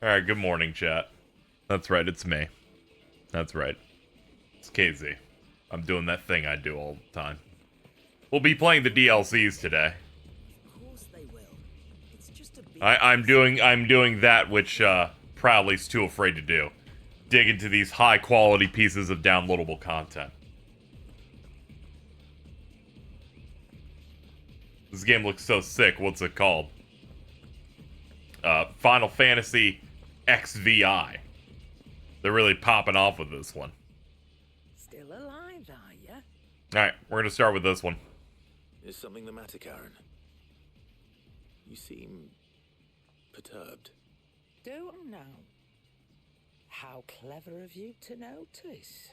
Alright, good morning, chat. That's right, it's me. That's right. It's KZ. I'm doing that thing I do all the time. We'll be playing the DLCs today. Of course they will. It's just a bit I'm doing that which Proudly's too afraid to do. Dig into these high quality pieces of downloadable content. This game looks so sick. What's it called? Final Fantasy XVI. They're really popping off with this one. still alive, are ya? Alright, we're gonna start with this one. Is something the matter, Karen? You seem perturbed. Don't know. How clever of you to notice.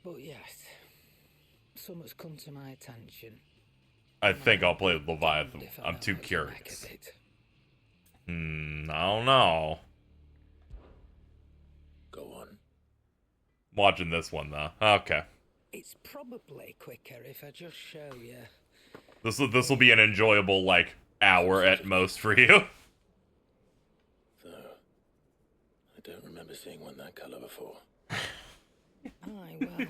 But yes, something's come to my attention. I think I'll play with Leviathan. If I I'm know too what you curious. make of it. I don't know. Go on. Watching this one, though. Okay. It's probably quicker if I just show you. This will be an enjoyable, like, hour at most for you. Though, I don't remember seeing one that color before. Aye, well.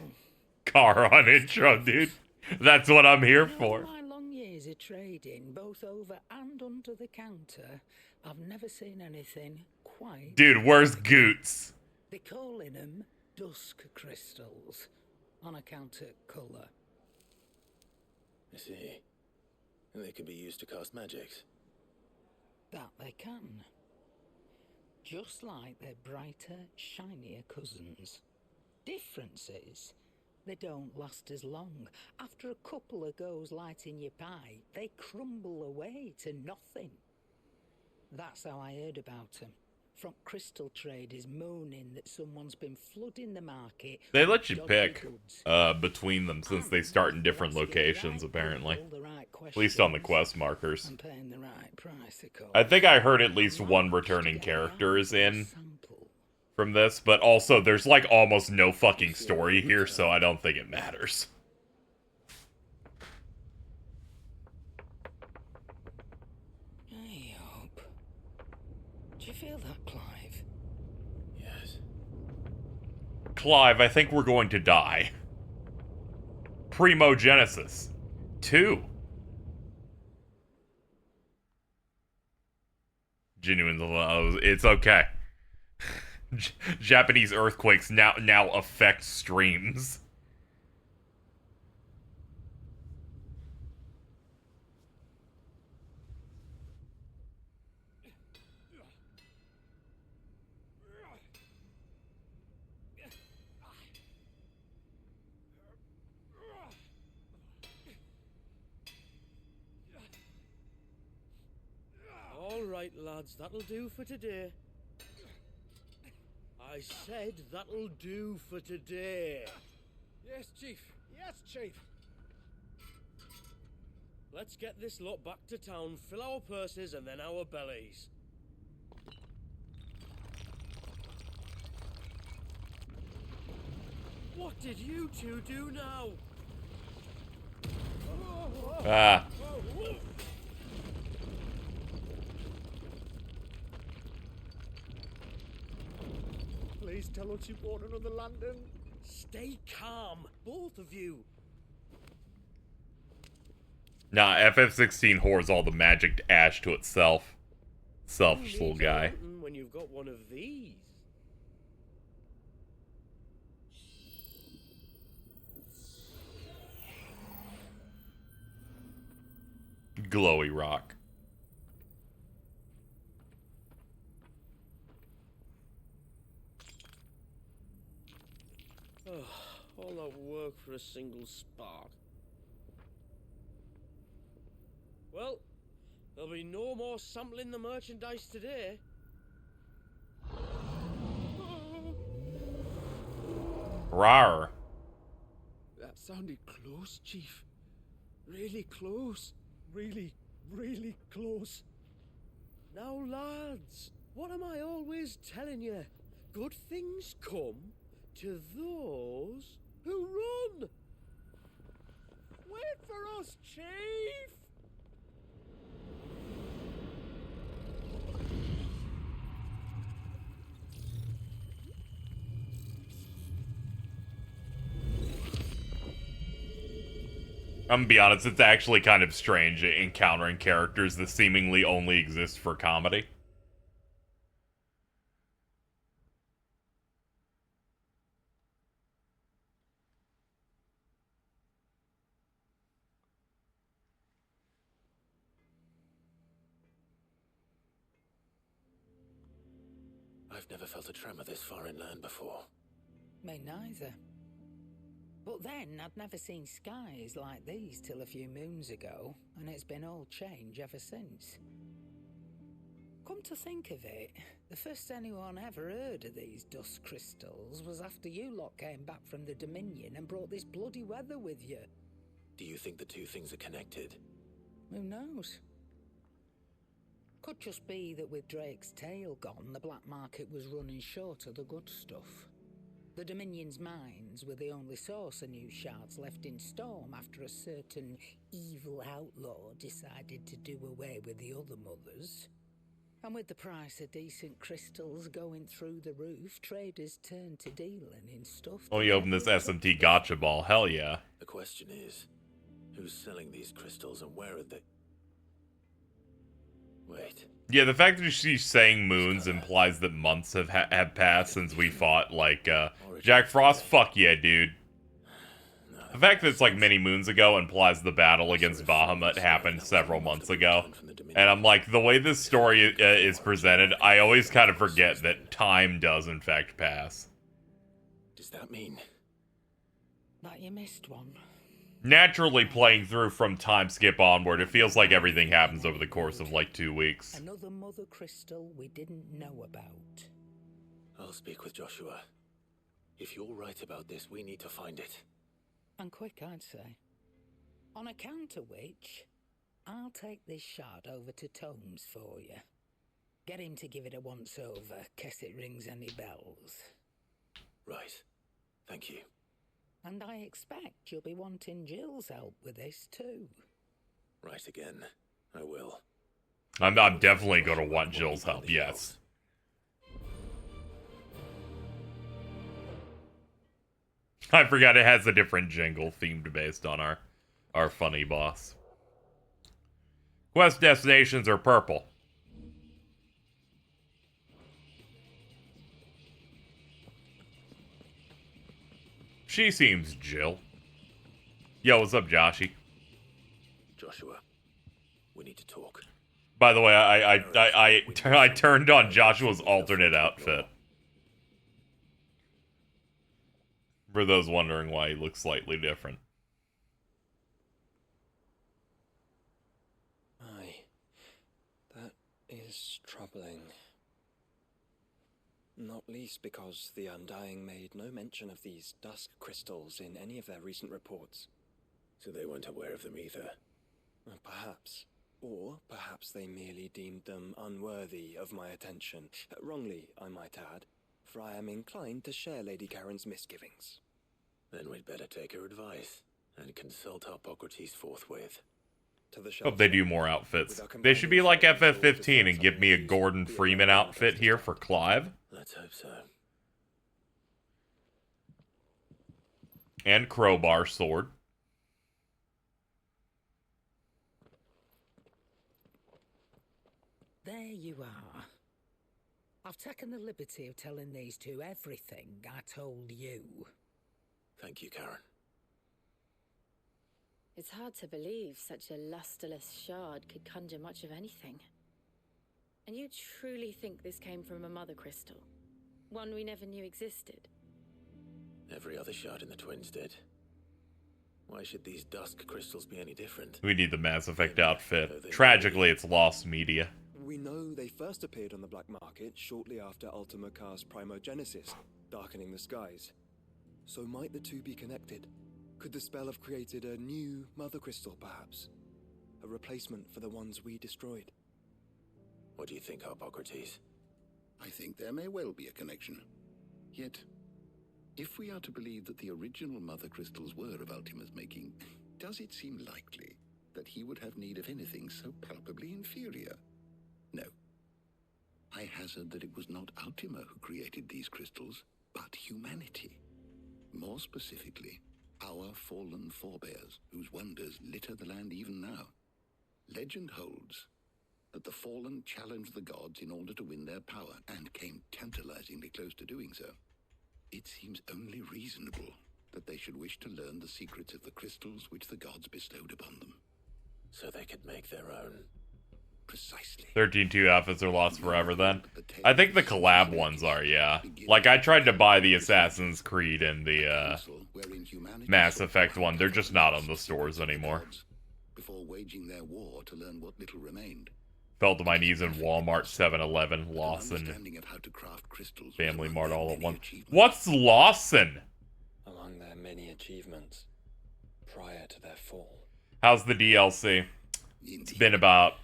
Car on intro, dude. That's what I'm here for. My long years of trading, both over and under the counter, I've never seen anything quite. Dude, where's Goots? They're calling them dusk crystals, on account of colour. I see. And they could be used to cast magics. That they can. Just like their brighter, shinier cousins. Difference is, they don't last as long. After a couple of goes lighting your pie, they crumble away to nothing. That's how I heard about them. From crystal traders moaning that someone's been flooding the market. They with let you dodgy pick goods. between them since they start in different locations, apparently. At least on the quest markers. And paying the right price, of course. I think I heard at least one returning character is in from this, but also there's like almost no fucking story here, so I don't think it matters. I hope. Do you feel that, Clive? Yes. Clive, I think we're going to die. Primogenesis 2. Genuine, it's okay. Japanese earthquakes now affect streams. All right, lads, that'll do for today. I said that'll do for today. Yes, Chief. Yes, Chief. Let's get this lot back to town, fill our purses and then our bellies. What did you two do now? Ah. Please tell us you bought another lantern. Stay calm, both of you. Nah, FF16 hoards all the magic ash to itself. Selfish Who little needs a guy. lantern when you've got one of these? Glowy rock. All that work for a single spark. Well, there'll be no more sampling the merchandise today. Rawr. That sounded close, Chief. Really close. Really, really close. Now, lads, what am I always telling you? Good things come to those who run. Wait for us, Chief! I'm gonna be honest, it's actually kind of strange encountering characters that seemingly only exist for comedy. I've never felt a tremor this far inland before. Me neither. But then I'd never seen skies like these till a few moons ago, and it's been all change ever since. Come to think of it, the first anyone ever heard of these dust crystals was after you lot came back from the Dominion and brought this bloody weather with you. Do you think the two things are connected? Who knows? Could just be that with Drake's tail gone, the black market was running short of the good stuff. The Dominion's mines were the only source of new shards left in Storm after a certain evil outlaw decided to do away with the other mothers. And with the price of decent crystals going through the roof, traders turned to dealing in stuff. Oh, you open this SMT gotcha ball, hell yeah. The question is, who's selling these crystals and where are they? Wait. Yeah, the fact that she's saying moons implies that months have passed since we fought, like, Jack Frost, fuck yeah, dude. The fact that it's like many moons ago implies the battle against Bahamut happened several months ago. And I'm like, the way this story is presented, I always kind of forget that time does in fact pass. Does that mean? That you missed one. Naturally playing through from time skip onward, it feels like everything happens over the course of like 2 weeks. Another mother crystal we didn't know about. I'll speak with Joshua. If you're right about this, we need to find it. And quick, I'd say. On account of which, I'll take this shard over to Tomes for you. Get him to give it a once-over, case it rings any bells. Right. Thank you. And I expect you'll be wanting Jill's help with this too. Right again. I will. I'm definitely going to want Jill's help, yes. I forgot it has a different jingle themed based on our funny boss. Quest destinations are purple. She seems Jill. Yo, what's up, Joshy? Joshua, we need to talk. By the way, I turned on Joshua's alternate outfit. For those wondering why he looks slightly different. Aye, that is troubling. Not least because the Undying made no mention of these dusk crystals in any of their recent reports. So they weren't aware of them either. Perhaps. Or perhaps they merely deemed them unworthy of my attention. Wrongly, I might add, for I am inclined to share Lady Karen's misgivings. Then we'd better take her advice and consult Hippocrates forthwith. Hope they do more outfits. They should be like FF15 and give me a Gordon Freeman outfit here for Clive. Let's hope so. And crowbar sword. There you are. I've taken the liberty of telling these two everything I told you. Thank you, Karen. It's hard to believe such a lusterless shard could conjure much of anything. And you truly think this came from a mother crystal? One we never knew existed? Every other shard in the Twins did. Why should these dusk crystals be any different? We need the Mass Effect outfit. Tragically, it's lost media. We know they first appeared on the black market shortly after Ultima Car's primogenesis, darkening the skies. So might the two be connected? Could the spell have created a new mother crystal, perhaps? A replacement for the ones we destroyed? What do you think, Hippocrates? I think there may well be a connection. Yet, if we are to believe that the original mother crystals were of Ultima's making, does it seem likely that he would have need of anything so palpably inferior? No. I hazard that it was not Ultima who created these crystals, but humanity. More specifically, our fallen forebears, whose wonders litter the land even now. Legend holds that the fallen challenged the gods in order to win their power, and came tantalizingly close to doing so. It seems only reasonable that they should wish to learn the secrets of the crystals which the gods bestowed upon them. So they could make their own. Precisely. 13-2 outfits are lost forever then. I think the collab ones are, yeah. Like, I tried to buy the Assassin's Creed and the Mass Effect one. They're just not on the stores anymore. Before waging their war to learn what little remained. Fell to my knees in Walmart, 7-Eleven, Lawson, Family Mart all at once. What's Lawson? Among their many achievements prior to their fall. How's the DLC? It's been about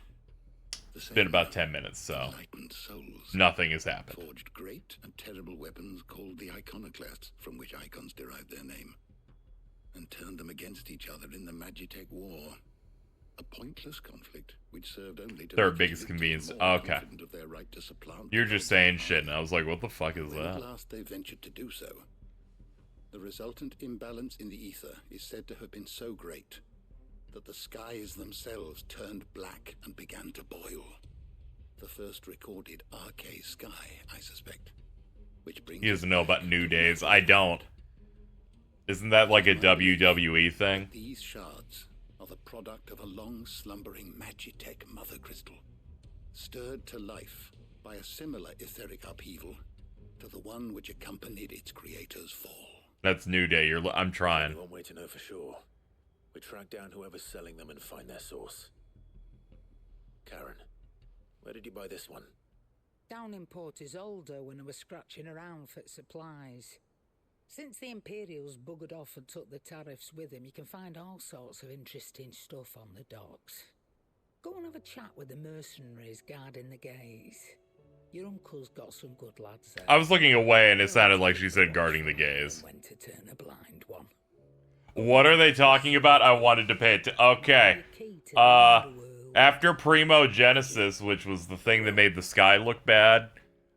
10 minutes, so nothing has happened. Forged great and terrible weapons called the iconoclasts, from which icons derived their name, and turned them against each other in the Magitech War. A pointless conflict which served only to their biggest convenience. Okay. You're just saying shit, and I was like, what the fuck is that? At last they ventured to do so. The resultant imbalance in the ether is said to have been so great that the skies themselves turned black and began to boil. The first recorded arcade sky, I suspect. Which brings he doesn't know about New Days. I don't. Isn't that like a WWE thing? These shards are the product of a long slumbering Magitech mother crystal, stirred to life by a similar etheric upheaval to the one which accompanied its creator's fall. That's New Day. I'm trying. One way to know for sure. We track down whoever's selling them and find their source. Karen, where did you buy this one? Down in Port Isolde when I was scratching around for supplies. Since the Imperials buggered off and took the tariffs with them, you can find all sorts of interesting stuff on the docks. Go and have a chat with the mercenaries guarding the gates. Your uncle's got some good lads there. I was looking away and it sounded like she said guarding the gays. When to turn a blind one. What are they talking about? I wanted to pay it to... Okay. After Primo Genesis, which was the thing that made the sky look bad,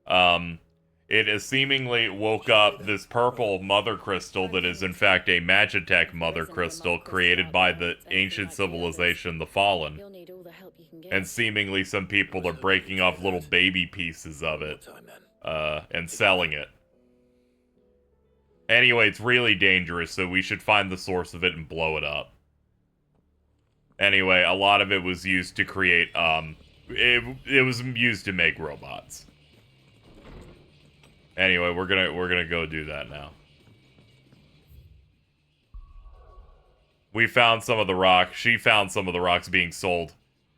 it has seemingly woke up this purple mother crystal that is in fact a Magitech mother crystal created by the ancient civilization, the Fallen. And seemingly some people are breaking off little baby pieces of it, and selling it. Anyway, it's really dangerous, so we should find the source of it and blow it up. Anyway, a lot of it was used to create, it was used to make robots. Anyway, we're gonna go do that now. We found some of the rock. She found some of the rocks being sold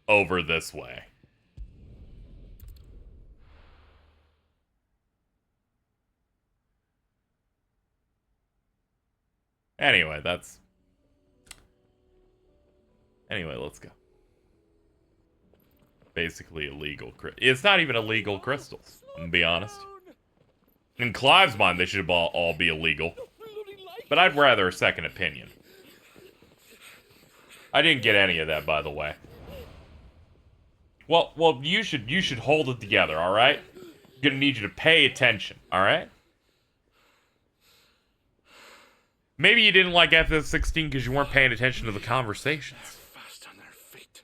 over this way. Anyway, let's go. Basically illegal. It's not even illegal crystals, I'm gonna be honest. In Clive's mind, they should all be illegal. But I'd rather a second opinion. I didn't get any of that, by the way. Well, you should hold it together, all right? I'm gonna need you to pay attention, all right? Maybe you didn't like FF16 because you weren't paying attention to the conversations. Fast on their feet.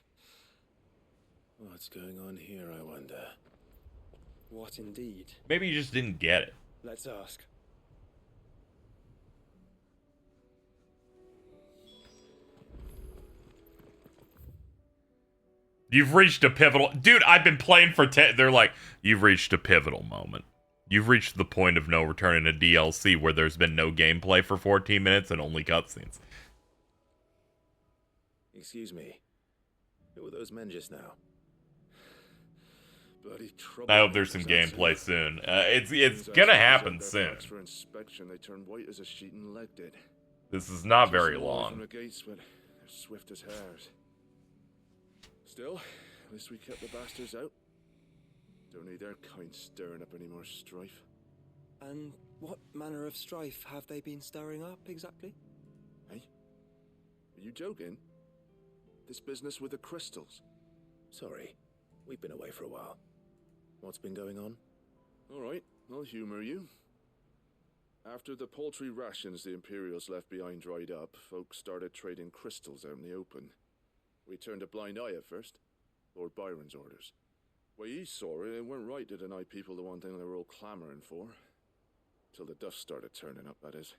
What's going on here, I wonder? What indeed? Maybe you just didn't get it. Let's ask. You've reached a pivotal... Dude, I've been playing for 10... They're like, you've reached a pivotal moment. You've reached the point of no return in a DLC where there's been no gameplay for 14 minutes and only cutscenes. Excuse me. Who were those men just now? Bloody trouble. I hope there's some gameplay soon. It's gonna happen soon. For inspection, they turn white as a sheet and lead did. This is not very long. The gates, but they're swift as hares. Still, at least we kept the bastards out. Don't need their kind stirring up any more strife. And what manner of strife have they been stirring up exactly? Hey? Are you joking? This business with the crystals? Sorry, we've been away for a while. What's been going on? Alright, I'll humor you. After the paltry rations the Imperials left behind dried up, folks started trading crystals out in the open. We turned a blind eye at first. Lord Byron's orders. Way he saw it, it weren't right to deny people the one thing they were all clamoring for. Till the dust started turning up, that is.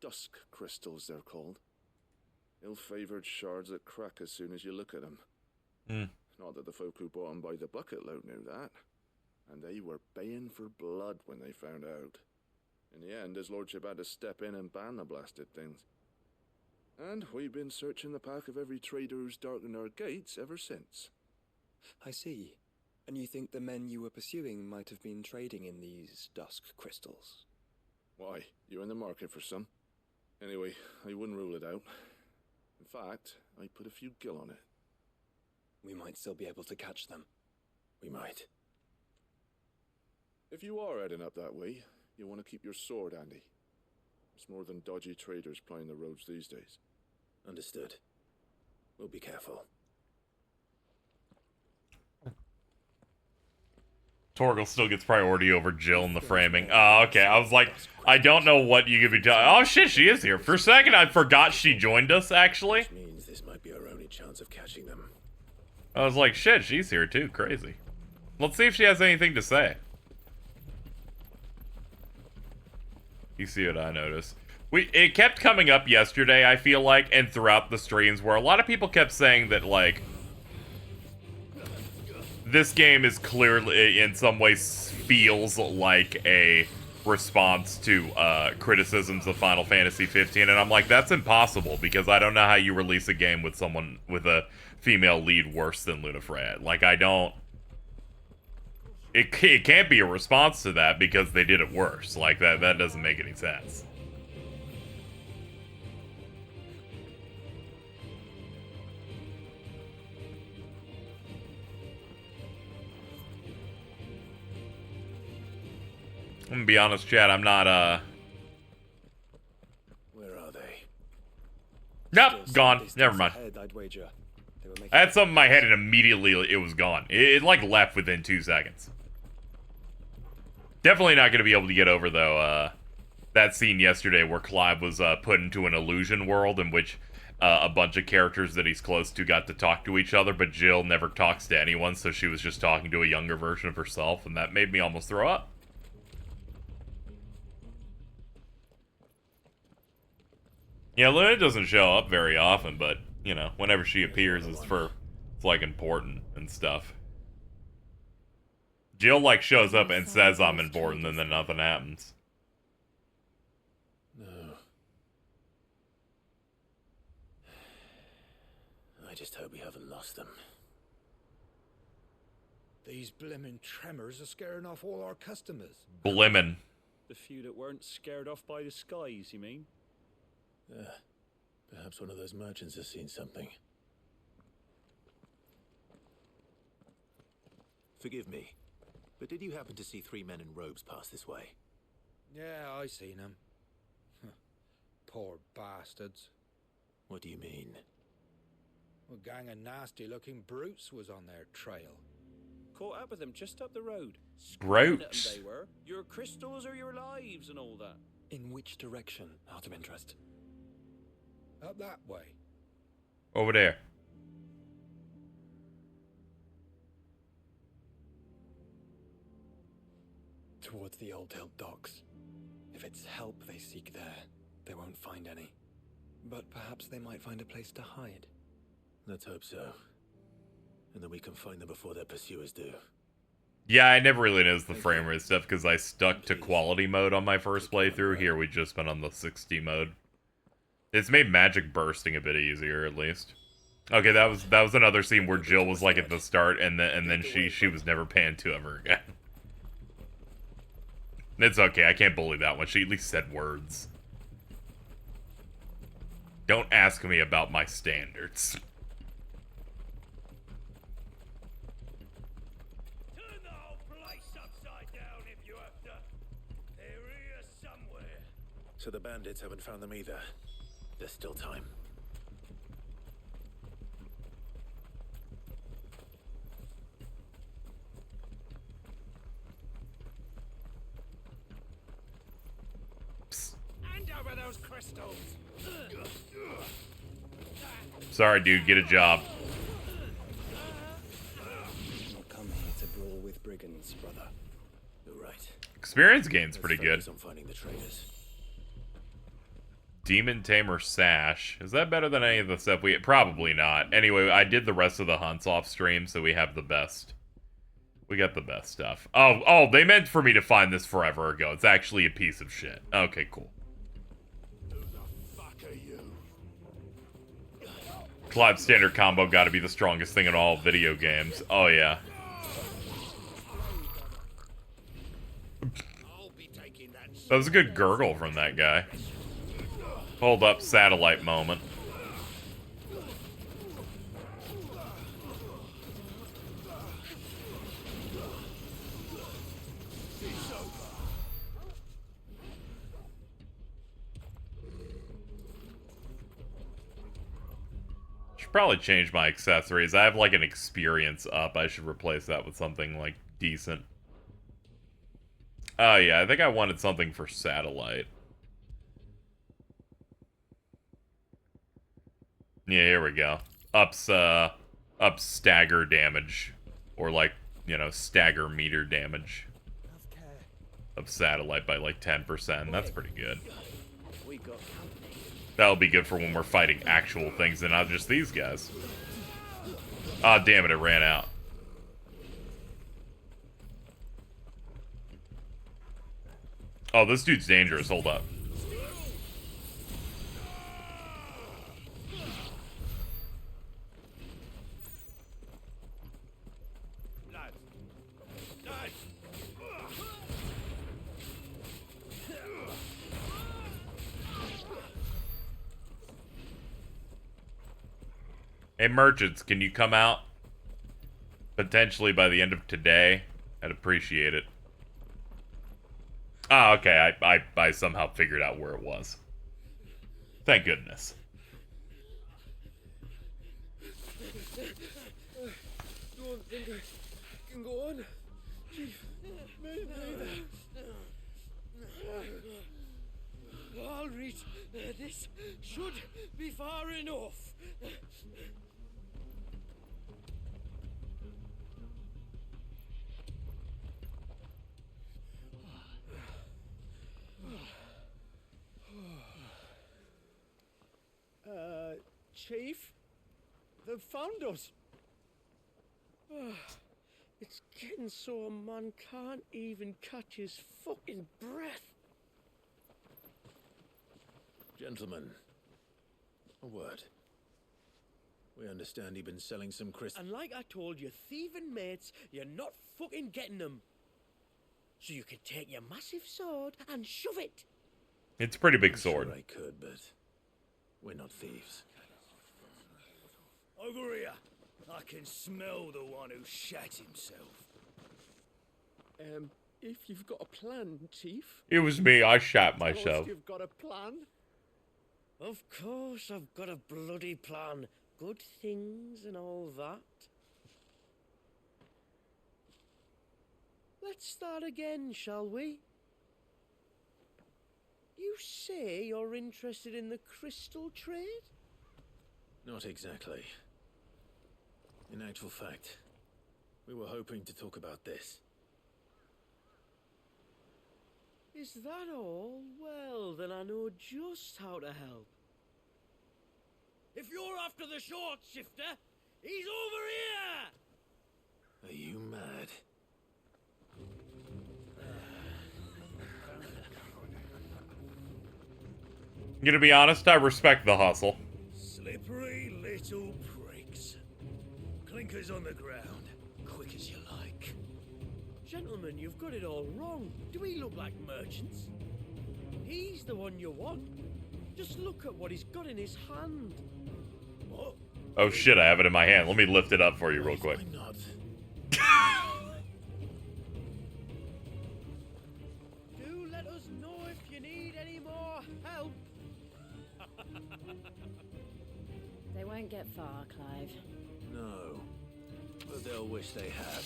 Dusk crystals, they're called. Ill-favored shards that crack as soon as you look at them. Not that the folk who bought them by the bucket load knew that. And they were baying for blood when they found out. In the end, his lordship had to step in and ban the blasted things. And we've been searching the pack of every trader who's darkened our gates ever since. I see. And you think the men you were pursuing might have been trading in these dusk crystals? Why, you're in the market for some. Anyway, I wouldn't rule it out. In fact, I put a few gil on it. We might still be able to catch them. We might. If you are heading up that way, you want to keep your sword handy. It's more than dodgy traders plying the roads these days. Understood. We'll be careful. Torgal still gets priority over Jill in the framing. Oh, okay. I was like, I don't know what you could be doing. Oh, shit, she is here. For a second, I forgot she joined us, actually. Which means this might be our only chance of catching them. I was like, shit, she's here too. Crazy. Let's see if she has anything to say. You see what I noticed? It kept coming up yesterday, I feel like, and throughout the streams, where a lot of people kept saying that, like, this game is clearly, in some ways, feels like a response to criticisms of Final Fantasy 15, and I'm like, that's impossible, because I don't know how you release a game with someone with a female lead worse than Lunafred. Like, I don't... It can't be a response to that, because they did it worse. Like, that doesn't make any sense. I'm gonna be honest, Chad, I'm not, Where are they? Nope, gone. Never mind. I had something in my head and immediately it was gone. It like, left within 2 seconds. Definitely not gonna be able to get over, though, that scene yesterday where Clive was, put into an illusion world in which, a bunch of characters that he's close to got to talk to each other, but Jill never talks to anyone, so she was just talking to a younger version of herself, and that made me almost throw up. Yeah, Luna doesn't show up very often, but, you know, whenever she appears, it's like, important and stuff. Jill, like, shows up and says I'm important, and then nothing happens. No. I just hope we haven't lost them. These blimmin' tremors are scaring off all our customers. Blimmin'. The few that weren't scared off by the skies, you mean? Perhaps one of those merchants has seen something. Forgive me, but did you happen to see 3 men in robes pass this way? Yeah, I seen them. Poor bastards. What do you mean? A gang of nasty-looking brutes was on their trail. Caught up with them just up the road. Brutes. They were. Your crystals or your lives and all that. In which direction, out of interest? Up that way. Over there. Towards the Old Hill docks. If it's help they seek there, they won't find any. But perhaps they might find a place to hide. Let's hope so. And then we can find them before their pursuers do. Yeah, I never really noticed the frame rate stuff because I stuck to quality mode on my first playthrough. Here we just been on the 60 mode. It's made magic bursting a bit easier, at least. Okay, that was another scene where Jill was like at the start, and then she was never panned to ever again. It's okay, I can't bully that one. She at least said words. Don't ask me about my standards. Turn the whole place upside down if you have to. They're here somewhere. So the bandits haven't found them either. There's still time. over those crystals. Sorry, dude. Get a job. Not come here to brawl with brigands, brother. You're right. Experience gain's pretty good. I'm finding the traitors. Demon Tamer Sash. Is that better than any of the stuff we... Probably not. Anyway, I did the rest of the hunts off stream, so we have the best. We got the best stuff. Oh, they meant for me to find this forever ago. It's actually a piece of shit. Okay, cool. Who the fuck are you? Clive standard combo gotta be the strongest thing in all video games. Oh, yeah. That was a good gurgle from that guy. Hold up, satellite moment. Should probably change my accessories. I have like an experience up. I should replace that with something like decent. Oh yeah, I think I wanted something for satellite. Yeah, here we go. Ups stagger damage. Or like, you know, stagger meter damage. Of satellite by like 10%. That's pretty good. That'll be good for when we're fighting actual things and not just these guys. Ah, damn it, it ran out. Oh, this dude's dangerous. Hold up. Hey, merchants, can you come out? Potentially by the end of today. I'd appreciate it. Ah, okay, I somehow figured out where it was. Thank goodness. Don't think I can go on. Chief, maybe. All right, this should be far enough. Chief, they've found us. It's getting so a man can't even catch his fucking breath. Gentlemen, a word. We understand you've been selling some crystals. And like I told your thieving mates, you're not fucking getting them. So you can take your massive sword and shove it. It's a pretty big sword. Sure I could, but we're not thieves. Over here. I can smell the one who shat himself. If you've got a plan, Chief. It was me. I shot Of myself. course you've got a plan. Of course I've got a bloody plan. Good things and all that. Let's start again, shall we? You say you're interested in the crystal trade? Not exactly. In actual fact, we were hoping to talk about this. Is that all? Well, then I know just how to help. If you're after the short shifter, he's over here! Are you mad? I'm gonna be honest, I respect the hustle. Slippery little pricks. Clinkers on the ground, quick as you like. Gentlemen, you've got it all wrong. Do we look like merchants? He's the one you want. Just look at what he's got in his hand. What? Oh shit, I have it in my hand. Let me lift it up for you real quick. Why not? Do let us know if you need any more help. They won't get far, Clive. No. But they'll wish they had.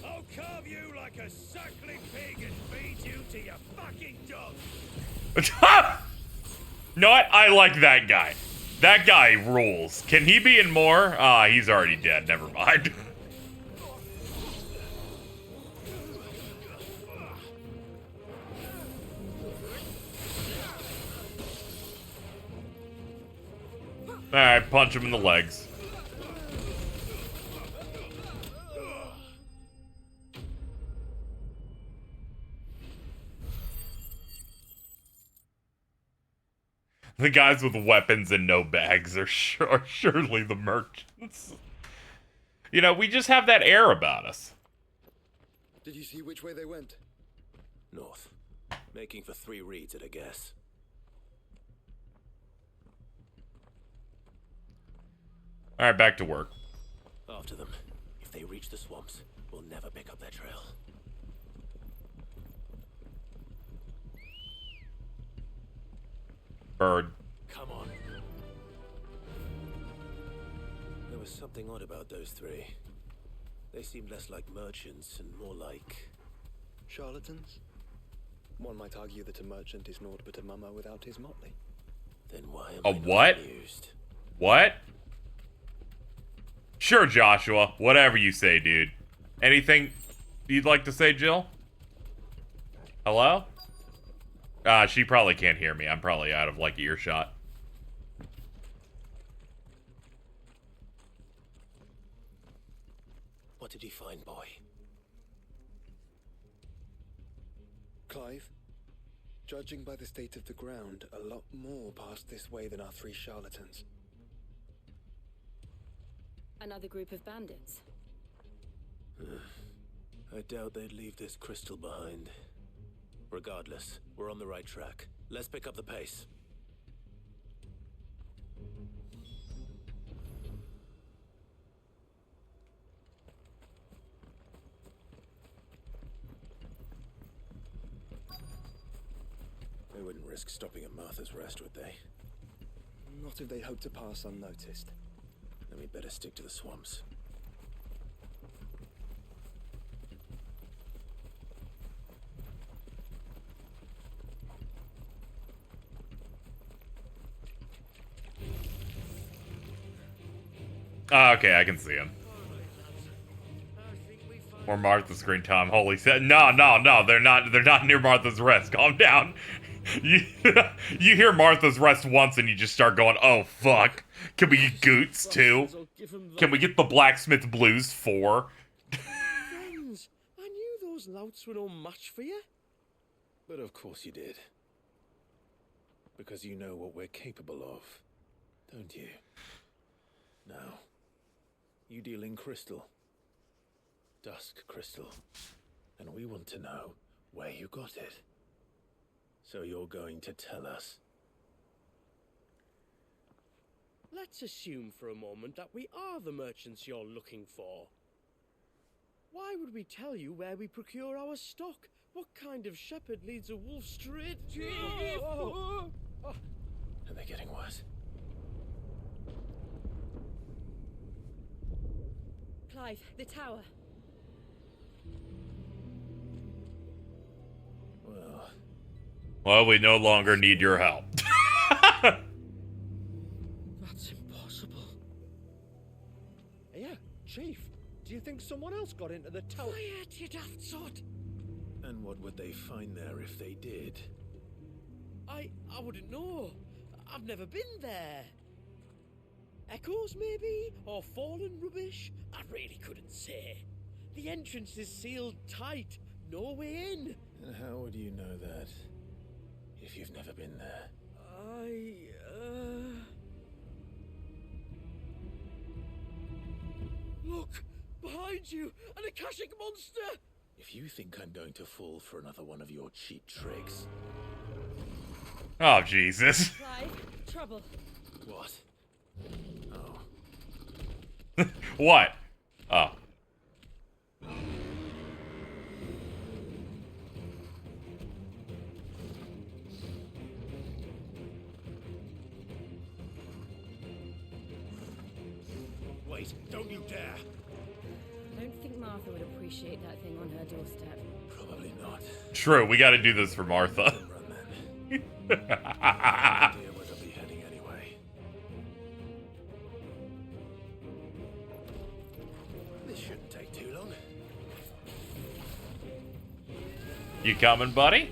I'll carve you like a suckling pig and feed you to your fucking dog. No, I like that guy. That guy rules. Can he be in more? Ah, he's already dead. Never mind. Alright, punch him in the legs. The guys with weapons and no bags are surely the merchants. You know, we just have that air about us. Did you see which way they went? North. Making for 3 reads at a guess. Alright, back to work. After them. If they reach the swamps, we'll never pick up their trail. Bird. Come on. There was something odd about those 3. They seemed less like merchants and more like... charlatans? One might argue that a merchant is naught but a mummer without his motley. Then why am A I not what? amused? What? Sure, Joshua. Whatever you say, dude. Anything you'd like to say, Jill? Hello? She probably can't hear me. I'm probably out of, like, earshot. What did you find, boy? Clive, judging by the state of the ground, a lot more passed this way than our 3 charlatans. Another group of bandits. I doubt they'd leave this crystal behind. Regardless, we're on the right track. Let's pick up the pace. They wouldn't risk stopping at Martha's Rest, would they? Not if they hope to pass unnoticed. Then we'd better stick to the swamps. Okay, I can see him. Or Martha's screen time. Holy shit. No, they're not near Martha's Rest. Calm down. You hear Martha's Rest once and you just start going, oh fuck. Can we get Goots too? Can we get the Blacksmith Blues 4? Friends, I knew those louts were no match for you. But of course you did. Because you know what we're capable of, don't you? Now, you deal in crystal. Dusk crystal. And we want to know where you got it. So you're going to tell us? Let's assume for a moment that we are the merchants you're looking for. Why would we tell you where we procure our stock? What kind of shepherd leads a wolf straight? Are they getting worse? Clive, the tower. Well, we no longer need your help. That's impossible. Yeah, Chief. Do you think someone else got into the tower? Quiet, you daft sot! And what would they find there if they did? I wouldn't know. I've never been there. Echoes, maybe? Or fallen rubbish? I really couldn't say. The entrance is sealed tight. No way in. And how would you know that? If you've never been there. Look! Behind you! An Akashic monster! If you think I'm going to fall for another one of your cheap tricks... Oh, Jesus. Clive, trouble. What? Oh. What? Oh. Wait, don't you dare! I don't think Martha would appreciate that thing on her doorstep. Probably not. True, we gotta do this for Martha. Run then. Idea where they'll be heading anyway. This shouldn't take too long. You coming, buddy?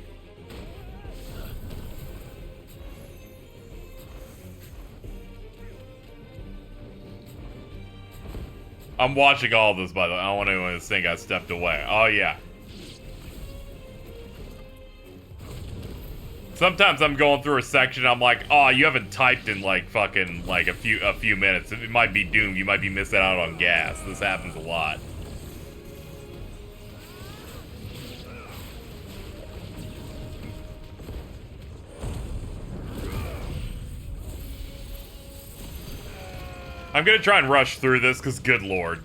I'm watching all this, by the way. I don't want anyone to think I stepped away. Oh, yeah. Sometimes I'm going through a section, I'm like, oh, you haven't typed in, like, fucking, like, a few minutes. It might be doomed. You might be missing out on gas. This happens a lot. I'm gonna try and rush through this, because good lord.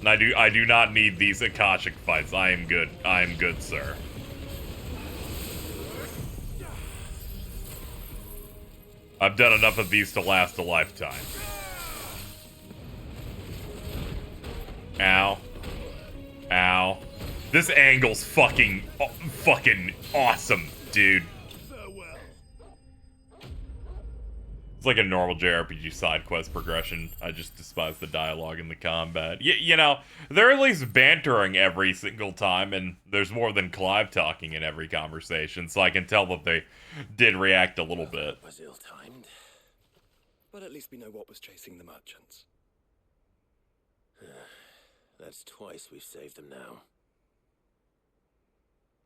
And I do not need these Akashic fights. I am good. I am good, sir. I've done enough of these to last a lifetime. Ow. Ow. This angle's fucking awesome, dude. It's like a normal JRPG side quest progression. I just despise the dialogue and the combat. You know, they're at least bantering every single time, and there's more than Clive talking in every conversation, so I can tell that they did react a little bit. Was ill-timed. But at least we know what was chasing the merchants. That's twice we've saved them now.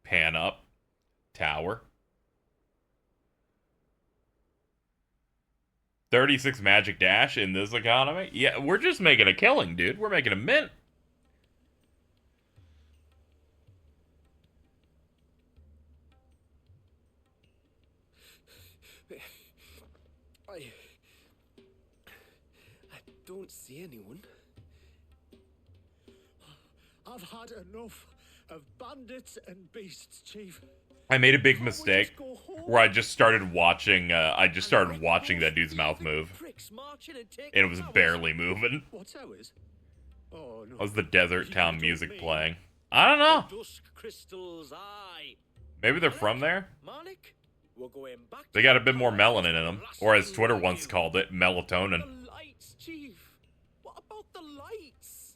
Pan up. Tower. 36 magic dash in this economy? Yeah, we're just making a killing, dude. We're making a mint. I don't see anyone. I've had enough of bandits and beasts, Chief. I made a big mistake where I just started watching that dude's mouth move. And it was barely moving. What's ours? Oh, no. That was the desert town music playing. I don't know. Dusk crystals, aye. Maybe they're from there? Malik, we're going back. They got a bit more melanin in them. Or as Twitter once called it, melatonin. The lights, Chief. What about the lights?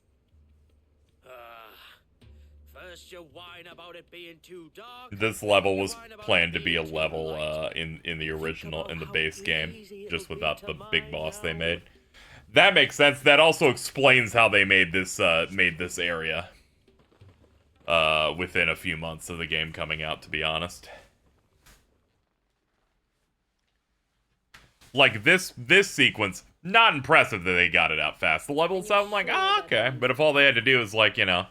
First you whine about it being too dark. This level was planned to be a level in the original, in the base game, just without the big boss they made. That makes sense. That also explains how they made this area within a few months of the game coming out, to be honest. Like this sequence, not impressive that they got it out fast. The level itself, I'm like, oh, okay. But if all they had to do is like, you know,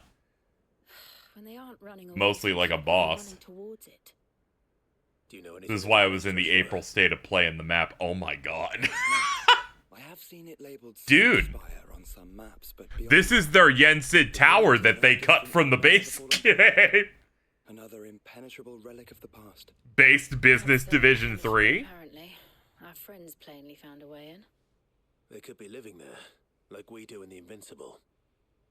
mostly like a boss. Do you know This is why I was in the April state of play in the map. Oh my god. I have seen it labeled Dude. on some maps, but This is their Yensid Tower that they cut from the base game. Another impenetrable relic of the past. Based Business Division 3. Apparently, our friends plainly found a way in. They could be living there, like we do in the Invincible.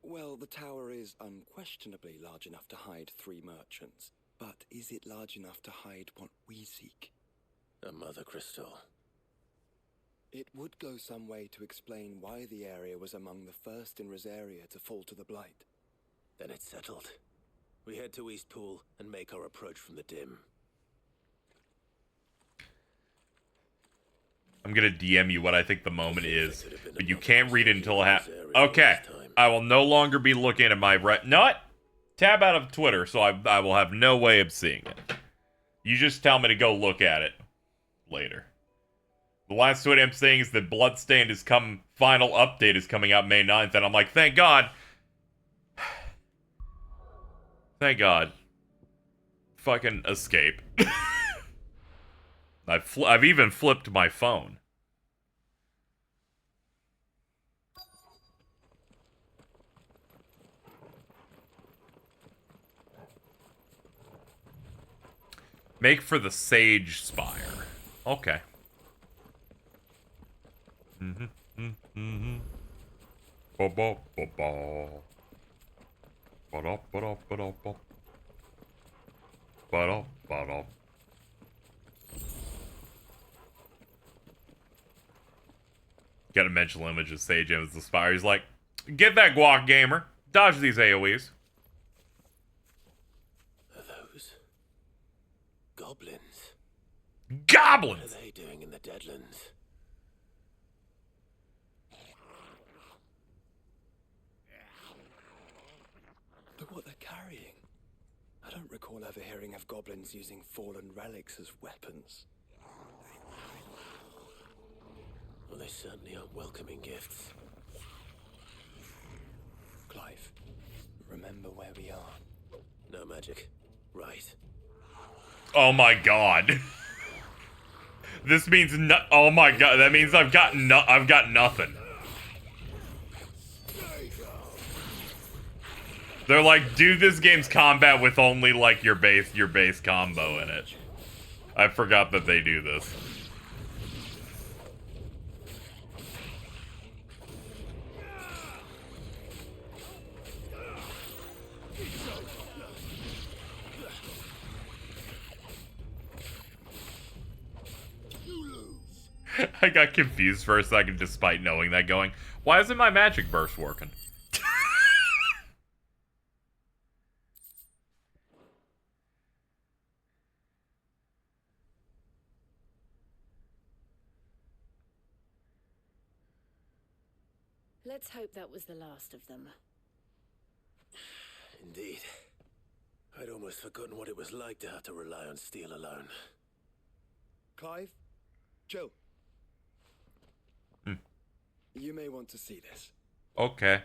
Well, the tower is unquestionably large enough to hide 3 merchants. But is it large enough to hide what we seek? A mother crystal. It would go some way to explain why the area was among the first in Rosaria to fall to the Blight. Then it's settled. We head to Eastpool and make our approach from the dim. I'm gonna DM you what I think the moment is, but you can't read it until it Okay, I will no longer be looking at my tab out of Twitter, so I will have no way of seeing it. You just tell me to go look at it later. The last tweet I'm saying is that Bloodstained final update is coming out May 9th, and I'm like, thank God. Thank God. Fucking escape. I've even flipped my phone. Make for the Sage Spire. Okay. Got a mental image of Sage as the Spire. He's like, get that guac gamer. Dodge these AoEs. Are those goblins? Goblins! What are they doing in the Deadlands? Look what they're carrying. I don't recall ever hearing of goblins using fallen relics as weapons. Well, they certainly aren't welcoming gifts. Clive, remember where we are. No magic. Right. Oh my god. This means no- oh my god, that means I've got nothing. They're like, do this game's combat with only like your base combo in it. I forgot that they do this. I got confused for a second despite knowing that, going, why isn't my magic burst working? Let's hope that was the last of them. Indeed. I'd almost forgotten what it was like to have to rely on steel alone. Clive? Joe? You may want to see this. Okay.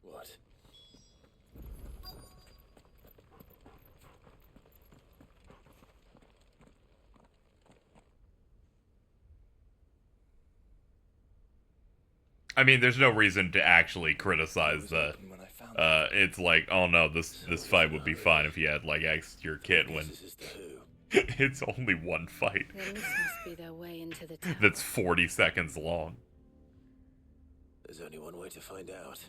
What? I mean, there's no reason to actually criticize that. It's like, oh no, this fight would be fine if you had like asked your kid when it's only one fight. Then this must be their way into the tower. That's 40 seconds long. There's only one way to find out.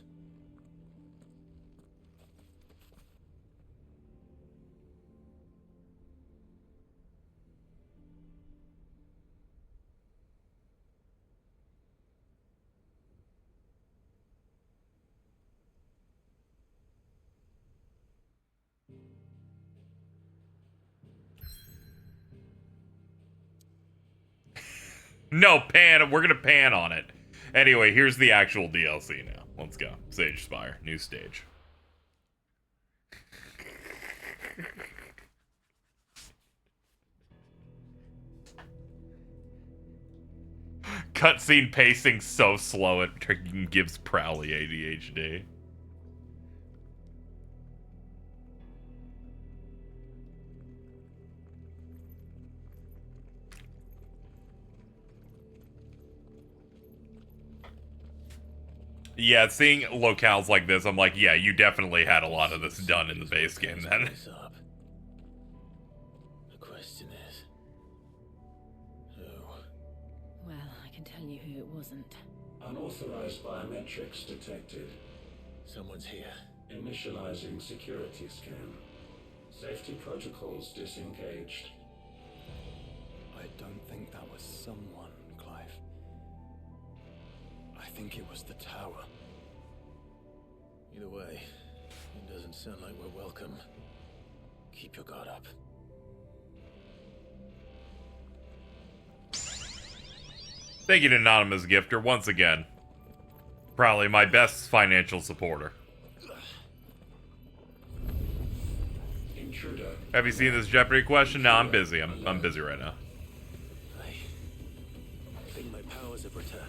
No, pan. We're gonna pan on it. Anyway, here's the actual DLC now. Let's go. Sage Spire, new stage. Cutscene pacing so slow it gives Prowley ADHD. Yeah, seeing locales like this, I'm like, yeah, you definitely had a lot of this done in the base game then. The question is, who? Well, I can tell you who it wasn't. Unauthorized biometrics detected. Someone's here. Initializing security scan. Safety protocols disengaged. I don't think that was someone, Clive. I think it was the tower. Either way, it doesn't sound like we're welcome. Keep your guard up. Thank you to Anonymous Gifter once again. Probably my best financial supporter. Intruder. Have you seen this Jeopardy question? No, I'm busy. I'm busy right now. I think my powers have returned.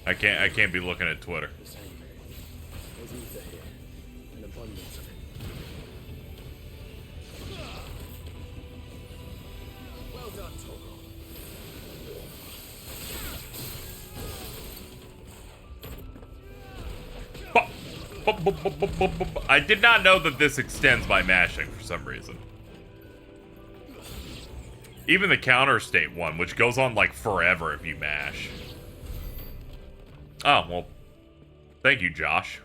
I can't be looking at Twitter. There's ether here. An abundance of it. Well done, Toggle. I did not know that this extends by mashing for some reason. Even the counter state one, which goes on like forever if you mash. Oh, well, thank you, Josh.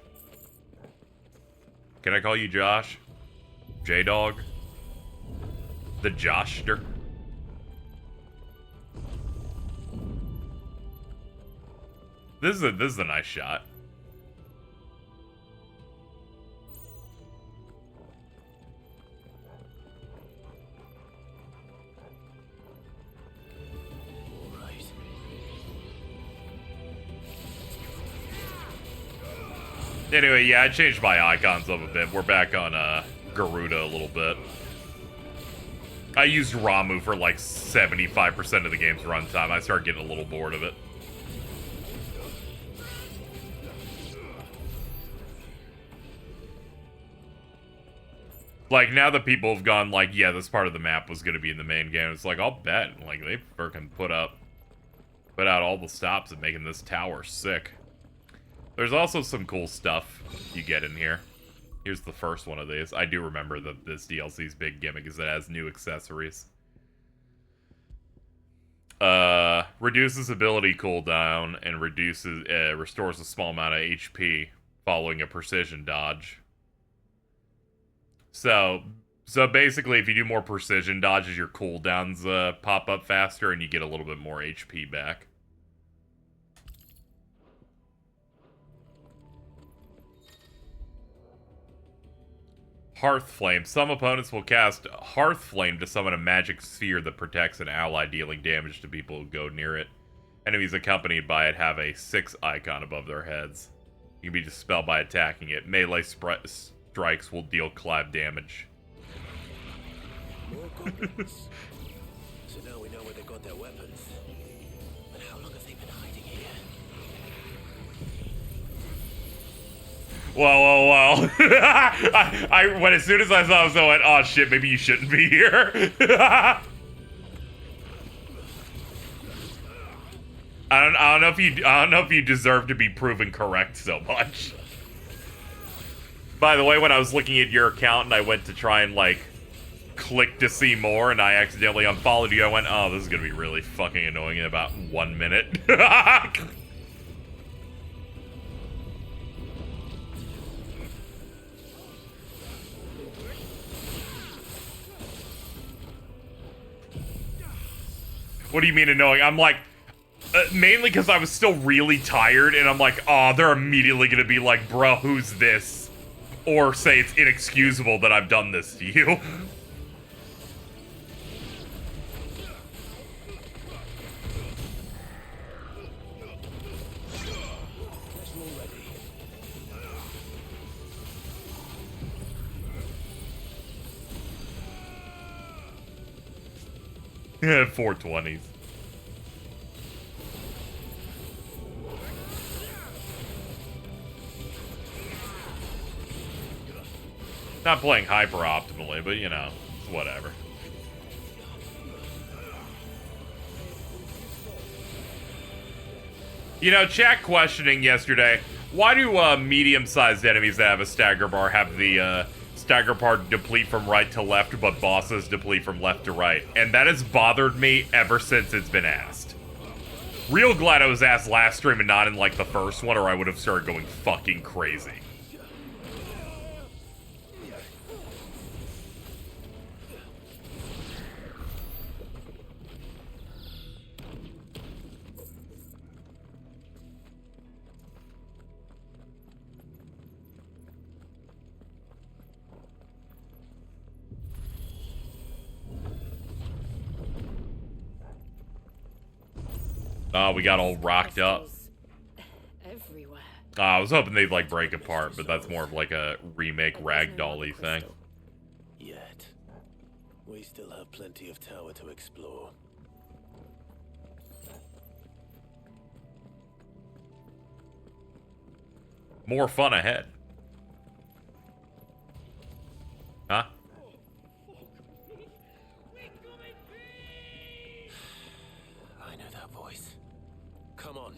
Can I call you Josh? J-Dog? The Joshster? This is a nice shot. Anyway, yeah, I changed my icons up a bit. We're back on Garuda a little bit. I used Ramu for like 75% of the game's runtime. I started getting a little bored of it. Like, now that people have gone, like, yeah, this part of the map was going to be in the main game, it's like, I'll bet. Like, they freaking put out all the stops at making this tower sick. There's also some cool stuff you get in here. Here's the first one of these. I do remember that this DLC's big gimmick is it has new accessories. Reduces ability cooldown and restores a small amount of HP following a precision dodge. So basically, if you do more precision dodges, your cooldowns pop up faster and you get a little bit more HP back. Hearth Flame. Some opponents will cast Hearth Flame to summon a magic sphere that protects an ally, dealing damage to people who go near it. Enemies accompanied by it have a 6 icon above their heads. You can be dispelled by attacking it. Melee strikes will deal clav damage. More goblins. So now we know where they got their weapons. But how long have they been hiding here? Whoa. When as soon as I saw this, I went, oh shit, maybe you shouldn't be here. I don't know if you deserve to be proven correct so much. By the way, when I was looking at your account and I went to try and, like, click to see more and I accidentally unfollowed you, I went, oh, this is gonna be really fucking annoying in about 1 minute. What do you mean annoying? I'm like, mainly because I was still really tired, and I'm like, oh, they're immediately gonna be like, bro, who's this? Or say it's inexcusable that I've done this to you. Yeah, 420s. Not playing hyper optimally, but you know, it's whatever. You know, chat questioning yesterday, why do medium-sized enemies that have a stagger bar have the stagger bar deplete from right to left, but bosses deplete from left to right? And that has bothered me ever since it's been asked. Real glad I was asked last stream and not in like the first one, or I would have started going fucking crazy. Oh, we got all rocked up. Everywhere. I was hoping they'd like break apart, but that's more of like a remake ragdoll-y thing. Yet. We still have plenty of tower to explore. More fun ahead. Huh? I know that voice. Come on.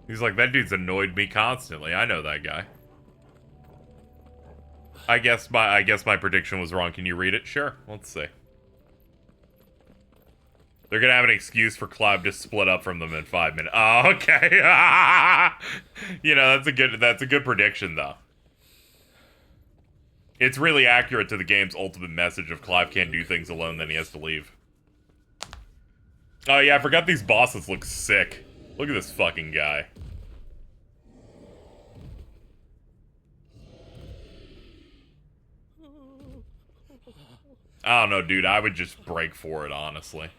He's like, that dude's annoyed me constantly. I know that guy. I guess my prediction was wrong. Can you read it? Sure. Let's see. They're gonna have an excuse for Clive to split up from them in 5 minutes. Oh, okay. You know, that's a good prediction, though. It's really accurate to the game's ultimate message of Clive can't do things alone, then he has to leave. Oh yeah, I forgot these bosses look sick. Look at this fucking guy. I don't know, dude. I would just break for it, honestly.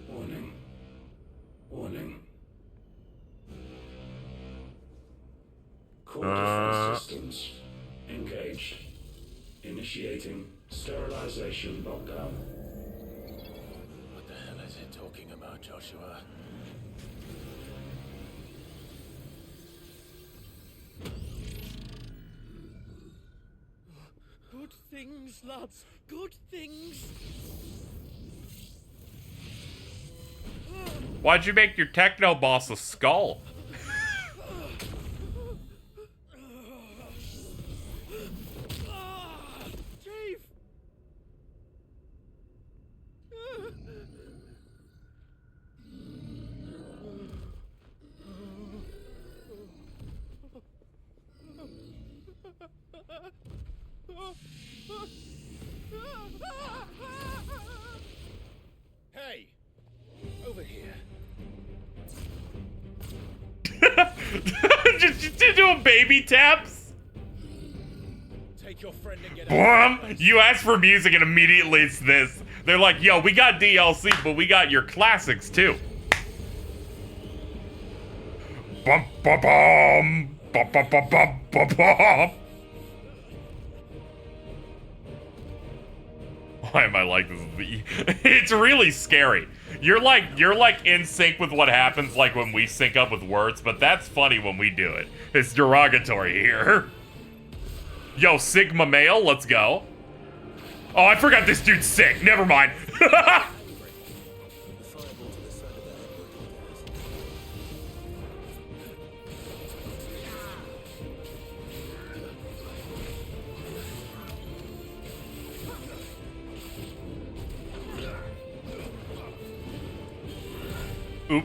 Warning. Warning. Core defense systems engaged. Initiating sterilization lockdown. What the hell is it talking about, Joshua? Good things, lads. Good things. Why'd you make your techno boss a skull? Chief. Hey! Over here. just doing baby taps? Take your friend and get out. Boom! You asked for music and immediately it's this. They're like, yo, we got DLC, but we got your classics too. Bum bum bum bum bum bum bum bum bum. Why am I like this? It's really scary. You're like in sync with what happens like when we sync up with words, but that's funny when we do it. It's derogatory here. Yo, Sigma male, let's go. Oh, I forgot this dude's sick. Never mind. Oop.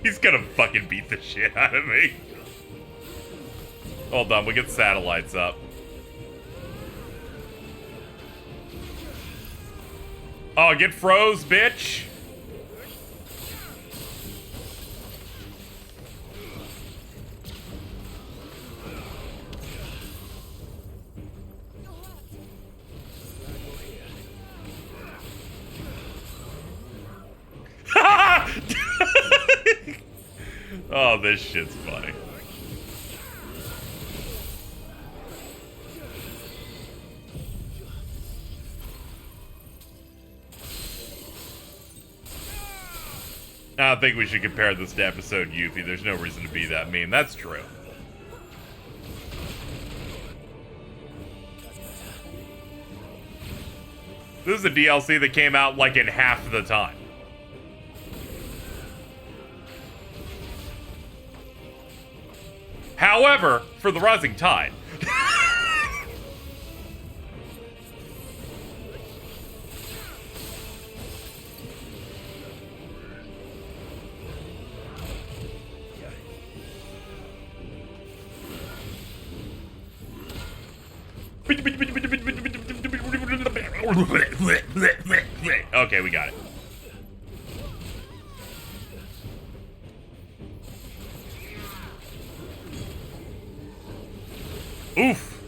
He's gonna fucking beat the shit out of me. Hold on, we get satellites up. Oh, get froze, bitch. Oh, this shit's funny. I don't think we should compare this to episode Yuffie. There's no reason to be that mean. That's true. This is a DLC that came out like in half the time. However, for the Rising Tide. Okay, we got it. Oof.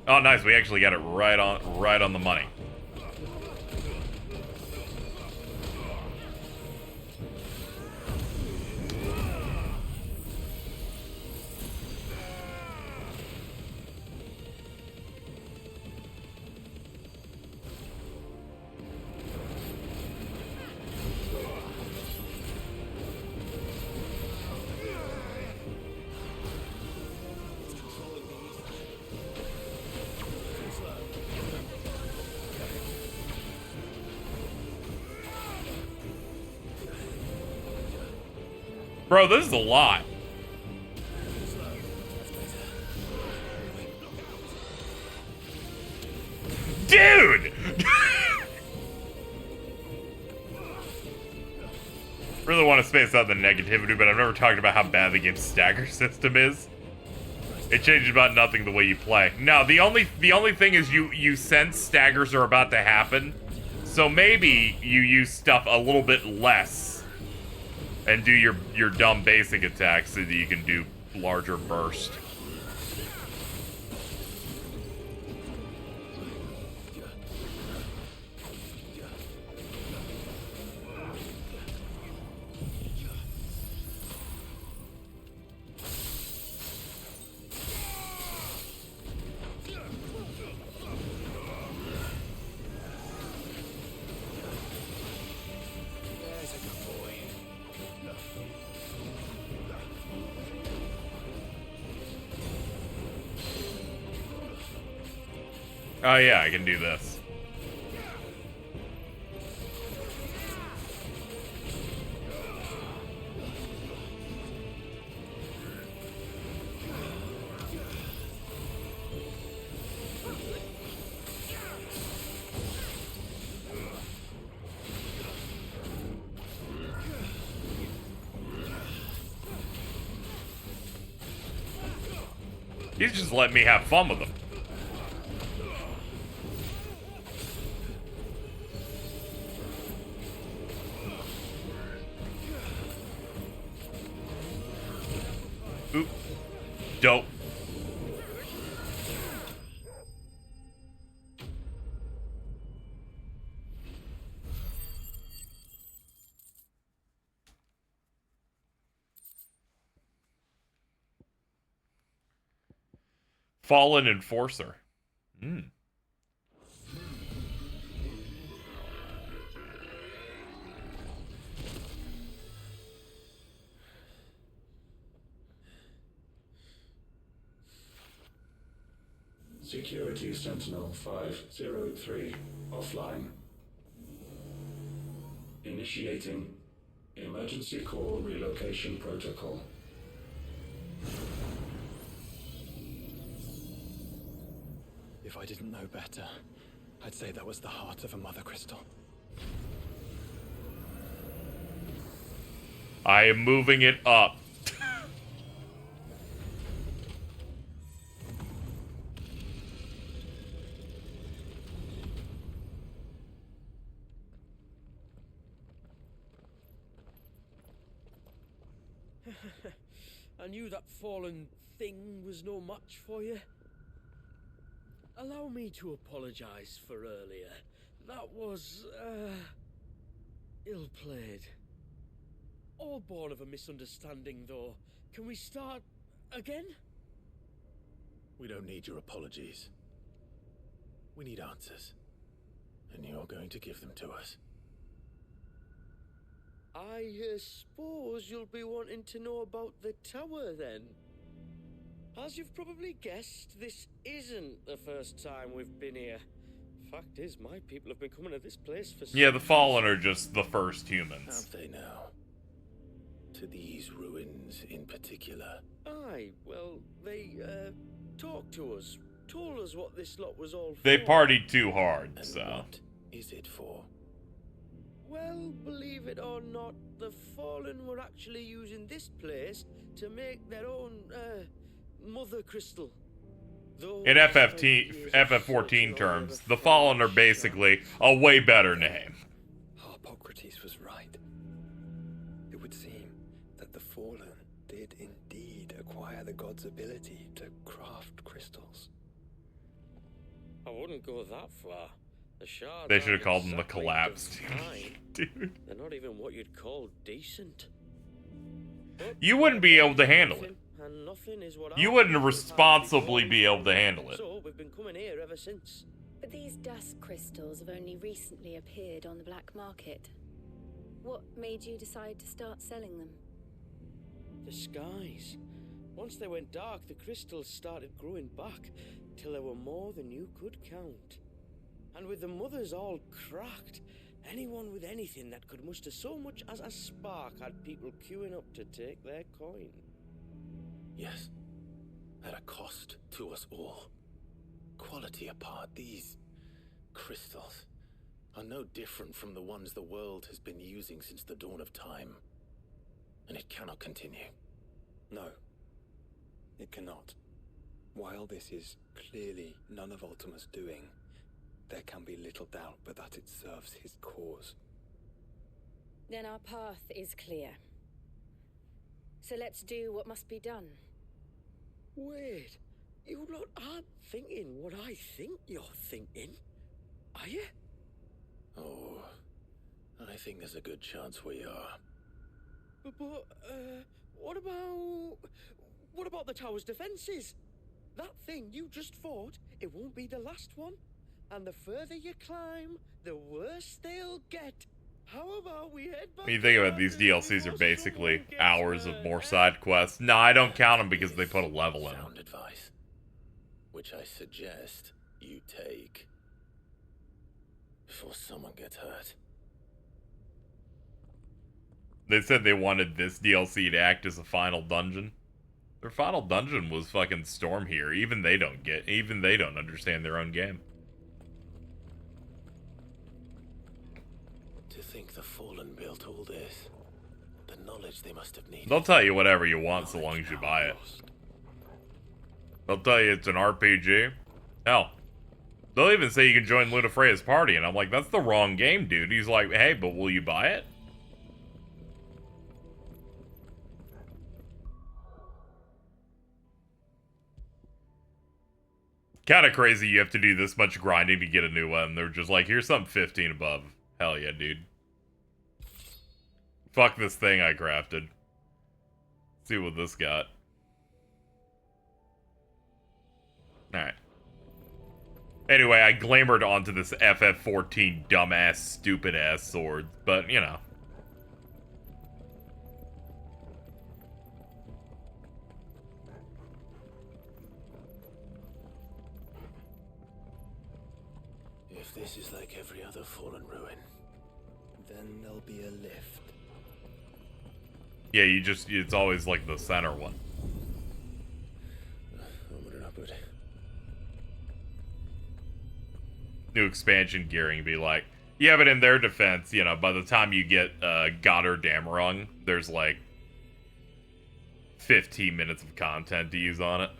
Oh, nice. We actually got it right on the money. Bro, this is a lot. Dude! Really want to space out the negativity, but I've never talked about how bad the game's stagger system is. It changes about nothing the way you play. No, the only thing is you sense staggers are about to happen, so maybe you use stuff a little bit less and do your dumb basic attacks so that you can do larger burst. Oh yeah, I can do this. He's just letting me have fun with him. Oop. Dope. Fallen Enforcer. Security Sentinel 503 offline. Initiating emergency core relocation protocol. If I didn't know better, I'd say that was the heart of a mother crystal. I am moving it up. I knew that fallen thing was no match for you. Allow me to apologize for earlier. That was, ill-played. All born of a misunderstanding, though. Can we start again? We don't need your apologies. We need answers. And you're going to give them to us. I suppose you'll be wanting to know about the tower, then? As you've probably guessed, this isn't the first time we've been here. Fact is, my people have been coming to this place for Yeah, the Fallen are just the first humans. Have they now? To these ruins in particular? Aye, well, they, talked to us. Told us what this lot was all for. They partied too hard, And so... what is it for? Well, believe it or not, the Fallen were actually using this place to make their own, mother crystal. In FF14 terms, the Fallen are basically a way better name. Hippocrates was right. It would seem that the Fallen did indeed acquire the god's ability to craft crystals. I wouldn't go that far. The shards They should have aren't called them the exactly collapsed. divine. Dude. They're not even what you'd call decent. But You wouldn't be able to handle it. and nothing is what You our wouldn't people have responsibly before. be able to handle it. So we've been coming here ever since. But these dusk crystals have only recently appeared on the black market. What made you decide to start selling them? The skies. Once they went dark, the crystals started growing back, till there were more than you could count. And with the mothers all cracked, Anyone with anything that could muster so much as a spark had people queuing up to take their coin. Yes, at a cost to us all. Quality apart, these crystals are no different from the ones the world has been using since the dawn of time. And it cannot continue. No, it cannot. While this is clearly none of Ultima's doing, there can be little doubt but that it serves his cause. Then our path is clear. So let's do what must be done. Wait, you lot aren't thinking what I think you're thinking, are you? Oh, I think there's a good chance we are. But what about the tower's defenses? That thing you just fought, it won't be the last one. And the further you climb, the worse they'll get. How about we head back? When you think about it, these DLCs are basically hours of more side quests. No, I don't count them because they put a level in them. Sound advice, which I suggest you take before someone gets hurt. They said they wanted this DLC to act as a final dungeon. Their final dungeon was fucking Storm here. Even they don't understand their own game. To think the Fallen built all this, the knowledge they must have needed. They'll tell you whatever you want so long as you buy it. They'll tell you it's an RPG. Hell, they'll even say you can join Ludafreya's party, and I'm like, that's the wrong game, dude. He's like, hey, but will you buy it? Kind of crazy you have to do this much grinding to get a new one. They're just like, here's something 15 above. Hell yeah, dude. Fuck this thing I crafted. See what this got. Alright. Anyway, I glamored onto this FF14 dumbass, stupid-ass sword. But, you know. If this is like every other Fallen ruin, Then there'll be a lift. Yeah, it's always like the center one. New expansion gearing be like, yeah, but in their defense, you know, by the time you get Goddard Damrung, there's like 15 minutes of content to use on it.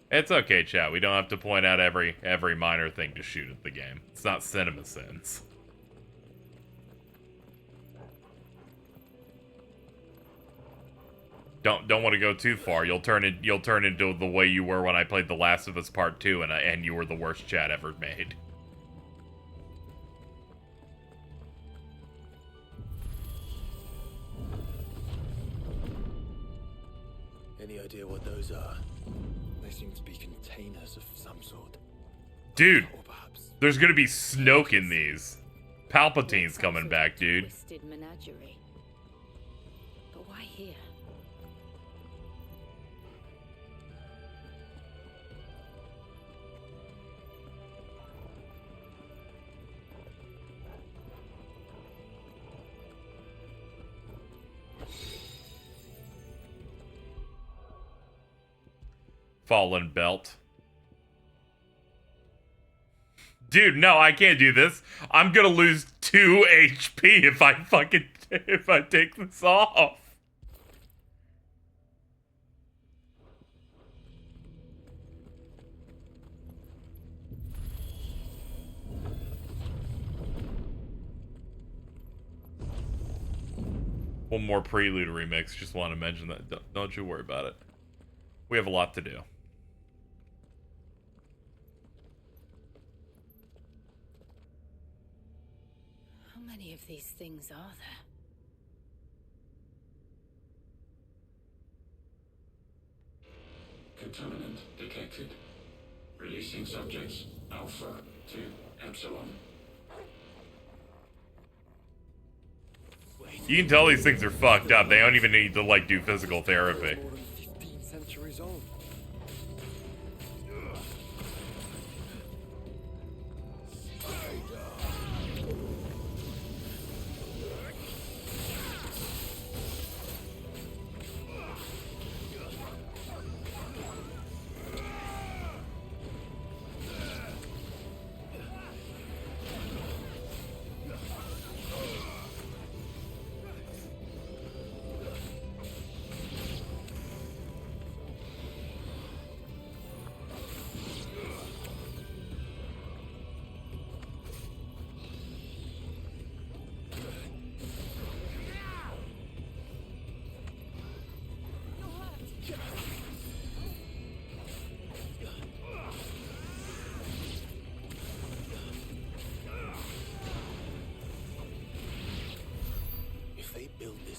It's okay, chat. We don't have to point out every minor thing to shoot at the game. It's not CinemaSins. Don't want to go too far. You'll turn into the way you were when I played The Last of Us Part 2 and you were the worst chat ever made. any idea what those are? They seem to be containers of some sort. Dude, there's gonna be Snoke in these. Palpatine's coming back, dude. Twisted menagerie. But why here? Fallen Belt. Dude, no, I can't do this. I'm gonna lose 2 HP if I take this off. One more Prelude remix. Just want to mention that. Don't you worry about it. We have a lot to do. How many of these things are there? Contaminant detected. Releasing subjects Alpha to Epsilon. You can tell these things are fucked up. They don't even need to, like, do physical therapy.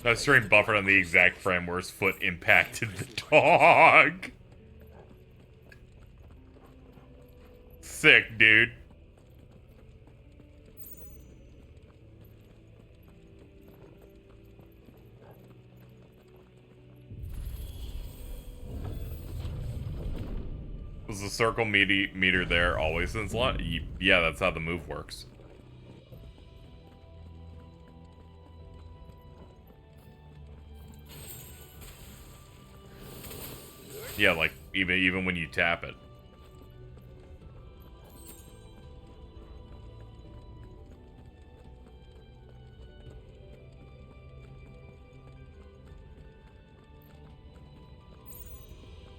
My stream buffered on the exact frame where his foot impacted the dog. Sick, dude. Was the circle meter there always since launch? Yeah, that's how the move works. Yeah, like even when you tap it.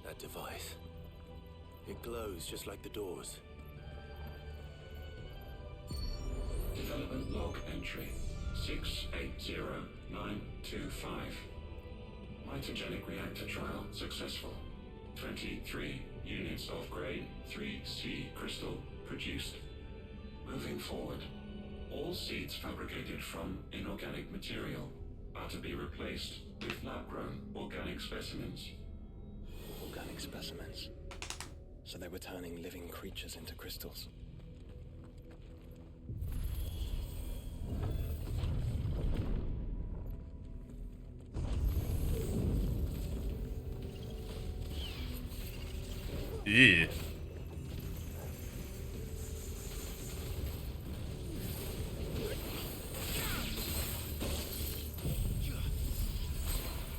That device. It glows just like the doors. Development log entry 680925. Mitogenic reactor trial successful. 23 units of grade 3C crystal produced. Moving forward, all seeds fabricated from inorganic material are to be replaced with lab-grown organic specimens. Organic specimens. So they were turning living creatures into crystals. Yeah.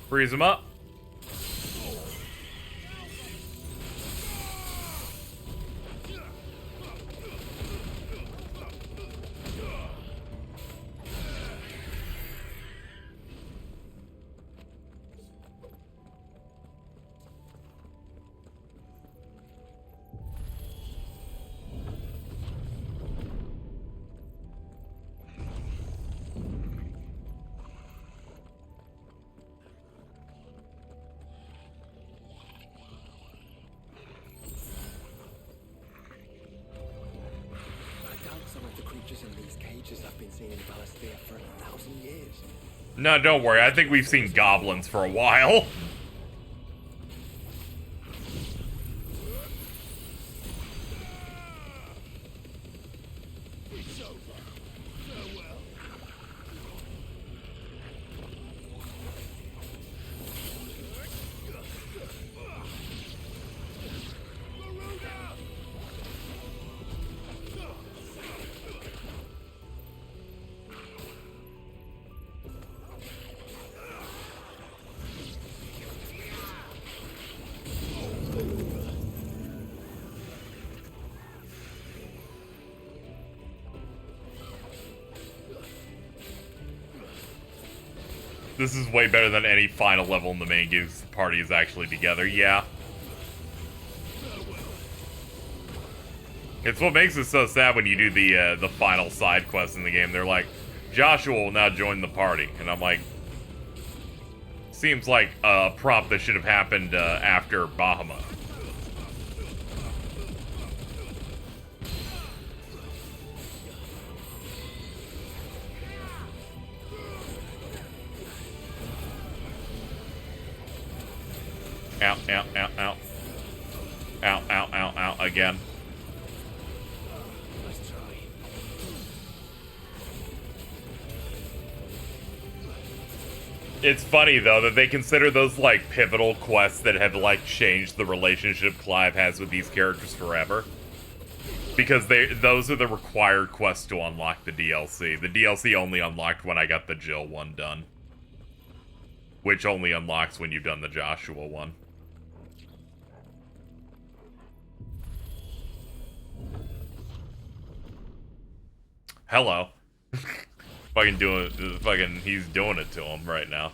Freeze him up. No, don't worry. I think we've seen goblins for a while. This is way better than any final level in the main game. The party is actually together. Yeah. It's what makes it so sad when you do the final side quest in the game. They're like, Joshua will now join the party. And I'm like, seems like a prompt that should have happened after Bahamut. Ow, ow, ow, ow. Ow, ow, ow, ow, again. It's funny, though, that they consider those, like, pivotal quests that have, like, changed the relationship Clive has with these characters forever. Because those are the required quests to unlock the DLC. The DLC only unlocked when I got the Jill one done. Which only unlocks when you've done the Joshua one. Hello. Fucking he's doing it to him right now.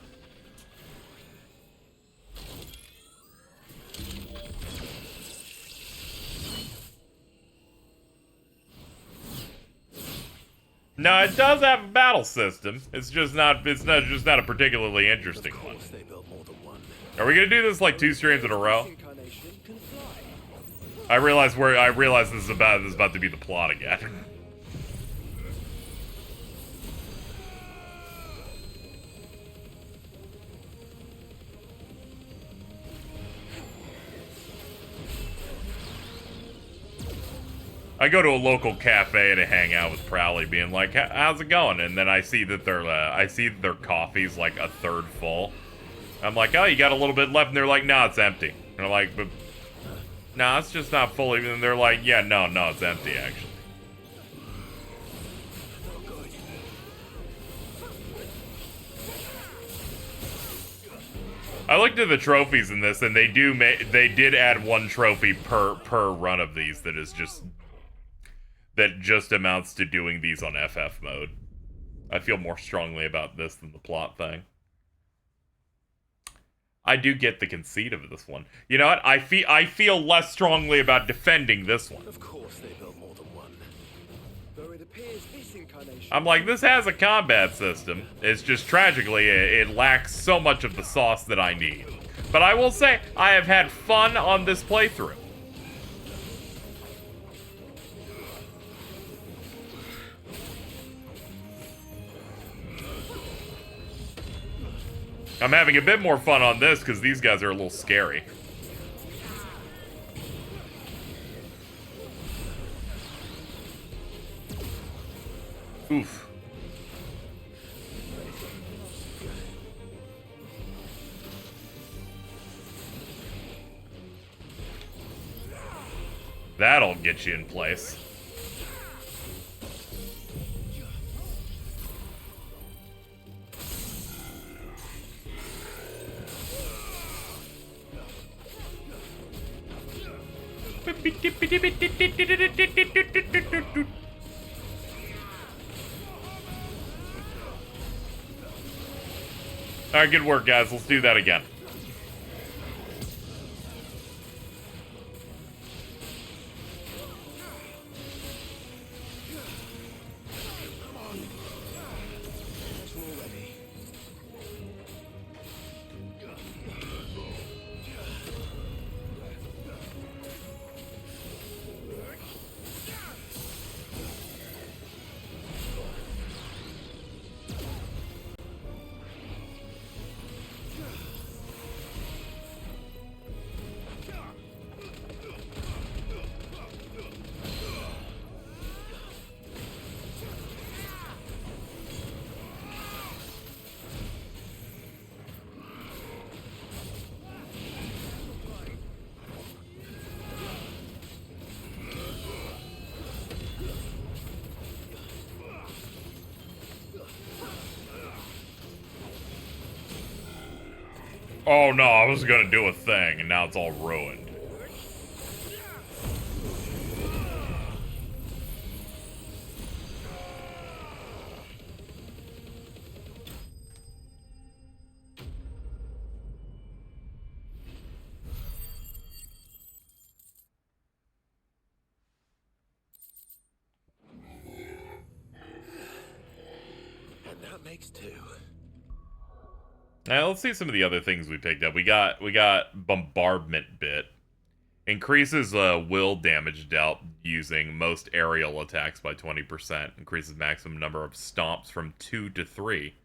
No, it does have a battle system. It's just not a particularly interesting one. Are we gonna do this like 2 streams in a row? I realize this is about to be the plot again. I go to a local cafe to hang out with Prowley, being like, "How's it going?" And then I see that their coffee's like a third full. I'm like, "Oh, you got a little bit left," and they're like, "No, it's empty." And I'm like, "But no, it's just not fully." And they're like, "Yeah, no, it's empty actually." I looked at the trophies in this, and they did add one trophy per run of these that just amounts to doing these on FF mode. I feel more strongly about this than the plot thing. I do get the conceit of this one. You know what? I feel less strongly about defending this one. Of course they built more than one. Though it appears this incarnation... I'm like, this has a combat system. It's just tragically, it lacks so much of the sauce that I need. But I will say, I have had fun on this playthrough. I'm having a bit more fun on this because these guys are a little scary. Oof. That'll get you in place. Alright, good work, guys. Let's do that again. Oh no, I was gonna do a thing, and now it's all ruined. And that makes two. Now let's see some of the other things we picked up. We got bombardment bit. Increases will damage dealt using most aerial attacks by 20%. Increases maximum number of stomps from 2 to 3.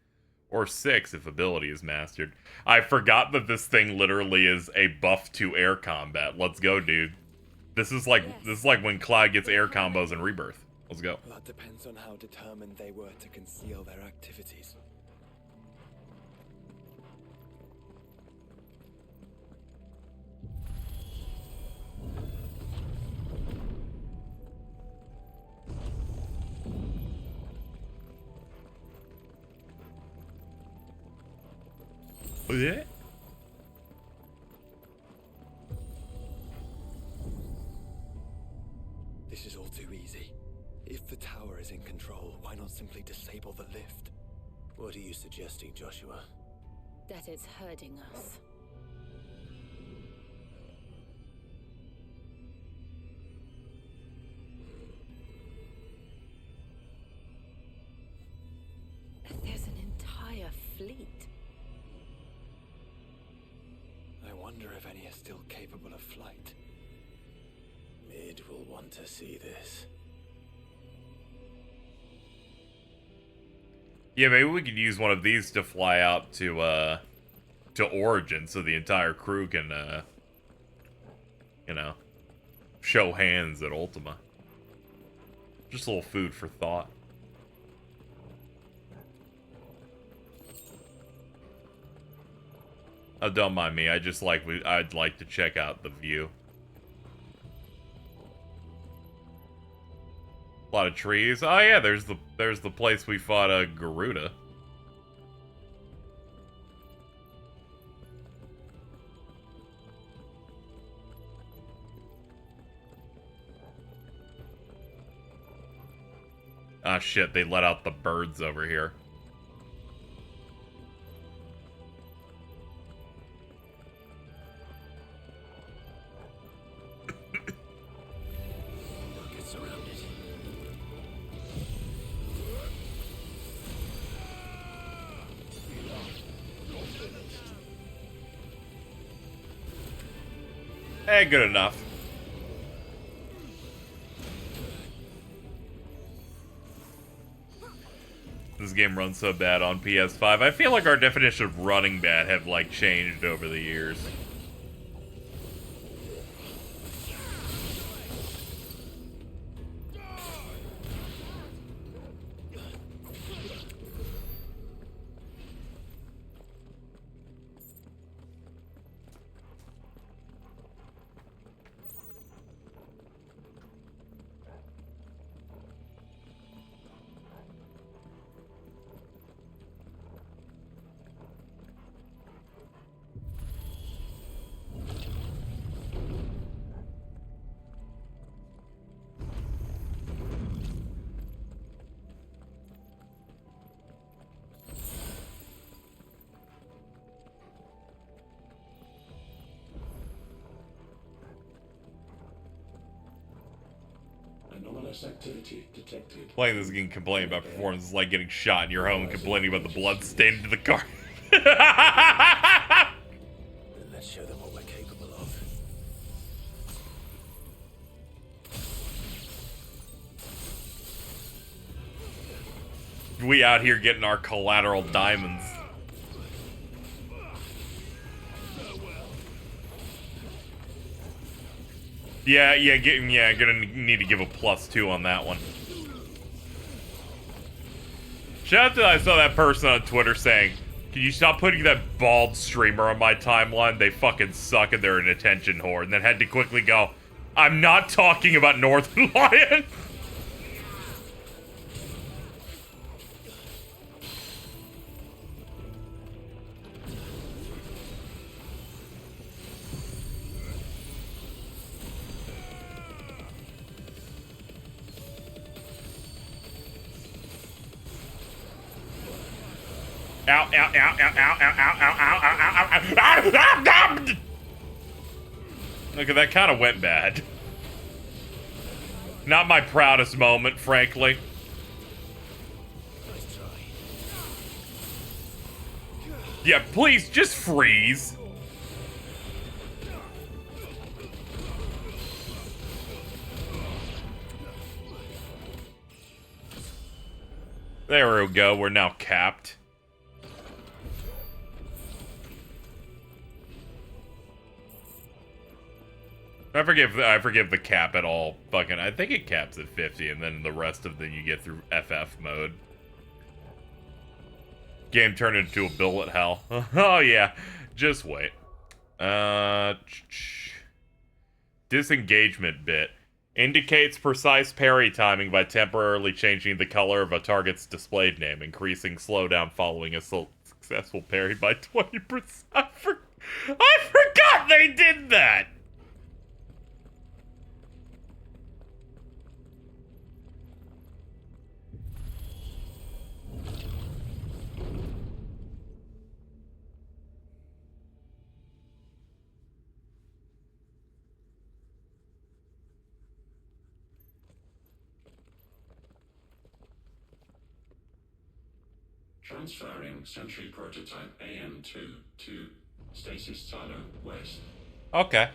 Or 6 if ability is mastered. I forgot that this thing literally is a buff to air combat. Let's go, dude. This is like when Cloud gets air combos in Rebirth. Let's go. That depends on how determined they were to conceal their activities. Yeah. This is all too easy. If the tower is in control, why not simply disable the lift? What are you suggesting, Joshua? That it's hurting us. There's an entire fleet. I wonder if any are still capable of flight. Mid will want to see this. Yeah, maybe we could use one of these to fly out to Origin so the entire crew can, you know, show hands at Ultima. Just a little food for thought. Oh, don't mind me. I'd like to check out the view. A lot of trees. Oh yeah, there's the place we fought a Garuda. Ah shit, they let out the birds over here. Get surrounded. Eh, good enough. This game runs so bad on PS5. I feel like our definition of running bad have, like, changed over the years. Anomalous activity detected. Playing this game complaining about performance is like getting shot in your home and complaining about the blood stained to the car. Then let's show them what we're capable of. We out here getting our collateral diamonds. Yeah, gonna need to give a +2 on that one. Shout out to, I saw that person on Twitter saying, can you stop putting that bald streamer on my timeline? They fucking suck and they're an attention whore. And then had to quickly go, I'm not talking about Northern Lion. Ow, ow, ow, ow, ow, ow, ow, ow, ow, ow, ow, ow, ow. Okay, that kind of went bad. Not my proudest moment, frankly. Yeah, please, just freeze. There we go, we're now capped. I forgive the cap at all. Fucking, I think it caps at 50, and then the rest of you get through FF mode. Game turned into a bullet hell. Oh yeah, just wait. Disengagement bit indicates precise parry timing by temporarily changing the color of a target's displayed name, increasing slowdown following a successful parry by 20%. I forgot they did that. Transferring Sentry Prototype AM2 to Stasis Silo West. Okay.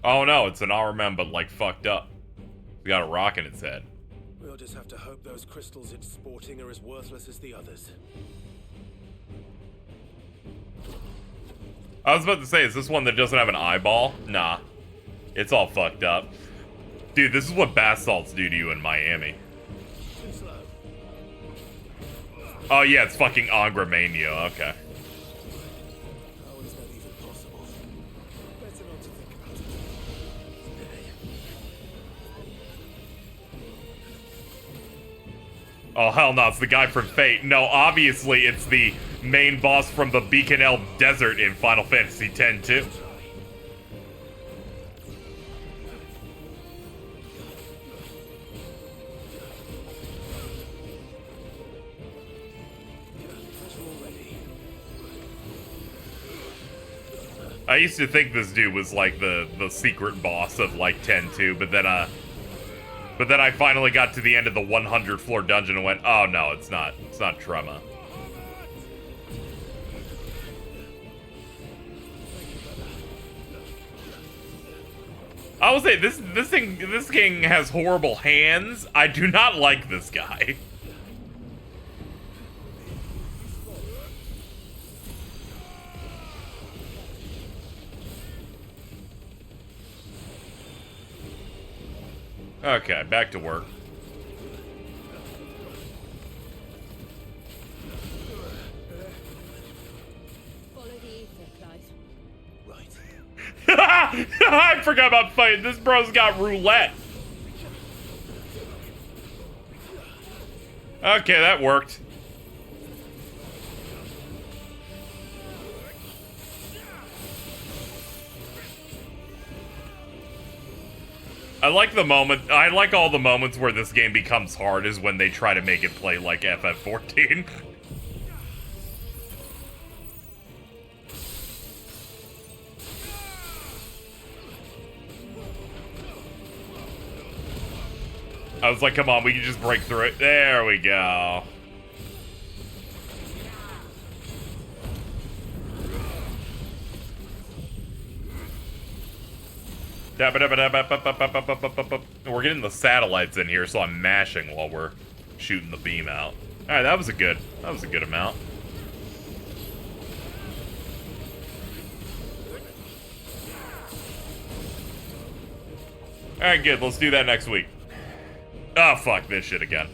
Oh no, it's an RMM, but like fucked up. We got a rock in its head. We'll just have to hope those crystals it's sporting are as worthless as the others. I was about to say, is this one that doesn't have an eyeball? Nah. It's all fucked up. Dude, this is what bath salts do to you in Miami. Oh yeah, it's fucking Angramania, okay. Oh hell no, it's the guy from Fate. No, obviously it's the main boss from the Beacon Desert in Final Fantasy X too. I used to think this dude was like the secret boss of like 10-2, but then I finally got to the end of the 100 floor dungeon and went, oh no, it's not Trema. I will say this king has horrible hands. I do not like this guy. Okay, back to work. Follow the ether, Clive. Right. I forgot about fighting. This bro's got roulette. Okay, that worked. I like all the moments where this game becomes hard is when they try to make it play like FF14. I was like, come on, we can just break through it. There we go. We're getting the satellites in here, so I'm mashing while we're shooting the beam out. Alright, that was a good amount. Alright, good. Let's do that next week. Oh, fuck this shit again.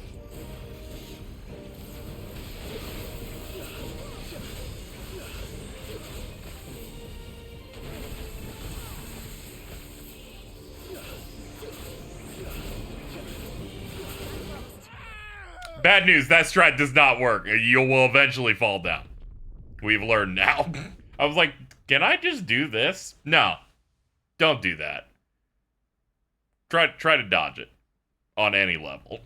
Bad news, that strat does not work. You will eventually fall down. We've learned now. I was like, can I just do this? No. Don't do that. Try to dodge it. On any level.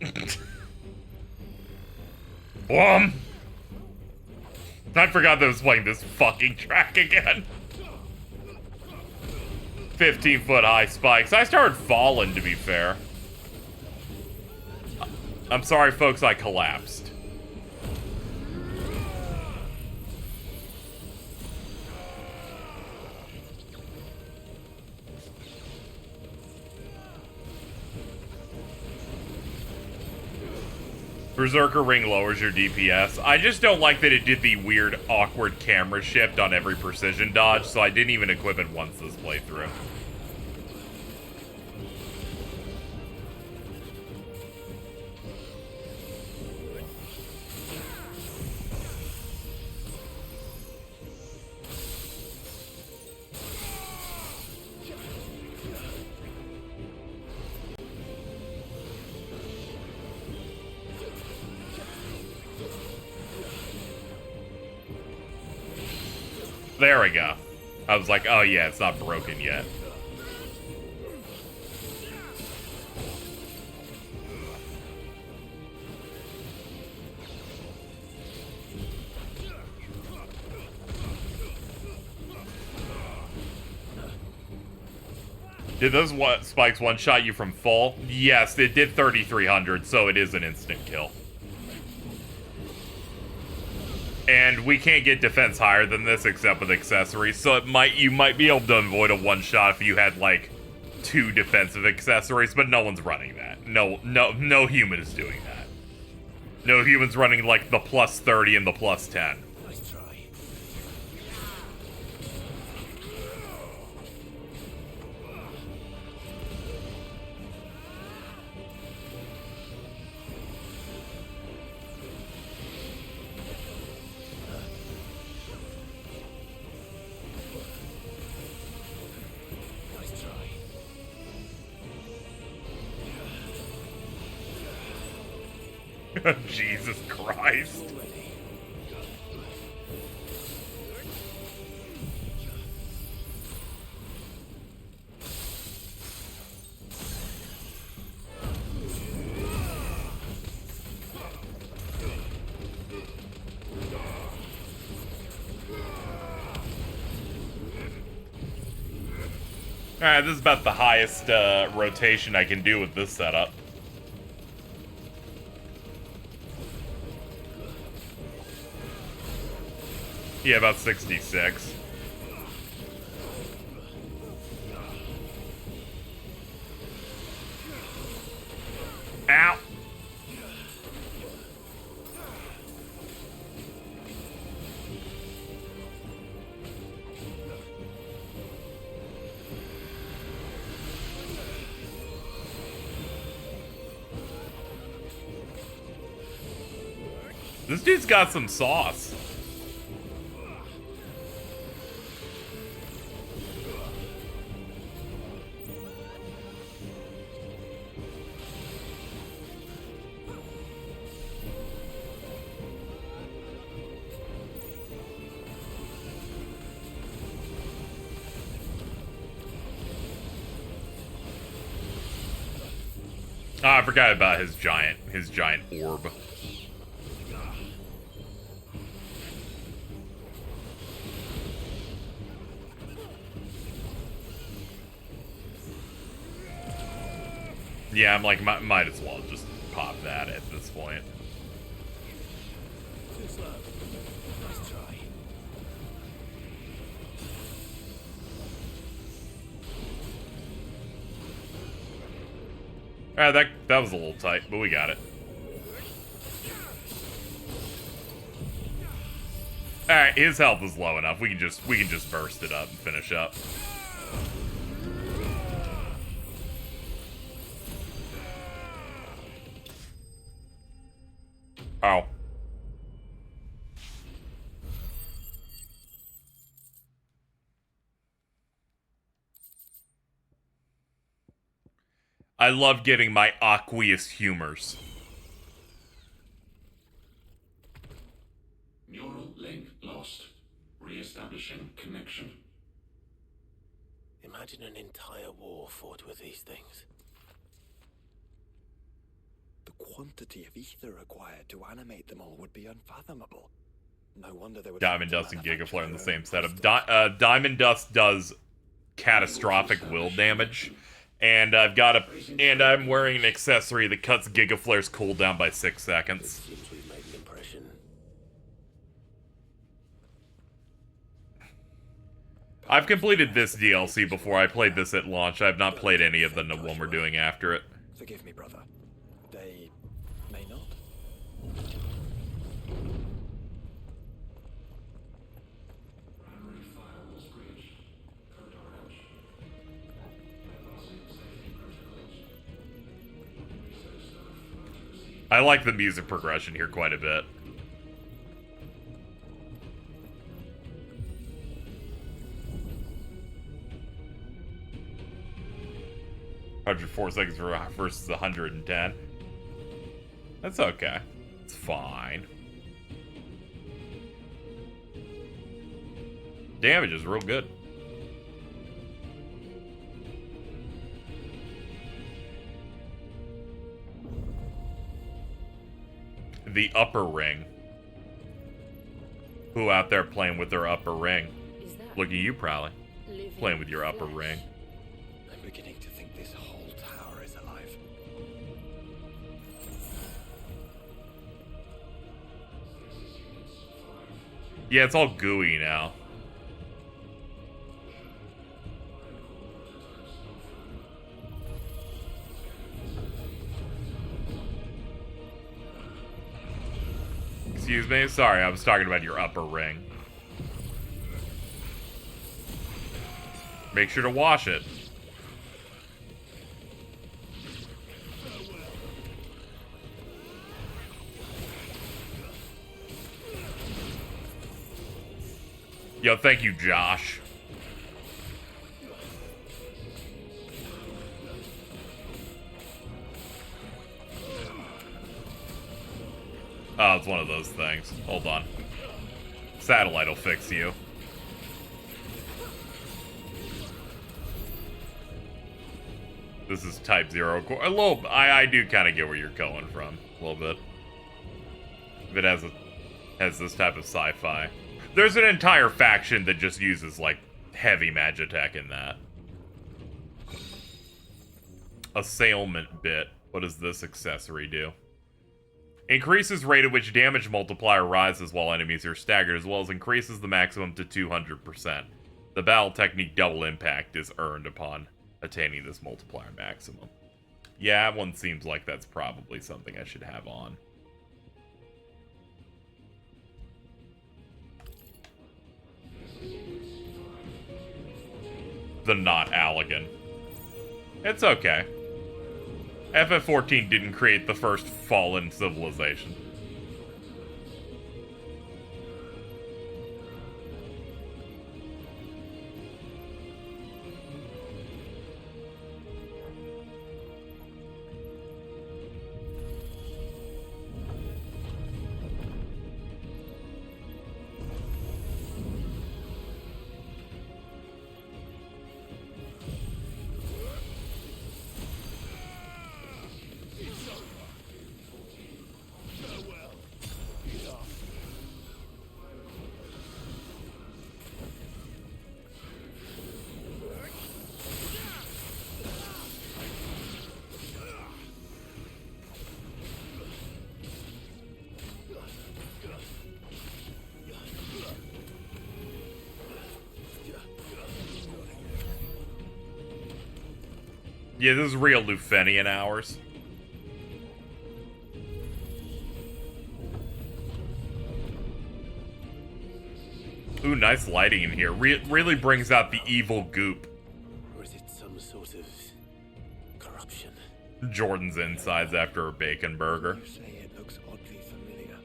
I forgot that I was playing this fucking track again. 15-foot high spikes. I started falling, to be fair. I'm sorry, folks, I collapsed. Berserker Ring lowers your DPS. I just don't like that it did the weird, awkward camera shift on every precision dodge, so I didn't even equip it once this playthrough. There we go. I was like, oh yeah, it's not broken yet. Did those spikes one-shot you from full? Yes, it did 3,300, so it is an instant kill. And we can't get defense higher than this except with accessories, so you might be able to avoid a one-shot if you had like 2 defensive accessories, but no one's running that. No human is doing that. No human's running like the +30 and the +10. Nice try. Jesus Christ. Alright, this is about the highest rotation I can do with this setup. Yeah, about 66. Ow! This dude's got some sauce. Oh, I forgot about his giant orb. Yeah, I'm like, might as well just pop that at this point. Too slow. Nice try. Alright, that was a little tight, but we got it. Alright, his health is low enough. We can just burst it up and finish up. Oh. I love getting my aqueous humors. Neural link lost. Re-establishing connection. Imagine an entire war fought with these things. The quantity of ether required to animate them all would be unfathomable. No wonder they would. Diamond Dust and Gigaflare in the same setup. Diamond Dust does catastrophic will damage, and I'm wearing an accessory that cuts Gigaflare's cooldown by 6 seconds. Seems we've made an impression. I've completed this DLC before. I played this at launch. I've not played any of the one we're doing after it. Forgive me, brother. They may not. I like the music progression here quite a bit. $104 versus 110. That's okay. It's fine. Damage is real good. The upper ring. Who out there playing with their upper ring? Look at you, Prowley. Playing with your upper ring. I'm beginning to think this whole tower is alive. Yeah, it's all gooey now. Excuse me? Sorry, I was talking about your upper ring. Make sure to wash it. Yo, thank you, Josh. Oh, it's one of those things. Hold on. Satellite will fix you. This is Type 0 core. A little, I do kind of get where you're going from. A little bit. If it has this type of sci-fi. There's an entire faction that just uses, like, heavy magitech in that. Assailment bit. What does this accessory do? Increases rate at which damage multiplier rises while enemies are staggered, as well as increases the maximum to 200%. The battle technique double impact is earned upon attaining this multiplier maximum. Yeah, that one seems like that's probably something I should have on. The not Allegan. It's okay. FF14 didn't create the first fallen civilization. Yeah, this is real Lufenian hours. Ooh, nice lighting in here. Really brings out the evil goop. Or is it some sort of corruption? Jordan's insides after a bacon burger. You say it looks oddly familiar.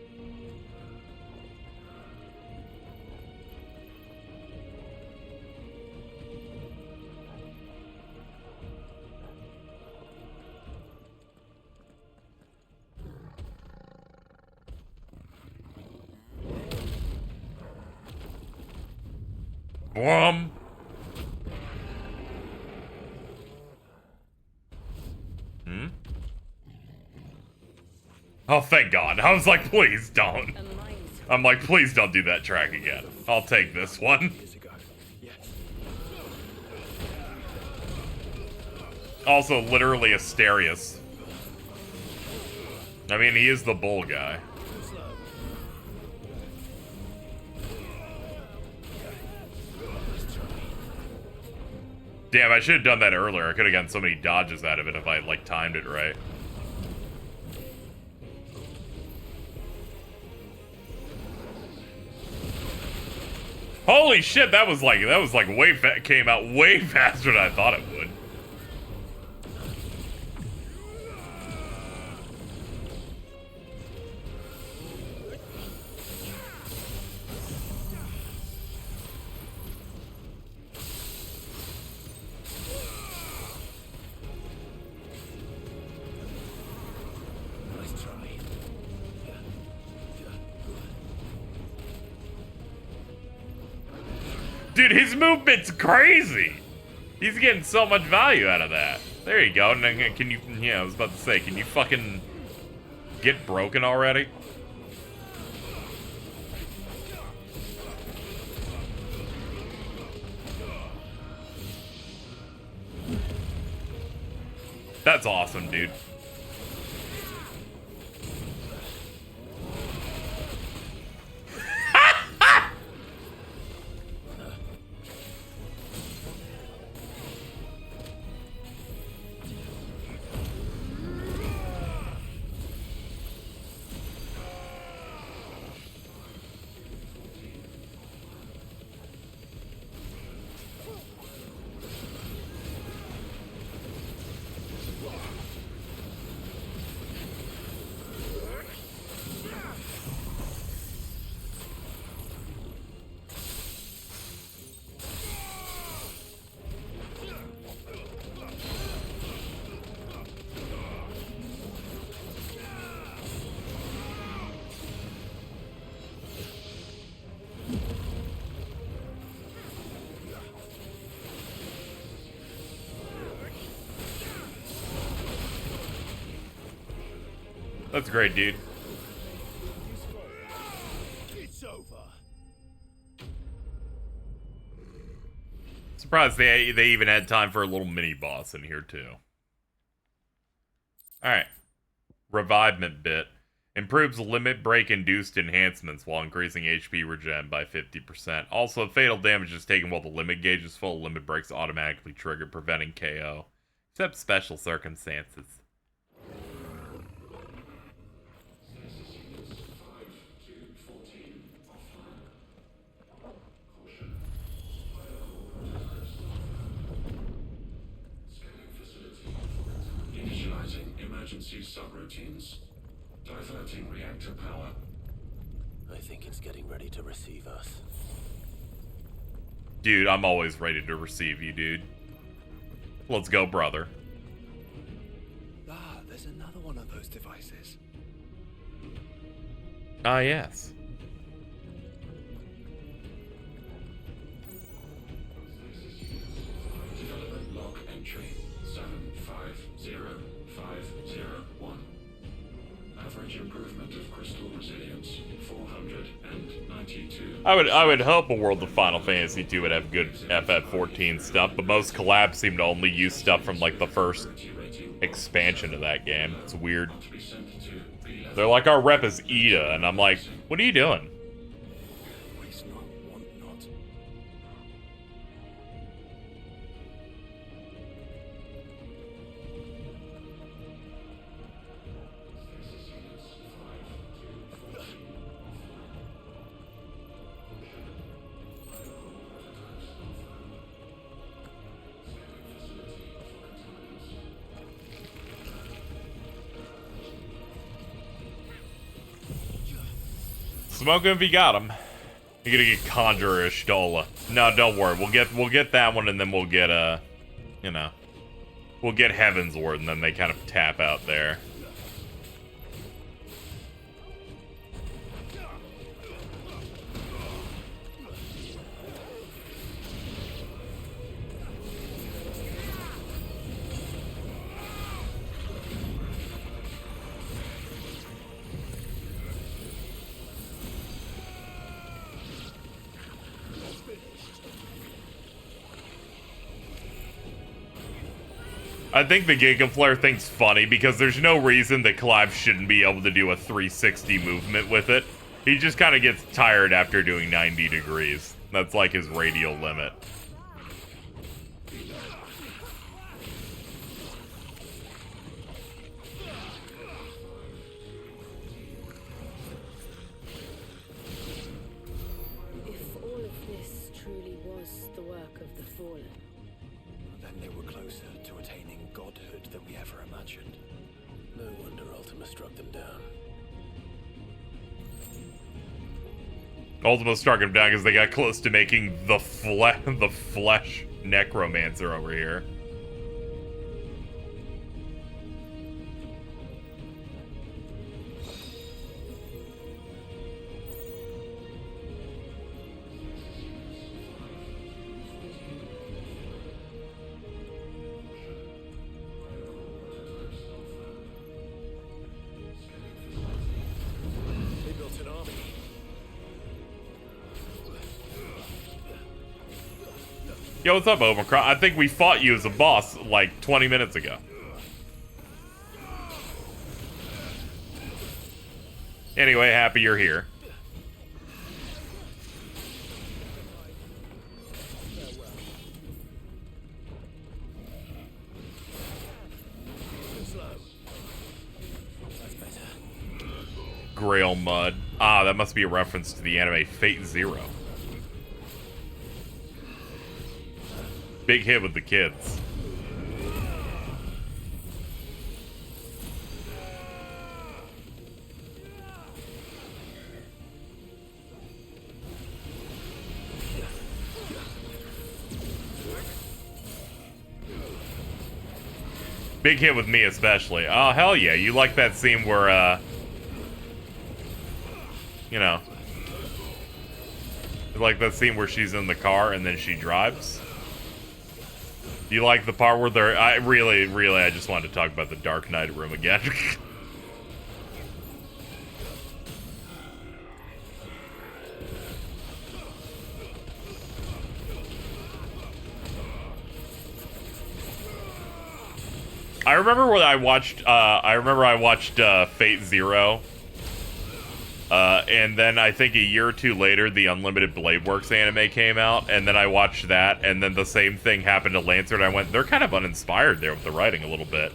Blum. Oh, thank God. I was like, please don't. I'm like, please don't do that track again. I'll take this one. Also, literally Asterius. I mean, he is the bull guy. Damn, I should have done that earlier. I could have gotten so many dodges out of it if I had, like, timed it right. Holy shit, that was like came out way faster than I thought it would. Dude, his movement's crazy. He's getting so much value out of that. There you go. And then can you, yeah, I was about to say, can you fucking get broken already? That's awesome, dude. That's great, dude. It's over. Surprised they even had time for a little mini boss in here too. Alright. Revivement bit. Improves limit break induced enhancements while increasing HP regen by 50%. Also, fatal damage is taken while the limit gauge is full. Limit breaks automatically trigger, preventing KO. Except special circumstances. Initializing emergency subroutines. Diverting reactor power. I think it's getting ready to receive us. Dude, I'm always ready to receive you, dude. Let's go, brother. Ah, there's another one of those devices. Ah, yes. Development log entry 750501. Average improvement of crystal resilience 492. I would hope a world of Final Fantasy II would have good FF14 stuff, but most collabs seem to only use stuff from like the first expansion of that game. It's weird. They're like, our rep is Ida, and I'm like, what are you doing? Smoke him if you got him. You're gonna get Conjurer Stola. No, don't worry. We'll get that one, and then we'll get you know, we'll get Heaven's Word, and then they kind of tap out there. I think the Giga Flare thing's funny because there's no reason that Clive shouldn't be able to do a 360 movement with it. He just kind of gets tired after doing 90 degrees. That's like his radial limit. If all of this truly was the work of the Fallen, then they were closer to attaining godhood than we ever imagined. No wonder Ultima struck them down. Ultima struck him down because they got close to making the flesh necromancer over here. They built an army. Yo, what's up, Omicron? I think we fought you as a boss like 20 minutes ago. Anyway, happy you're here. Grail Mud. Ah, that must be a reference to the anime Fate Zero. Big hit with the kids. Big hit with me especially. Oh, hell yeah. You like that scene where, you know, you like that scene where she's in the car and then she drives? You like the part where they're... I just wanted to talk about the Dark Knight room again. remember when I watched Fate Zero. And then I think a year or two later, the Unlimited Blade Works anime came out, and then I watched that, and then the same thing happened to Lancer, and I went, they're kind of uninspired there with the writing a little bit.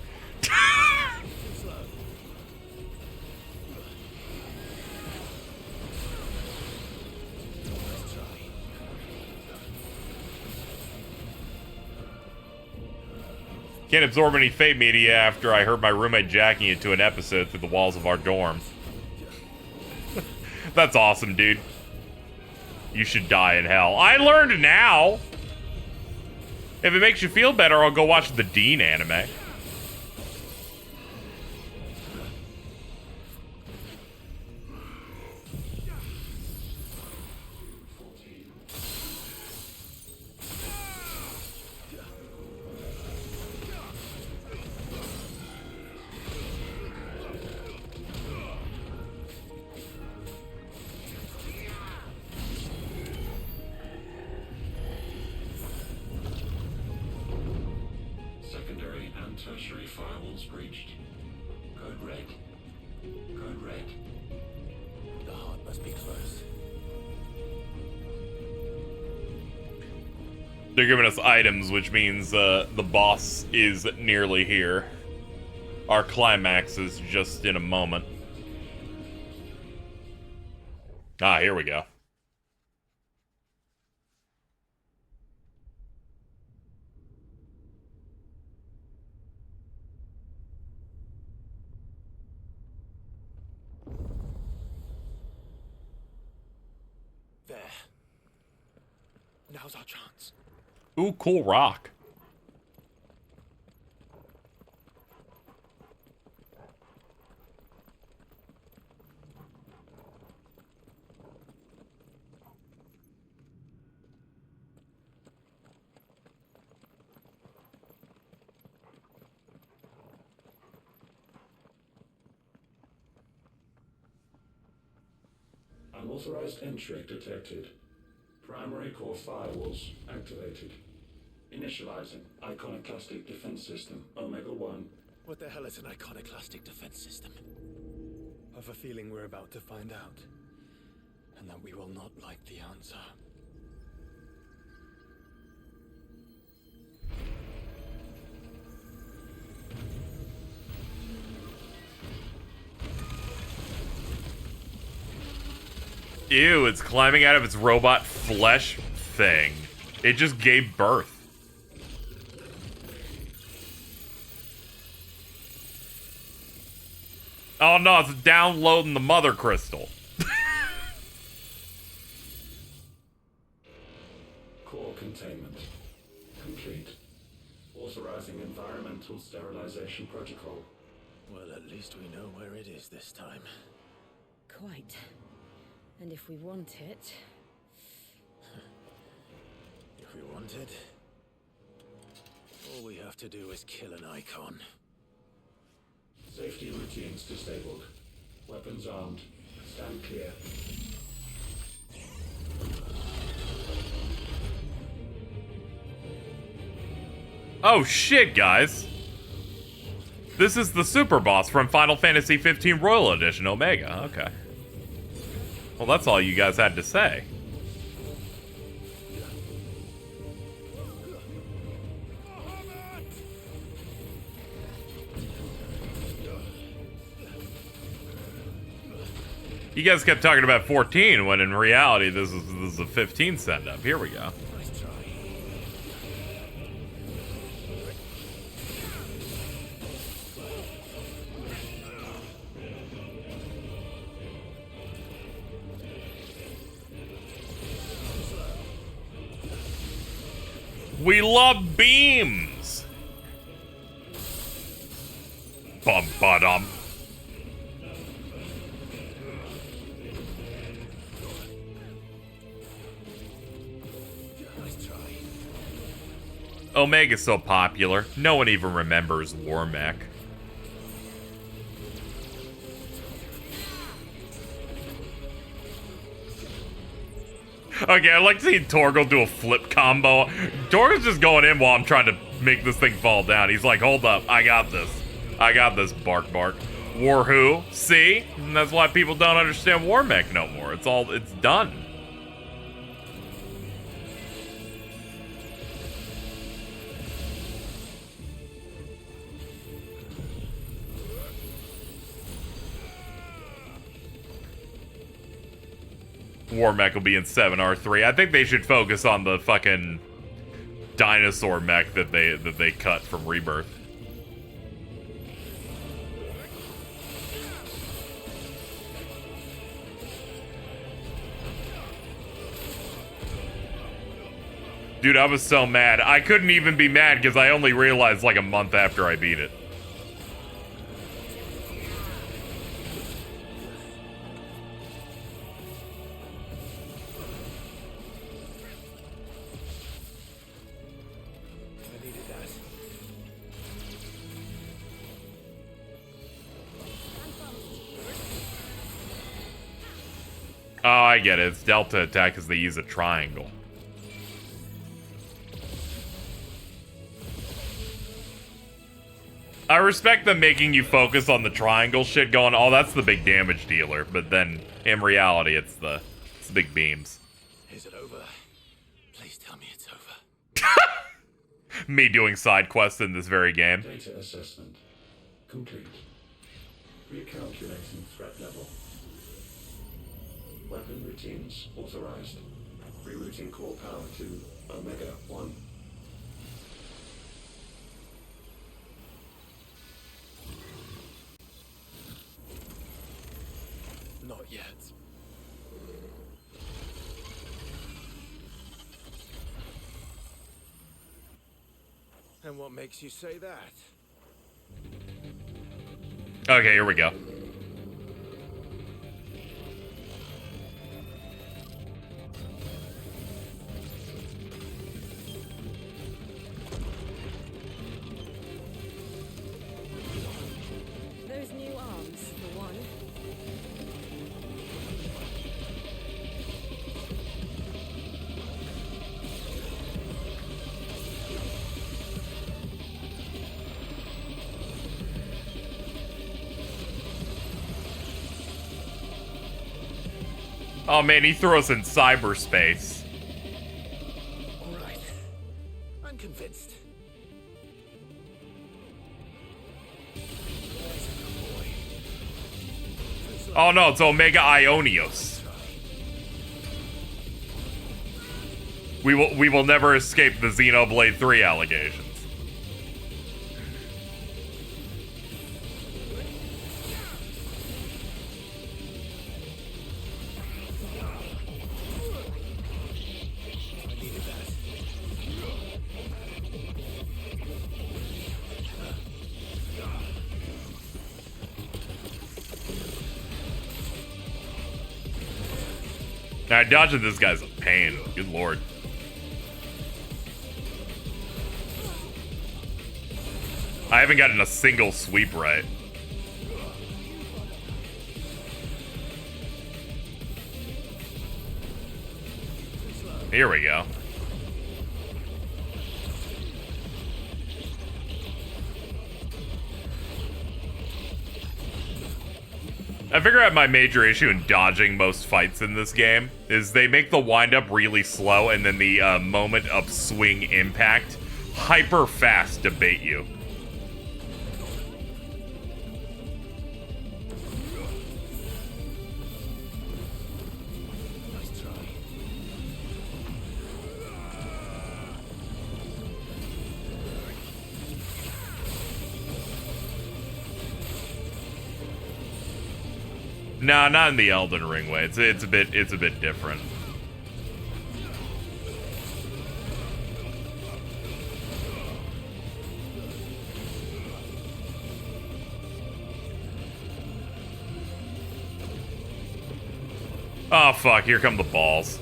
Can't absorb any Fate media after I heard my roommate jacking it to an episode through the walls of our dorm. That's awesome, dude. You should die in hell. I learned now! If it makes you feel better, I'll go watch the Dean anime. Secondary and tertiary firewalls breached. Code red. Code red. The heart must be close. They're giving us items, which means the boss is nearly here. Our climax is just in a moment. Ah, here we go. There. Now's our chance. Ooh, cool rock. Unauthorized entry detected. Primary core firewalls activated. Initializing iconoclastic defense system Omega-1. What the hell is an iconoclastic defense system? I've a feeling we're about to find out. And that we will not like the answer. Ew, it's climbing out of its robot flesh thing. It just gave birth. Oh no, it's downloading the mother crystal. Core containment complete. Authorizing environmental sterilization protocol. Well, at least we know where it is this time. Quite. And if we want it... If we want it, all we have to do is kill an icon. Safety routines disabled. Weapons armed. Stand clear. Oh shit, guys. This is the super boss from Final Fantasy 15 Royal Edition Omega. Okay. Well, that's all you guys had to say. You guys kept talking about 14 when in reality this is a 15 send up. Here we go. We love beams. Bum ba-dum. Omega's so popular, no one even remembers Warmech. Okay, I'd like to see Torgal do a flip combo. Torgal's just going in while I'm trying to make this thing fall down. He's like, hold up, I got this. I got this, bark bark. War who? See? And that's why people don't understand War Mech no more. It's done. War Mech will be in 7R3. I think they should focus on the fucking dinosaur mech that they cut from Rebirth. Dude, I was so mad. I couldn't even be mad because I only realized like a month after I beat it. Oh, I get it. It's Delta attack because they use a triangle. I respect them making you focus on the triangle shit going, oh, that's the big damage dealer. But then, in reality, it's the big beams. Is it over? Please tell me it's over. Me doing side quests in this very game. Data assessment complete. Recalculating threat level. Weapon routines authorized. Rerouting core power to Omega 1. Not yet. And what makes you say that? Okay, here we go. Those new arms, for one. Oh man, he threw us in cyberspace. All right. I'm convinced. Oh no, it's Omega Ionios. We will never escape the Xenoblade 3 allegations. Now, dodging this guy's a pain. Good lord. I haven't gotten a single sweep right. Here we go. I figure out my major issue in dodging most fights in this game is they make the wind-up really slow and then the moment of swing impact hyper fast to bait you. Nah, not in the Elden Ring way. It's a bit different. Oh fuck, here come the balls.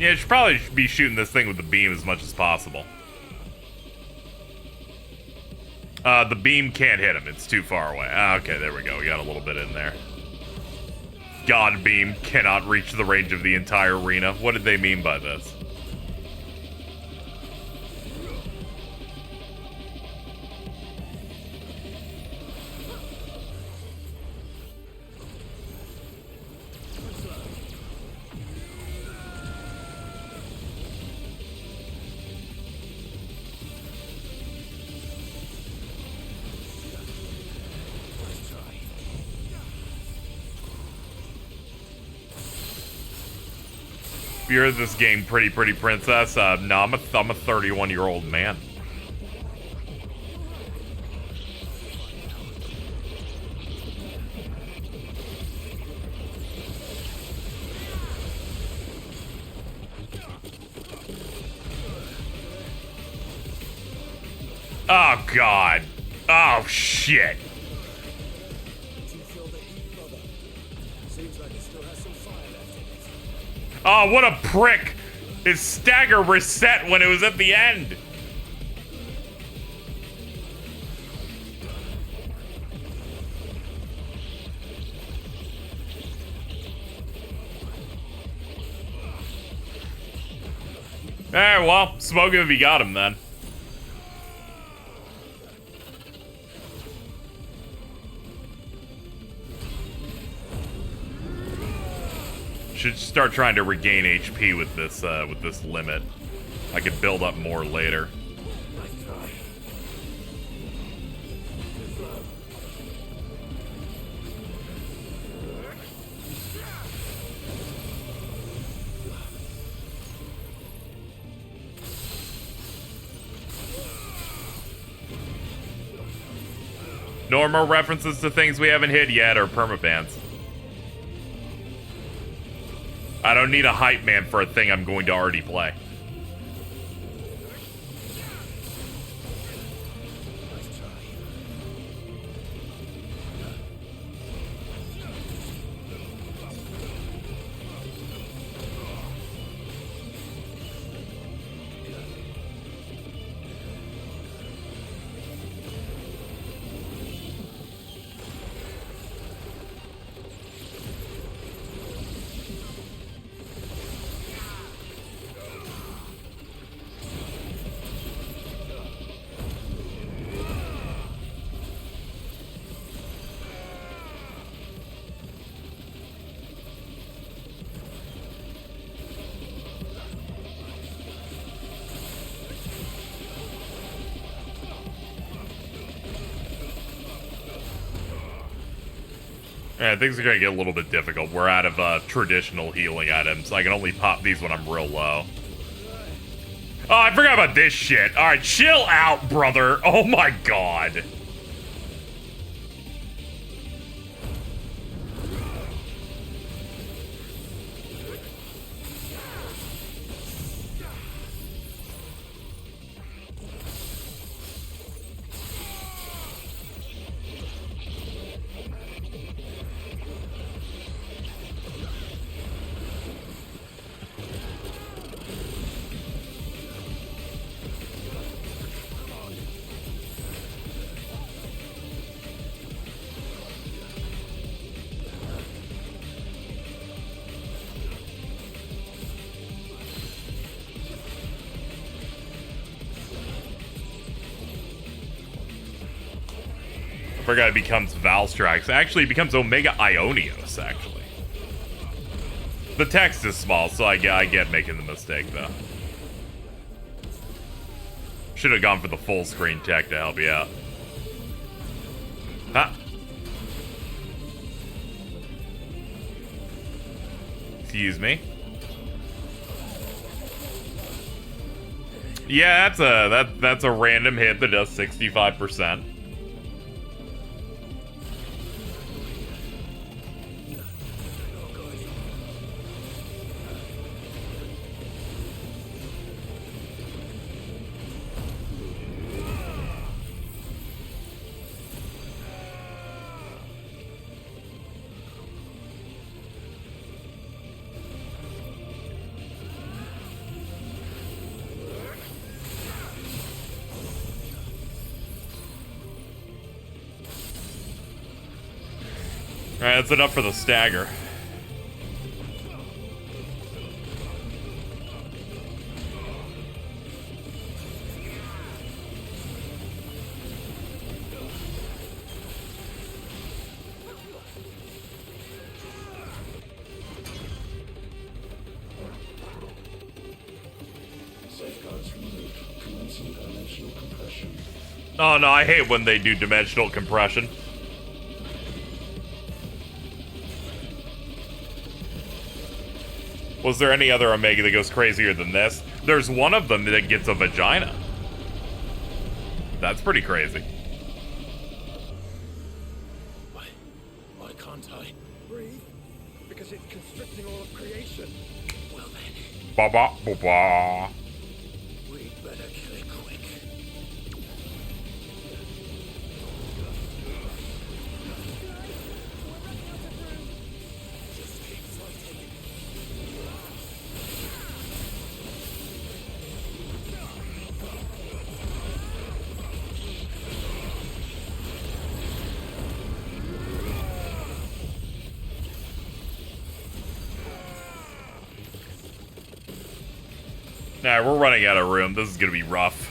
Yeah, you should probably be shooting this thing with the beam as much as possible. The beam can't hit him. It's too far away. Okay, there we go. We got a little bit in there. God beam cannot reach the range of the entire arena. What did they mean by this? You're this game, pretty princess. No, I'm a 31-year-old man. Oh God! Oh shit! Oh, what a prick! His stagger reset when it was at the end! Alright, well, smoke him if you got him then. Should start trying to regain HP with this limit. I could build up more later. No more references to things we haven't hit yet or permabans. I don't need a hype man for a thing I'm going to already play. Yeah, things are gonna get a little bit difficult. We're out of traditional healing items. I can only pop these when I'm real low. Oh, I forgot about this shit. Alright, chill out, brother. Oh my god. I forgot it becomes Valstrax. Actually, it becomes Omega Ionios, actually. The text is small, so I get making the mistake, though. Should have gone for the full screen tech to help you out. Huh? Excuse me? Yeah, that's a random hit that does 65%. Alright, that's enough for the stagger. Safeguards removed. Commencing dimensional compression. Oh no, I hate when they do dimensional compression. Was there any other Omega that goes crazier than this? There's one of them that gets a vagina. That's pretty crazy. Why can't I breathe? Because it's constricting all of creation. Well then. Ba ba ba ba. We'd better kill it quick. Just keep fighting. Nah, we're running out of room. This is gonna be rough.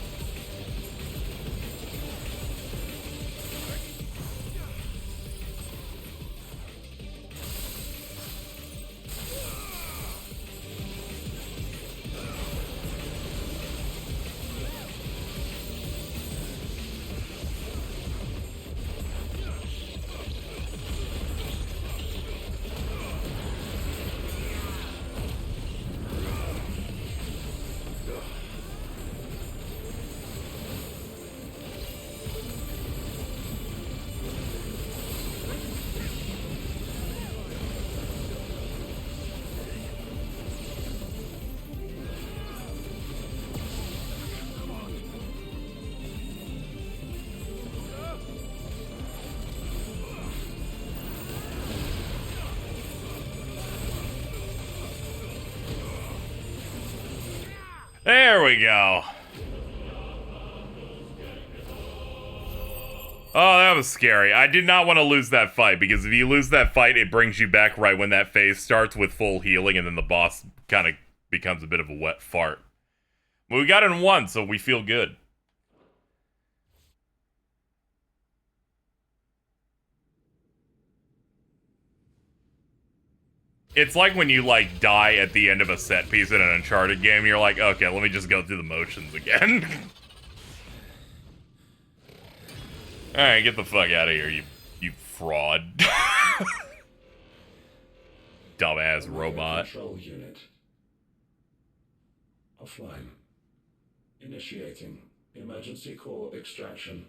There we go. Oh, that was scary. I did not want to lose that fight, because if you lose that fight, it brings you back right when that phase starts with full healing, and then the boss kind of becomes a bit of a wet fart. But we got it in one, so we feel good. It's like when you, like, die at the end of a set piece in an Uncharted game, you're like, okay, let me just go through the motions again. Alright, get the fuck out of here, you fraud. Dumbass robot. Control unit. Offline. Initiating emergency core extraction.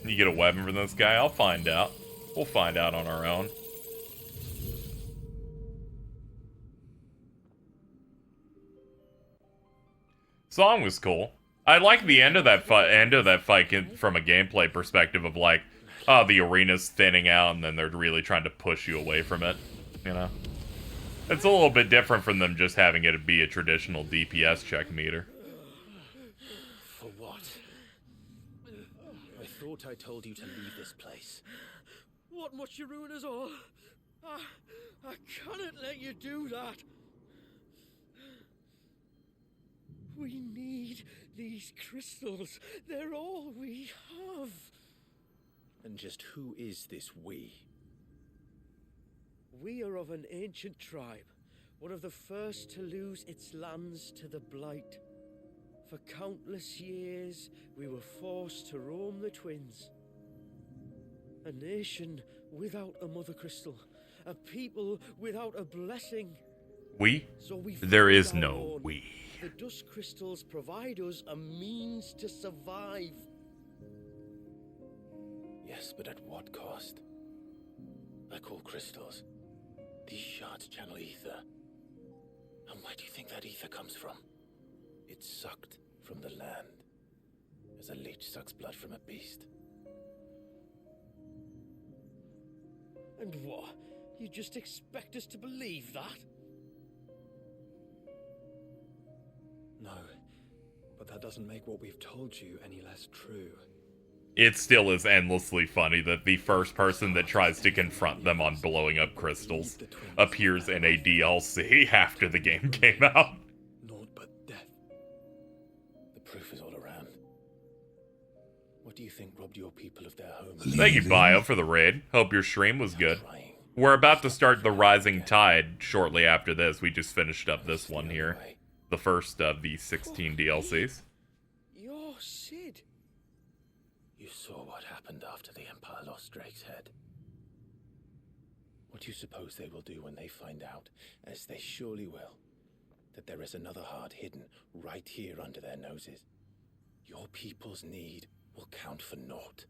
You get a weapon from this guy? I'll find out. We'll find out on our own. Song was cool. I like the end of that fight from a gameplay perspective of like, oh, the arena's thinning out and then they're really trying to push you away from it, you know? It's a little bit different from them just having it be a traditional DPS check meter. For what? I thought I told you to leave this place. What must you ruin us all? I cannot let you do that. We need these crystals. They're all we have. And just who is this we? We are of an ancient tribe, one of the first to lose its lands to the Blight. For countless years, we were forced to roam the Twins. A nation without a mother crystal, a people without a blessing. We? So we There is fought our no own. we. The dust crystals provide us a means to survive. Yes, but at what cost? Like all crystals, these shards channel ether. And where do you think that ether comes from? It's sucked from the land, as a leech sucks blood from a beast. And what? You just expect us to believe that? No, but that doesn't make what we've told you any less true. It still is endlessly funny that the first person that tries to confront them on blowing up crystals appears in a DLC after the game came out. Naught but death. The proof is all around. What do you think robbed your people of their homes? Thank you, Bio, for the raid. Hope your stream was good. We're about to start the Rising Tide shortly after this. We just finished up this one here. The first of the 16 DLCs. You're Sid. You saw what happened after the Empire lost Drake's head. What do you suppose they will do when they find out, as they surely will, that there is another heart hidden right here under their noses? Your people's need will count for naught.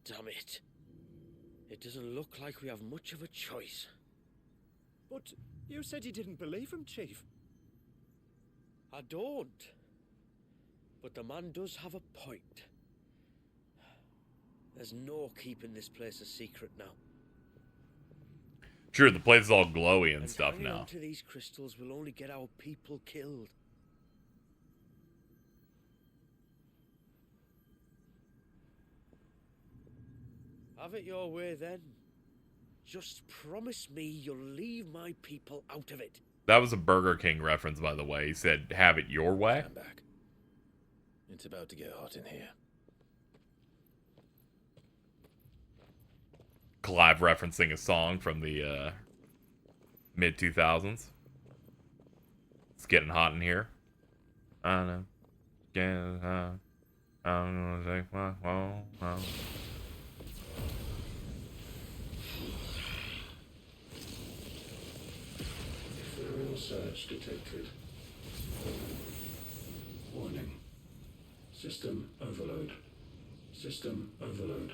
Damn it. It doesn't look like we have much of a choice. But you said you didn't believe him, Chief. I don't. But the man does have a point. There's no keeping this place a secret now. Sure, the place is all glowy and stuff hanging now. on to these crystals will only get our people killed. Have it your way then. Just promise me you'll leave my people out of it. That was a Burger King reference, by the way. He said, have it your way. Stand back. It's about to get hot in here. Clive referencing a song from the mid-2000s. It's getting hot in here. I know. Getting hot. I'm gonna take my phone home. Ethereal surge detected. Warning. System overload. System overload.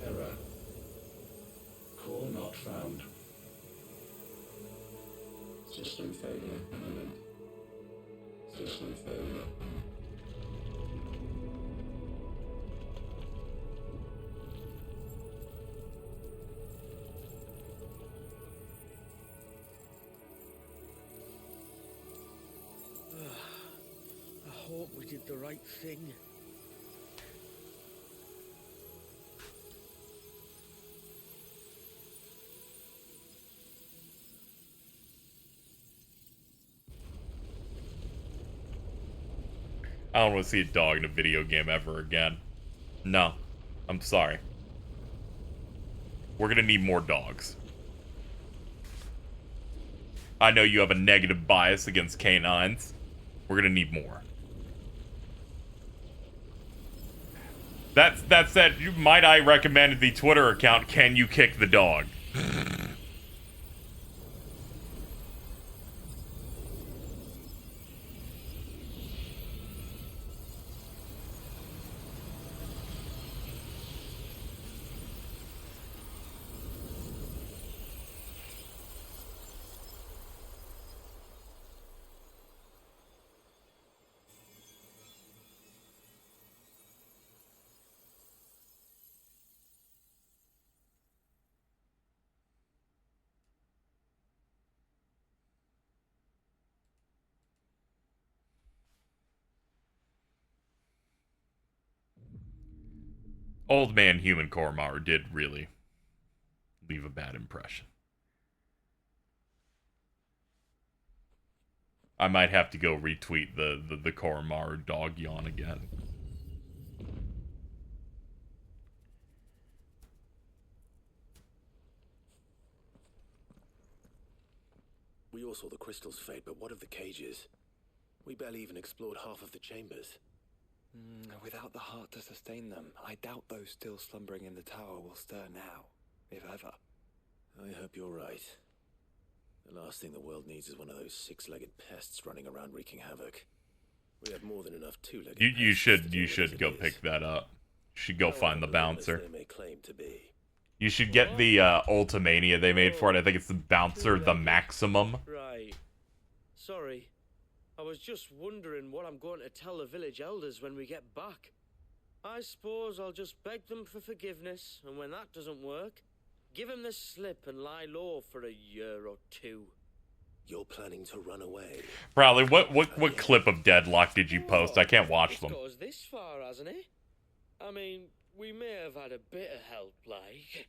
Error. Core not found. System failure imminent. System failure. I hope we did the right thing. I don't want to see a dog in a video game ever again. No. I'm sorry. We're gonna need more dogs. I know you have a negative bias against canines. We're gonna need more. That said, might I recommend the Twitter account, Can You Kick the Dog? Old man human Koromaru did really leave a bad impression. I might have to go retweet the Koromaru dog yawn again. We all saw the crystals fade, but what of the cages? We barely even explored half of the chambers. Without the heart to sustain them, I doubt those still slumbering in the tower will stir now, if ever. I hope you're right. The last thing the world needs is one of those six-legged pests running around wreaking havoc. We have more than enough two-legged You pests should to you deal should with go as it pick is. that up. You should go find the However bouncer. relentless they may claim to be. You should get the Ultimania they made for it. I think it's the bouncer, the maximum. Right. Sorry. I was just wondering what I'm going to tell the village elders when we get back. I suppose I'll just beg them for forgiveness, and when that doesn't work, give them the slip and lie low for a year or two. You're planning to run away. Probably. What clip of Deadlock did you post? I can't watch them. It's got us this far, hasn't it? I mean, we may have had a bit of help, like.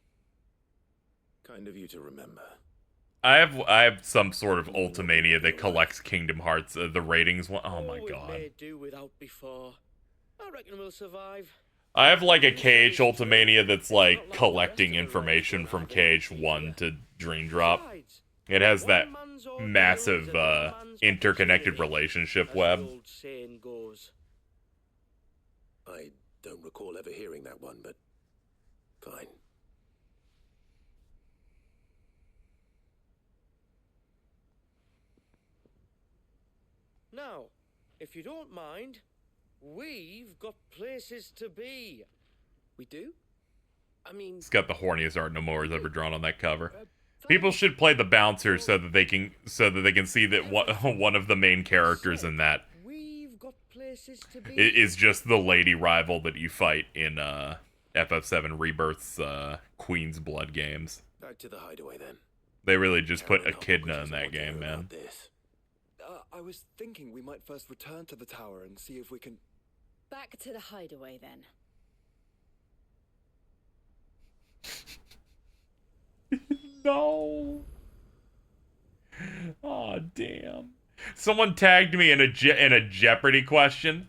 Kind of you to remember. I have some sort of Ultimania that collects Kingdom Hearts, the ratings one. Oh my god. We may do without before. I reckon we'll survive. I have like a KH Ultimania that's like collecting information from KH1 to Dream Drop. It has that massive interconnected relationship web. I don't recall ever hearing that one, but fine. Now, if you don't mind, we've got places to be. We do? I mean... It's got the horniest Art Nomora's ever drawn on that cover. People should play the bouncer so that they can see that one of the main characters in that is just the lady rival that you fight in FF7 Rebirth's Queen's Blood games. Back to the hideaway then. They really just put Echidna in that game, man. I was thinking we might first return to the tower and see if we can... Back to the hideaway, then. No. Oh damn! Someone tagged me in a Jeopardy question.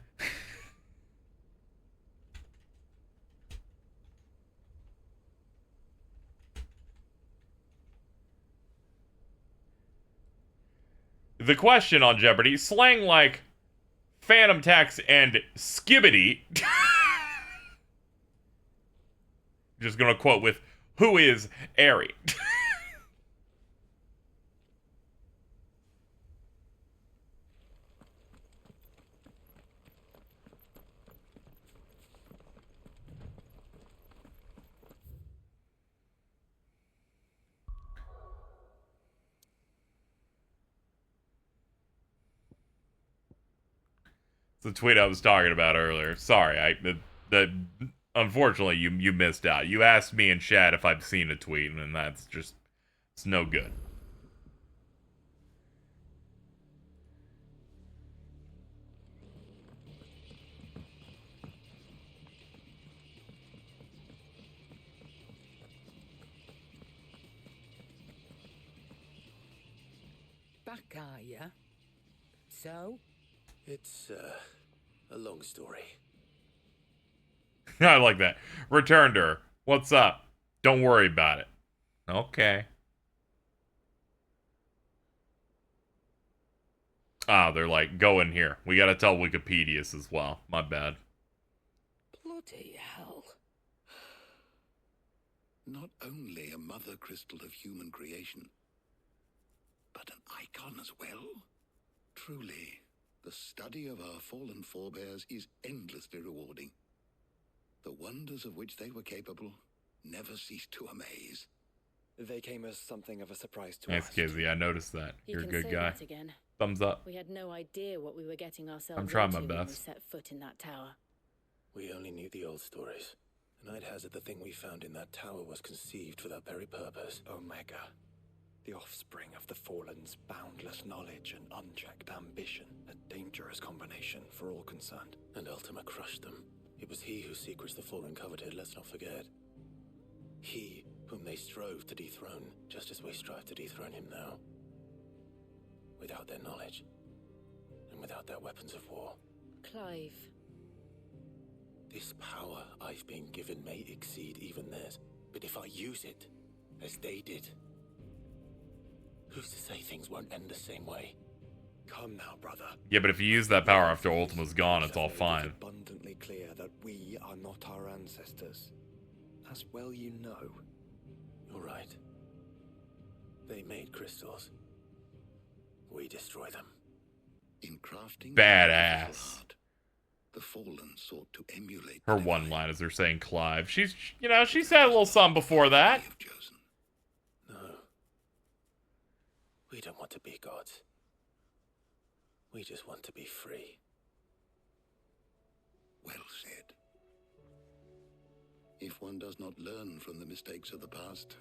The question on Jeopardy: slang like phantom tax and skibbity. Just gonna quote with, who is Ari? It's the tweet I was talking about earlier. Sorry, unfortunately you missed out. You asked me in chat if I've seen a tweet, and that's just, it's no good. Back, are ya? So? It's, a long story. I like that. Returned her. What's up? Don't worry about it. Okay. Ah, they're like, go in here. We gotta tell Wikipedia's as well. My bad. Bloody hell. Not only a mother crystal of human creation, but an icon as well. Truly, the study of our fallen forebears is endlessly rewarding. The wonders of which they were capable never cease to amaze. They came as something of a surprise to Thanks, us. KZ. I noticed that. You're a good say guy. that again. Thumbs up. We had no idea what we were getting ourselves I'm trying my into when we best. set foot in that tower. We only knew the old stories, and I'd hazard the thing we found in that tower was conceived for that very purpose. Omega. The offspring of the Fallen's boundless knowledge and unchecked ambition. A dangerous combination for all concerned. And Ultima crushed them. It was he whose secrets the Fallen coveted, let's not forget. He whom they strove to dethrone, just as we strive to dethrone him now. Without their knowledge, and without their weapons of war. Clive. This power I've been given may exceed even theirs, but if I use it, as they did, who's to say things won't end the same way? Come now, brother. Yeah, but if you use that power after Ultima's gone, it's all fine. It's abundantly clear that we are not our ancestors. As well you know. You're right. They made crystals. We destroy them. In crafting Badass. the Fallen sought to emulate Her one line is her saying Clive. She's, you know, she's had a little something before that. No. We don't want to be gods. We just want to be free. Well said. If one does not learn from the mistakes of the past,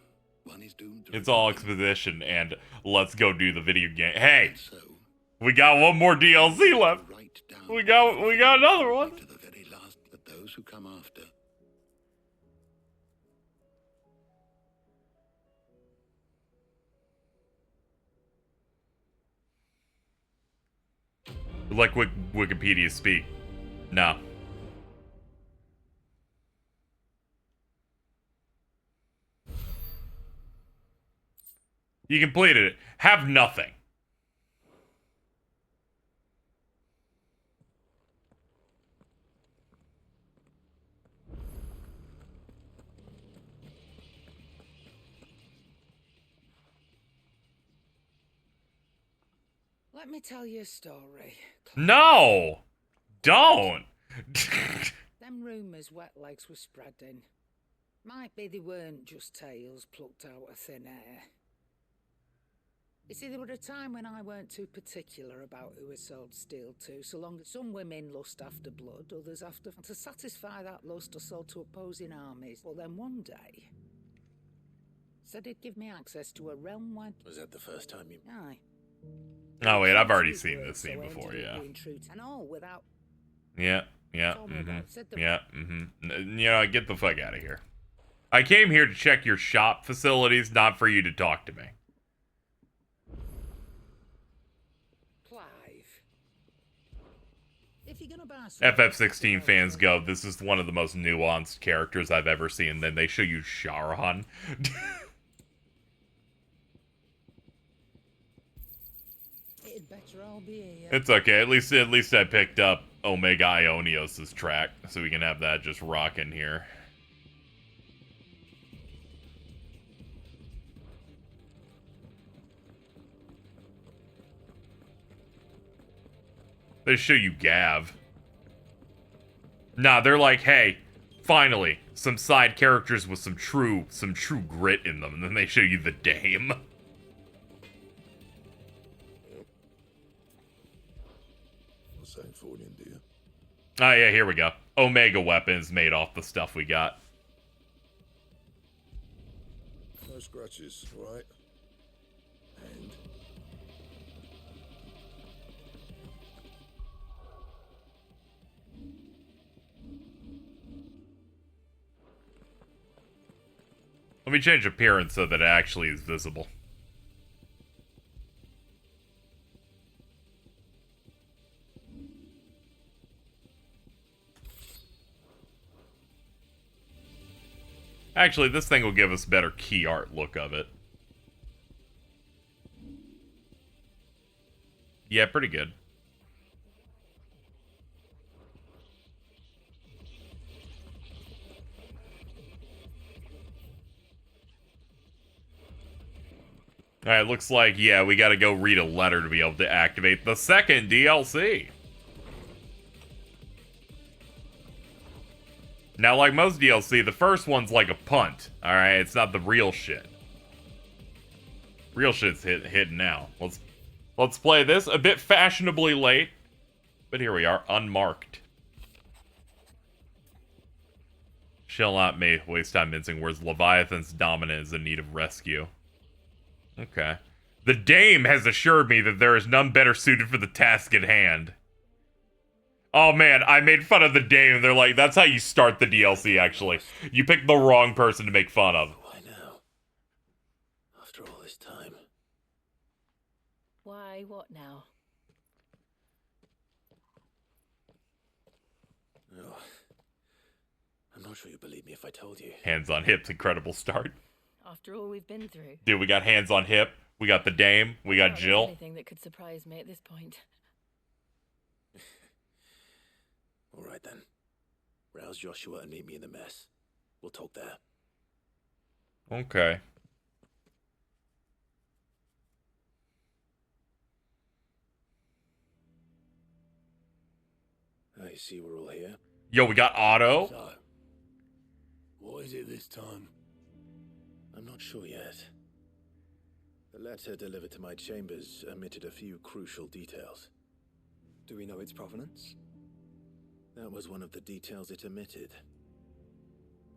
one is doomed to... It's all exposition and let's go do the video game. Hey! We got one more DLC left. We got another one. To the very last, that those who come after... Like Wikipedia speak. No. You completed it. Have nothing. Let me tell you a story. No! Don't! Them rumours wet legs were spreading. Might be they weren't just tales plucked out of thin air. You see, there was a time when I weren't too particular about who I sold steel to, so long as some women lust after blood, others after... To satisfy that lust, I sold to opposing armies. But then one day, said he'd give me access to a realm wide... Was that the first time you... Aye. Oh wait, I've already seen this scene before, yeah. And all without... Yeah, you know, get the fuck out of here. I came here to check your shop facilities, not for you to talk to me. FF16 fans go, this is one of the most nuanced characters I've ever seen. Then they show you Sharon. It's okay. At least I picked up Omega Ionios' track, so we can have that just rocking here. They show you Gav. Nah, they're like, hey, finally, some side characters with some true grit in them, and then they show you the Dame. Oh yeah, here we go. Omega weapons made off the stuff we got. No scratches, right? And let me change appearance so that it actually is visible. Actually, this thing will give us better key art look of it. Yeah, pretty good. Alright, looks like, yeah, we gotta go read a letter to be able to activate the second DLC. Now, like most DLC, the first one's like a punt, alright? It's not the real shit. Real shit's hidden now. Let's play this a bit fashionably late, but here we are, unmarked. Shall not waste time mincing words. Leviathan's dominant is in need of rescue. Okay. The Dame has assured me that there is none better suited for the task at hand. Oh man, I made fun of the Dame. They're like, that's how you start the DLC, actually. You picked the wrong person to make fun of. Why now? After all this time. Why, what now? No. I'm not sure you believe me if I told you. Hands on hips, incredible start. After all we've been through. Dude, we got hands on hip, We got the Dame. We got Jill. Anything that could surprise me at this point. All right then. Rouse Joshua and meet me in the mess. We'll talk there. Okay. I see we're all here. Yo, we got Otto. So, what is it this time? I'm not sure yet. The letter delivered to my chambers omitted a few crucial details. Do we know its provenance? That was one of the details it omitted.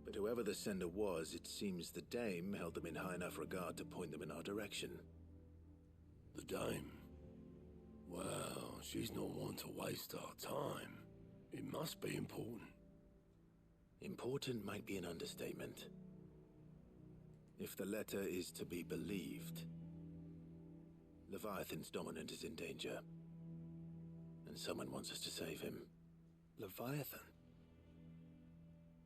But whoever the sender was, it seems the Dame held them in high enough regard to point them in our direction. The Dame? Well, she's not one to waste our time. It must be important. Important might be an understatement. If the letter is to be believed, Leviathan's dominant is in danger. And someone wants us to save him. Leviathan?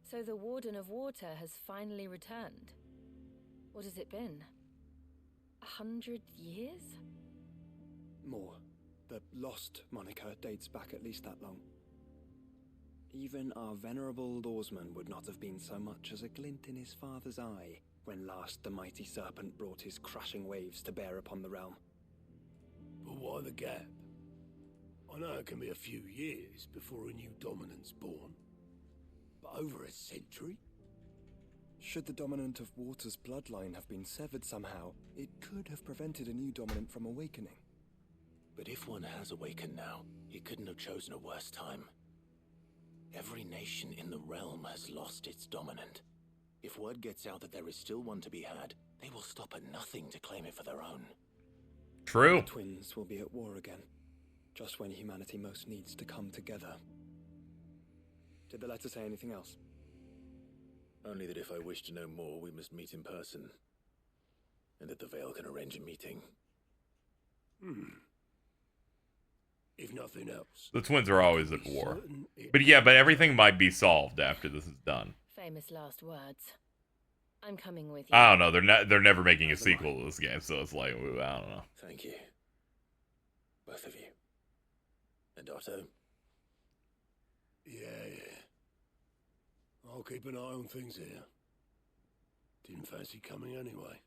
So the Warden of Water has finally returned. What has it been? 100 years? More. The Lost moniker dates back at least that long. Even our venerable lawsman would not have been so much as a glint in his father's eye when last the mighty serpent brought his crashing waves to bear upon the realm. But why the gap? I know it can be a few years before a new dominant's born. But over a century? Should the dominant of Water's bloodline have been severed somehow, it could have prevented a new dominant from awakening. But if one has awakened now, he couldn't have chosen a worse time. Every nation in the realm has lost its dominant. If word gets out that there is still one to be had, they will stop at nothing to claim it for their own. True. The twins will be at war again, just when humanity most needs to come together. Did the letter say anything else? Only that if I wish to know more, we must meet in person. And that the Veil can arrange a meeting. If nothing else. The twins are always at war. But yeah, but everything might be solved after this is done. Famous last words. I'm coming with you. I don't know. They're never making a sequel to this game, so it's like, I don't know. Thank you. Both of you. And Otto? Yeah. I'll keep an eye on things here. Didn't fancy coming anyway.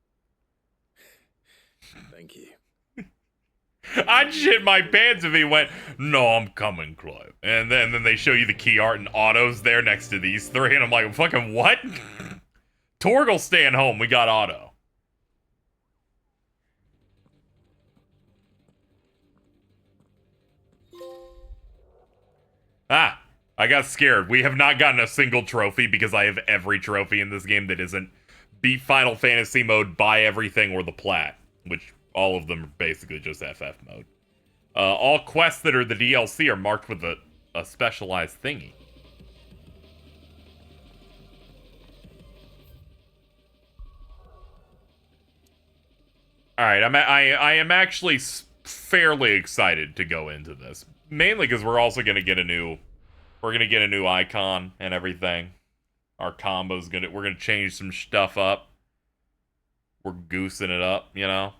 Thank you. I'd shit my pants if he went, no, I'm coming, Clive. And then they show you the key art and Otto's there next to these three, and I'm like, fucking what? Torgal's staying home, we got Otto. Ah, I got scared. We have not gotten a single trophy because I have every trophy in this game that isn't beat Final Fantasy mode, buy everything, or the plat, which all of them are basically just FF mode. All quests that are the DLC are marked with a specialized thingy. Alright, I am actually fairly excited to go into this. Mainly because we're also gonna get a new icon and everything. Our combo's we're gonna change some stuff up. We're goosing it up, you know?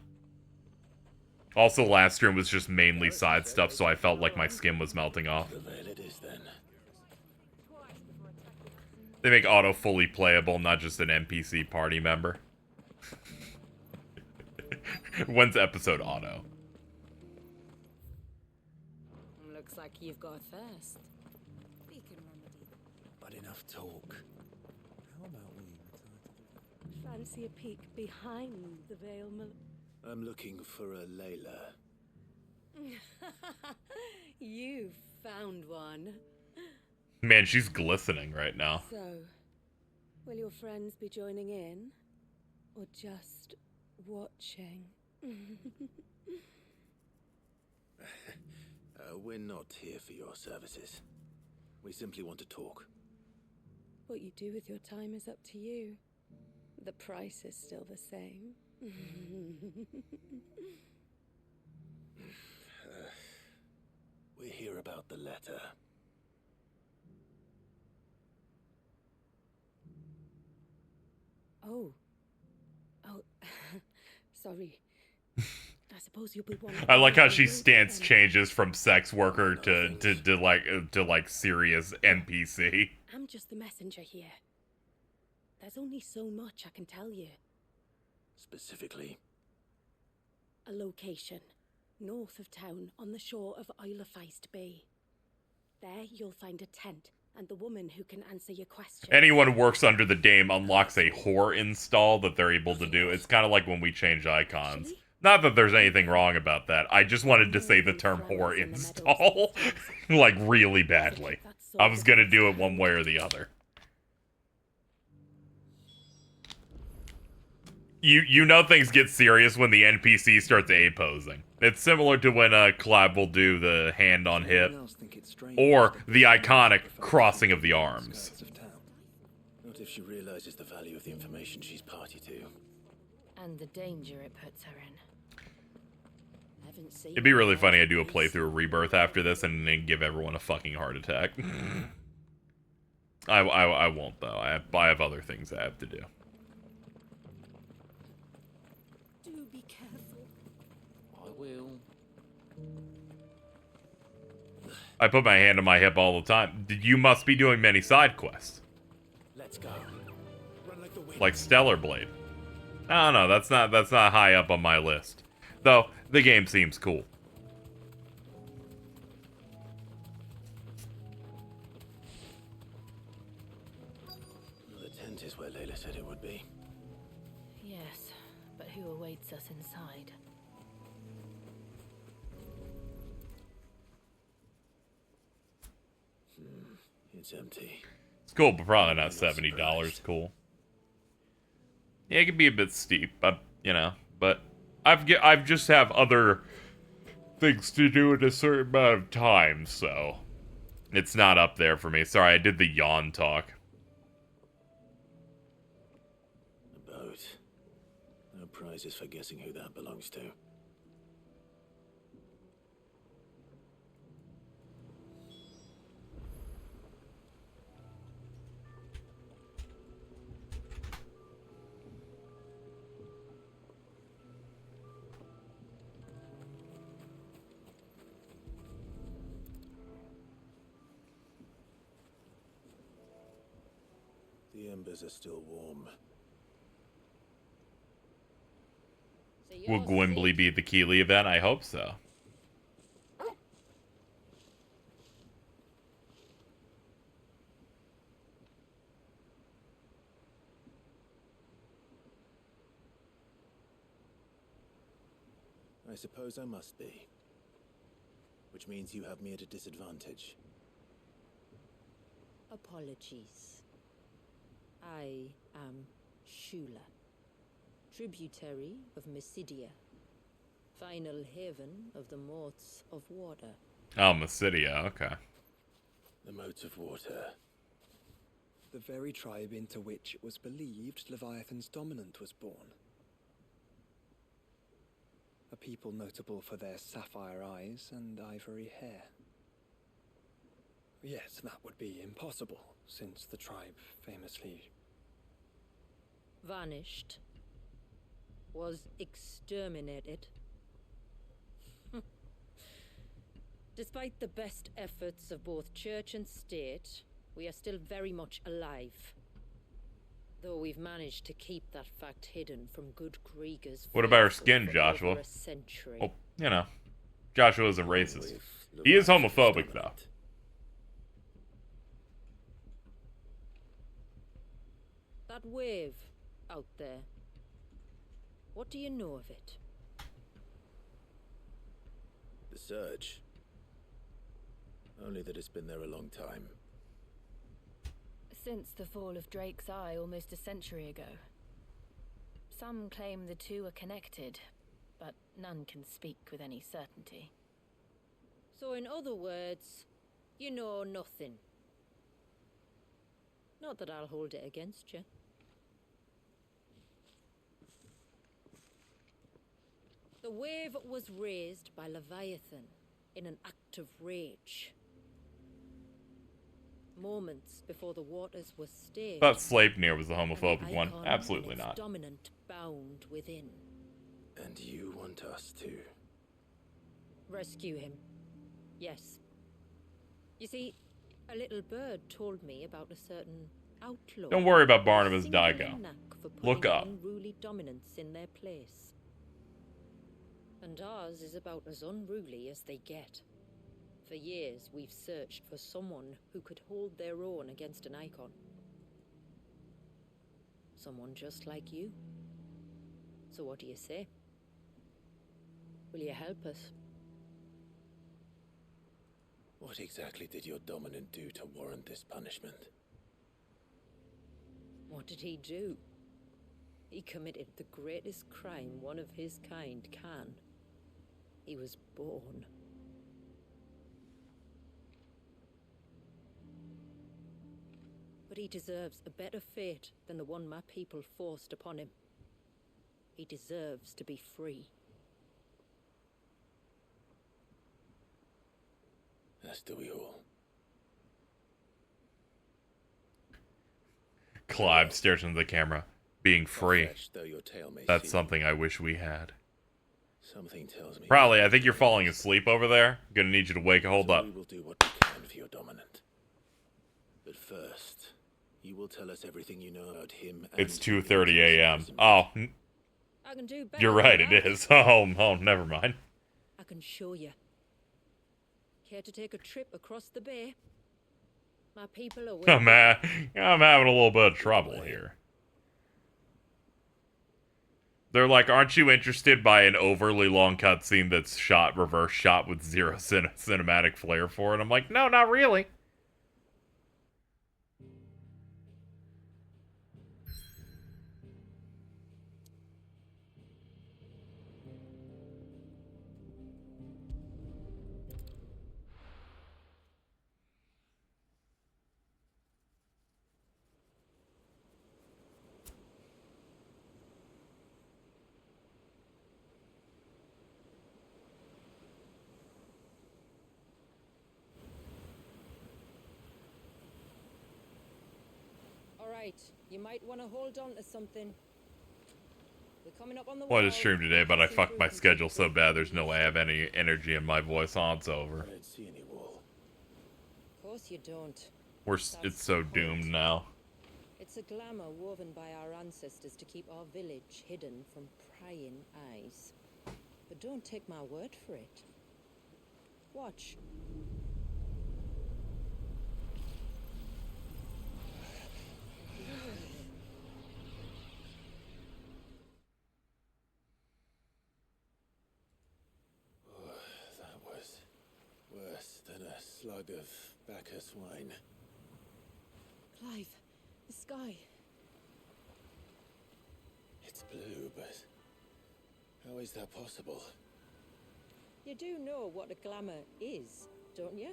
Also, last stream was just mainly side stuff, so I felt like my skin was melting off. They make Otto fully playable, not just an NPC party member. When's episode Otto? Looks like you've got a thirst. We can remedy that. But enough talk. How about we return to the... Fancy a peek behind the veil, I'm looking for a Layla. You found one. Man, she's glistening right now. So, will your friends be joining in? Or just watching? We're not here for your services. We simply want to talk. What you do with your time is up to you. The price is still the same. We're here about the letter. Oh, sorry. suppose you'll be one. I like how she stance changes from sex worker to like serious NPC. I'm just the messenger here. There's only so much I can tell you. Specifically? A location, north of town, on the shore of Isle of Feist Bay. There you'll find a tent, and the woman who can answer your questions. Anyone who works under the Dame unlocks a whore install that they're able to do. It's kind of like when we change icons. Not that there's anything wrong about that. I just wanted to say the term whore install, like, really badly. I was gonna do it one way or the other. You know things get serious when the NPC starts A-posing. It's similar to when Collab will do the hand on hip, or the iconic crossing of the arms. What if she realizes the value of the information she's party to? And the danger it puts her in. It'd be really funny I do a playthrough of Rebirth after this and then give everyone a fucking heart attack. I won't, though. I have other things I have to do. Do be careful. I will. I put my hand on my hip all the time. You must be doing many side quests. Let's go. Run like the wind. Like Stellar Blade. I don't know, that's not high up on my list. Though, the game seems cool. The tent is where Layla said it would be. Yes, but who awaits us inside? It's empty. It's cool, but probably not $70 cool. Yeah, it can be a bit steep, but, you know, but I've just have other things to do in a certain amount of time, so it's not up there for me. Sorry, I did the yawn talk. A boat. No prizes for guessing who that belongs to. The embers are still warm. Will Gwimbly be at the Keeley event? I hope so. I suppose I must be. Which means you have me at a disadvantage. Apologies. I am Shula, tributary of Mysidia, final haven of the Moths of Water. Oh, Mysidia, okay. The Moats of Water. The very tribe into which it was believed Leviathan's dominant was born. A people notable for their sapphire eyes and ivory hair. Yes, that would be impossible, since the tribe famously vanished, was exterminated. Despite the best efforts of both church and state, we are still very much alive. Though we've managed to keep that fact hidden from good Kriegers. What about her skin, Joshua? Well, you know, Joshua isn't racist. He is homophobic, though. That wave out there. What do you know of it? The Surge. Only that it's been there a long time. Since the fall of Drake's Eye almost a century ago. Some claim the two are connected, but none can speak with any certainty. So in other words, you know nothing. Not that I'll hold it against you. The wave was raised by Leviathan in an act of rage. Moments before the waters were stayed. I thought Sleipnir was the homophobic one. Absolutely not. Dominant bound within. And you want us to? Rescue him. Yes. You see, a little bird told me about a certain outlaw. Don't worry about Barnabas with a singular Daigo. knack for Look putting up. unruly dominants in their place. And ours is about as unruly as they get. For years, we've searched for someone who could hold their own against an icon. Someone just like you. So what do you say? Will you help us? What exactly did your dominant do to warrant this punishment? What did he do? He committed the greatest crime one of his kind can. He was born. But he deserves a better fate than the one my people forced upon him. He deserves to be free. As do we all. Clive stares into the camera. Being free. Far-fetched though your tale may That's seem, something I wish we had. something tells me. Probably, I think you're falling asleep over there. Gonna need you to wake. Hold So up. we will do what we can for your dominant. But first, you will tell us everything you know about him. It's and 2:30 a.m. Oh, I can do better you're than right. It that. is. Oh, never mind. I can show you. Care to take a trip across the bay? My people are waiting. I'm having a little bit of trouble here. They're like, aren't you interested by an overly long cutscene that's reverse shot with zero cinematic flair for it? I'm like, no, not really. Alright, you might want to hold on to something. We're coming up on the Wanted wall. to stream today, but I fucked my schedule so bad there's no way I have any energy in my voice on. It's over. I don't see any wall. Of course you don't. It's so doomed now. It's a glamour woven by our ancestors to keep our village hidden from prying eyes. But don't take my word for it. Watch. Oh, that was worse than a slug of Bacchus wine. Clive, the sky. It's blue, but how is that possible? You do know what a glamour is, don't you?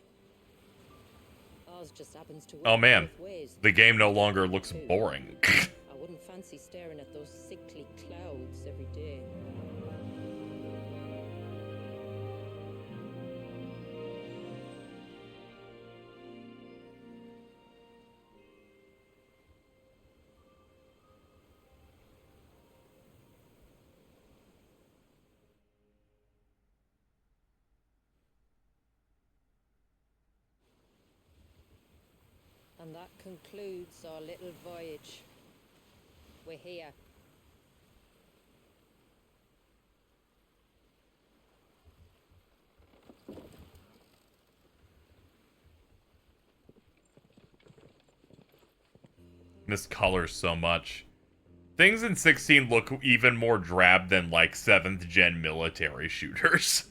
Ours just happens to work Oh man, both ways. the game no longer looks boring. I wouldn't fancy staring at those sickly clouds every day. And that concludes our little voyage. We're here. Miss colors so much. Things in 16 look even more drab than like 7th gen military shooters.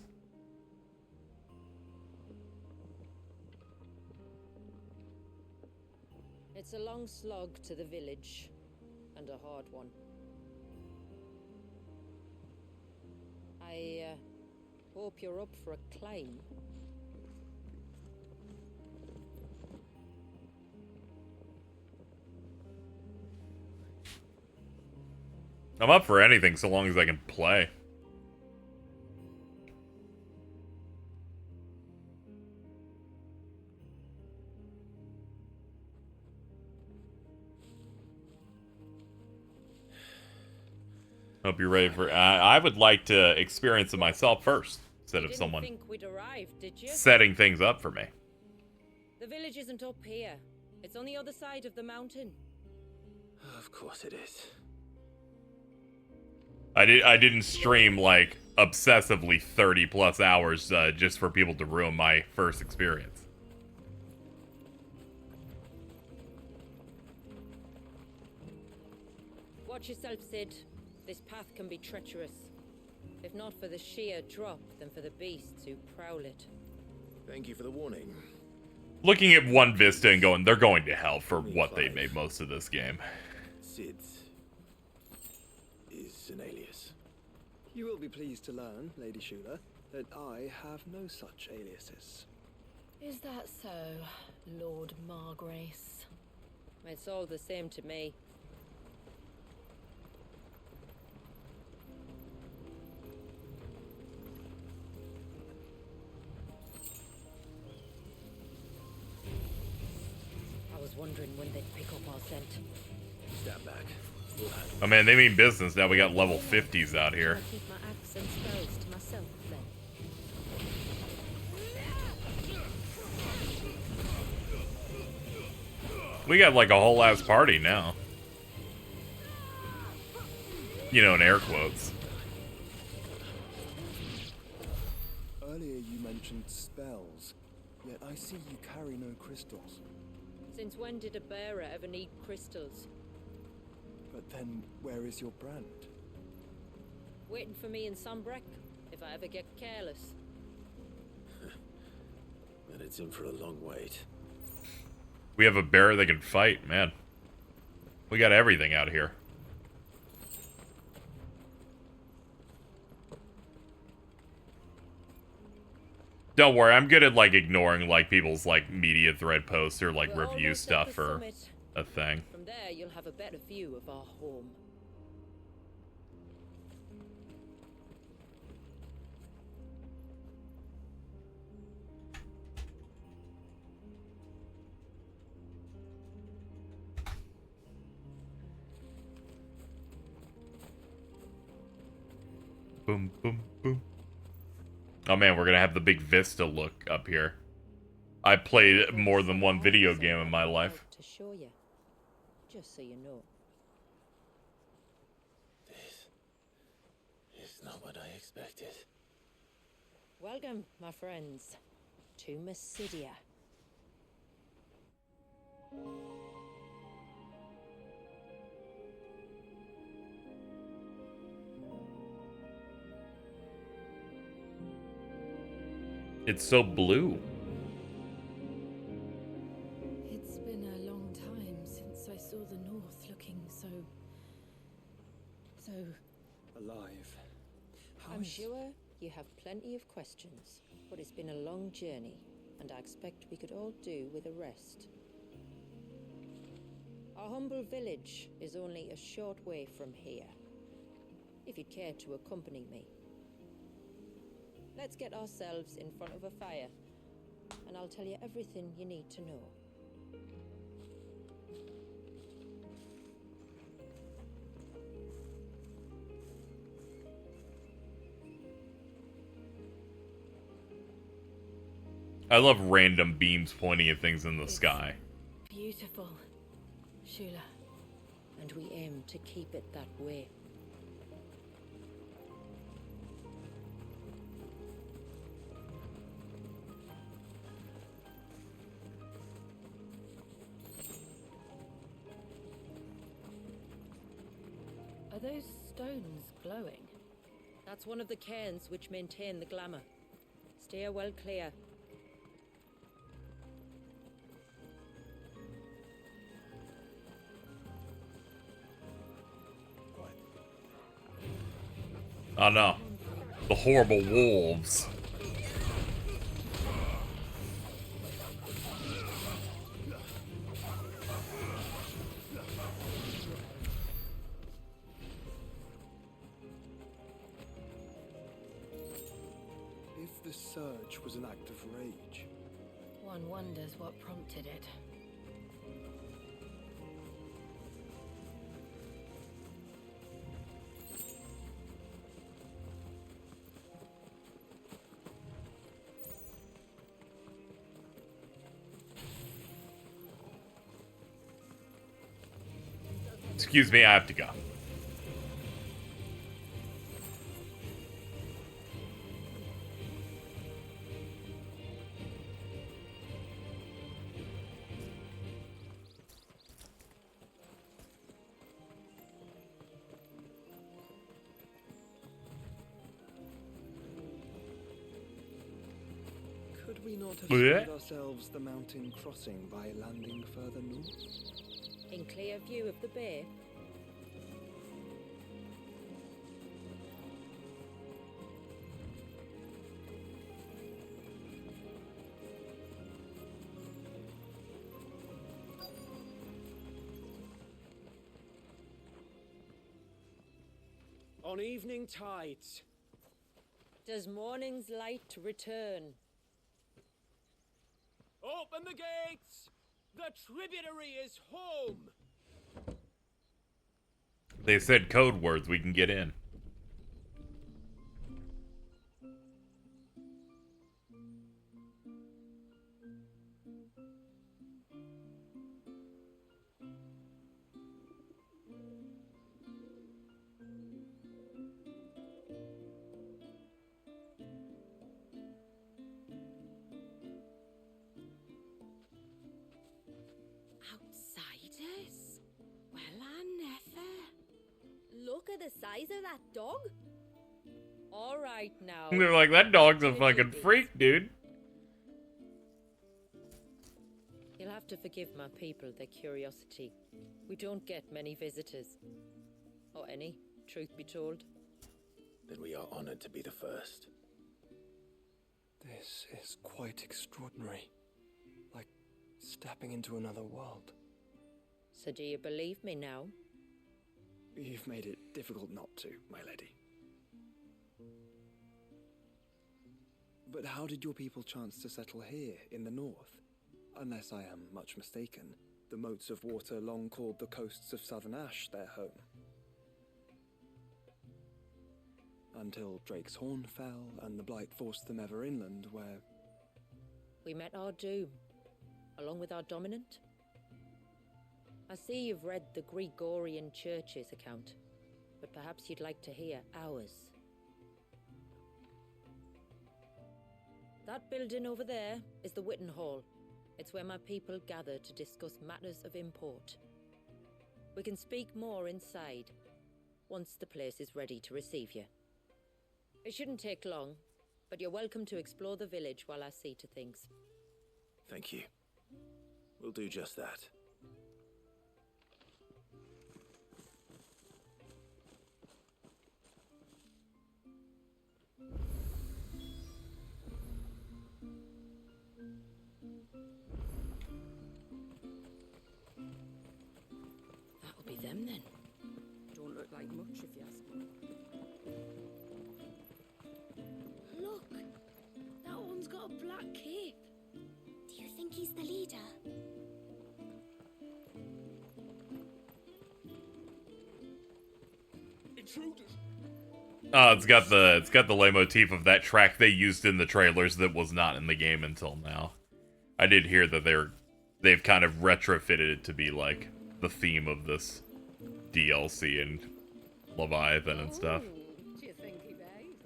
It's a long slog to the village, and a hard one. I hope you're up for a climb. I'm up for anything so long as I can play. Hope you're ready for. I would like to experience it myself first, instead of someone think we'd arrived, did you? setting things up for me. The village isn't up here. It's on the other side of the mountain. Of course it is. I didn't stream like obsessively 30+ hours just for people to ruin my first experience. Watch yourself, Sid. This path can be treacherous. If not for the sheer drop, then for the beasts who prowl it. Thank you for the warning. Looking at one vista and going, they're going to hell for what they made most of this game. Sid is an alias. You will be pleased to learn, Lady Shula, that I have no such aliases. Is that so, Lord Margrace? It's all the same to me. I was wondering when they'd pick up our scent. Stand back. Oh man, they mean business. Now we got level 50s out here. I'll keep my axe and spells to myself then. We got like a whole ass party now. You know, in air quotes. Earlier you mentioned spells, yet I see you carry no crystals. Since when did a bearer ever need crystals? But then, where is your brand? Waiting for me in Sombrek, if I ever get careless. Then it's in for a long wait. We have a bear that can fight, man. We got everything out here. Don't worry, I'm good at like ignoring like people's like media thread posts or like We're review almost at stuff the or summit. a thing. From there, you'll have a better view of our home. Boom, boom, boom. Oh man, we're gonna have the big vista look up here. I played more than one video game in my life. To show you, just so you know. This is not what I expected. Welcome, my friends, to Mysidia. It's so blue. It's been a long time since I saw the North looking so Alive. I'm sure you have plenty of questions, but it's been a long journey, and I expect we could all do with a rest. Our humble village is only a short way from here, if you'd care to accompany me. Let's get ourselves in front of a fire, and I'll tell you everything you need to know. I love random beams pointing at things in the sky. beautiful, Shula. And we aim to keep it that way. Are those stones glowing? That's one of the cairns which maintain the glamour. Steer well clear. Oh no. The horrible wolves. If the surge was an act of rage, One wonders what prompted it. Excuse me, I have to go. Could we not have Bleh. spared ourselves the mountain crossing by landing further north? In clear view of the bay. On evening tides. Does morning's light return? Open the gates! The tributary is home! They said code words, we can get in. Outsiders? Well, I never. Look at the size of that dog. All right now. They're like, that dog's a fucking freak, dude. You'll have to forgive my people their curiosity. We don't get many visitors. Or any, truth be told. Then we are honored to be the first. This is quite extraordinary. Like stepping into another world. So do you believe me now? You've made it difficult not to, my lady. But how did your people chance to settle here in the north? Unless I am much mistaken, the moats of water long called the coasts of Southern Ash their home. Until Drake's Horn fell and the Blight forced them ever inland, where... We met our doom, along with our dominant. I see you've read the Gregorian Church's account, but perhaps you'd like to hear ours. That building over there is the Witten Hall. It's where my people gather to discuss matters of import. We can speak more inside, once the place is ready to receive you. It shouldn't take long, but you're welcome to explore the village while I see to things. Thank you. We'll do just that. That'll be them then. Don't look like much if you ask me. Look! That one's got a black cape. Do you think he's the leader? Intruders! It's got the leitmotif of that track they used in the trailers that was not in the game until now. I did hear that they've kind of retrofitted it to be like the theme of this DLC and Leviathan and stuff. Do you think he behaves?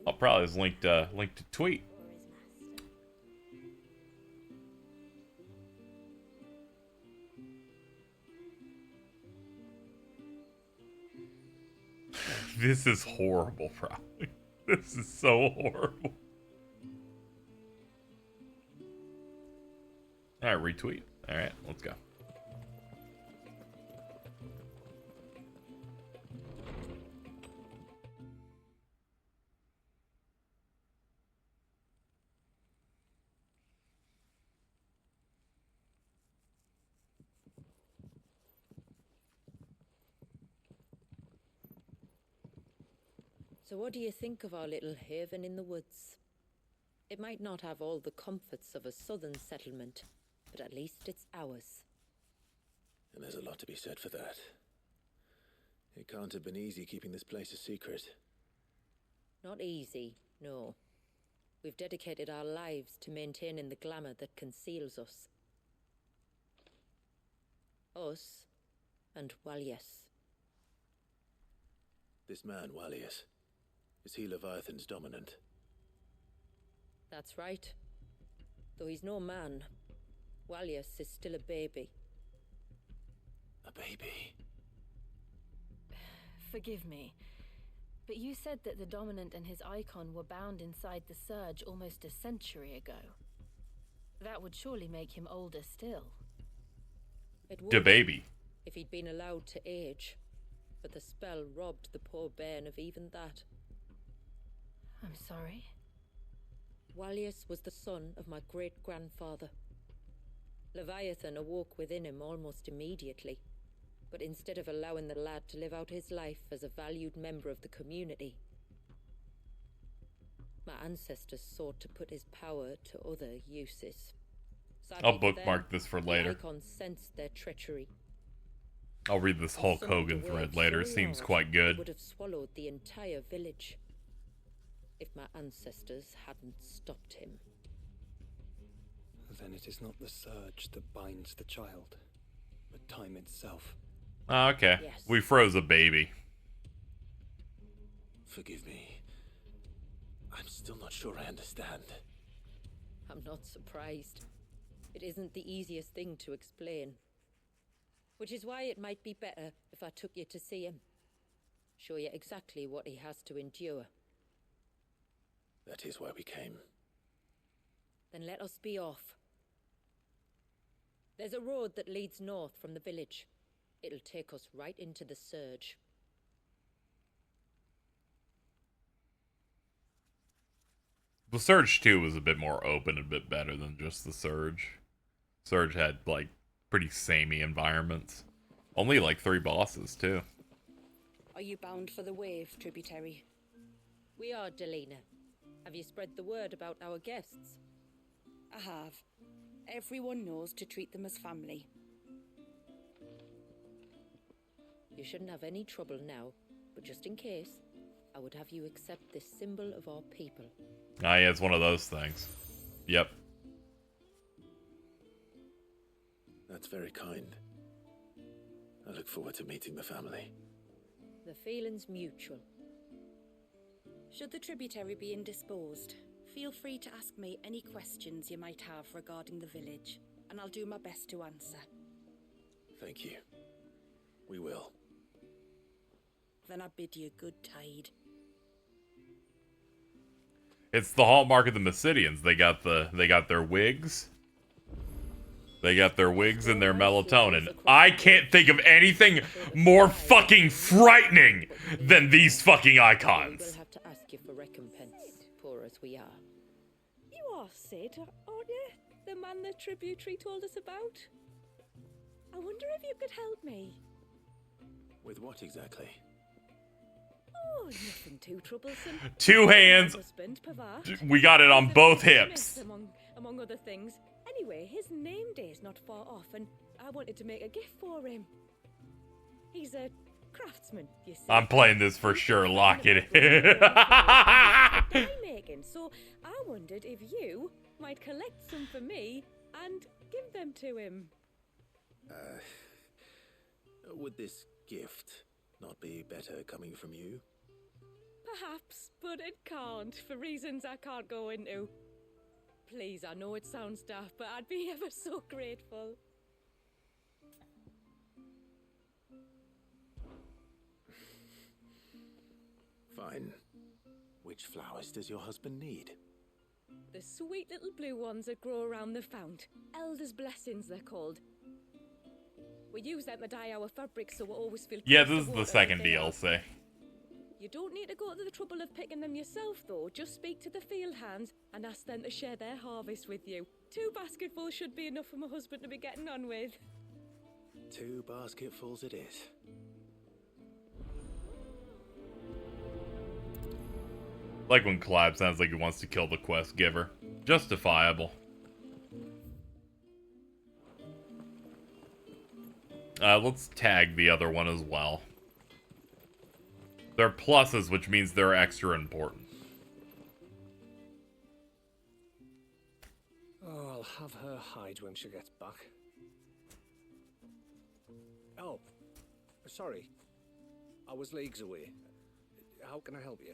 I'll probably just link to tweet. This is horrible, probably. This is so horrible. Alright, retweet. Alright, let's go. So what do you think of our little haven in the woods? It might not have all the comforts of a southern settlement, but at least it's ours. And there's a lot to be said for that. It can't have been easy keeping this place a secret. Not easy, no. We've dedicated our lives to maintaining the glamour that conceals us. Us, and Walius. This man, Walius, is he Leviathan's dominant? That's right. Though he's no man, Walius is still a baby. A baby? Forgive me, but you said that the Dominant and his icon were bound inside the Surge almost a century ago. That would surely make him older still. It would, The baby. if he'd been allowed to age. But the spell robbed the poor bairn of even that. I'm sorry. Walius was the son of my great-grandfather. Leviathan awoke within him almost immediately. But instead of allowing the lad to live out his life as a valued member of the community, my ancestors sought to put his power to other uses. Sadly I'll for bookmark them, this for the later. Icon sensed their treachery. I'll read this Hulk Some of Hogan the thread words later. so Seems large quite it good. would have swallowed the entire village if my ancestors hadn't stopped him. Then it is not the surge that binds the child, but time itself. Oh, okay. Yes. We froze a baby. Forgive me. I'm still not sure I understand. I'm not surprised. It isn't the easiest thing to explain. Which is why it might be better if I took you to see him. Show you exactly what he has to endure. That is why we came. Then let us be off. There's a road that leads north from the village. It'll take us right into the Surge. The Surge 2 was a bit more open, a bit better than just the Surge. Surge had, like, pretty samey environments. Only, like, 3 bosses, too. Are you bound for the Wave, Tributary? We are, Delina. Have you spread the word about our guests? I have. Everyone knows to treat them as family. You shouldn't have any trouble now, but just in case, I would have you accept this symbol of our people. Ah, yeah, it's one of those things. Yep. That's very kind. I look forward to meeting the family. The feeling's mutual. Should the Tributary be indisposed, feel free to ask me any questions you might have regarding the village, and I'll do my best to answer. Thank you. We will. Then I bid you good tide. It's the hallmark of the Mysidians. They got their wigs. They got their wigs and their melatonin. I can't think of anything more fucking frightening than these fucking icons. We'll have to ask you for recompense, poor as we are. You are Sid, aren't you? The man the Tributary told us about? I wonder if you could help me. With what exactly? Oh, nothing too troublesome. 2 hands. My husband, Pavat. We got it on He's a both blacksmith, hips. Among other things. Anyway, his name day's not far off, and I wanted to make a gift for him. He's a craftsman, you see. I'm playing this for sure. Lock it in. Dye making, so I wondered if you might collect some for me and give them to him. Would this gift not be better coming from you? Perhaps, but it can't, for reasons I can't go into. Please, I know it sounds daft, but I'd be ever so grateful. Fine. Which flowers does your husband need? The sweet little blue ones that grow around the fount. Elder's blessings, they're called. We use them to dye our fabrics, so we always feel Yeah, close this to is the water second if they are. DLC. You don't need to go to the trouble of picking them yourself, though. Just speak to the field hands and ask them to share their harvest with you. 2 basketfuls should be enough for my husband to be getting on with. 2 basketfuls it is. Like when Collab sounds like he wants to kill the quest giver. Justifiable. Let's tag the other one as well. They're pluses, which means they're extra important. Oh, I'll have her hide when she gets back. Oh, sorry. I was leagues away. How can I help you?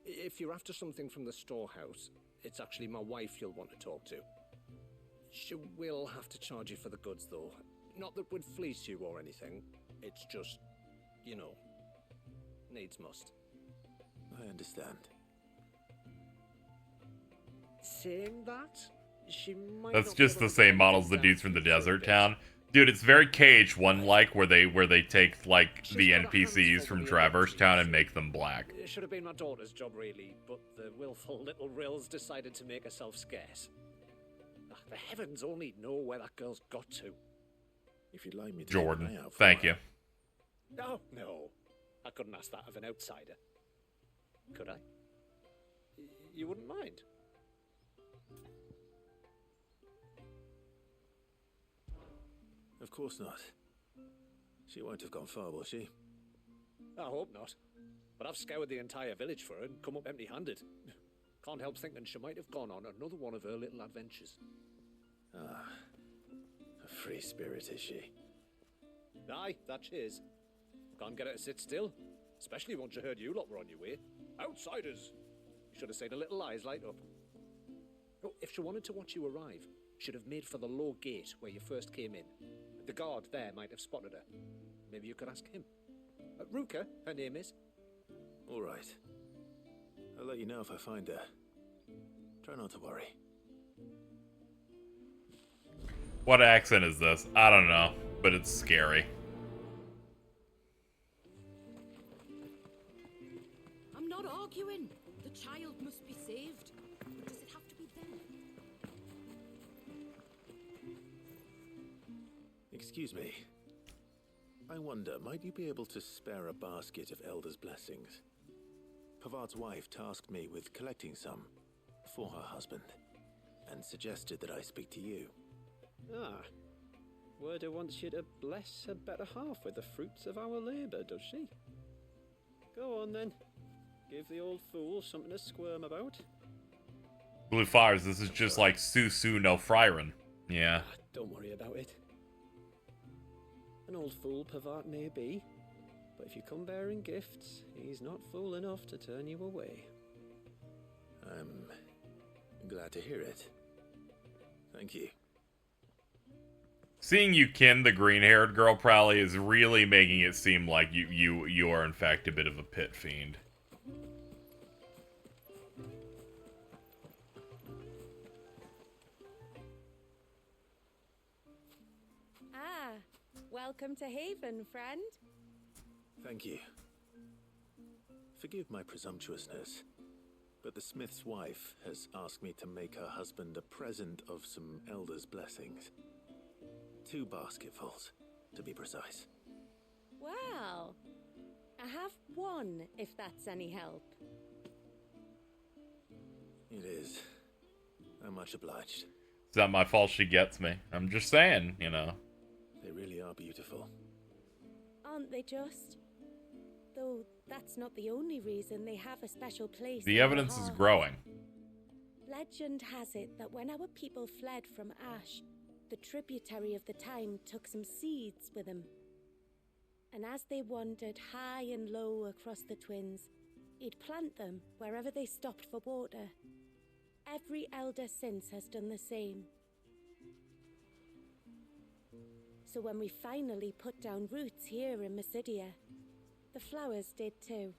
If you're after something from the storehouse, it's actually my wife you'll want to talk to. She will have to charge you for the goods, though. Not that we'd fleece you or anything. It's just, you know, needs must. I understand. Saying that, she might That's not just be able the to same calm model as the things dudes down from the for you for a desert bit. town. Dude, it's very KH1 like where they take like the NPCs from Traverse Town and make them black. It should have been my daughter's job, really, but the willful little Rills decided to make herself scarce. The heavens only know where that girl's got to. If you'd like me to Jordan, keep an eye out for thank her. you. No. I couldn't ask that of an outsider. Could I? You wouldn't mind? Of course not. She won't have gone far, will she? I hope not. But I've scoured the entire village for her and come up empty-handed. Can't help thinking she might have gone on another one of her little adventures. Ah, a free spirit is she? Aye, that she is. Can't get her to sit still. Especially once you heard you lot were on your way. Outsiders! You should have seen her little eyes light up. Oh, if she wanted to watch you arrive, she'd have made for the low gate where you first came in. The guard there might have spotted her. Maybe you could ask him. Ruka, her name is. All right. I'll let you know if I find her. Try not to worry. What accent is this? I don't know, but it's scary. I'm not arguing. The child must be saved. But does it have to be them? Excuse me. I wonder, might you be able to spare a basket of Elder's blessings? Pavard's wife tasked me with collecting some for her husband, and suggested that I speak to you. Ah. Werda wants you to bless her better half with the fruits of our labour, does she? Go on then. Give the old fool something to squirm about. Blue Fires, this is just like Susu no Fryron. Yeah. Don't worry about it. An old fool Pavard may be, but if you come bearing gifts, he's not fool enough to turn you away. I'm glad to hear it. Thank you. Seeing you kin the green-haired girl probably is really making it seem like you are in fact a bit of a pit fiend. Ah, welcome to Haven, friend. Thank you. Forgive my presumptuousness, but the smith's wife has asked me to make her husband a present of some Elder's blessings. 2 basketfuls, to be precise. Well, I have one, if that's any help. It is. I'm much obliged. It's not my fault she gets me. I'm just saying, you know. They really are beautiful. Aren't they just? Though that's not the only reason they have a special place. The in our evidence is heart. growing. Legend has it that when our people fled from Ash, the tributary of the time took some seeds with them. And as they wandered high and low across the Twins, he'd plant them wherever they stopped for water. Every elder since has done the same. So when we finally put down roots here in Mysidia, the flowers did too.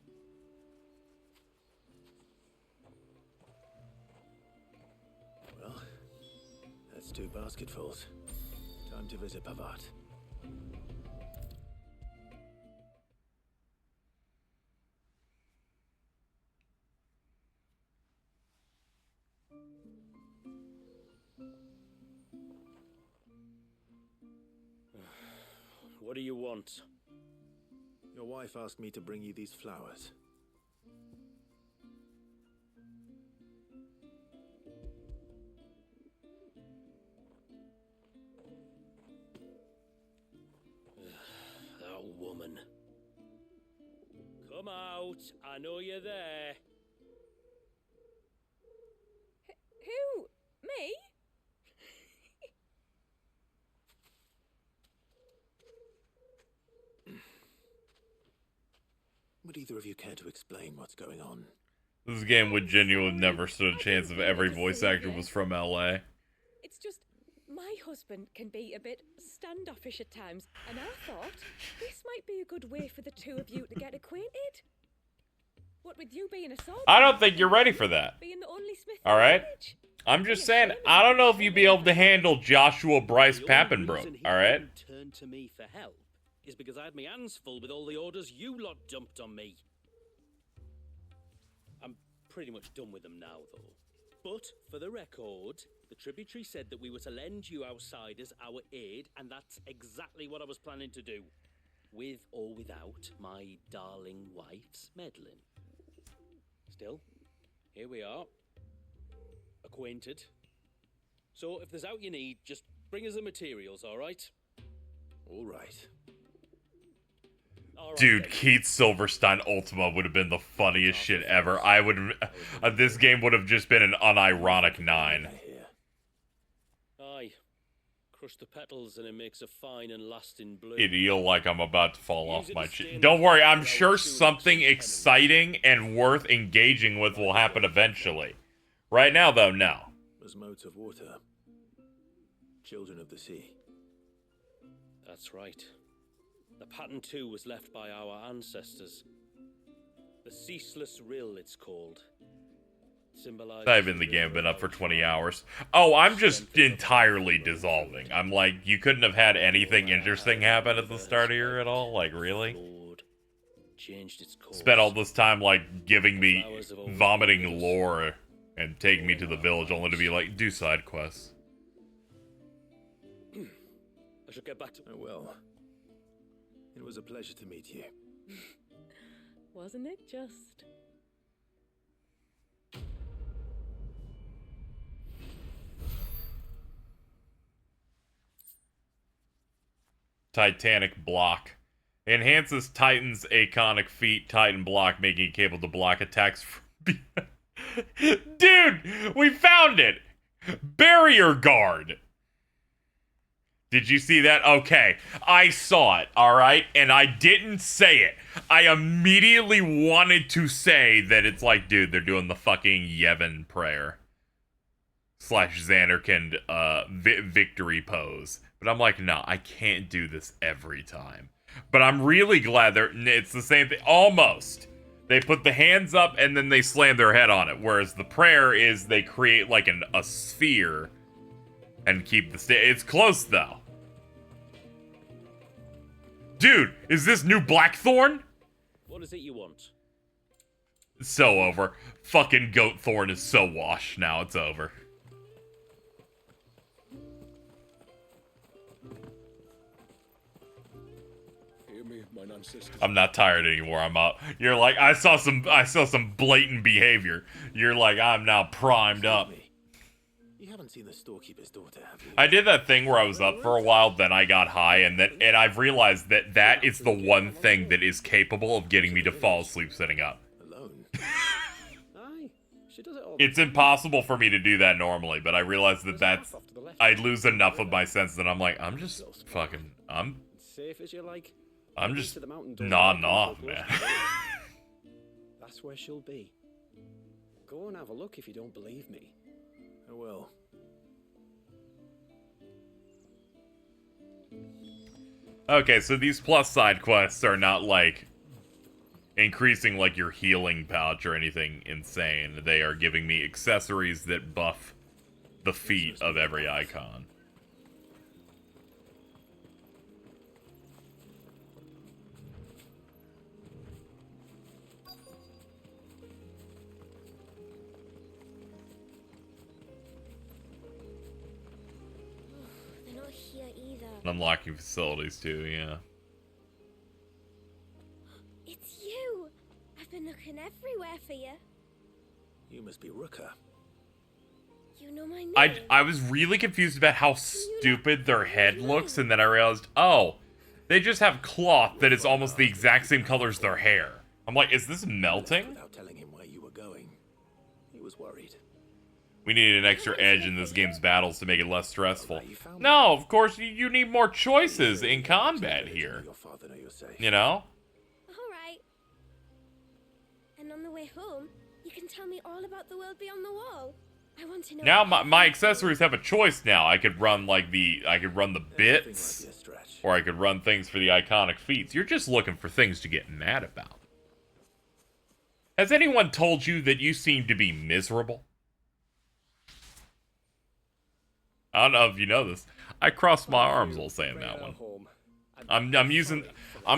Well, that's 2 basketfuls. Time to visit Pavard. What do you want? Your wife asked me to bring you these flowers. That woman. Come out. I know you're there. Who? Me? either of you care to explain what's going on? This game would genuinely never stood a chance if every voice actor was from LA. It's just, my husband can be a bit standoffish at times, and I thought this might be a good way for the two of you to get acquainted. What with you being a soldier? I don't think you're ready for that. Being the only smith. Alright? I'm just saying, I don't know if you'd be able to handle Joshua Bryce Pappenbroek, alright? Turned to me for help is because I had my hands full with all the orders you lot dumped on me. I'm pretty much done with them now, though. But, for the record, the tributary said that we were to lend you outsiders our aid, and that's exactly what I was planning to do. With or without my darling wife's meddling. Still, here we are. Acquainted. So, if there's out you need, just bring us the materials, alright? Alright. Dude, Keith Silverstein Ultima would have been the funniest shit ever. This game would have just been an unironic 9. Aye. Crush the petals and it makes a fine and lasting bloom. Idiot, like I'm about to fall off my shit. Don't worry, I'm sure something exciting and worth engaging with will happen eventually. Right now, though, no. As modes of water. Children of the sea. That's right. The pattern too was left by our ancestors. The ceaseless rill, it's called. I've been in the game, been up for 20 hours. Oh, I'm just entirely dissolving. I'm like, you couldn't have had anything interesting happen at the start here at all? Like, really? Spent all this time, like, giving me vomiting lore and taking me to the village only to be like, do side quests. I should get back to... Oh, well. It was a pleasure to meet you. Wasn't it just? Titanic block. Enhances Titan's iconic feat, Titan block, making it capable to block attacks from behind. Dude! We found it! Barrier guard! Did you see that? Okay, I saw it, alright? And I didn't say it. I immediately wanted to say that it's like, dude, they're doing the fucking Yevon prayer. / Xanarkand victory pose. But I'm like, no, I can't do this every time. But I'm really glad it's the same thing. Almost. They put the hands up and then they slam their head on it. Whereas the prayer is they create like a sphere and keep the it's close though. Dude, is this new Blackthorn? What is it you want? It's so over. Fucking Goatthorn is so washed now. It's over. I'm not tired anymore. I'm out. You're like, I saw some blatant behavior. You're like, I'm now primed up. You haven't seen the storekeeper's daughter, have you? I did that thing where I was up for a while, then I got high, and I've realized that is the one thing that is capable of getting me to fall asleep sitting up. Alone. It's impossible for me to do that normally, but I realize I lose enough of my sense that I'm like, I'm just fucking, Safe as you like. I'm just nodding off, man. That's where she'll be. Go and have a look if you don't believe me. I will. Okay, so these plus side quests are not like increasing like your healing pouch or anything insane. They are giving me accessories that buff the feet of every icon. Unlocking facilities too, yeah. It's you! I've been looking everywhere for you. You must be Rooker. You know my name? I was really confused about how stupid their head looks, and then I realized, oh, they just have cloth that is almost the exact same color as their hair. I'm like, is this melting? Without telling him where you were going. He was worried. We needed an extra edge in this game's battles to make it less stressful. No, of course, you need more choices in combat here. You know? Alright. way home, you can tell me all about the world beyond the wall. I want to know. Now my accessories have a choice now. I could run like I could run the bits, or I could run things for the iconic feats. You're just looking for things to get mad about. Has anyone told you that you seem to be miserable? I don't know if you know this. I crossed my arms while saying that one. I'm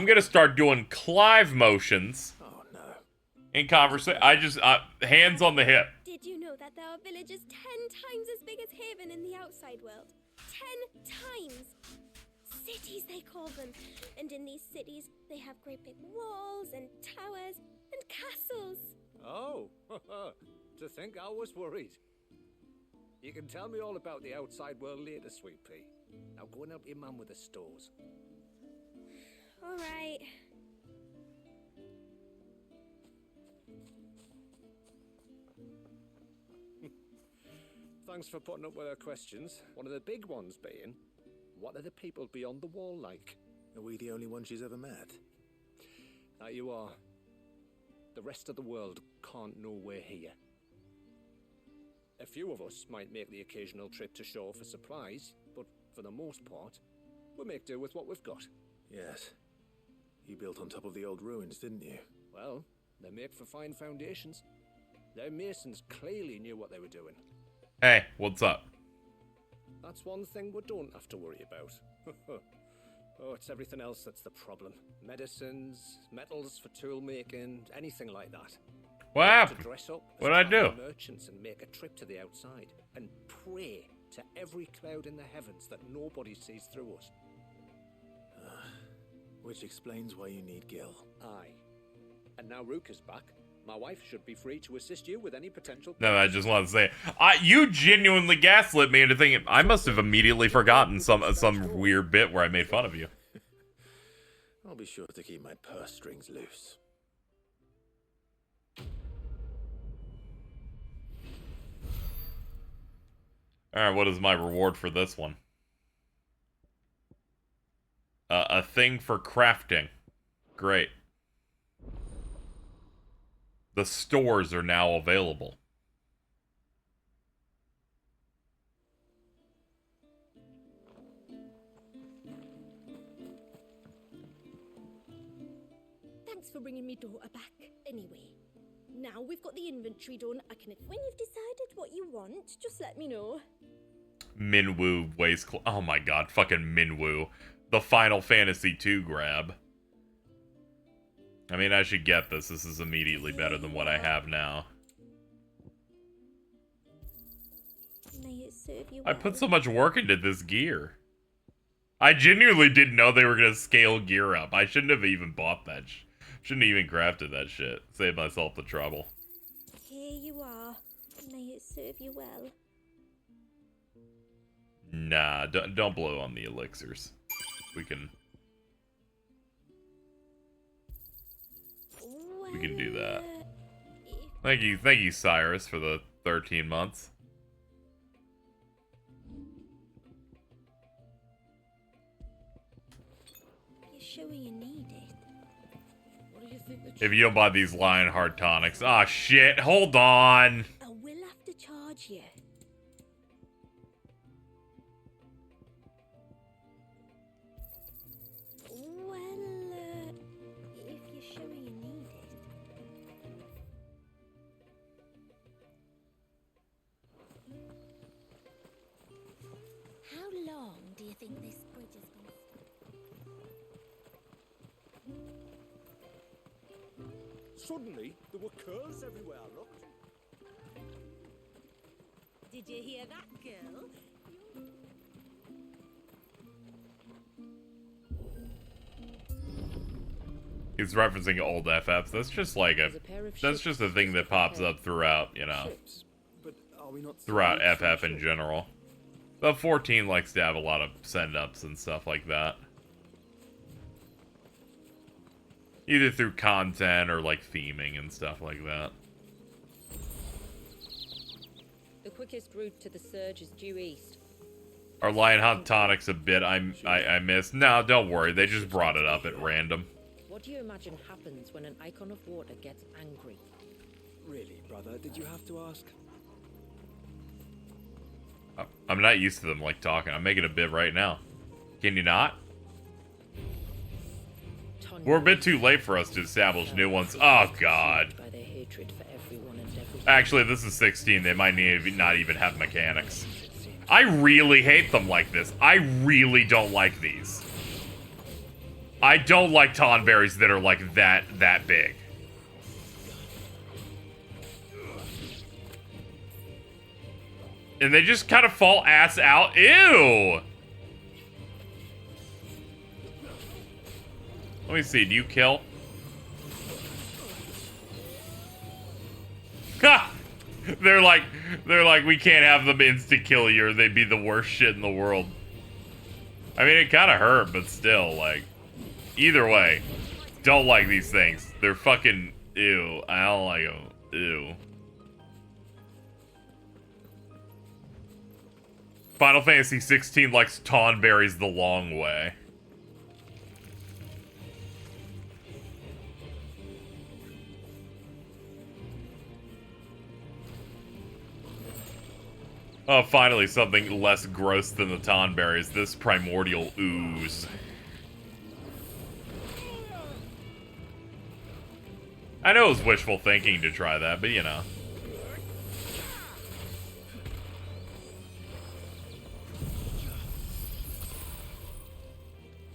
gonna start doing Clive motions in conversation. Hands on the hip. Did you know that there are villages 10 times as big as Haven in the outside world? 10 times! Cities, they call them. And in these cities, they have great big walls and towers and castles. Oh, to think I was worried. You can tell me all about the outside world later, Sweet Pea. Now go and help your mum with the stores. All right. Thanks for putting up with our questions. One of the big ones being, what are the people beyond the wall like? Are we the only one she's ever met? That you are. The rest of the world can't know we're here. A few of us might make the occasional trip to shore for supplies, but for the most part, we'll make do with what we've got. Yes. You built on top of the old ruins, didn't you? Well, they make for fine foundations. Their masons clearly knew what they were doing. Hey, what's up? That's one thing we don't have to worry about. Oh, it's everything else that's the problem. Medicines, metals for tool making, anything like that. What happened? To dress up What'd I do? Merchants and make a trip to the outside and pray to every cloud in the heavens that nobody sees through us. Which explains why you need Gil. Aye. And now Rook is back. My wife should be free to assist you with any potential... No, I just want to say, you genuinely gaslit me into thinking I must have immediately forgotten some weird bit where I made fun of you. I'll be sure to keep my purse strings loose. Alright, what is my reward for this one? A thing for crafting. Great. The stores are now available. Thanks for bringing me daughter back. Anyway, now we've got the inventory done. When you've decided what you want, just let me know. Minwoo waist oh my god, fucking Minwoo. The Final Fantasy II grab. I mean, I should get this. This is immediately better than what I have now. May it serve you I well. put so much work into this gear. I genuinely didn't know they were going to scale gear up. I shouldn't have even bought that. Shouldn't have even crafted that shit. Save myself the trouble. Here you are. May it serve you well. Nah, don't blow on the elixirs. We can do that. Thank you, Cyrus, for the 13 months. You sure you need it? What do you think If you don't buy these Lionheart tonics, ah shit, hold on. I will have to charge you. If you're sure you need it. How long do you think this bridge has been stuck? Suddenly, there were curls everywhere I looked. Did you hear that, girl? He's referencing old FFs. That's just like that's just a thing that pops up throughout, you know. But are we not Throughout FF in general. But 14 likes to have a lot of send-ups and stuff like that. Either through content or like theming and stuff like that. The quickest route to the surge is due east. Our Lionheart tonics a bit I missed. No, don't worry. They just brought it up at random. What do you imagine happens when an icon of water gets angry? Really, brother, did you have to ask? I'm not used to them, like, talking. I'm making a bit right now. Can you not? We're a bit too late for us to establish new ones. Oh, God. Actually, this is 16. They might not even have mechanics. I really hate them like this. I really don't like these. I don't like tonberries that are like that big. And they just kind of fall ass out. Ew! Let me see, do you kill? Ha! They're like, we can't have them insta-kill you or they'd be the worst shit in the world. I mean, it kind of hurt, but still, like, either way, don't like these things. They're fucking, ew. I don't like them. Ew. Final Fantasy 16 likes tonberries the long way. Oh, finally, something less gross than the tonberries. This primordial ooze. I know it was wishful thinking to try that, but you know.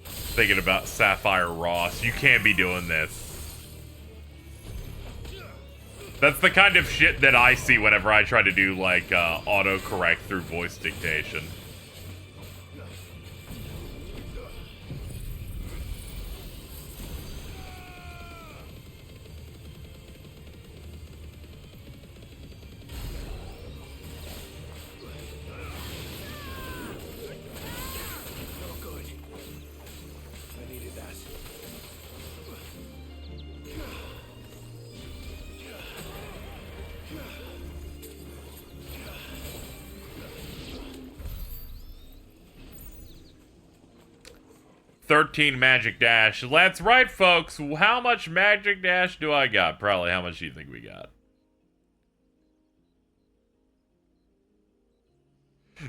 Thinking about Sapphire Ross. You can't be doing this. That's the kind of shit that I see whenever I try to do, like, autocorrect through voice dictation. Not good. I needed that. 13 magic dash. That's right, folks. How much magic dash do I got? Probably how much do you think we got?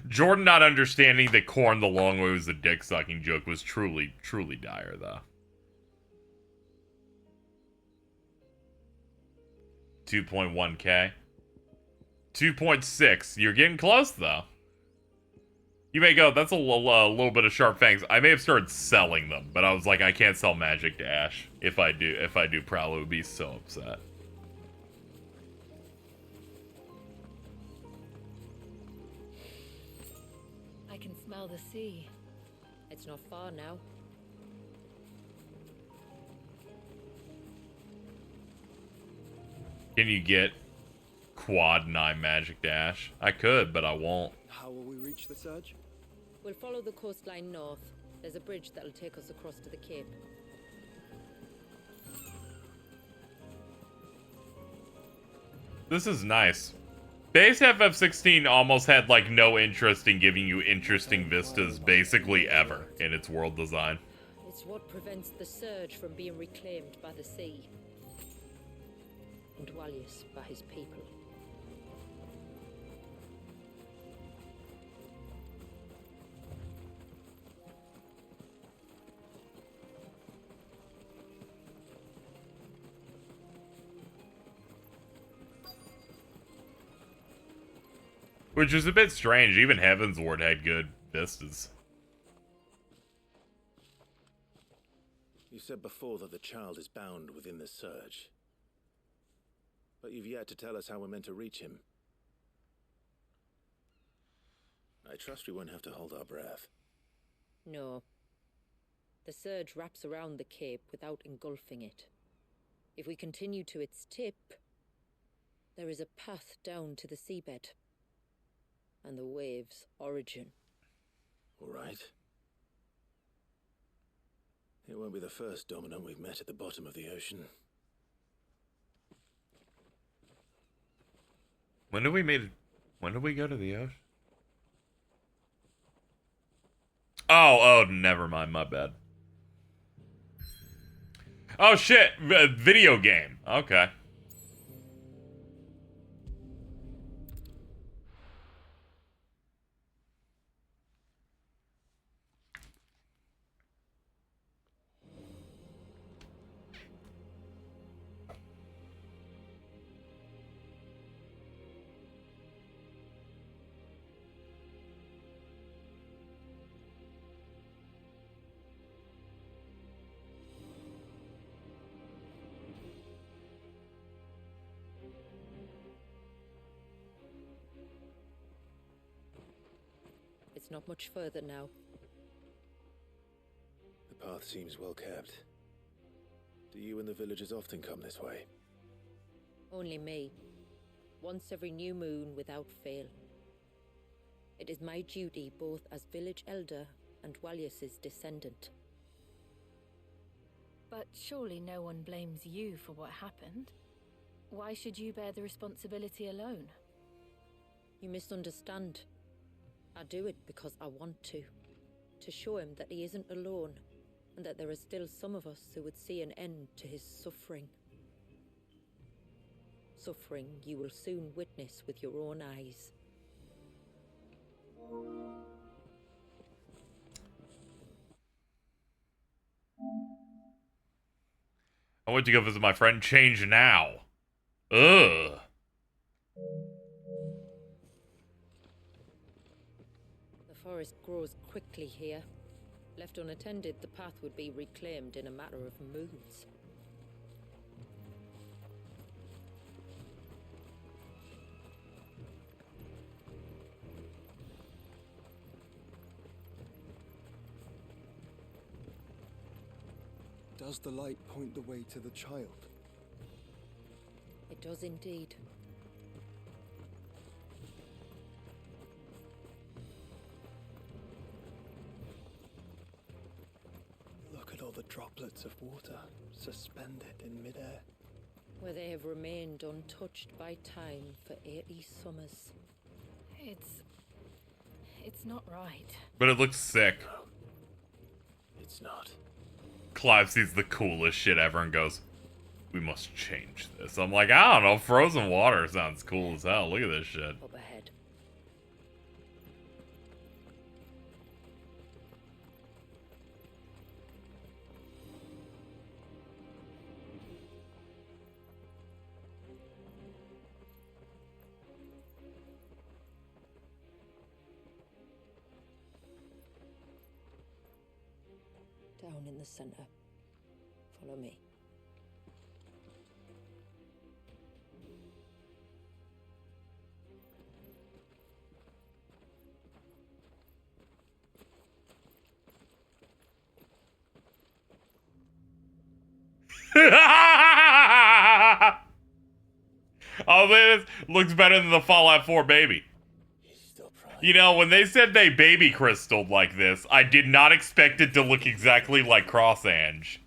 Jordan not understanding that Corn the Long Way was a dick-sucking joke was truly, truly dire, though. 2.1k. 2.6. You're getting close, though. You may go, that's a little bit of sharp fangs. I may have started selling them, but I was like, I can't sell magic dash. If I do, Prowler would be so upset. I can smell the sea. It's not far now. Can you get quad 9 magic dash? I could, but I won't. How will we reach the surge? We'll follow the coastline north. There's a bridge that'll take us across to the cape. This is nice. Base FF16 almost had like no interest in giving you interesting vistas basically ever in its world design. It's what prevents the surge from being reclaimed by the sea. And Dwalius by his people. Which is a bit strange. Even Heavensward had good vistas. You said before that the child is bound within the surge. But you've yet to tell us how we're meant to reach him. I trust we won't have to hold our breath. No. The surge wraps around the cape without engulfing it. If we continue to its tip, there is a path down to the seabed. And the wave's origin. All right. It won't be the first dominant we've met at the bottom of the ocean. When did we go to the ocean? Oh, never mind, my bad. Oh shit, video game. Okay. It's not much further now. The path seems well kept. Do you and the villagers often come this way? Only me. Once every new moon without fail. It is my duty both as village elder and Walius's descendant. But surely no one blames you for what happened. Why should you bear the responsibility alone? You misunderstand. I do it because I want to. To show him that he isn't alone, and that there are still some of us who would see an end to his suffering. Suffering you will soon witness with your own eyes. I went to go visit my friend. Change now. Ugh. The forest grows quickly here. Left unattended, the path would be reclaimed in a matter of moons. Does the light point the way to the child? It does indeed. Look at all the droplets of water suspended in midair. Where they have remained untouched by time for 80 summers. It's not right. But it looks sick. It's not. Clive sees the coolest shit ever and goes, we must change this. I'm like, I don't know, frozen water sounds cool as hell. Look at this shit. Up ahead. Down in the center. Follow me. Oh, this looks better than the Fallout 4 baby. You know, when they said they baby crystalled like this, I did not expect it to look exactly like Cross Ange.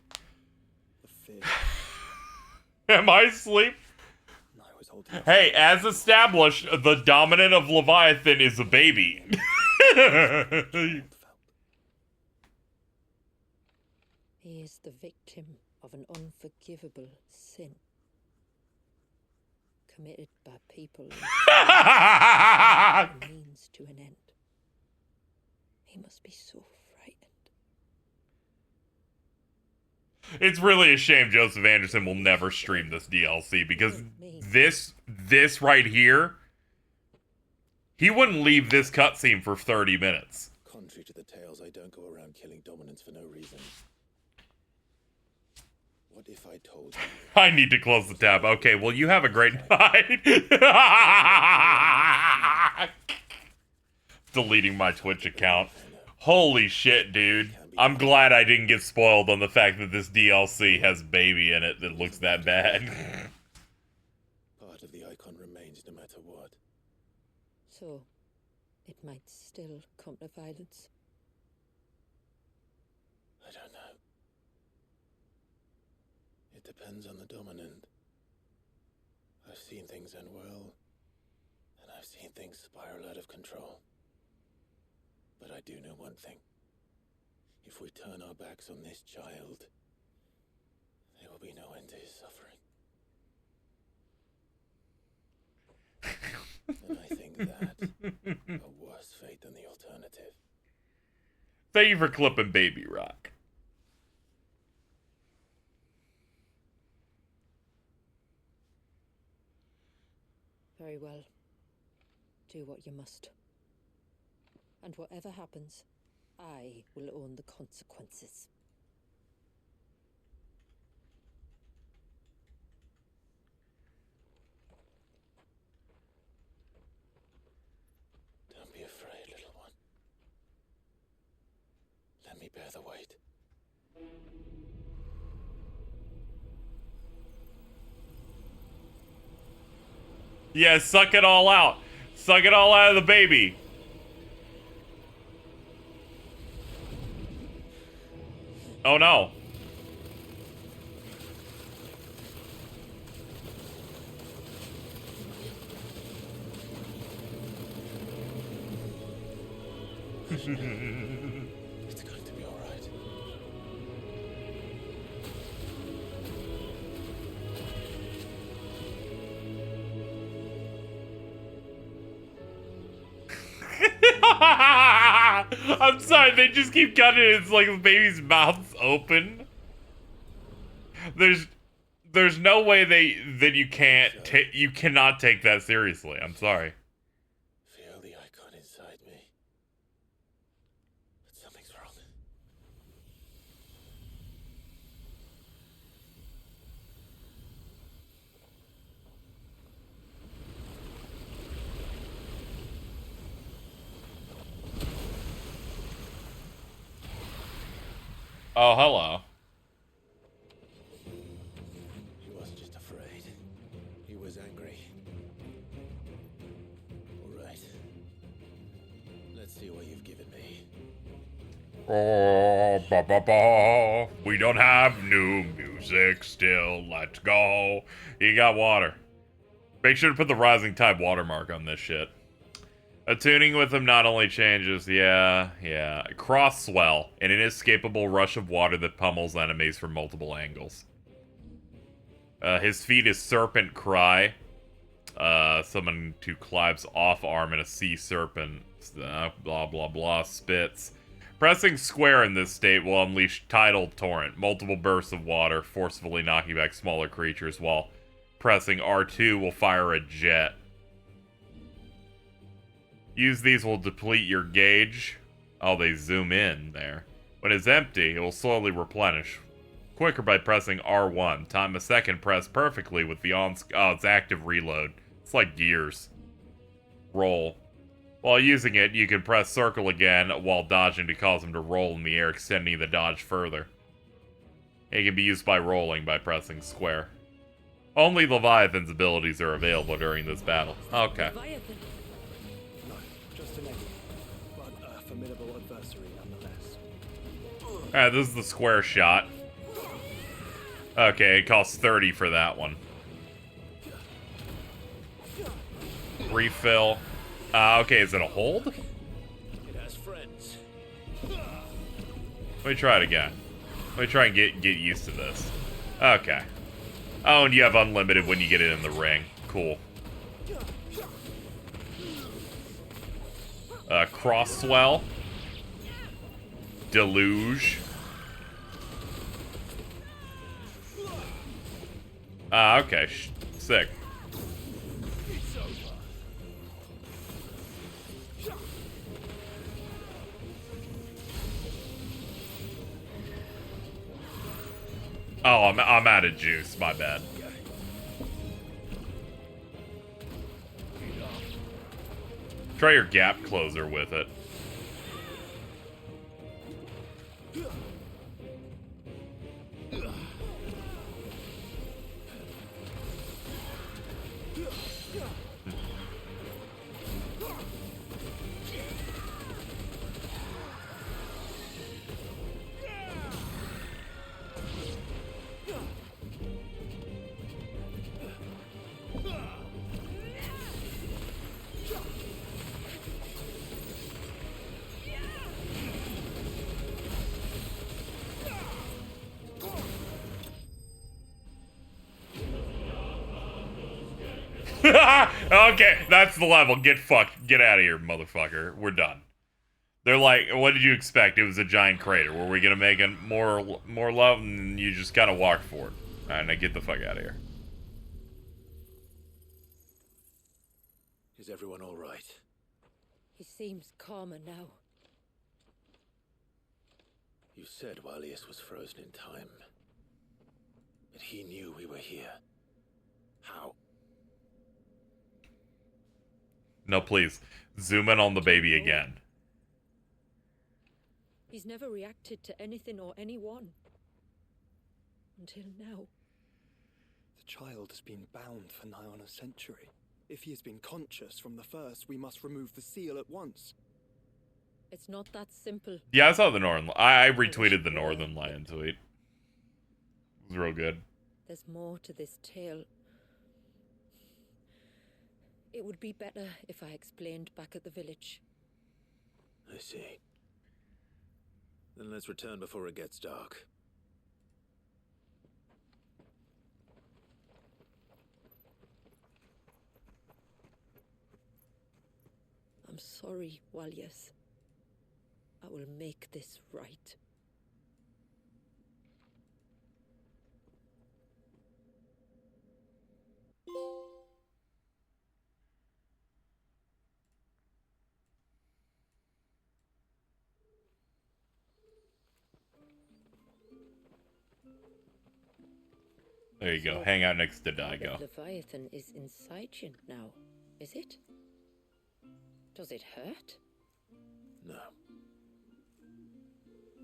Am I asleep? Hey, as established, the dominant of Leviathan is a baby. He is the victim of an unforgivable sin. Committed by people who means to an end. He must be so frightened. It's really a shame Joseph Anderson will never stream this DLC because this right here, he wouldn't leave this cutscene for 30 minutes. Contrary to the tales, I don't go around killing dominants for no reason. What if I told you? I need to close the tab. Okay, well, you have a great night. Deleting my Twitch account. Holy shit, dude. I'm glad I didn't get spoiled on the fact that this DLC has baby in it that looks that bad. Part of the icon remains no matter what. So, it might still come to violence. I don't know. It depends on the dominant. I've seen things end well, and I've seen things spiral out of control. But I do know one thing. If we turn our backs on this child, there will be no end to his suffering. And I think that a worse fate than the alternative. Thank you for clipping Baby Rock. Very well. Do what you must. And whatever happens, I will own the consequences. Don't be afraid, little one. Yeah, suck it all out. Suck it all out of the baby. Oh no. It's going to be all right. I'm sorry, they just keep cutting it. It's like the baby's mouth's open. There's no way that you cannot take that seriously. I'm sorry. Feel the icon inside me. But something's wrong. Oh, hello. He wasn't just afraid. He was angry. All right. Let's see what you've given me. Oh, ba ba ba. We don't have new music still. Let's go. You got water. Make sure to put the rising tide watermark on this shit. Attuning with him not only changes, yeah. Cross swell, an inescapable rush of water that pummels enemies from multiple angles. His feat is Serpent Cry. Someone to Clive's off arm in a sea serpent. Blah blah blah. Spits. Pressing square in this state will unleash Tidal Torrent, multiple bursts of water, forcefully knocking back smaller creatures, while pressing R2 will fire a jet. Use these will deplete your gauge. Oh, they zoom in there. When it's empty, it will slowly replenish. Quicker by pressing R1. Time a second press perfectly with the it's active reload. It's like Gears. Roll. While using it, you can press circle again while dodging to cause him to roll in the air, extending the dodge further. It can be used by rolling by pressing square. Only Leviathan's abilities are available during this battle. Okay. No, just an enemy, but a formidable adversary nonetheless. Alright, this is the square shot. Okay, it costs 30 for that one. Refill. Okay, is it a hold? It has friends. Let me try it again. Let me try and get used to this. Okay. Oh, and you have unlimited when you get it in the ring. Cool. Cross swell. Deluge. Okay. Sick. Oh, I'm out of juice. My bad. Try your gap closer with it. Okay, that's the level. Get fucked. Get out of here, motherfucker. We're done. They're like, what did you expect? It was a giant crater. Were we gonna make it more love? And you just kind of walk for it. Alright, now get the fuck out of here. Is everyone all right? He seems calmer now. You said Walius was frozen in time. But he knew we were here. How? No, please. Zoom in on the baby again. He's never reacted to anything or anyone. Until now. The child has been bound for nigh on a century. If he has been conscious from the first, we must remove the seal at once. It's not that simple. Yeah, I saw the Northern. I retweeted the Northern Lion tweet. It was real good. There's more to this tale. It would be better if I explained back at the village. I see. Then let's return before it gets dark. I'm sorry, Walyas. I will make this right. There you go. Hang out next to Daigo. Leviathan is inside you now, is it? Does it hurt? No.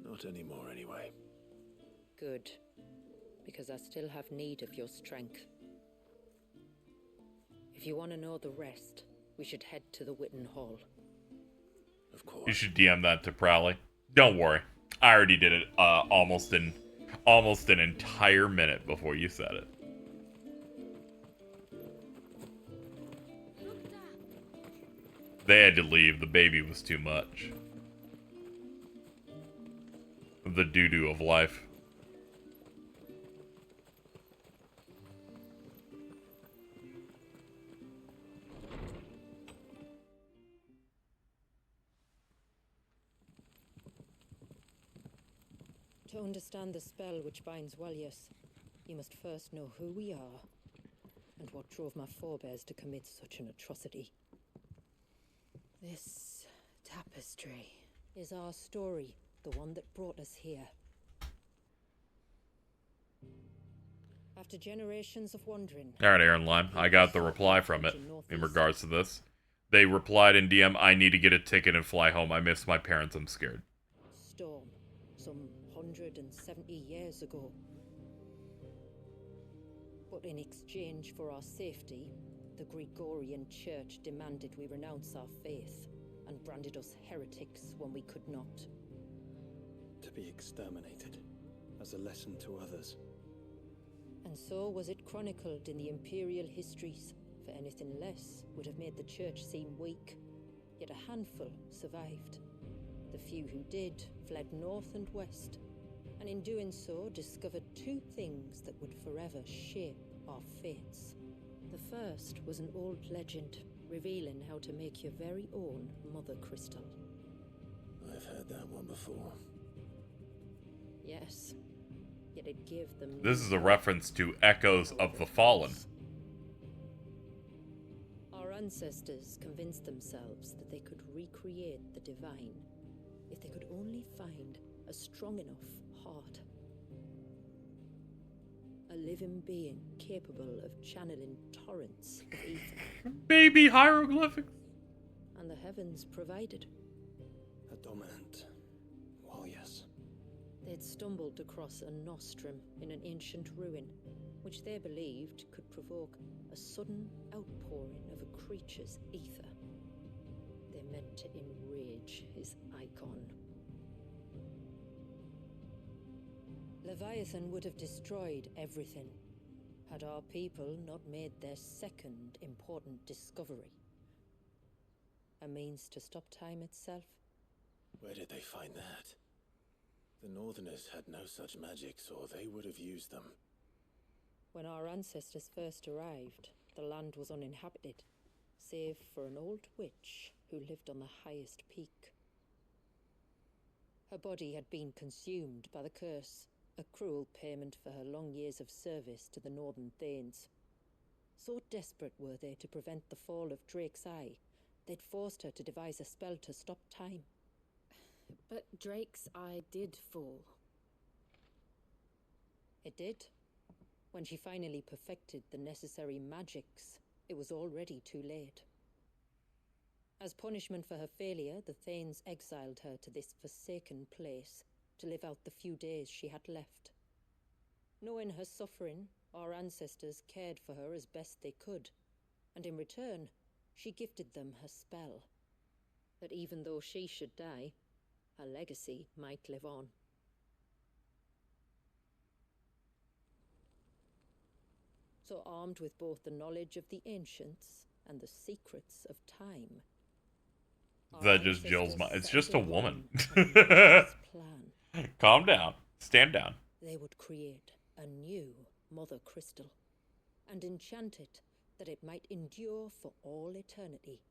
Not anymore, anyway. Good. Because I still have need of your strength. If you want to know the rest, we should head to the Witten Hall. Of course. You should DM that to Prowley. Don't worry. I already did it almost an entire minute before you said it. They had to leave. The baby was too much. The doo-doo of life. To understand the spell which binds Walyas, you must first know who we are, and what drove my forebears to commit such an atrocity. This tapestry is our story, the one that brought us here. After generations of wandering... Alright, Aaron Lime. I got the reply from it in regards to this. They replied in DM, I need to get a ticket and fly home. I miss my parents. I'm scared. Storm, some 170 years ago. But in exchange for our safety, the Gregorian Church demanded we renounce our faith and branded us heretics when we could not. To be exterminated, as a lesson to others. And so was it chronicled in the imperial histories, for anything less would have made the church seem weak. Yet a handful survived. The few who did fled north and west, and in doing so discovered two things that would forever shape our fates. The first was an old legend, revealing how to make your very own mother crystal. I've heard that one before. Yes, yet it gave them... This is a reference to Echoes of the Fallen. Our ancestors convinced themselves that they could recreate the divine if they could only find a strong enough heart. A living being capable of channeling torrents of ether. Baby hieroglyphics! And the heavens provided. A dominant. Well, yes. They'd stumbled across a nostrum in an ancient ruin, which they believed could provoke a sudden outpouring of a creature's ether. They meant to enrage his icon. Leviathan would have destroyed everything, had our people not made their second important discovery. A means to stop time itself. Where did they find that? The Northerners had no such magics, or they would have used them. When our ancestors first arrived, the land was uninhabited, save for an old witch who lived on the highest peak. Her body had been consumed by the curse, a cruel payment for her long years of service to the Northern Thanes. So desperate were they to prevent the fall of Drake's Eye, they'd forced her to devise a spell to stop time. But Drake's Eye did fall. It did. When she finally perfected the necessary magics, it was already too late. As punishment for her failure, the Thanes exiled her to this forsaken place to live out the few days she had left. Knowing her suffering, our ancestors cared for her as best they could, and in return, she gifted them her spell. That even though she should die, her legacy might live on. So armed with both the knowledge of the ancients and the secrets of time, That just Jill's mind. It's just a woman. plan. Calm down. Stand down. They would create a new Mother Crystal and enchant it that it might endure for all eternity.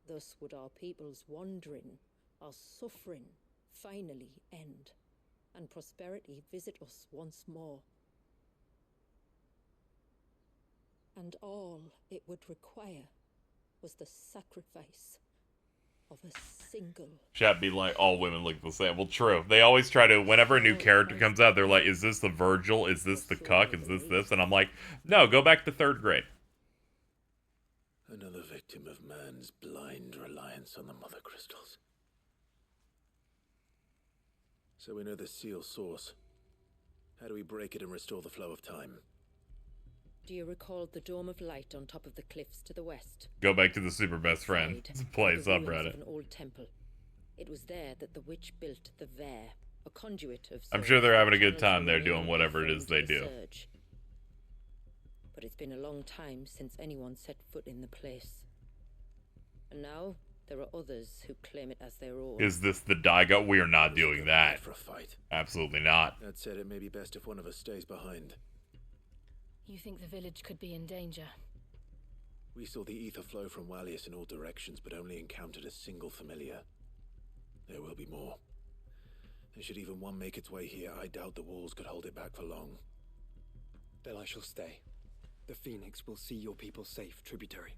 Thus would our people's wandering, our suffering, finally end, and prosperity visit us once more. And all it would require was the sacrifice of a single... Chat be like, all women look the same. Well, true. They always try to, whenever a new character comes out, they're like, is this the Virgil? Is this the Cuck? Is this? And I'm like, no, go back to 3rd grade. Another victim of man's blind reliance on the Mother Crystals. So we know the seal source. How do we break it and restore the flow of time? Do you recall the dome of light on top of the cliffs to the west? Go back to the super best friend. Play The ruins subreddit. of an old temple. It was there that the witch built the Ver, a conduit of... I'm sure they're having a good channels time there the doing rain whatever it is they into the do. surge. But it's been a long time since anyone set foot in the place. And now there are others who claim it as their own. Is this the Daigo? We are not doing that. For a fight. Absolutely not. That said, it may be best if one of us stays behind. You think the village could be in danger? We saw the ether flow from Wallius in all directions, but only encountered a single familiar. There will be more. And should even one make its way here, I doubt the walls could hold it back for long. Then I shall stay. The Phoenix will see your people safe, tributary.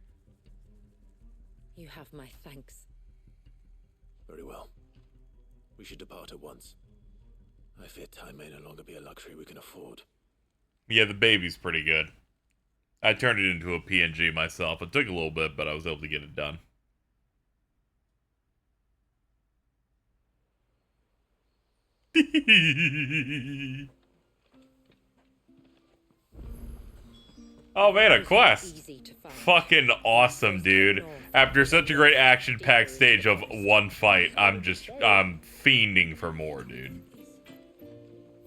You have my thanks. Very well. We should depart at once. I fear time may no longer be a luxury we can afford. Yeah, the baby's pretty good. I turned it into a PNG myself. It took a little bit, but I was able to get it done. Oh man, a quest! Fucking awesome, dude. After such a great action-packed stage of one fight, I'm fiending for more, dude.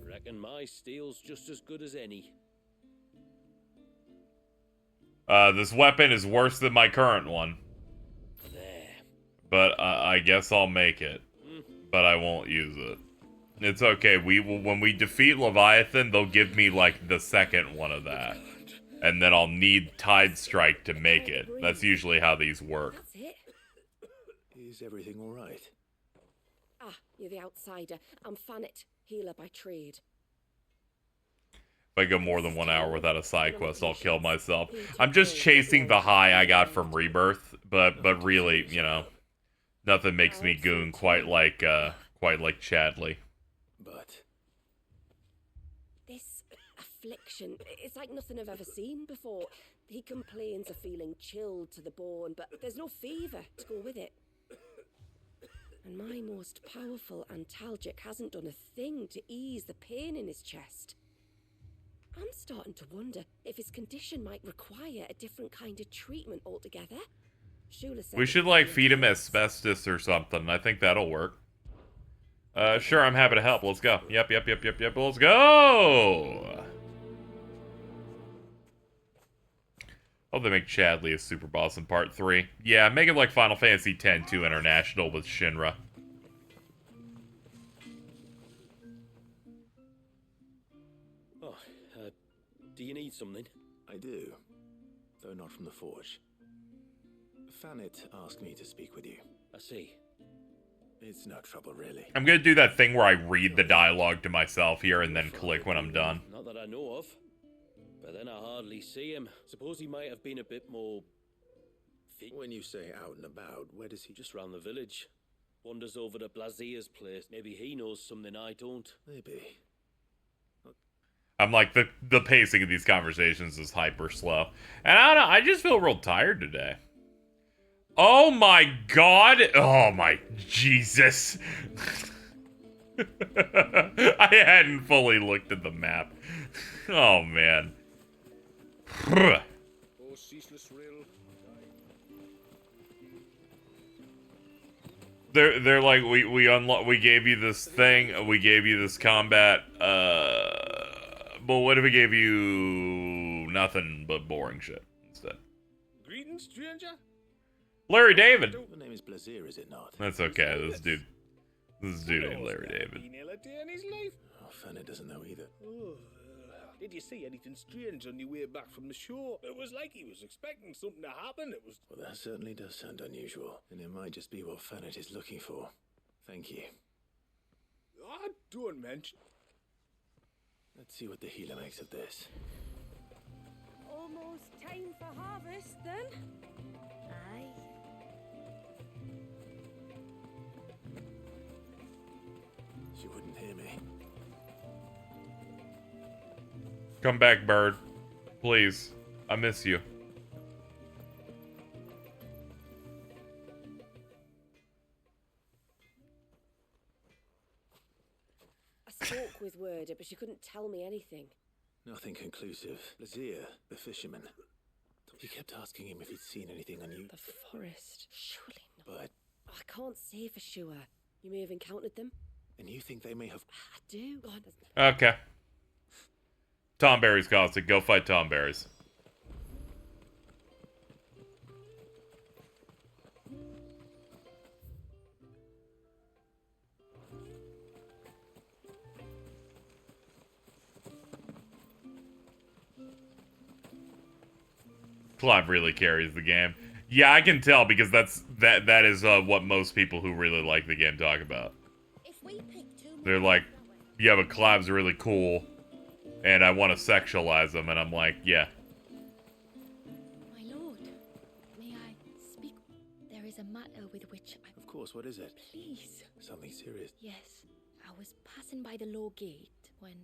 Reckon my steel's just as good as any. This weapon is worse than my current one. But I guess I'll make it. But I won't use it. It's okay. When we defeat Leviathan, they'll give me like the second one of that. And then I'll need Tide Strike to make it. That's usually how these work. Is everything all right? Ah, you're the outsider. I'm Fannet, healer by trade. If I go more than 1 hour without a side quest, I'll kill myself. I'm just chasing the high I got from Rebirth, but really, you know, nothing makes me goon quite like Chadley. But this affliction, it's like nothing I've ever seen before. He complains of feeling chilled to the bone, but there's no fever to go with it. And my most powerful antalgic hasn't done a thing to ease the pain in his chest. I'm starting to wonder if his condition might require a different kind of treatment altogether. Shula said We should, like, feed him asbestos or something. I think that'll work. Sure, I'm happy to help. Let's go. Yep. Let's go! Oh, they make Chadley a super boss in part 3. Yeah, make it like Final Fantasy X-2 International with Shinra. Oh, do you need something? I do, though not from the Forge. Fannet asked me to speak with you. I see. It's no trouble, really. I'm gonna do that thing where I read the dialogue to myself here and then click when I'm done. Not that I know of. But then I hardly see him. Suppose he might have been a bit more... When you say out and about, where does he... Just round the village. Wanders over to Blazier's place. Maybe he knows something I don't. Maybe. I'm like, the pacing of these conversations is hyper slow. And I don't know, I just feel real tired today. Oh my god! Oh my Jesus! I hadn't fully looked at the map. Oh man. Oh, ceaseless rill. They're like, we gave you this thing, we gave you this combat, but what if we gave you nothing but boring shit instead? Greetings, stranger. Larry David. The name is Blazier, is it not? That's okay. This dude named Larry David. Oh, Fenner doesn't know either. Oh, did you see anything strange on your way back from the shore? It was like he was expecting something to happen. It was. Well, that certainly does sound unusual, and it might just be what Fenner is looking for. Thank you. I don't mention. Let's see what the healer makes of this. Almost time for harvest, then. Aye. She wouldn't hear me. Come back, bird. Please. I miss you. I spoke with Werder, but she couldn't tell me anything. Nothing conclusive. Blazier, the fisherman. He kept asking him if he'd seen anything unusual. The forest. Surely not. But... I can't say for sure. You may have encountered them. And you think they may have... I do. God. Okay. Tom Berry's caustic. Go fight Tom Berry's. Clive really carries the game. Yeah, I can tell because that is what most people who really like the game talk about. They're like, yeah, but Clive's really cool, and I want to sexualize him, and I'm like, yeah. My lord, may I speak? There is a matter with which I... Of course, what is it? Please. Something serious. Yes, I was passing by the law gate when...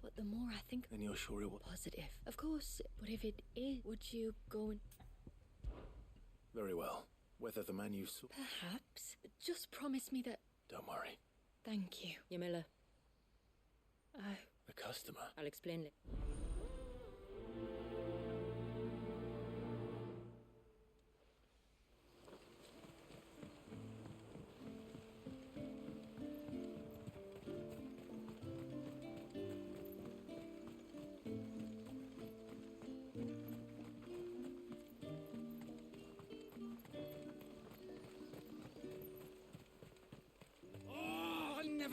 But the more I think... And you're sure it was... Positive. Of course, but if it is, would you go and... Very well. Whether the man you saw... Perhaps. Just promise me that... Don't worry. Thank you. Yamila. The customer. I'll explain it.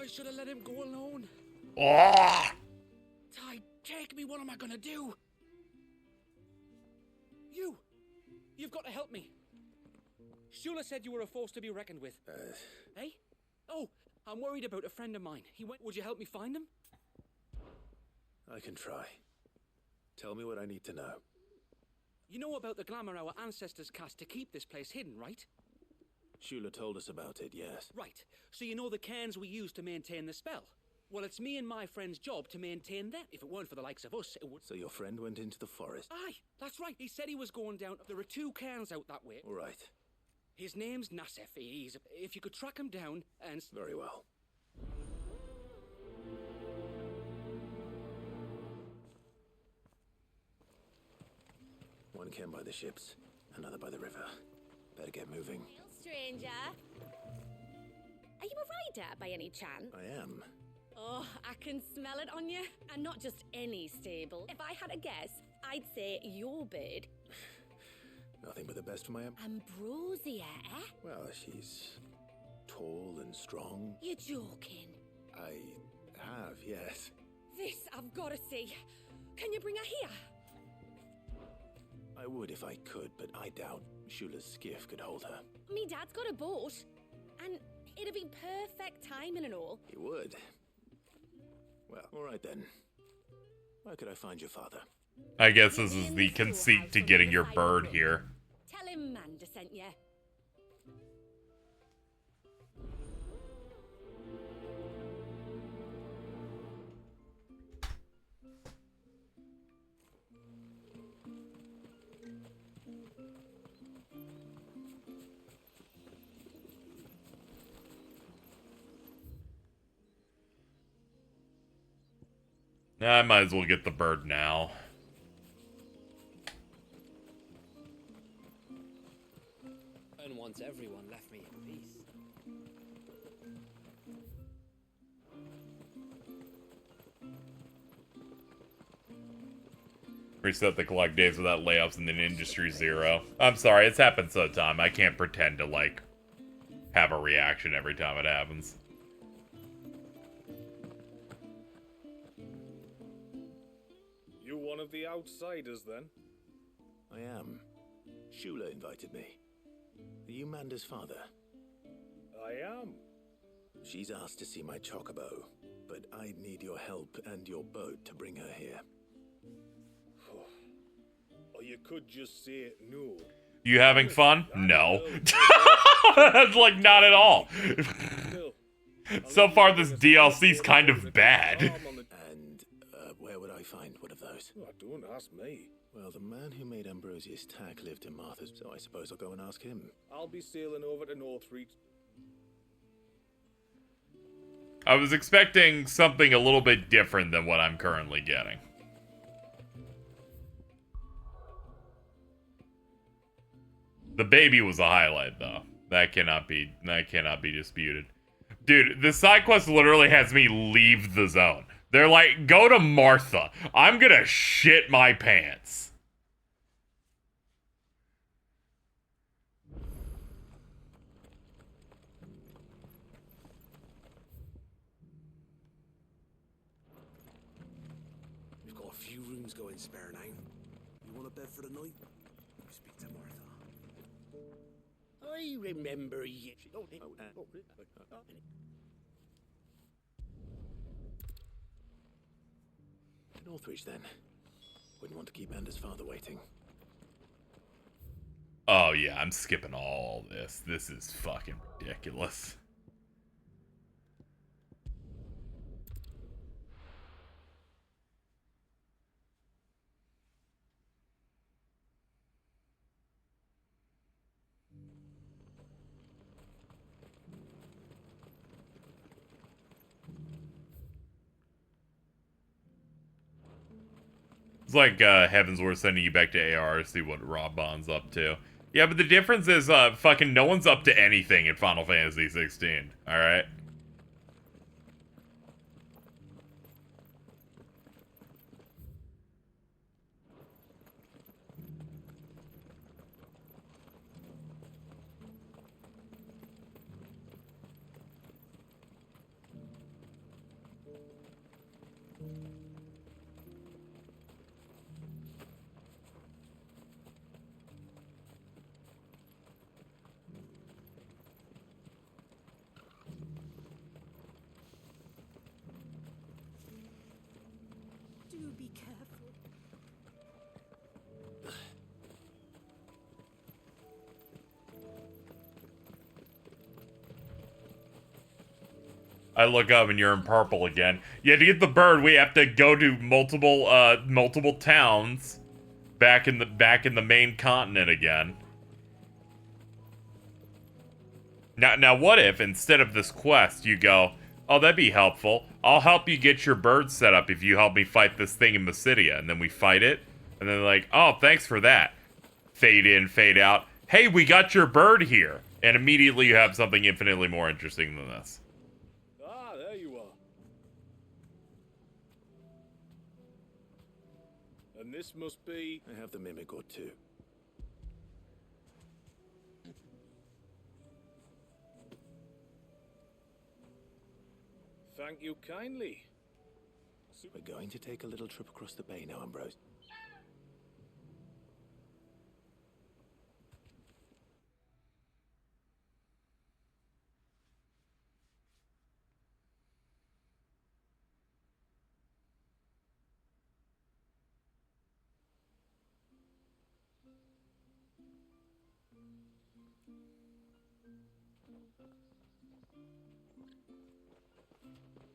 I should have let him go alone. Oh! Ty, take me. What am I gonna do? You've got to help me. Shula said you were a force to be reckoned with. Hey? Oh, I'm worried about a friend of mine. He went. Would you help me find him? I can try. Tell me what I need to know. You know about the glamour our ancestors cast to keep this place hidden, right? Shula told us about it, yes. Right. So you know the cairns we use to maintain the spell? Well, it's me and my friend's job to maintain them. If it weren't for the likes of us, it would... So your friend went into the forest? Aye, that's right. He said he was going down... There are 2 cairns out that way. All right. His name's Nassef. If you could track him down and... Very well. One cairn by the ships, another by the river. Better get moving. Stranger. Are you a rider by any chance? I am. Oh, I can smell it on you. And not just any stable. If I had a guess, I'd say your bird. Nothing but the best for my... Ambrosia, eh? Well, she's tall and strong. You're joking. I have, yes. This I've got to see. Can you bring her here? I would if I could, but I doubt Shula's skiff could hold her. Me dad's got a boat. And it'd be perfect timing and all. He would. Well, all right then. Where could I find your father? I guess this is the conceit to getting your bird here. Tell him Manda sent you. I might as well get the bird now. And once everyone left me in peace. Reset the clock days without layoffs and then Industry Zero. I'm sorry, it's happened so time. I can't pretend to, like, have a reaction every time it happens. You one of the outsiders, then? I am. Shula invited me. Are you Manda's father? I am. She's asked to see my chocobo, but I'd need your help and your boat to bring her here. Or you could just say it no. You having fun? No. Like, not at all. So far, this DLC's kind of bad. And where would I find one of those? Oh, don't ask me. Well, the man who made Ambrosius tack lived in Martha's, so I suppose I'll go and ask him. I'll be sailing over to Northreach. I was expecting something a little bit different than what I'm currently getting. The baby was a highlight, though. That cannot be disputed. Dude, the side quest literally has me leave the zone. They're like, go to Martha. I'm gonna shit my pants. We've got a few rooms going spare now. You want a bed for the night? You speak to Martha. I remember you. Northreach, then. Wouldn't want to keep Manda's father waiting. Oh, yeah, I'm skipping all this. This is fucking ridiculous. It's like Heavensworth sending you back to AR to see what Rob Bond's up to. Yeah, but the difference is fucking no one's up to anything in Final Fantasy 16, alright? Do be careful. I look up and you're in purple again. Yeah, to get the bird, we have to go to multiple towns back in the main continent again. Now what if instead of this quest you go, oh, that'd be helpful. I'll help you get your bird set up if you help me fight this thing in Mysidia. And then we fight it. And then they're like, oh, thanks for that. Fade in, fade out. Hey, we got your bird here. And immediately you have something infinitely more interesting than this. Ah, there you are. And this must be... I have the mimic or two. Thank you kindly. We're going to take a little trip across the bay now, Ambrose.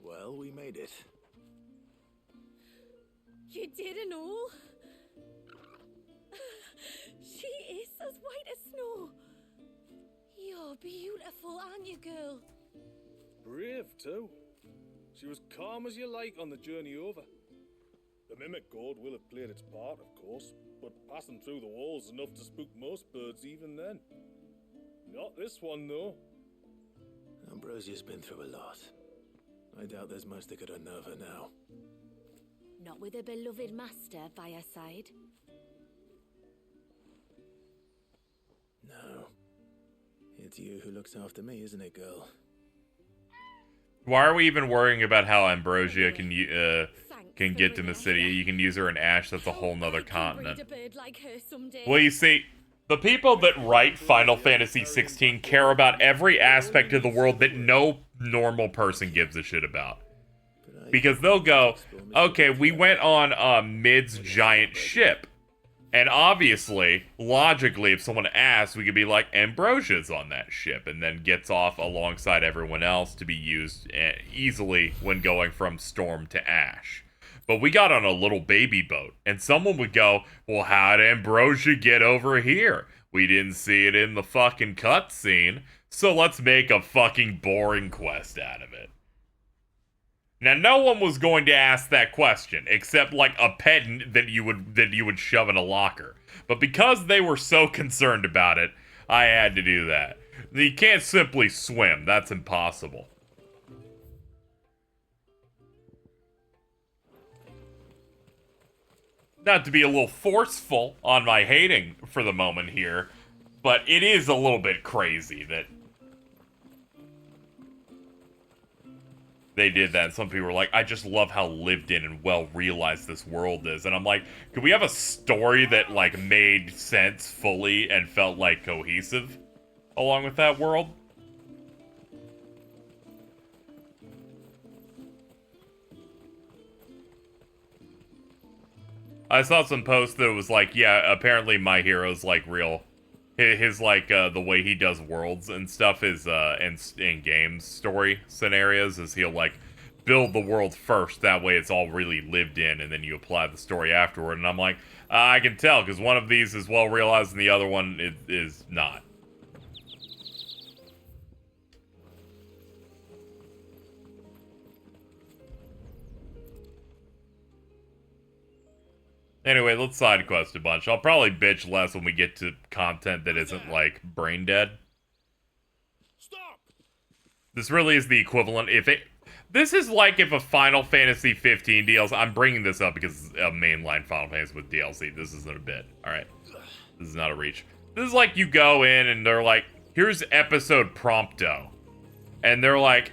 Well, we made it. You didn't all? She is as white as snow. You're beautiful, aren't you, girl? Brave, too. She was calm as you like on the journey over. The mimic gourd will have played its part, of course, but passing through the walls enough to spook most birds even then. Not this one, though. Ambrosia's been through a lot. I doubt there's much that could unnerve her now. Not with a beloved master by her side. No. It's you who looks after me, isn't it, girl? Why are we even worrying about how Ambrosia can get to the city? You can use her in Ash. That's a whole nother continent. Well, you see, the people that write Final Fantasy XVI care about every aspect of the world that no normal person gives a shit about. Because they'll go, okay, we went on Mid's giant ship. And obviously, logically, if someone asks, we could be like, Ambrosia's on that ship, and then gets off alongside everyone else to be used easily when going from Storm to Ash. But we got on a little baby boat, and someone would go, well, how'd Ambrosia get over here? We didn't see it in the fucking cutscene, so let's make a fucking boring quest out of it. Now, no one was going to ask that question, except like a pedant that you would shove in a locker. But because they were so concerned about it, I had to do that. You can't simply swim. That's impossible. Not to be a little forceful on my hating for the moment here, but it is a little bit crazy that they did that. Some people were like, I just love how lived in and well realized this world is. And I'm like, could we have a story that like made sense fully and felt like cohesive along with that world? I saw some post that was like, yeah, apparently my hero's like real. His like the way he does worlds and stuff is in game story scenarios is he'll like build the world first, that way it's all really lived in, and then you apply the story afterward. And I'm like, I can tell because one of these is well realized and the other one is not. Anyway, let's side quest a bunch. I'll probably bitch less when we get to content that isn't, like, brain dead. Stop! This really is the equivalent. This is like if a Final Fantasy 15 DLC... I'm bringing this up because it's a mainline Final Fantasy with DLC. This isn't a bit. Alright. This is not a reach. This is like you go in and they're like, here's episode prompto. And they're like,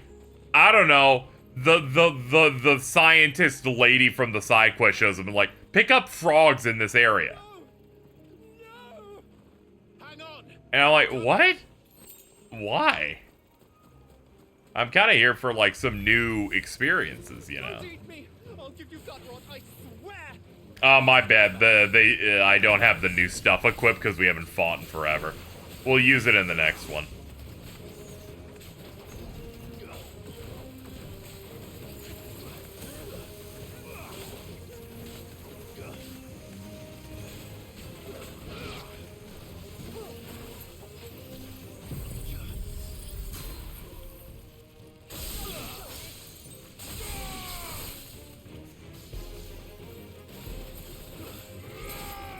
I don't know, the scientist lady from the side quest shows up and like, pick up frogs in this area. No. Hang on. And I'm like, what? Why? I'm kind of here for like some new experiences, you know. Oh, my bad. I don't have the new stuff equipped because we haven't fought in forever. We'll use it in the next one.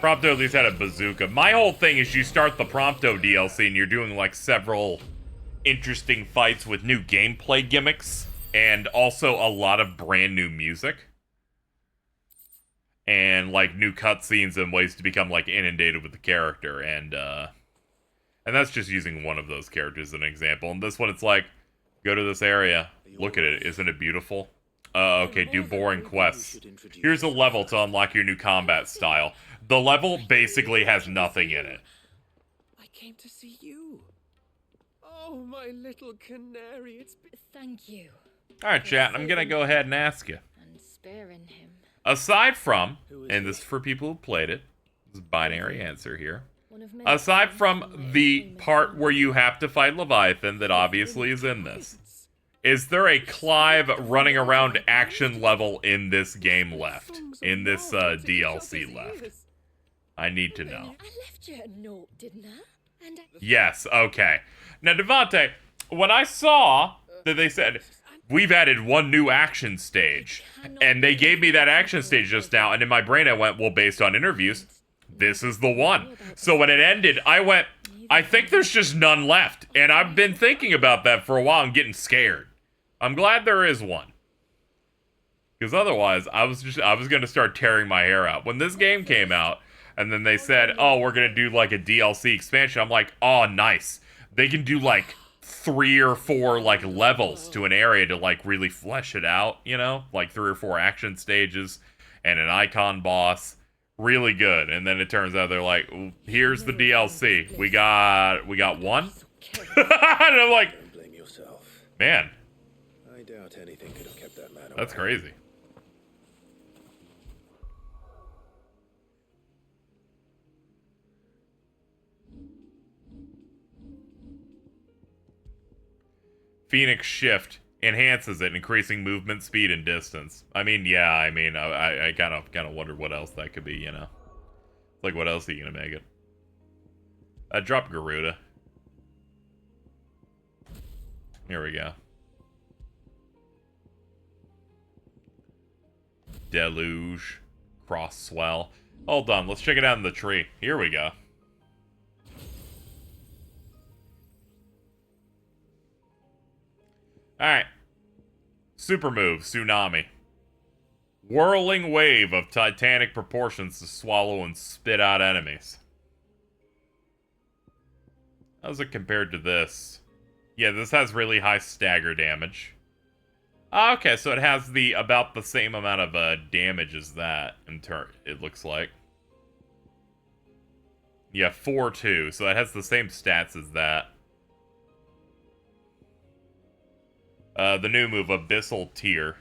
Prompto at least had a bazooka. My whole thing is you start the Prompto DLC and you're doing like several interesting fights with new gameplay gimmicks and also a lot of brand new music. And like new cutscenes and ways to become like inundated with the character. And that's just using one of those characters as an example. And this one it's like, go to this area. Look at it. Isn't it beautiful? Okay, do boring quests. Here's a level to unlock your new combat style. The level basically has nothing in it. I came to see you. Oh, my little canary. Thank you. Alright, chat, I'm gonna go ahead and ask you. And sparing him. Aside from, and this is for people who played it, this is a binary answer here. Aside from the part where you have to fight Leviathan that obviously is in this, is there a Clive running around action level in this game left? In this DLC left? I need to know. I left you a note, didn't I? And Yes, okay. Now, Devante, when I saw that they said, we've added one new action stage, and they gave me that action stage just now, and in my brain I went, well, based on interviews, this is the one. So when it ended, I went, I think there's just none left. And I've been thinking about that for a while and getting scared. I'm glad there is one. Because otherwise, I was going to start tearing my hair out. When this game came out, and then they said, oh, we're going to do like a DLC expansion, I'm like, oh, nice. They can do like 3 or 4 like levels to an area to like really flesh it out, you know? Like 3 or 4 action stages and an icon boss. Really good. And then it turns out they're like, here's the DLC. We got one? And I'm like, Don't blame yourself. man, I doubt anything could have kept that man away. that's crazy. Phoenix Shift enhances it, increasing movement speed and distance. I mean, yeah, I mean, I kind of wonder what else that could be, you know? Like, what else are you gonna make it? Drop Garuda. Here we go. Deluge. Cross Swell. Hold on, let's check it out in the tree. Here we go. Alright. Super move, Tsunami. Whirling wave of titanic proportions to swallow and spit out enemies. How's it compared to this? Yeah, this has really high stagger damage. Okay, so it has about the same amount of damage as that, it looks like. Yeah, 4-2, so it has the same stats as that. The new move, Abyssal Tear.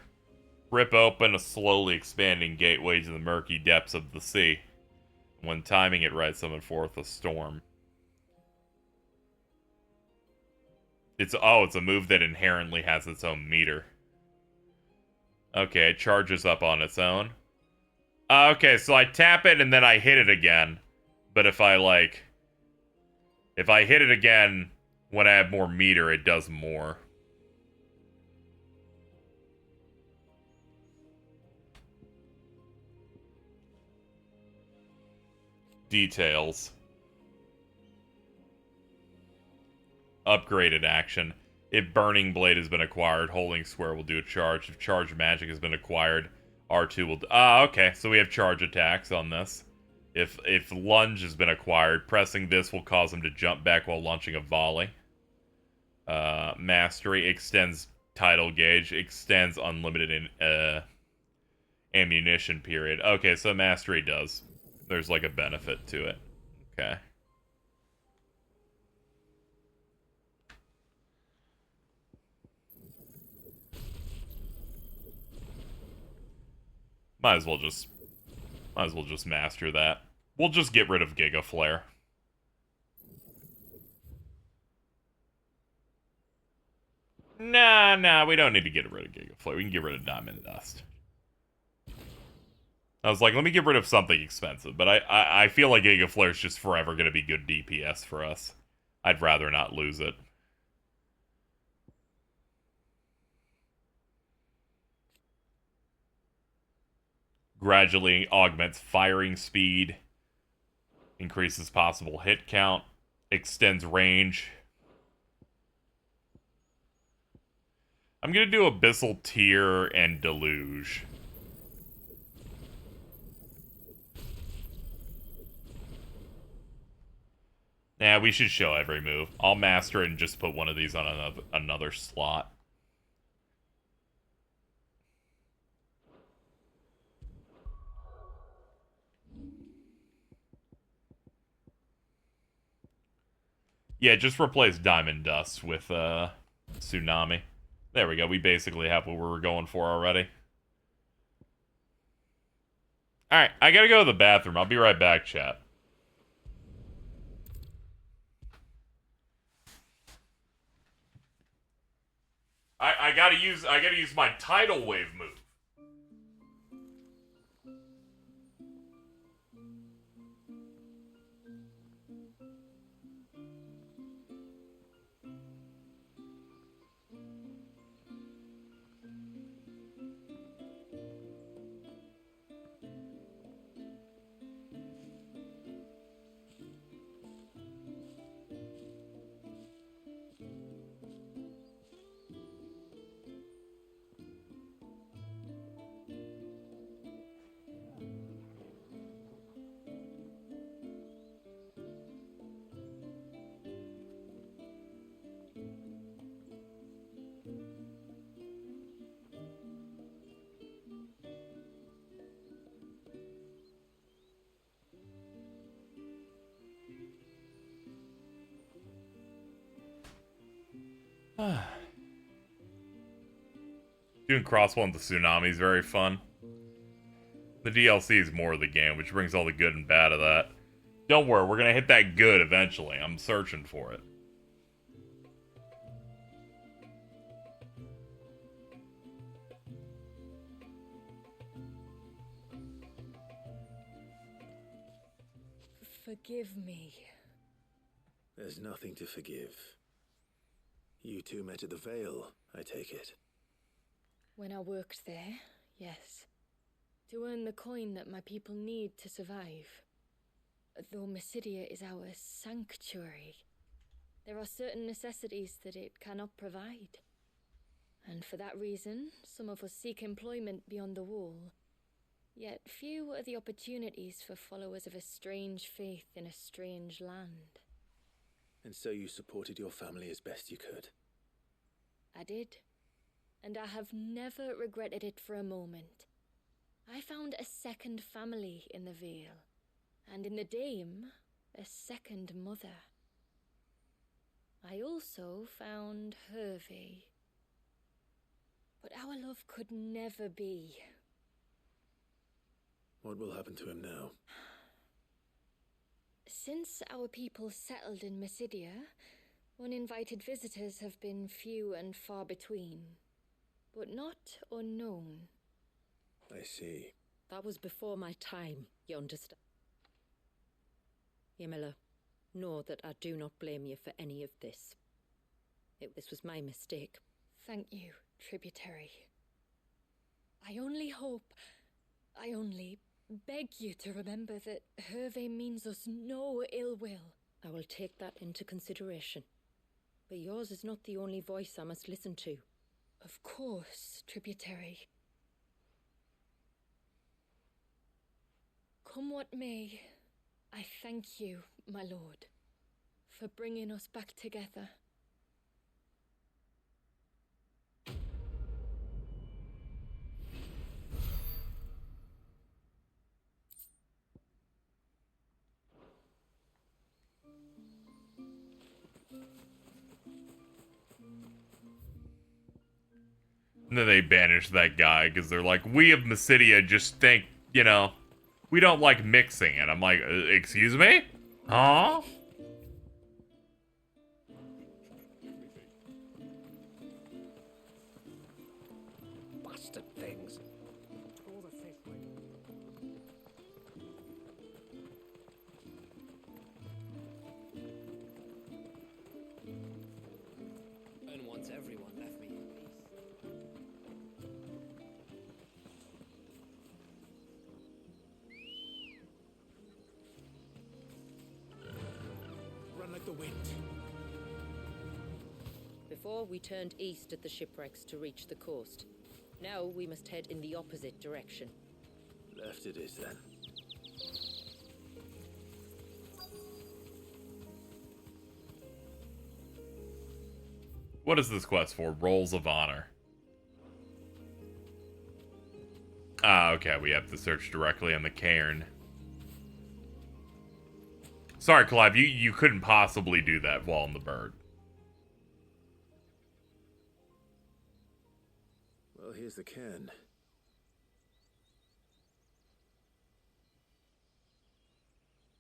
Rip open a slowly expanding gateway to the murky depths of the sea. When timing it right, summon forth a storm. It's a move that inherently has its own meter. Okay, it charges up on its own. Okay, so I tap it and then I hit it again. But if I hit it again when I have more meter, it does more. Details. Upgraded action. If Burning Blade has been acquired, holding square will do a charge. If Charge Magic has been acquired, R2 will... okay. So we have charge attacks on this. If Lunge has been acquired, pressing this will cause him to jump back while launching a volley. Mastery extends tidal gauge. Extends unlimited ammunition period. Okay, so Mastery does. There's like a benefit to it. Okay. Might as well just master that. We'll just get rid of Giga Flare. Nah, we don't need to get rid of Giga Flare. We can get rid of Diamond Dust. I was like, let me get rid of something expensive, but I feel like Giga Flare is just forever going to be good DPS for us. I'd rather not lose it. Gradually augments firing speed, increases possible hit count, extends range. I'm going to do Abyssal Tear and Deluge. Nah, we should show every move. I'll master it and just put one of these on another slot. Yeah, just replace Diamond Dust with Tsunami. There we go. We basically have what we were going for already. Alright, I gotta go to the bathroom. I'll be right back, chat. I gotta use my tidal wave move. Doing crossbow on the tsunami is very fun. The DLC is more of the game, which brings all the good and bad of that. Don't worry, we're gonna hit that good eventually. I'm searching for it. Forgive me. There's nothing to forgive. You two met at the Vale, I take it. When I worked there, yes. To earn the coin that my people need to survive. Though Mysidia is our sanctuary, there are certain necessities that it cannot provide. And for that reason, some of us seek employment beyond the wall. Yet few are the opportunities for followers of a strange faith in a strange land. And so you supported your family as best you could? I did. And I have never regretted it for a moment. I found a second family in the Vale. And in the Dame, a second mother. I also found Hervey. But our love could never be. What will happen to him now? Since our people settled in Mysidia, uninvited visitors have been few and far between. But not unknown. I see. That was before my time, you understand? Ymila, know that I do not blame you for any of this. This was my mistake. Thank you, tributary. I only beg you to remember that Hervey means us no ill will. I will take that into consideration. But yours is not the only voice I must listen to. Of course, tributary. Come what may, I thank you, my lord, for bringing us back together. And then they banish that guy because they're like, we of Mysidia just think, you know, we don't like mixing. And I'm like, excuse me? Huh? Bastard things. All the fish And once everyone left me in peace. run like the wind. Before, we turned east at the shipwrecks to reach the coast. Now we must head in the opposite direction. Left it is then. What is this quest for? Rolls of Honor. Ah, okay, we have to search directly on the cairn. Sorry, Clive, you couldn't possibly do that while on the bird. Well, here's the cairn.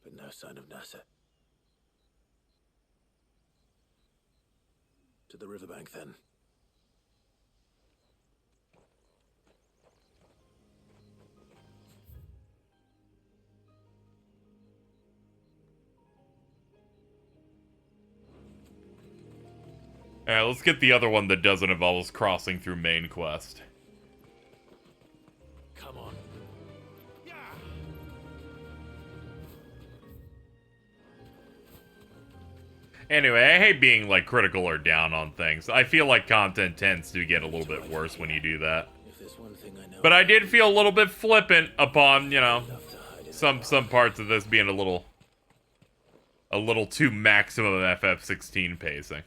But no sign of Nasser. To the riverbank, then. Alright, let's get the other one that doesn't involve us crossing through main quest. Come on. Anyway, I hate being, like, critical or down on things. I feel like content tends to get a little bit worse when you do that. But I did feel a little bit flippant upon, you know, some parts of this being a little too maximum FF16 pacing.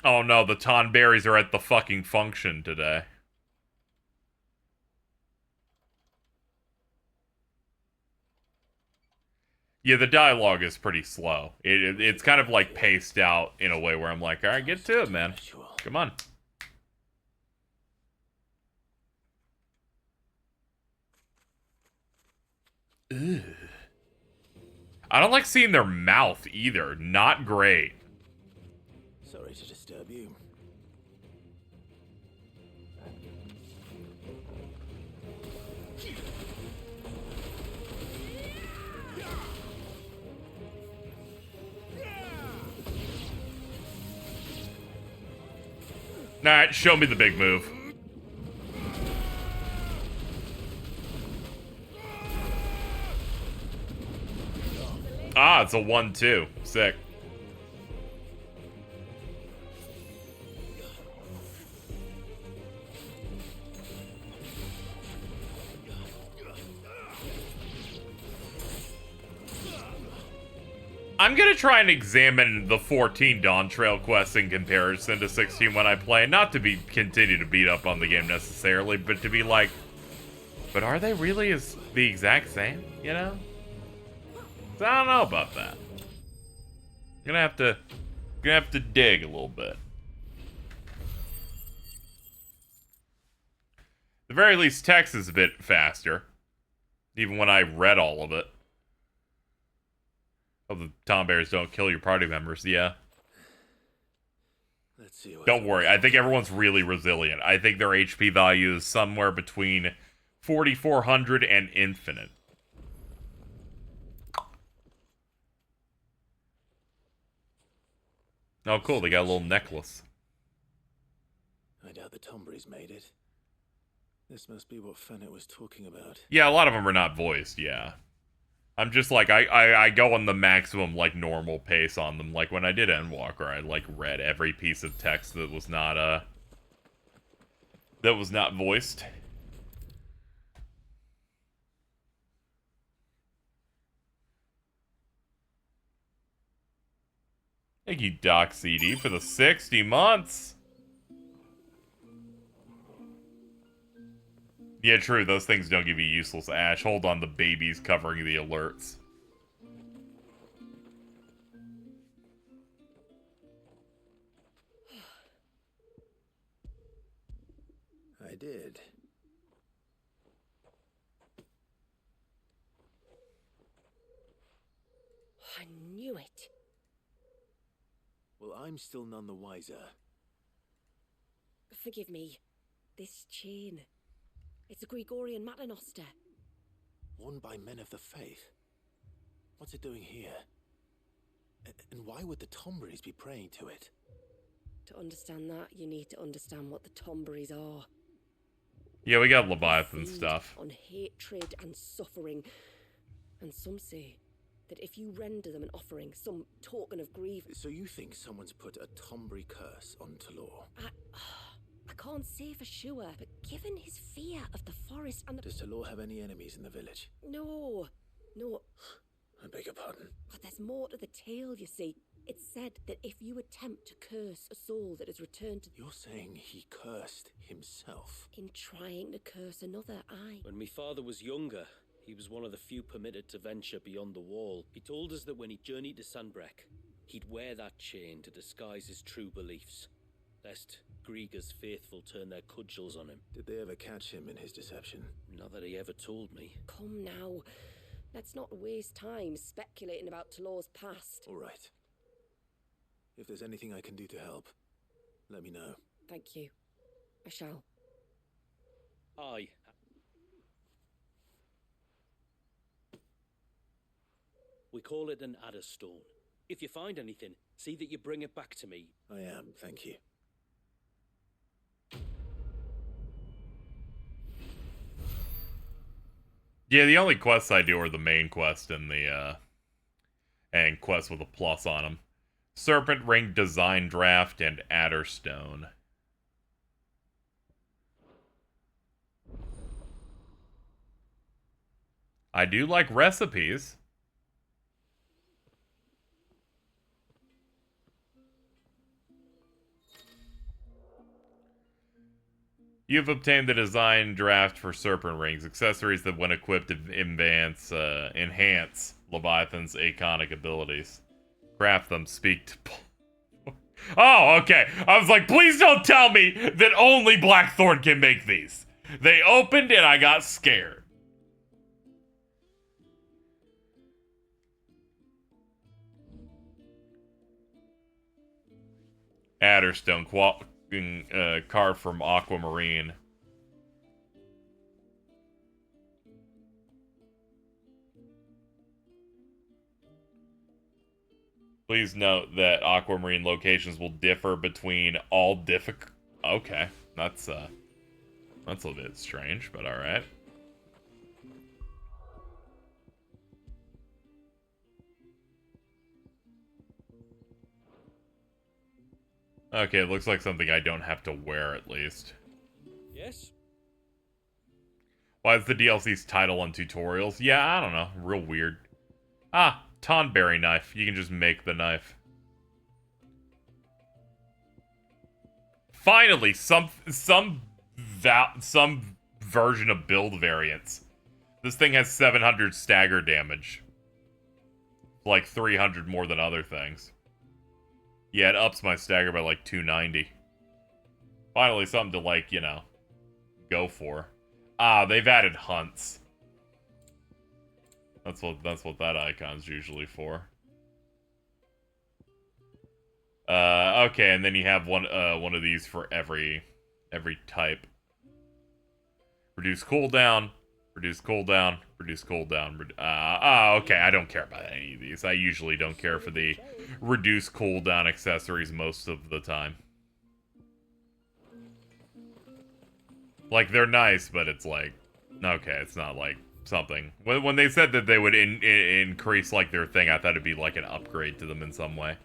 Oh no, the Tonberries are at the fucking function today. Yeah, the dialogue is pretty slow. It's kind of like paced out in a way where I'm like, all right, get to it, man. Come on. Ugh. I don't like seeing their mouth either. Not great. Sorry to disturb you. Alright, show me the big move. Ah, it's a 1-2. Sick. I'm gonna try and examine the 14 Dawn Trail quests in comparison to 16 when I play. Not to continue to beat up on the game necessarily, but to be like, but are they really the exact same, you know? So I don't know about that. Gonna have to dig a little bit. At the very least, text is a bit faster. Even when I read all of it. Oh, the Tom Bears don't kill your party members, yeah. Let's see what Don't worry, I think everyone's really resilient. I think their HP value is somewhere between 4,400 and infinite. Oh, cool, they got a little necklace. I doubt the Tomberries made it. This must be what Fennec was talking about. Yeah, a lot of them are not voiced, yeah. I'm just like, I go on the maximum, like, normal pace on them. Like, when I did Endwalker, I, like, read every piece of text that was not voiced. Thank you, Doc CD, for the 60 months. Yeah, true, those things don't give you useless ash. Hold on, the baby's covering the alerts. I did. I knew it. Well, I'm still none the wiser. Forgive me. This chain. It's a Gregorian Maternoster. Worn by men of the faith. What's it doing here? And why would the Tomberries be praying to it? To understand that, you need to understand what the Tomberries are. Yeah, we got Leviathan Feed stuff. on hatred and suffering. And some say that if you render them an offering, some token of grief... So you think someone's put a Tomberry curse on Talor? I can't say for sure, but given his fear of the forest and the... Does Talor have any enemies in the village? No. I beg your pardon. But there's more to the tale, you see. It's said that if you attempt to curse a soul that has returned to... You're saying he cursed himself? In trying to curse another, aye. When my father was younger, he was one of the few permitted to venture beyond the wall. He told us that when he journeyed to Sanbreque, he'd wear that chain to disguise his true beliefs, lest Grieger's faithful turn their cudgels on him. Did they ever catch him in his deception? Not that he ever told me. Come now. Let's not waste time speculating about Talor's past. All right. If there's anything I can do to help, let me know. Thank you. I shall. Aye. We call it an adder stone. If you find anything, see that you bring it back to me. I am, thank you. Yeah, the only quests I do are the main quest and and quests with a plus on them. Serpent Ring Design Draft and Adderstone. I do like recipes. You've obtained the design draft for Serpent Rings, accessories that when equipped enhance Leviathan's iconic abilities. Craft them, speak to... Oh, okay. I was like, please don't tell me that only Blackthorn can make these. They opened and I got scared. Adderstone, carved from aquamarine. Please note that aquamarine locations will differ between all Okay, that's a bit strange, but all right. Okay, it looks like something I don't have to wear at least. Yes. Why is the DLC's title on tutorials? Yeah, I don't know. Real weird. Ah, Tonberry knife. You can just make the knife. Finally, some version of build variants. This thing has 700 stagger damage. Like 300 more than other things. Yeah, it ups my stagger by like 290. Finally, something to like, you know, go for. Ah, they've added hunts. That's what that icon's usually for. Okay, and then you have one of these for every type. Reduce cooldown, reduce cooldown, reduce cooldown. Okay, I don't care about any of these. I usually don't care for the reduce cooldown accessories most of the time. Like, they're nice, but it's like, okay, it's not like something. When they said that they would increase like their thing, I thought it'd be like an upgrade to them in some way.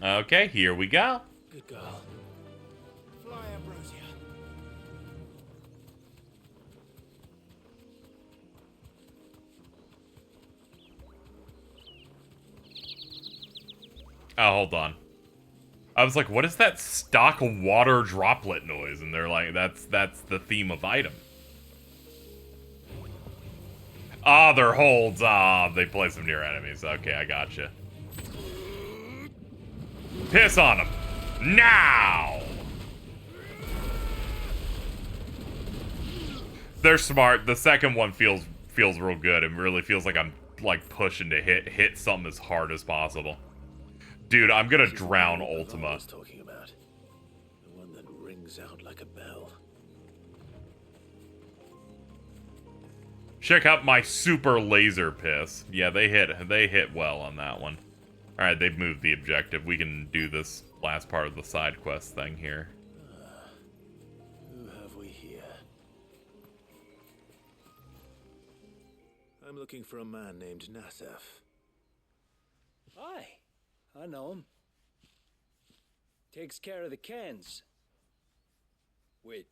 Okay, here we go. Good girl. Fly, Ambrosia. Oh, hold on. I was like, what is that stock water droplet noise? And they're like, that's the theme of item. Ah, their holds. Ah, they place them near enemies. Okay, I gotcha. Piss on them. Now! They're smart. The second one feels real good. It really feels like I'm like pushing to hit something as hard as possible. Dude, I'm gonna drown Ultima. I was talking about. The one that rings out like a bell. Check out my super laser piss. Yeah, they hit well on that one. Alright, they've moved the objective. We can do this last part of the side quest thing here. Who have we here? I'm looking for a man named Nassef. Aye, I know him. Takes care of the cans. Wait,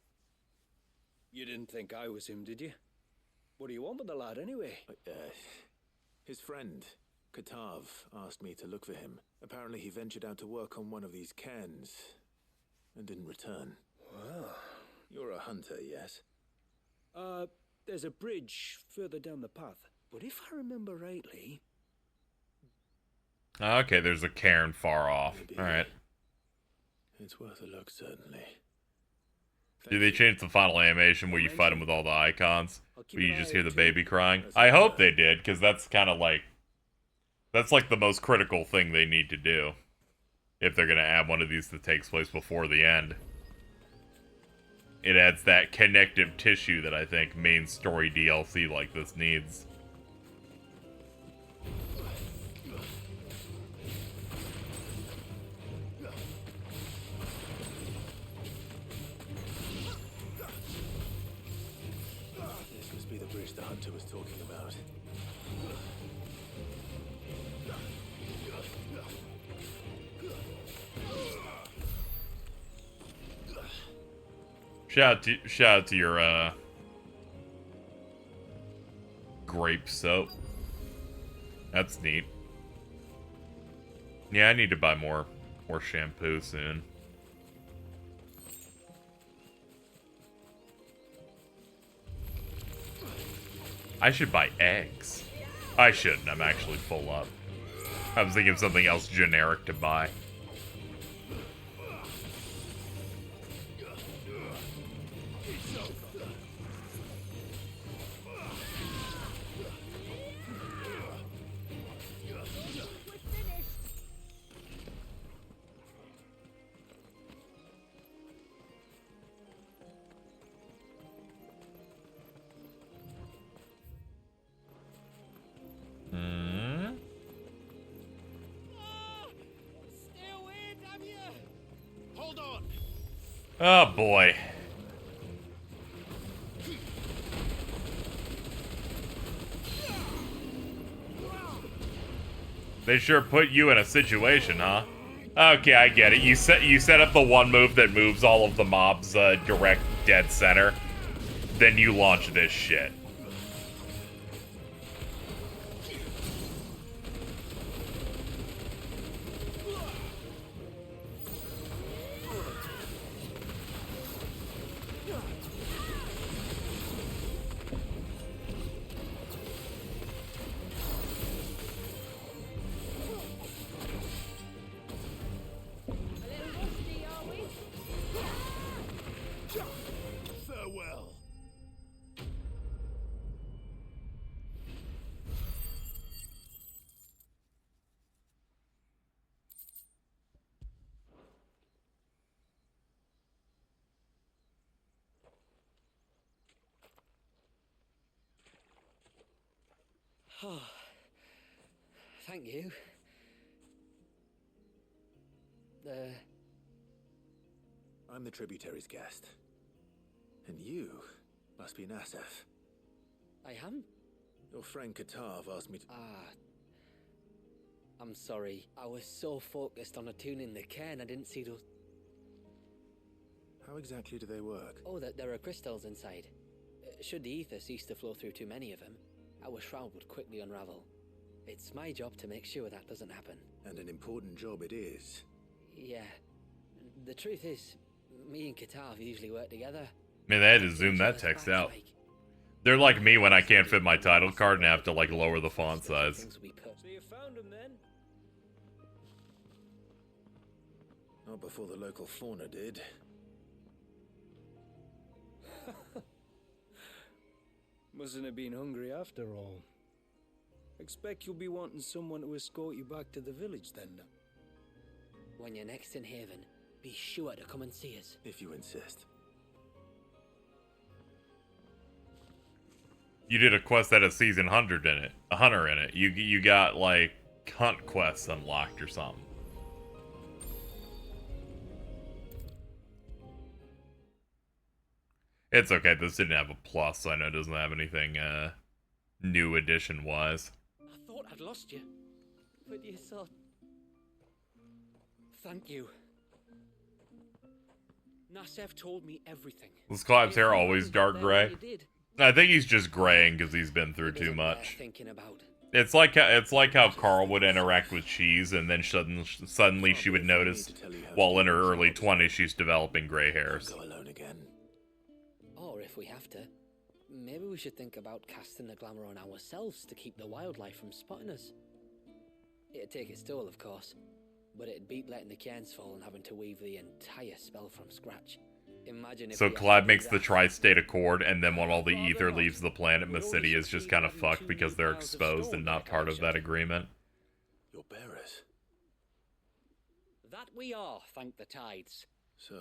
you didn't think I was him, did you? What do you want with the lad, anyway? His friend, Katav, asked me to look for him. Apparently he ventured out to work on one of these cans and didn't return. Well, you're a hunter, yes? There's a bridge further down the path. But if I remember rightly... Okay, there's a cairn far off. Alright. It's worth a look, certainly. Did they change the final animation where you fight him with all the icons? Where you just hear the baby crying? I hope they did, because that's kind of like... That's like the most critical thing they need to do. If they're going to add one of these that takes place before the end. It adds that connective tissue that I think main story DLC like this needs. This must be the bridge the hunter was talking about. Shout out to your grape soap. That's neat. Yeah, I need to buy more shampoo soon. I should buy eggs. I shouldn't, I'm actually full up. I was thinking of something else generic to buy. Oh boy. They sure put you in a situation, huh? Okay, I get it. You set up the one move that moves all of the mobs direct dead center. Then you launch this shit. Farewell. Oh, thank you. I'm the tributary's guest. And you must be Nassef. I am? Your friend Katav asked me to... I'm sorry. I was so focused on attuning the cairn I didn't see those... How exactly do they work? Oh, that there are crystals inside. Should the ether cease to flow through too many of them, our shroud would quickly unravel. It's my job to make sure that doesn't happen. And an important job it is. Yeah. The truth is, me and Katav usually work together. Man, they had to zoom that text out. They're like me when I can't fit my title card and have to like lower the font size. So you found him then? Not before the local fauna did. Mustn't have been hungry after all. Expect you'll be wanting someone to escort you back to the village then. When you're next in Haven, be sure to come and see us. If you insist. You did a quest that has season 100 in it. A hunter in it. You got like hunt quests unlocked or something. It's okay, this didn't have a plus, so I know it doesn't have anything new edition wise. I thought I'd lost you, but you saw. Thank you. Nassef told me everything. Was Clive's hair always dark gray? I think he's just graying because he's been through too much. It's like how Carl would interact with Cheese, and then suddenly she would notice, while in her early 20s, she's developing gray hairs. Go alone again. Or if we have to, maybe we should think about casting the glamour on ourselves to keep the wildlife from spotting us. It'd take its toll, of course, but it'd beat letting the cairns fall and having to weave the entire spell from scratch. Imagine if so Clive makes the tri-state accord, and then when all the ether leaves the planet, Mysidia is just kind of fucked because they're exposed and not part of that agreement. Your bearers. That we are, thank the tides. So,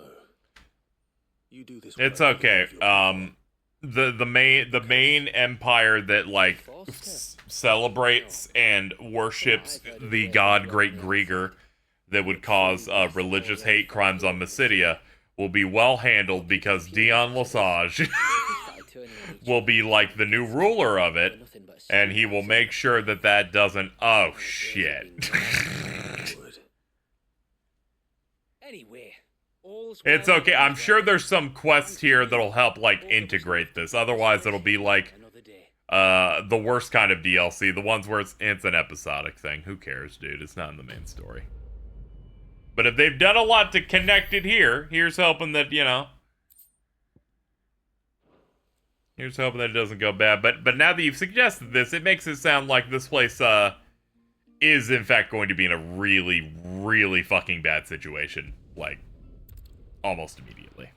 you do this. It's okay. The main empire that like celebrates and worships the god Great Grieger that would cause religious hate crimes on Mysidia will be well handled because Dion Lesage will be like the new ruler of it, and he will make sure that that doesn't. Oh shit. Anyway, all It's okay. I'm sure there's some quest here that'll help, like, integrate this. Otherwise, it'll be like the worst kind of DLC. The ones where it's an episodic thing. Who cares, dude? It's not in the main story. But if they've done a lot to connect it here, here's hoping that, you know... Here's hoping that it doesn't go bad. But now that you've suggested this, it makes it sound like this place, is in fact going to be in a really, really fucking bad situation. Like, almost immediately.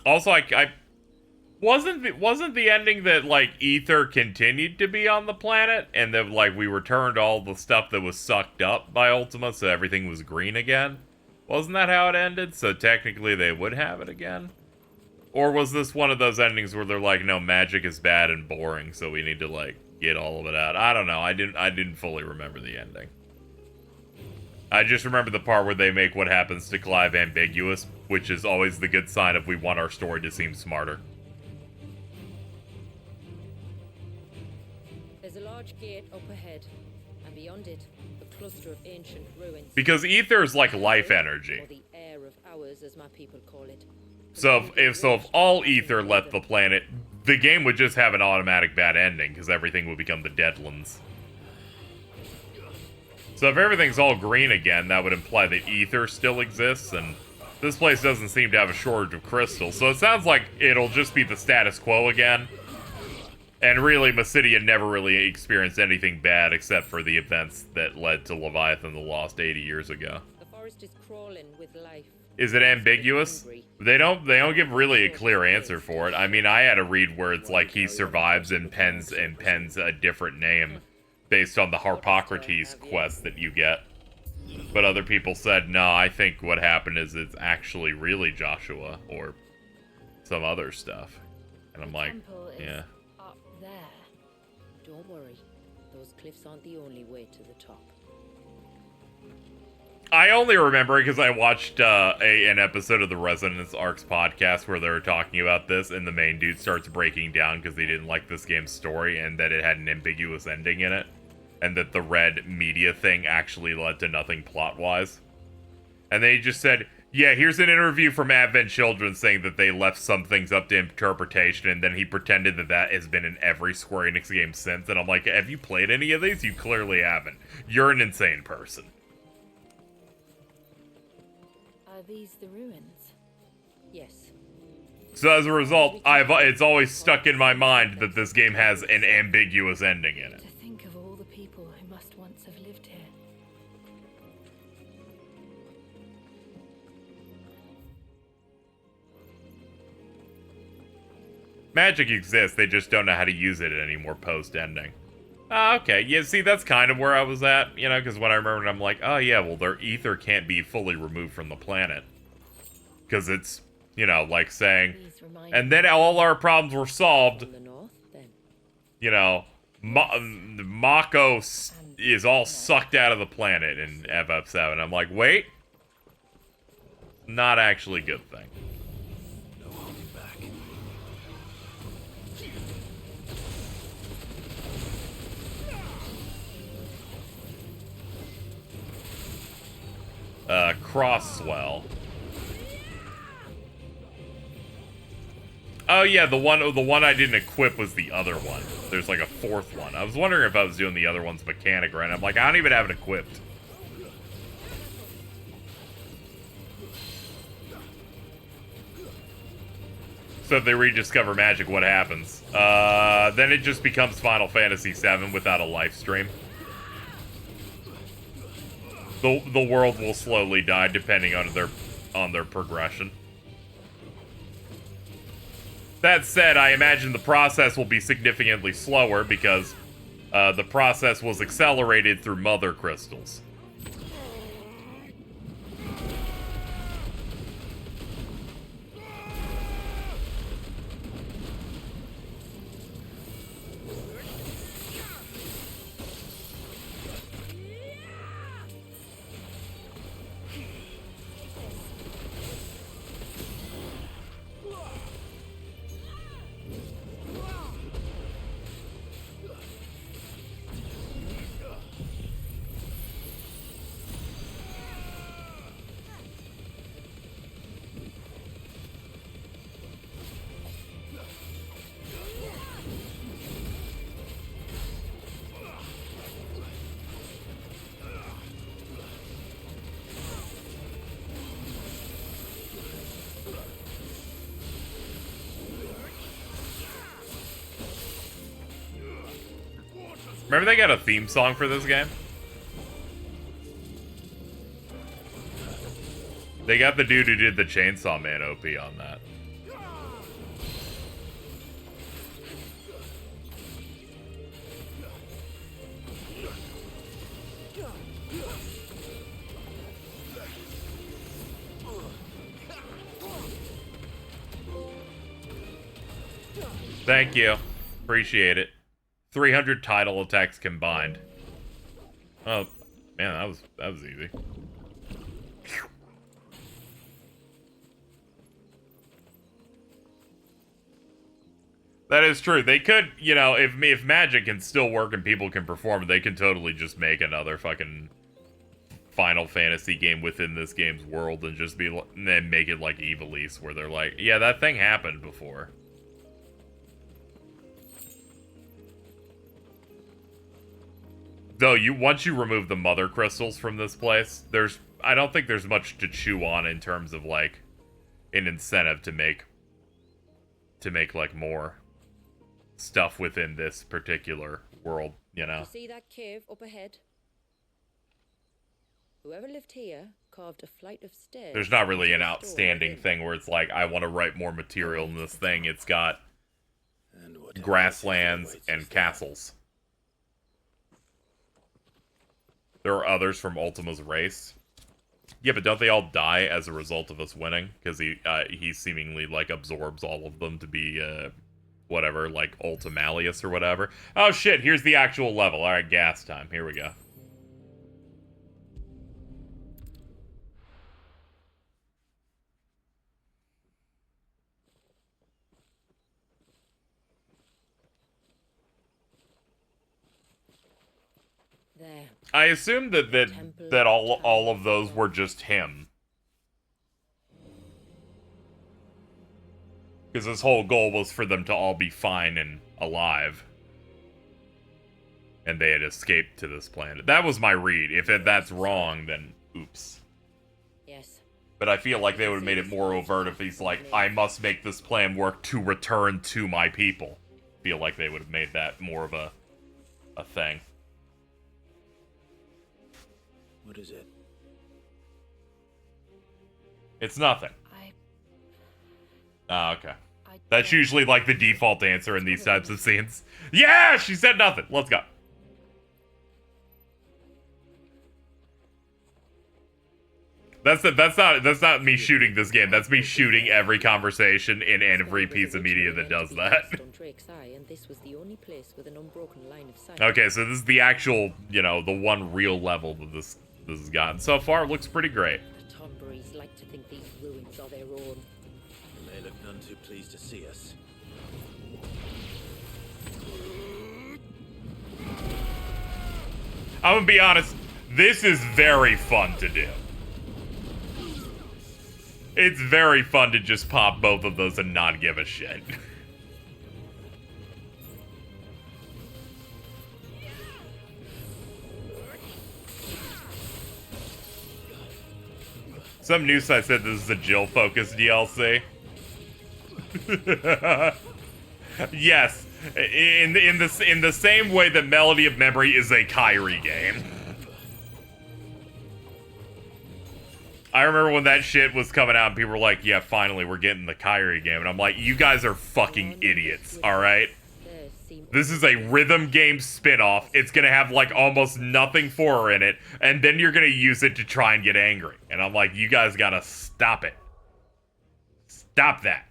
Also, I wasn't the ending that, like, Ether continued to be on the planet and that, like, we returned all the stuff that was sucked up by Ultima so everything was green again? Wasn't that how it ended? So technically they would have it again? Or was this one of those endings where they're like, no, magic is bad and boring, so we need to, like, get all of it out? I don't know. I didn't fully remember the ending. I just remember the part where they make what happens to Clive ambiguous, which is always the good sign of we want our story to seem smarter. There's a large gate up ahead, and beyond it, a cluster of ancient ruins. Because ether is like life energy. Or the air of ours, as my people call it. So if all ether left the planet, the game would just have an automatic bad ending, because everything would become the Deadlands. So if everything's all green again, that would imply that ether still exists, and this place doesn't seem to have a shortage of crystals. So it sounds like it'll just be the status quo again. And really, Mysidia never really experienced anything bad except for the events that led to Leviathan the Lost 80 years ago. The forest is crawling with life. Is it ambiguous? They don't give really a clear answer for it. I mean, I had a read where it's like he survives and pens a different name based on the Harpocrates quest that you get. But other people said, no, I think what happened is it's actually really Joshua or some other stuff. And I'm like, yeah. Up there. Don't worry. Those cliffs aren't the only way to the top. I only remember it because I watched an episode of the Resonance Arcs podcast where they were talking about this, and the main dude starts breaking down because he didn't like this game's story and that it had an ambiguous ending in it, and that the red media thing actually led to nothing plot-wise. And they just said, yeah, here's an interview from Advent Children saying that they left some things up to interpretation, and then he pretended that that has been in every Square Enix game since, and I'm like, have you played any of these? You clearly haven't. You're an insane person. Are these the ruins? Yes. So as a result, it's always stuck in my mind that this game has an ambiguous ending in it. To think of all the people who must once have lived here. Magic exists, they just don't know how to use it anymore post-ending. Okay, yeah, see, that's kind of where I was at, you know, because when I remembered, I'm like, oh yeah, well, their ether can't be fully removed from the planet. Because it's, you know, like saying, and then all our problems were solved. You know, Mako is all sucked out of the planet in FF7. I'm like, wait. Not actually a good thing. Crosswell. Oh yeah, the one I didn't equip was the other one. There's like a fourth one. I was wondering if I was doing the other one's mechanic right. I'm like, I don't even have it equipped. So if they rediscover magic, what happens? Then it just becomes Final Fantasy VII without a life stream. The world will slowly die depending on their progression. That said, I imagine the process will be significantly slower because the process was accelerated through mother crystals. Remember they got a theme song for this game? They got the dude who did the Chainsaw Man OP on that. Thank you. Appreciate it. 300 title attacks combined. Oh, man, that was easy. That is true. They could, you know, if magic can still work and people can perform, they can totally just make another fucking Final Fantasy game within this game's world and just be and then make it like Ivalice, where they're like, yeah, that thing happened before. Though once you remove the mother crystals from this place, I don't think there's much to chew on in terms of like an incentive to make like more stuff within this particular world, you know. You see that cave up ahead? Whoever lived here carved a flight of stairs. There's not really an outstanding thing where it's like, I want to write more material in this thing. It's got grasslands and castles. There are others from Ultima's race. Yeah, but don't they all die as a result of us winning? Because he seemingly, like, absorbs all of them to be, whatever, like, Ultimalius or whatever. Oh, shit, here's the actual level. Alright, gas time. Here we go. There. I assume that all of those were just him. Because his whole goal was for them to all be fine and alive. And they had escaped to this planet. That was my read. If that's wrong, then oops. Yes. But I feel like they would have made it more overt if he's like, I must make this plan work to return to my people. I feel like they would have made that more of a thing. What is it? It's nothing. Oh, okay. That's usually like the default answer in these types of scenes. Yeah, she said nothing. Let's go. That's not me shooting this game. That's me shooting every conversation in every piece of media that does that. Okay, so this is the actual, you know, the one real level that this has gotten. So far, it looks pretty great. The Tonberries like to think these ruins are their own. They look none too pleased to see us. I'm gonna be honest, this is very fun to do. It's very fun to just pop both of those and not give a shit. Some news site said this is a Jill-focused DLC. Yes, in the same way that Melody of Memory is a Kyrie game. I remember when that shit was coming out and people were like, yeah, finally, we're getting the Kyrie game. And I'm like, you guys are fucking idiots, alright? This is a rhythm game spin-off. It's gonna have, like, almost nothing for her in it. And then you're gonna use it to try and get angry. And I'm like, you guys gotta stop it. Stop that.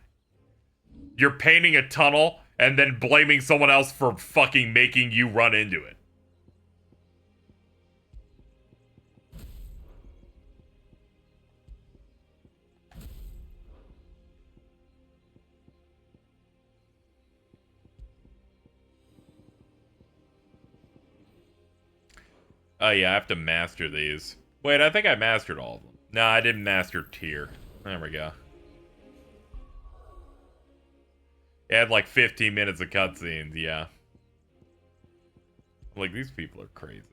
You're painting a tunnel and then blaming someone else for fucking making you run into it. Oh yeah, I have to master these. Wait, I think I mastered all of them. No, I didn't master tier. There we go. It had like 15 minutes of cutscenes, yeah. Like, these people are crazy.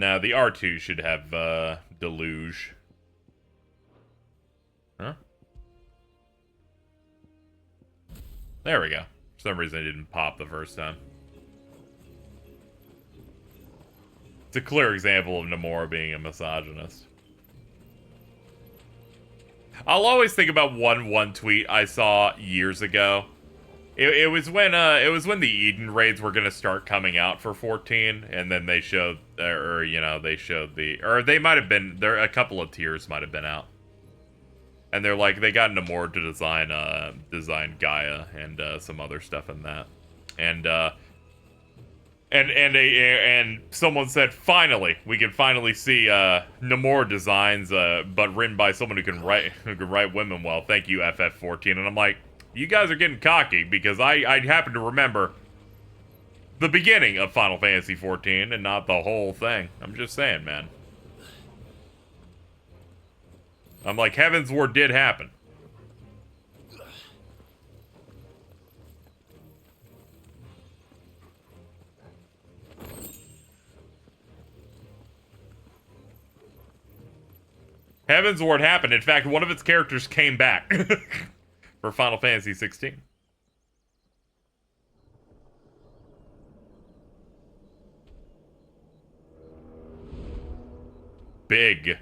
Now the R2 should have Deluge. Huh? There we go. For some reason it didn't pop the first time. It's a clear example of Namor being a misogynist. I'll always think about one tweet I saw years ago. It was when the Eden raids were gonna start coming out for 14, and then they showed, they might have been there. A couple of tiers might have been out, and they're like they got Namor to design Gaia and some other stuff in that, and someone said, finally, we can finally see Namor designs, but written by someone who can write women well. Thank you, FF14. And I'm like, you guys are getting cocky, because I happen to remember the beginning of Final Fantasy XIV and not the whole thing. I'm just saying, man. I'm like, Heaven's War did happen. Heaven's Ward happened. In fact, one of its characters came back for Final Fantasy 16. Big.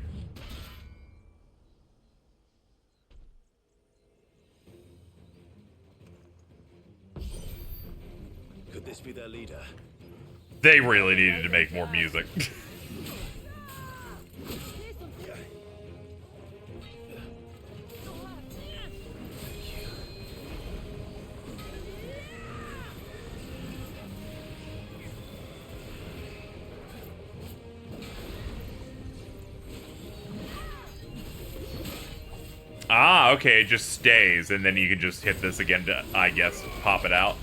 Could this be their leader? They really needed to make more music. Ah, okay, it just stays, and then you can just hit this again to, I guess, pop it out.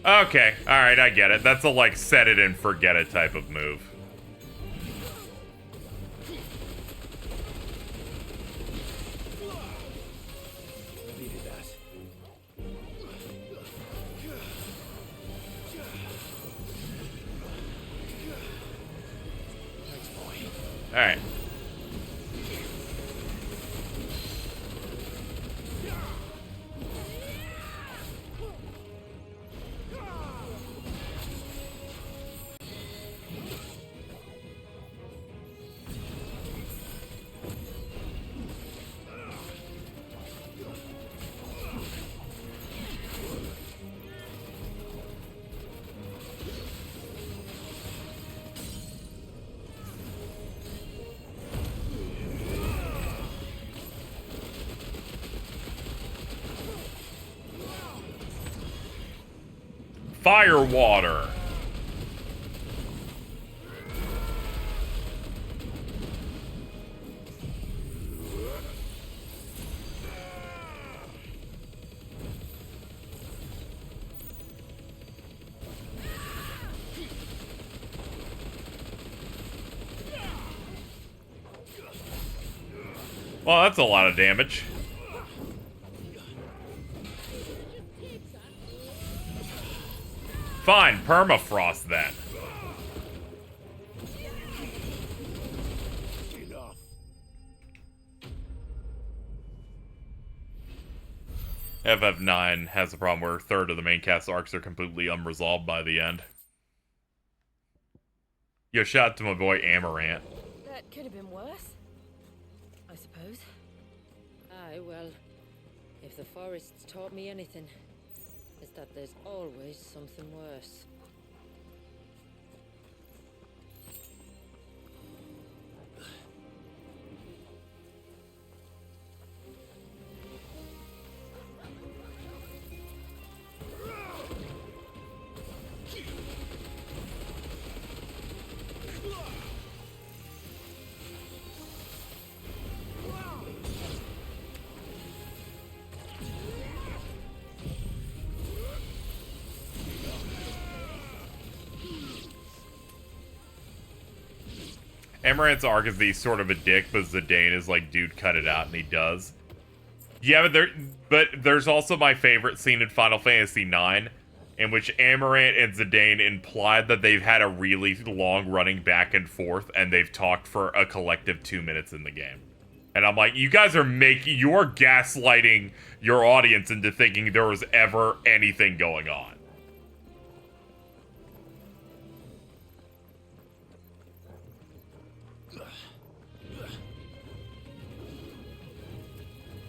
Okay, alright, I get it. That's a, like, set it and forget it type of move. Alright. Fire water. Well, that's a lot of damage. Fine, permafrost then. FF9 has a problem where a third of the main cast arcs are completely unresolved by the end. Yo, shout out to my boy Amaranth. That could have been worse, I suppose. Aye, well, if the forest's taught me anything, is that there's always something worse. Amaranth's arc is the sort of a dick, but Zidane is like, dude, cut it out, and he does. Yeah, but there's also my favorite scene in Final Fantasy IX, in which Amaranth and Zidane implied that they've had a really long running back and forth, and they've talked for a collective 2 minutes in the game. And I'm like, you guys are you're gaslighting your audience into thinking there was ever anything going on.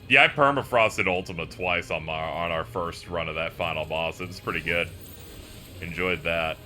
Yeah, I permafrosted Ultima twice on our first run of that final boss. It was pretty good. Enjoyed that.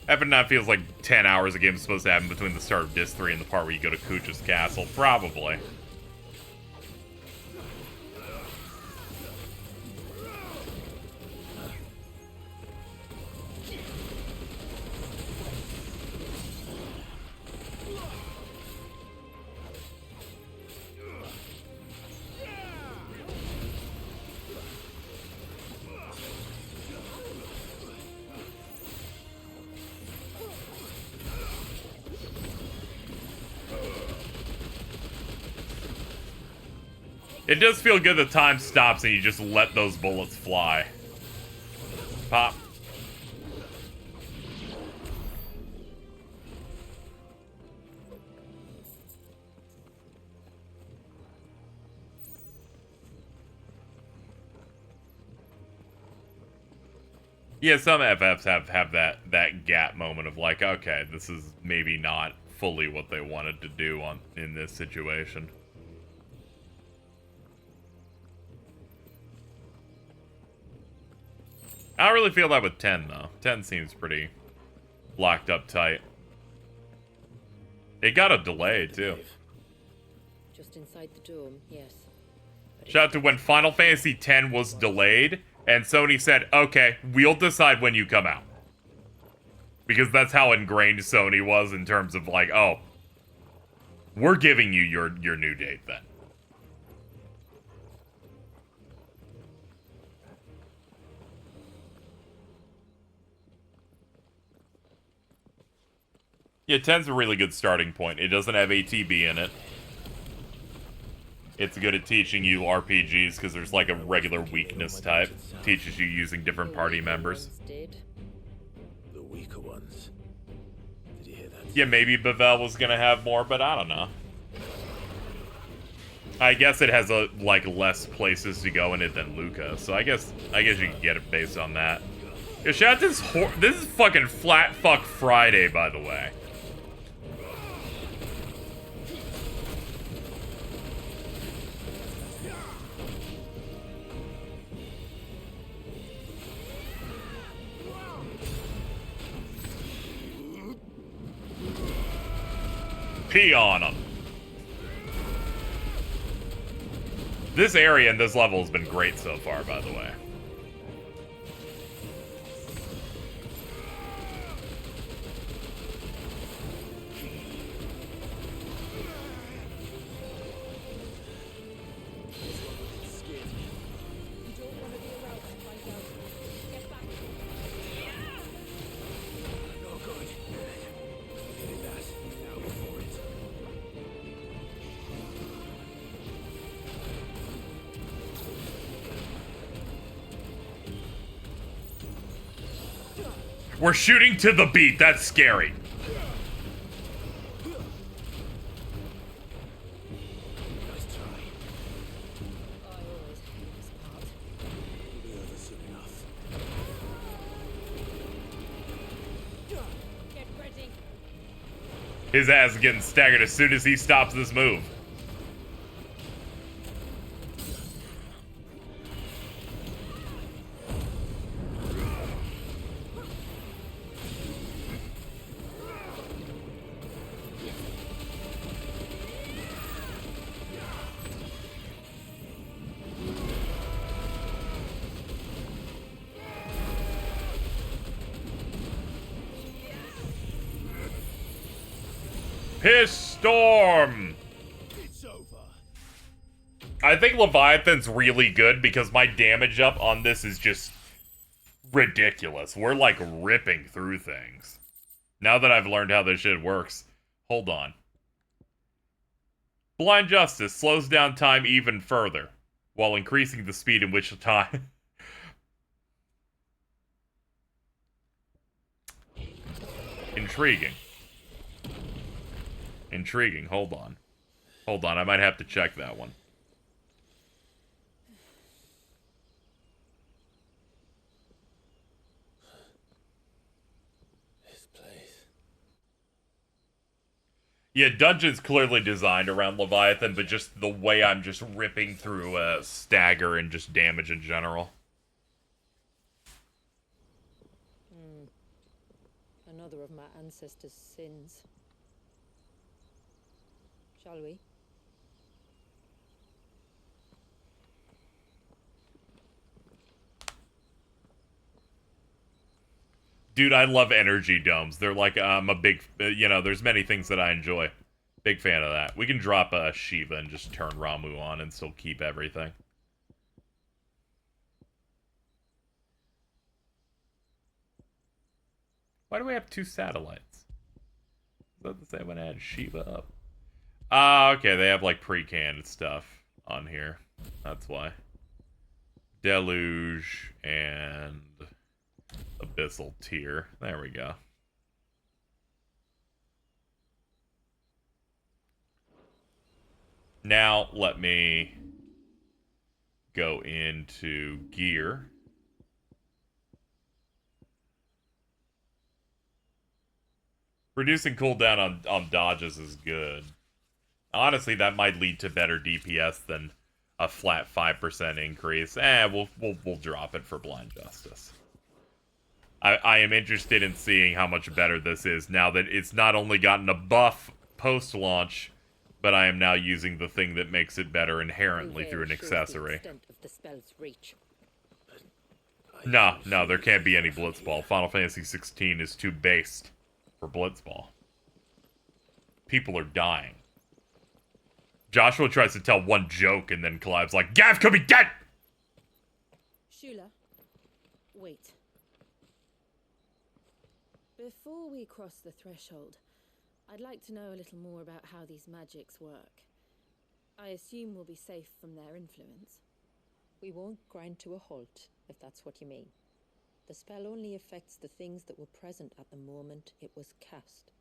F9 feels like 10 hours a game is supposed to happen between the start of Disc 3 and the part where you go to Kucha's castle. Probably. It does feel good that time stops and you just let those bullets fly. Pop. Yeah, some FFs have that gap moment of like, okay, this is maybe not fully what they wanted to do in this situation. I don't really feel that with 10, though. 10 seems pretty locked up tight. It got a delay, too. Just inside the dome, yes. Shout out to when Final Fantasy X was delayed, and Sony said, okay, we'll decide when you come out. Because that's how ingrained Sony was in terms of like, oh, we're giving you your new date then. Yeah, 10's a really good starting point. It doesn't have ATB in it. It's good at teaching you RPGs because there's like a regular weakness type. Teaches you using different party members. The weaker ones. Did you hear that? Yeah, maybe Bavel was gonna have more, but I don't know. I guess it has like less places to go in it than Luca, so I guess you can get it based on that. Yo, shout out to this is fucking Flat Fuck Friday, by the way. Pee on them. This area and this level has been great so far, by the way. We're shooting to the beat. That's scary. His ass is getting staggered as soon as he stops this move. Piss Storm! I think Leviathan's really good because my damage up on this is just ridiculous. We're like ripping through things. Now that I've learned how this shit works. Hold on. Blind Justice slows down time even further, while increasing the speed in which time... Intriguing. Intriguing. Hold on. Hold on. I might have to check that one. This place. Yeah, dungeon's clearly designed around Leviathan, but just the way I'm just ripping through stagger and just damage in general. Another of my ancestors' sins. Shall we? Dude, I love energy domes. They're like, I'm a big, you know, there's many things that I enjoy. Big fan of that. We can drop Shiva and just turn Ramu on and still keep everything. Why do we have 2 satellites? Is that the same when I had Shiva up? Okay, they have like pre-canned stuff on here. That's why. Deluge and Abyssal Tier. There we go. Now, let me go into gear. Reducing cooldown on dodges is good. Honestly, that might lead to better DPS than a flat 5% increase. We'll drop it for Blind Justice. I am interested in seeing how much better this is now that it's not only gotten a buff post-launch, but I am now using the thing that makes it better inherently through an accessory. No, there can't be any Blitzball. Final Fantasy 16 is too based for Blitzball. People are dying. Joshua tries to tell one joke and then Clive's like, Gav could be dead! Shula, wait. Before we cross the threshold, I'd like to know a little more about how these magics work. I assume we'll be safe from their influence. We won't grind to a halt, if that's what you mean. The spell only affects the things that were present at the moment it was cast.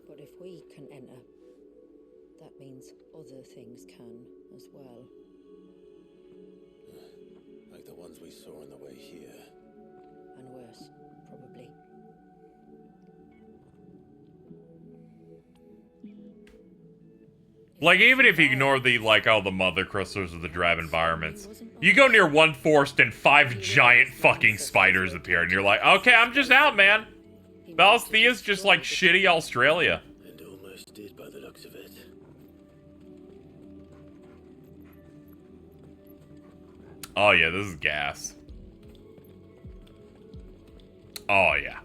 But if we can enter, that means other things can as well. Like the ones we saw on the way here. And worse, probably. Like, even if you ignore the, like, all the mother crystals or the drive environments, you go near one forest and 5 giant fucking spiders appear, and you're like, okay, I'm just out, man. Valthea's just like shitty Australia. And almost did by the looks of it. Oh yeah, this is gas. Oh yeah.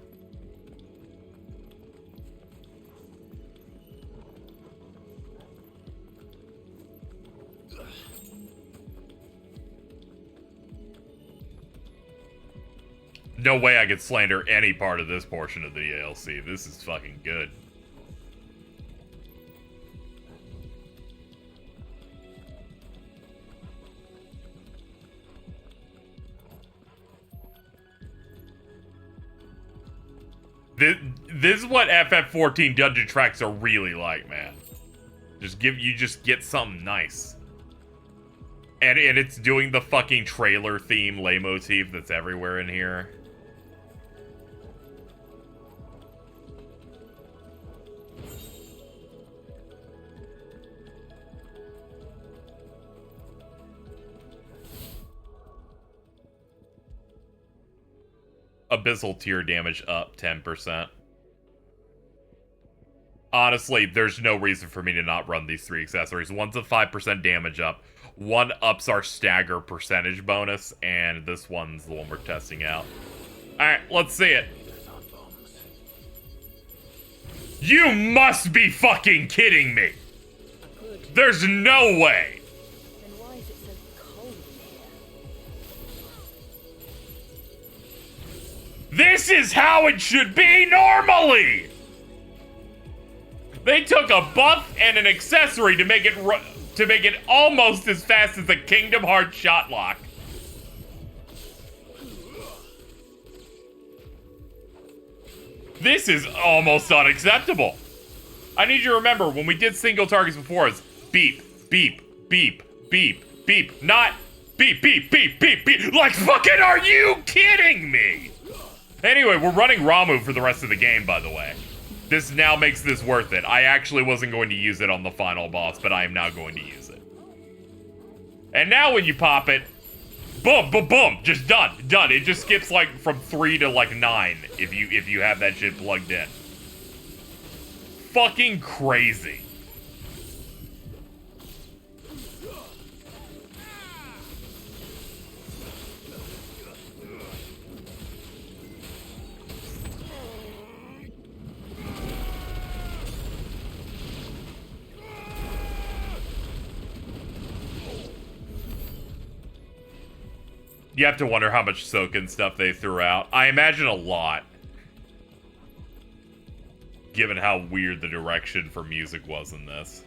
No way I could slander any part of this portion of the DLC. This is fucking good. This is what FF14 dungeon tracks are really like, man. You just get something nice. And it's doing the fucking trailer theme leitmotif that's everywhere in here. Abyssal tier damage up 10%. Honestly, there's no reason for me to not run these 3 accessories. One's a 5% damage up. One ups our stagger percentage bonus, and this one's the one we're testing out. Alright, let's see it. You must be fucking kidding me! There's no way! Then why is it so cold here? This is how it should be normally! They took a buff and an accessory to make it almost as fast as a Kingdom Hearts shot lock. This is almost unacceptable. I need you to remember, when we did single targets before, it's beep, beep, beep, beep, beep, not beep, beep, beep, beep, beep. Like, fucking are you kidding me? Anyway, we're running Ramu for the rest of the game, by the way. This now makes this worth it. I actually wasn't going to use it on the final boss, but I am now going to use it. And now when you pop it, boom, boom, boom, just done. It just skips like from 3 to like 9 if you have that shit plugged in. Fucking crazy. You have to wonder how much soak-in stuff they threw out. I imagine a lot. Given how weird the direction for music was in this.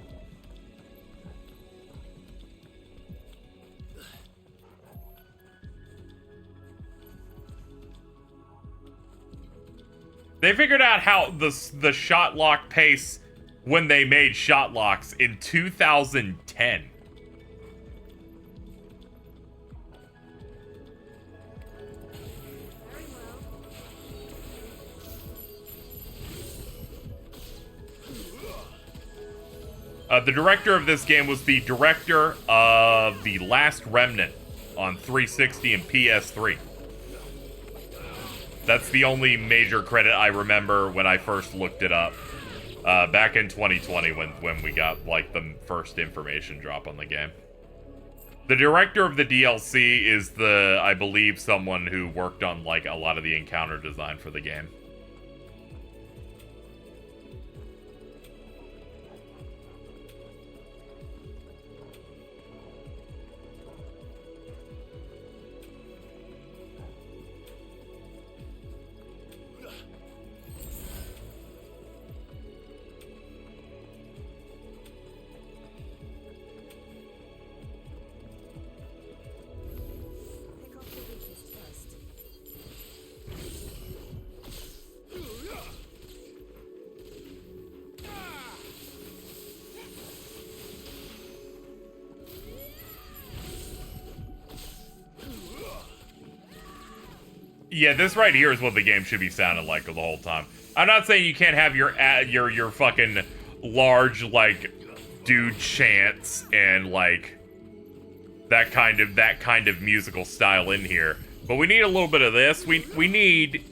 They figured out how the shot lock pace when they made shot locks in 2010. The director of this game was the director of The Last Remnant on 360 and PS3. That's the only major credit I remember when I first looked it up. Back in 2020 when we got, like, the first information drop on the game. The director of the DLC is I believe, someone who worked on, like, a lot of the encounter design for the game. Yeah, this right here is what the game should be sounding like the whole time. I'm not saying you can't have your fucking large, like, dude chants and, like, that kind of musical style in here. But we need a little bit of this. We need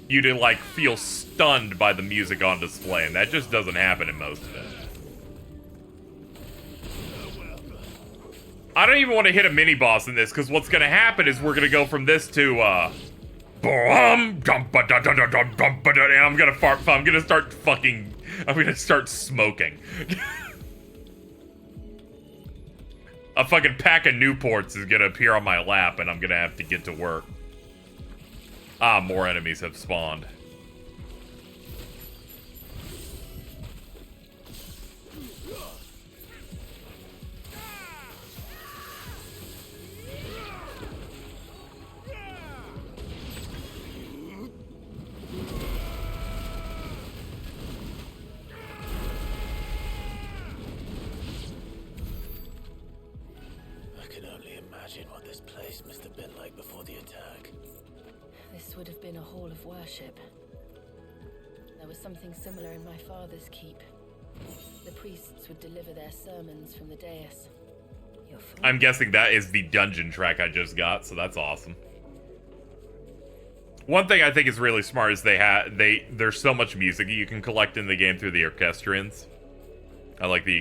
you to, like, feel stunned by the music on display, and that just doesn't happen in most of it. I don't even want to hit a mini-boss in this, because what's going to happen is we're going to go from this to, and I'm gonna start smoking. A fucking pack of Newports is gonna appear on my lap, and I'm gonna have to get to work. Ah, more enemies have spawned. can only imagine what this place must have been like before the attack. This would have been a hall of worship. There was something similar in my father's keep. The priests would deliver their sermons from the dais. I'm guessing that is the dungeon track I just got, so that's awesome. One thing I think is really smart is there's so much music you can collect in the game through the orchestrions. I like that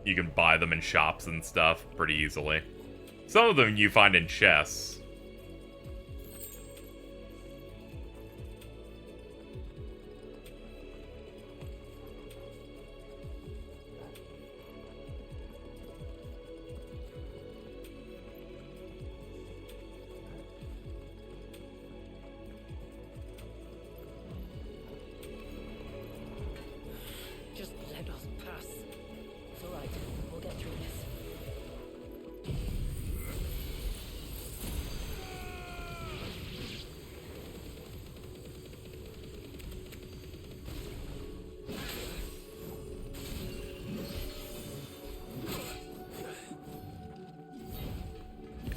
you can buy them in shops and stuff pretty easily. Some of them you find in chests. Just let us pass. It's all right. We'll get through this.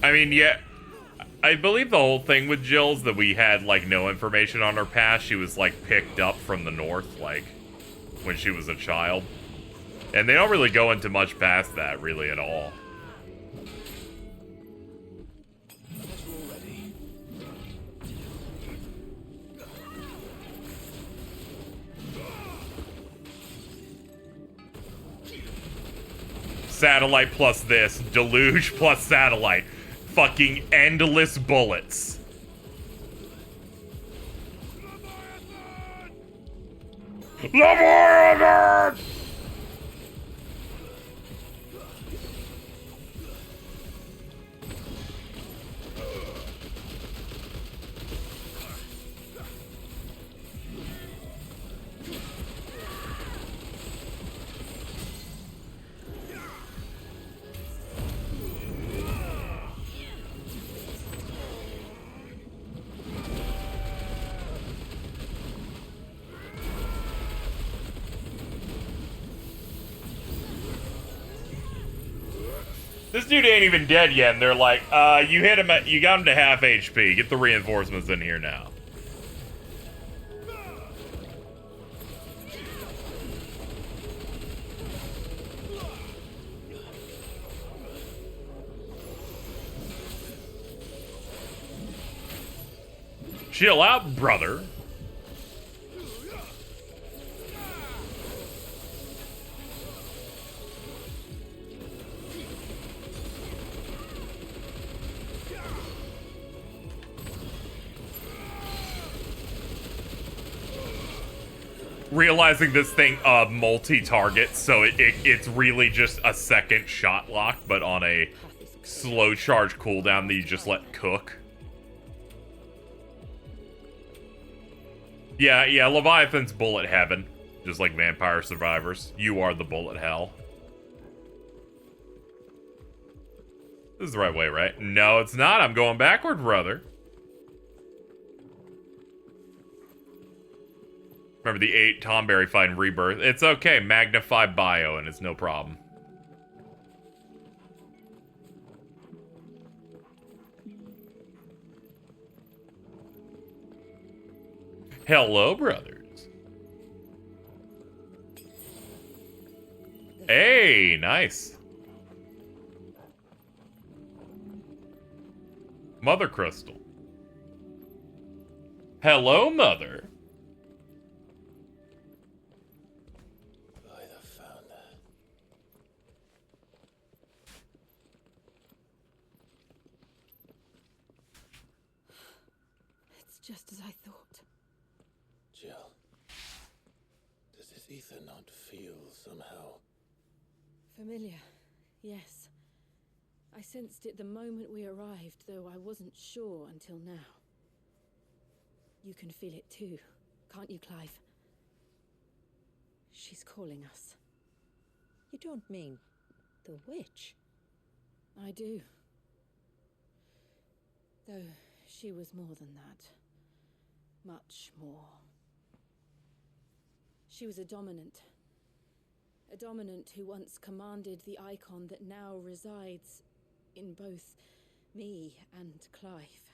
I mean, yeah, I believe the whole thing with Jill's that we had, like, no information on her past. She was, like, picked up from the north, like, when she was a child. And they don't really go into much past that, really, at all. Satellite plus this, deluge plus satellite. Fucking endless bullets. Leviathan! This dude ain't even dead yet, and they're like, you got him to half HP. Get the reinforcements in here now. Chill out, brother. Realizing this thing multi-targets, so it's really just a second shot lock, but on a slow charge cooldown that you just let cook. Yeah, Leviathan's bullet heaven. Just like Vampire Survivors. You are the bullet hell. This is the right way, right? No, it's not. I'm going backward, brother. Remember the 8 Tomberry fight in Rebirth? It's okay. Magnify bio, and it's no problem. Hello, brothers. Hey, nice. Mother Crystal. Hello, Mother. Just as I thought. Jill, does this ether not feel somehow Familiar, yes. I sensed it the moment we arrived, though I wasn't sure until now. You can feel it too, can't you, Clive? She's calling us. You don't mean the witch? I do. Though she was more than that. Much more. She was a dominant. A dominant who once commanded the icon that now resides in both me and Clive.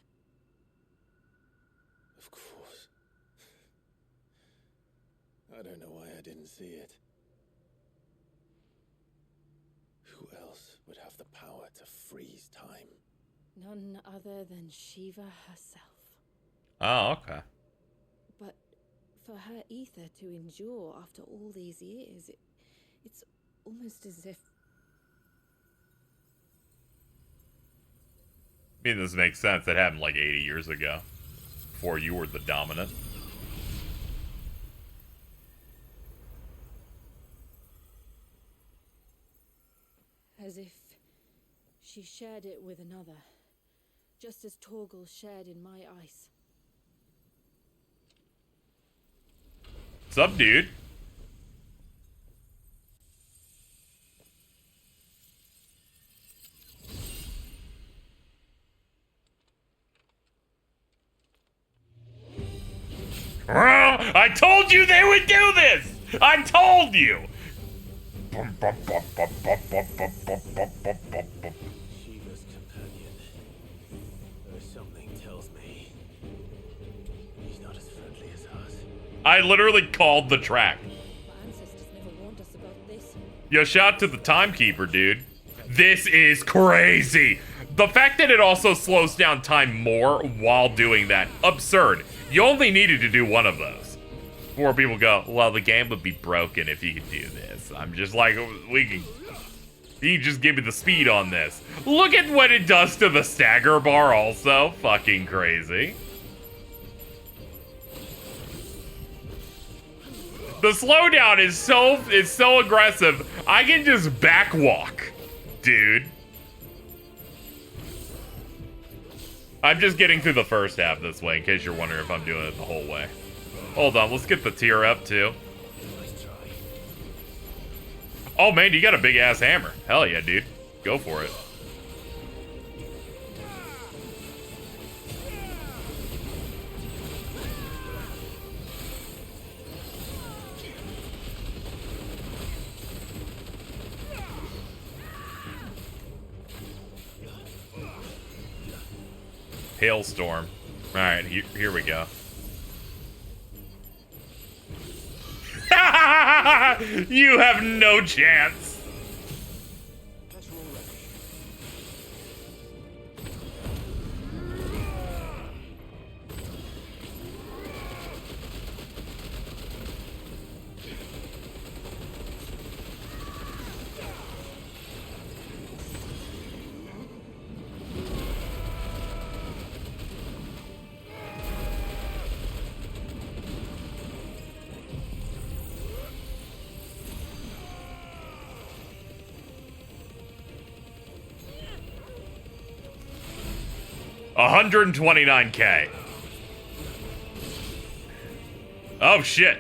Of course. I don't know why I didn't see it. Who else would have the power to freeze time? None other than Shiva herself. Oh, okay. But for her ether to endure after all these years, it's almost as if... I mean, this makes sense. It happened like 80 years ago, before you were the dominant. As if she shared it with another, just as Torgal shared in my ice. What's up, dude? I told you they would do this! I told you! Shiva's companion. Or something tells me he's not as friendly as us. I literally called the track. My ancestors never warned us about this. Yo, shout out to the timekeeper, dude. This is crazy. The fact that it also slows down time more while doing that, absurd. You only needed to do one of those. Before people go, well, the game would be broken if you could do this. I'm just like, you can just give me the speed on this. Look at what it does to the stagger bar also. Fucking crazy. The slowdown is so aggressive. I can just backwalk, dude. I'm just getting through the first half this way, in case you're wondering if I'm doing it the whole way. Hold on, let's get the tier up, too. Oh, man, you got a big-ass hammer. Hell yeah, dude. Go for it. Hailstorm. Alright, here we go. You have no chance. $129K. Oh shit.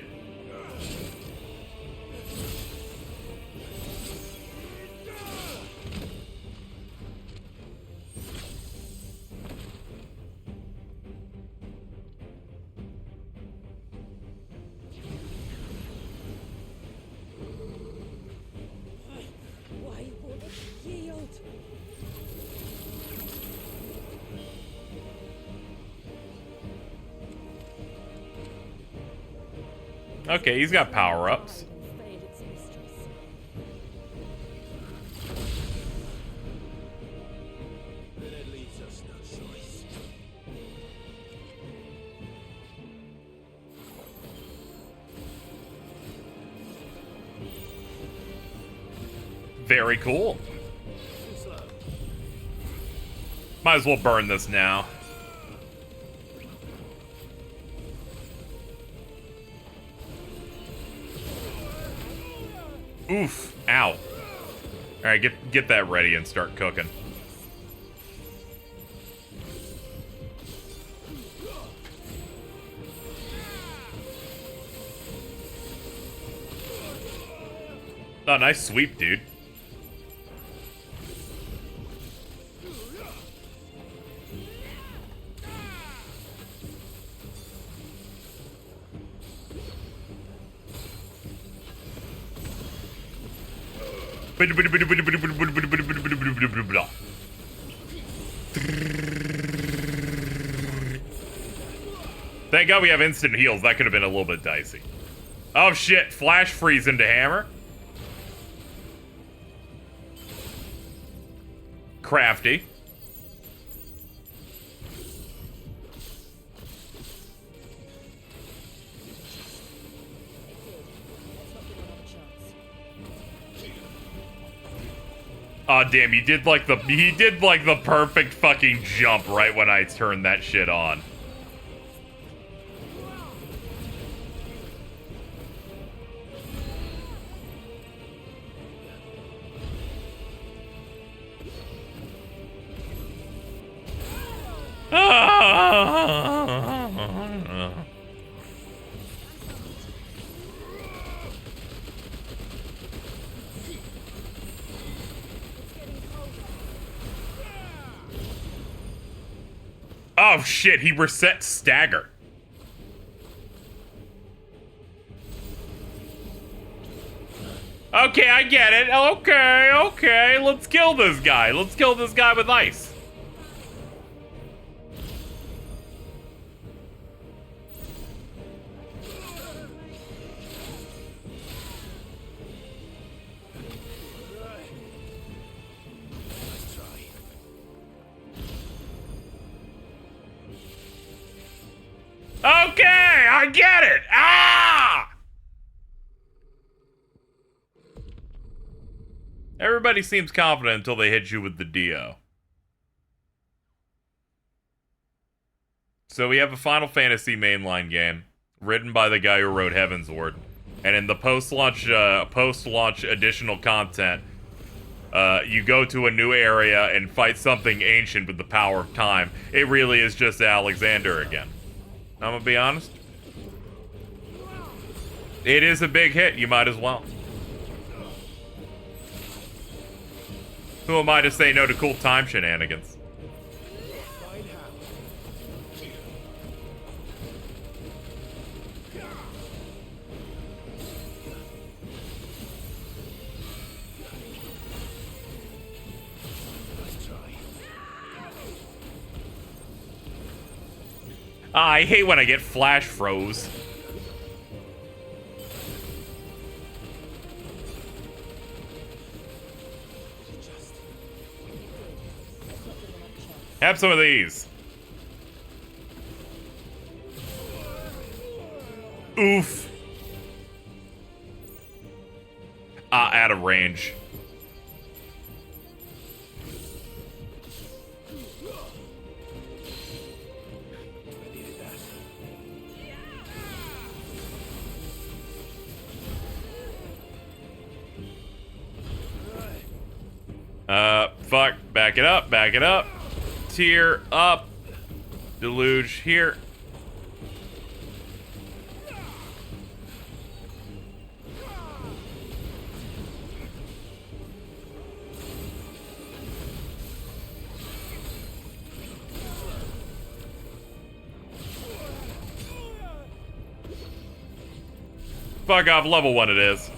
Why would it yield? Okay, he's got power-ups. Then it leaves us no choice. Very cool. Might as well burn this now. Oof. Ow. Alright, get that ready and start cooking. Oh, nice sweep, dude. Thank God we have instant heals. That could have been a little bit dicey. Oh shit, flash freeze into hammer. Crafty. Oh damn, he did like the perfect fucking jump right when I turned that shit on. Oh shit, he reset stagger. Okay, I get it. Okay. Let's kill this guy. Let's kill this guy with ice. Okay, I get it. Ah! Everybody seems confident until they hit you with the Dio. So we have a Final Fantasy mainline game written by the guy who wrote Heavensward, and in the post-launch additional content, you go to a new area and fight something ancient with the power of time. It really is just Alexander again. I'm gonna be honest. It is a big hit, you might as well. Who am I to say no to cool time shenanigans? I hate when I get flash froze. Have some of these. Oof. Out of range. Fuck. Back it up. Back it up. Tear up. Deluge here. Fuck off, level 1 it is.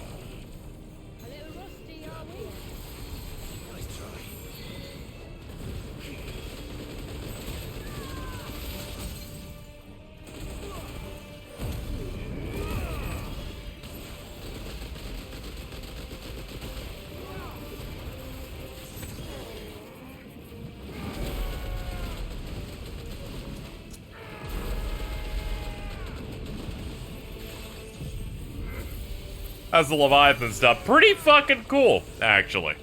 That's the Leviathan stuff. Pretty fucking cool, actually.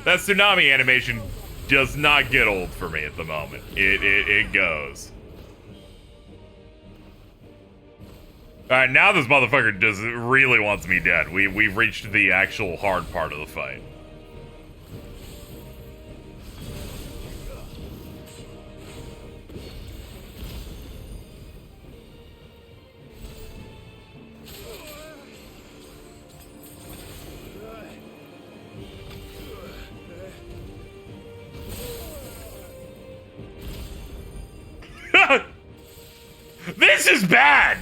That tsunami animation does not get old for me at the moment. It goes. Alright, now this motherfucker just really wants me dead. We've reached the actual hard part of the fight. This is bad!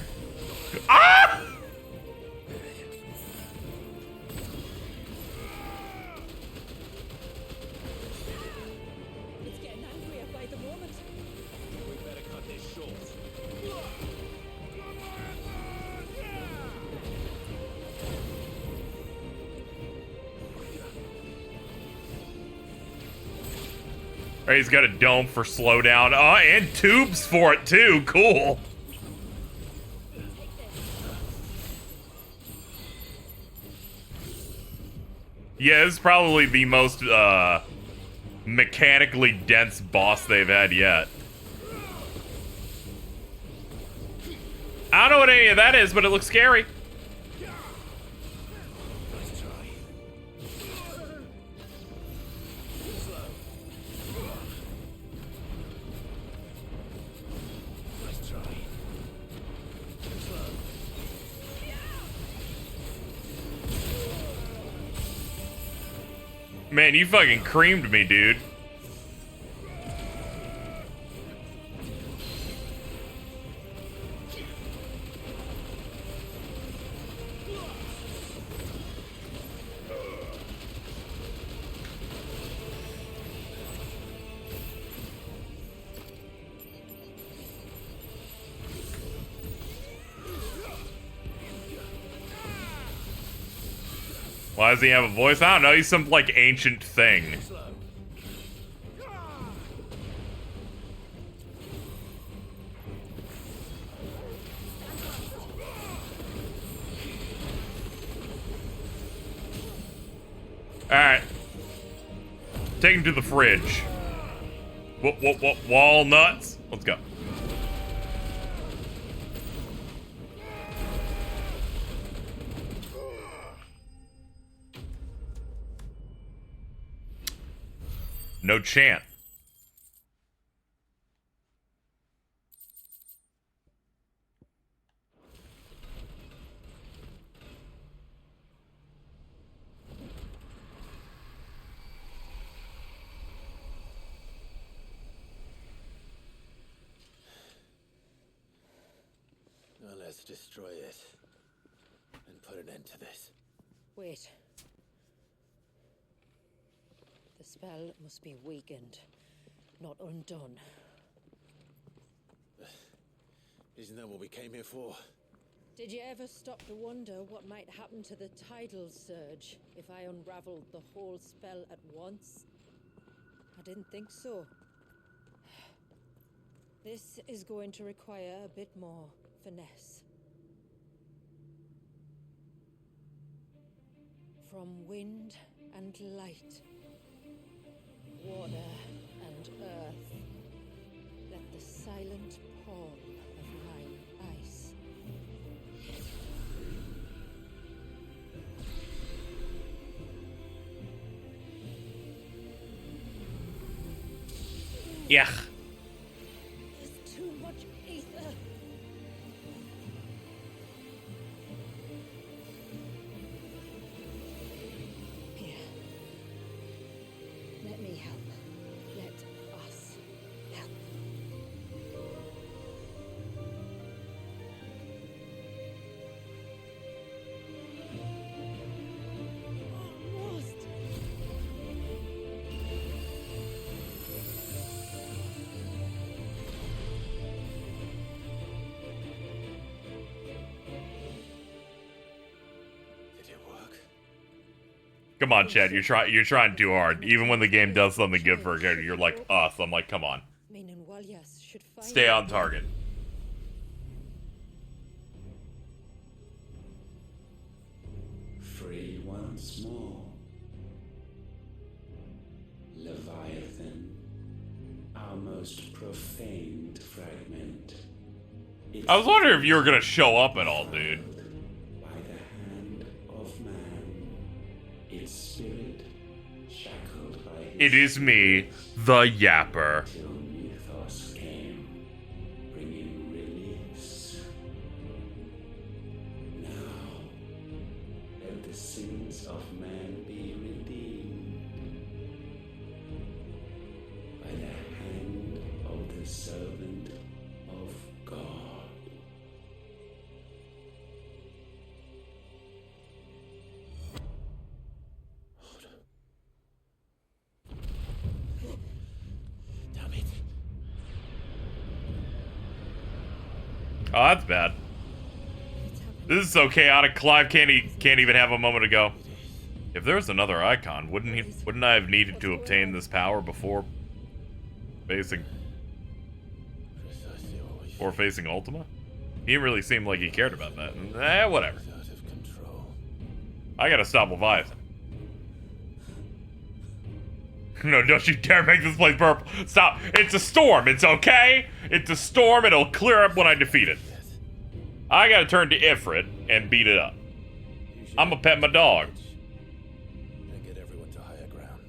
Ah! It's getting angrier by the moment. We better cut this short. Alright, he's got a dome for slowdown. Oh, and tubes for it too. Cool. Yeah, this is probably the most mechanically dense boss they've had yet. I don't know what any of that is, but it looks scary. Man, you fucking creamed me, dude. Why does he have a voice? I don't know. He's some, like, ancient thing. Alright. Take him to the fridge. What, walnuts? Let's go. No chant. Now let's destroy it and put an end to this. Wait. The spell must be weakened, not undone. Isn't that what we came here for? Did you ever stop to wonder what might happen to the tidal surge if I unraveled the whole spell at once? I didn't think so. This is going to require a bit more finesse. From wind and light, water and earth, let the silent palm of my ice. Yeah. There's too much ether. Here. Let me help. Let us help. Almost. Did it work? Come on, Chad. You're trying too hard. Even when the game does something good for a character, you're like, us. I'm like, come on. Stay on target. Free once more. Leviathan, our most profaned fragment. I was wondering if you were gonna show up at all, dude. By the hand of man, its spirit shackled by his It is me, the Yapper. till mythos came, bringing release. Now, let the sins of man be redeemed by the hand of the servant of God. Oh, that's bad. This is so chaotic. Clive can't even have a moment to go. If there was another icon, wouldn't I have needed to obtain this power before facing Ultima? He didn't really seem like he cared about that. Whatever. I gotta stop Leviathan. No, don't you dare make this place purple. Stop. It's a storm. It's okay. It's a storm. It'll clear up when I defeat it. I gotta turn to Ifrit and beat it up. I'm gonna pet my dog. And get everyone to higher ground.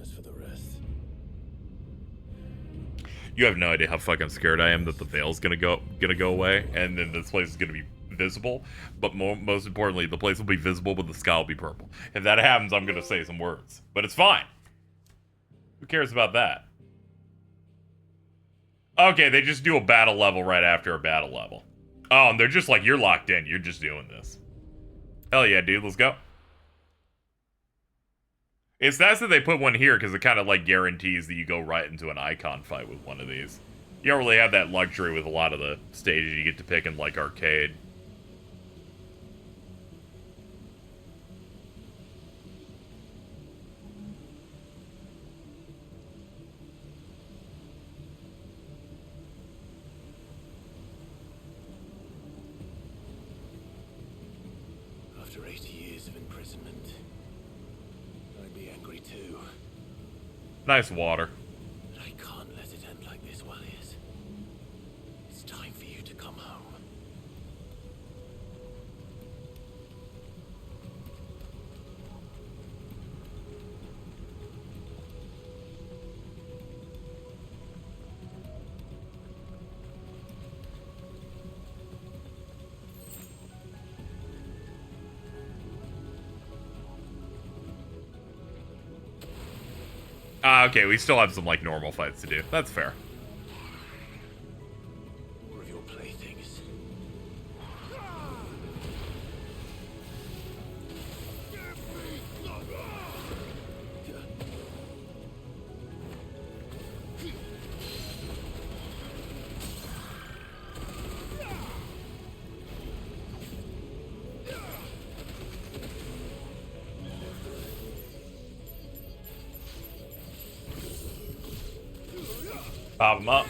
As for the rest... You have no idea how fucking scared I am that the veil's gonna go away, and then this place is gonna be visible. But most importantly, the place will be visible, but the sky will be purple. If that happens, I'm gonna say some words. But it's fine. Who cares about that? Okay, they just do a battle level right after a battle level. Oh, and they're just like, you're locked in. You're just doing this. Hell yeah, dude. Let's go. It's nice that they put one here because it kind of like guarantees that you go right into an icon fight with one of these. You don't really have that luxury with a lot of the stages you get to pick in like arcade. After 80 years of imprisonment, I'd be angry too. Nice water. But I can't let it end like this, Walliers. It's time for you to come home. Okay, we still have some, like, normal fights to do. That's fair. More of your playthings. Pop them up.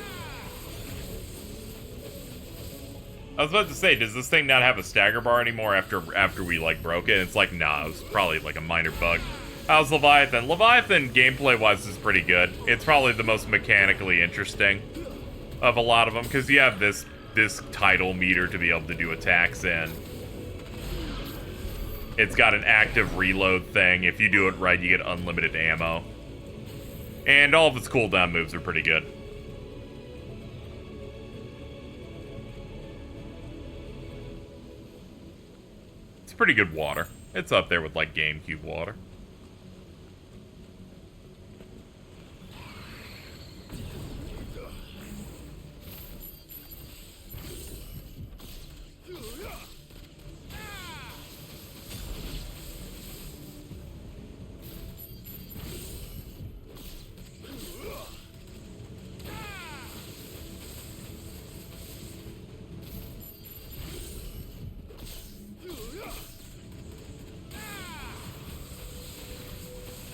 I was about to say, does this thing not have a stagger bar anymore after we, like, broke it? It's like, nah, it was probably, like, a minor bug. How's Leviathan? Leviathan, gameplay-wise, is pretty good. It's probably the most mechanically interesting of a lot of them, because you have this title meter to be able to do attacks in. It's got an active reload thing. If you do it right, you get unlimited ammo. And all of its cooldown moves are pretty good. It's pretty good water. It's up there with, like, GameCube water.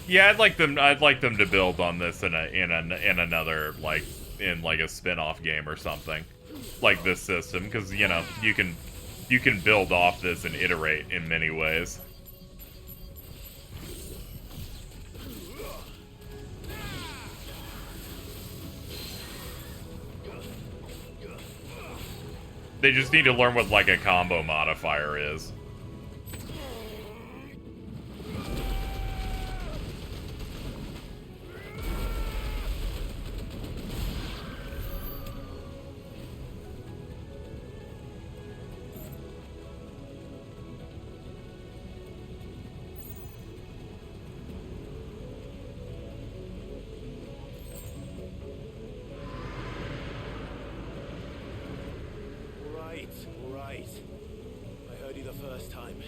Yeah, I'd like them to build on this in another, like, in like a spin-off game or something like this system, because, you know, you can build off this and iterate in many ways. They just need to learn what, like, a combo modifier is. All right. I heard you the first time.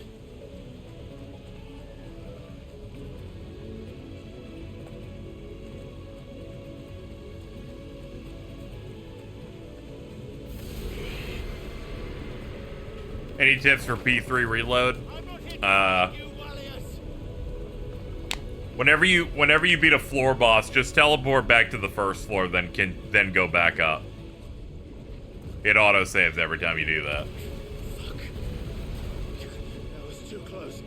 Any tips for P3 reload? Whenever you beat a floor boss, just teleport back to the first floor, then go back up. It auto saves every time you do that. Fuck. That was too close.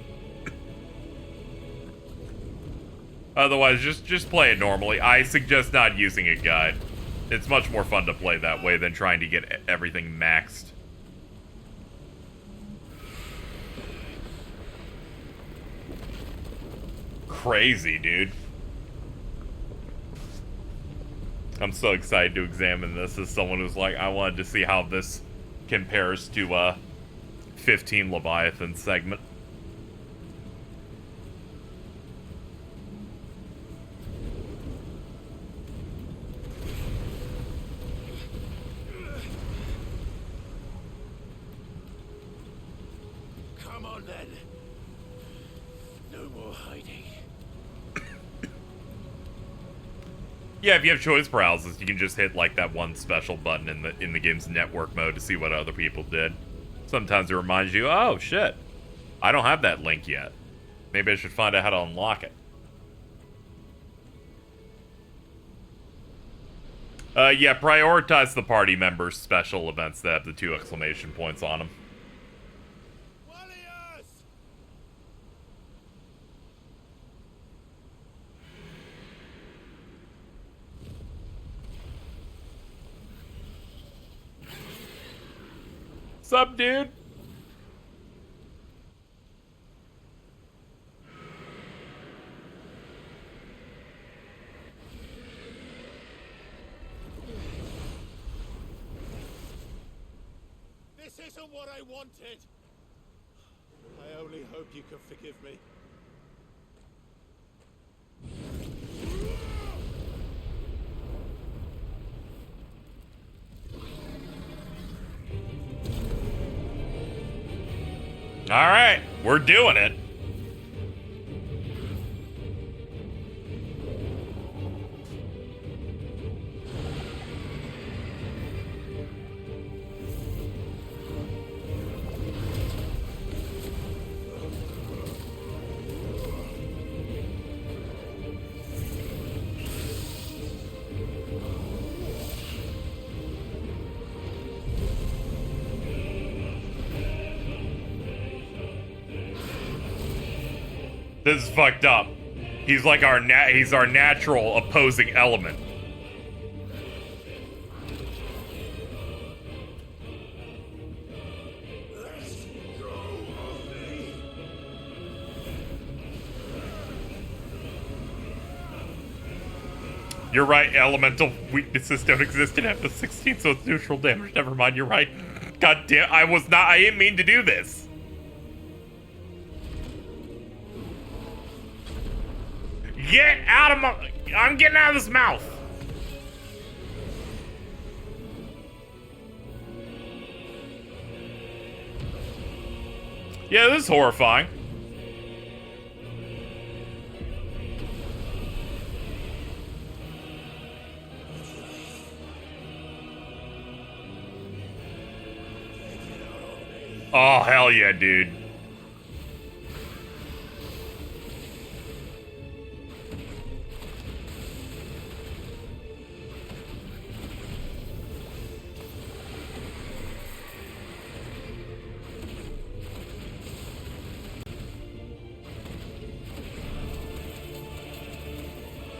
Otherwise, just play it normally. I suggest not using a guide. It's much more fun to play that way than trying to get everything maxed. Crazy, dude. I'm so excited to examine this as someone who's like, I wanted to see how this compares to 15 Leviathan segment. Come on then. No more hiding. Yeah, if you have choice paralysis, you can just hit like that one special button in the game's network mode to see what other people did. Sometimes it reminds you, oh shit, I don't have that link yet. Maybe I should find out how to unlock it. Yeah, prioritize the party members' special events that have the 2 exclamation points on them. Sup, dude? This isn't what I wanted. I only hope you can forgive me. Alright, we're doing it. This is fucked up. He's like he's our natural opposing element. You're right, elemental weaknesses don't exist in F16, so it's neutral damage. Never mind, you're right. God damn, I didn't mean to do this. Get out of my... I'm getting out of his mouth. Yeah, this is horrifying. Oh, hell yeah, dude.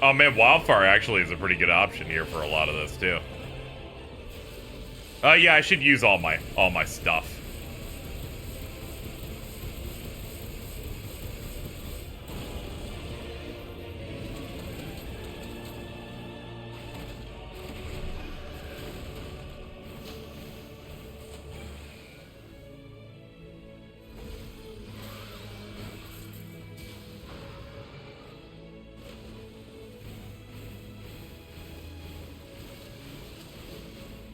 Oh man, Wildfire actually is a pretty good option here for a lot of this too. Yeah, I should use all my stuff.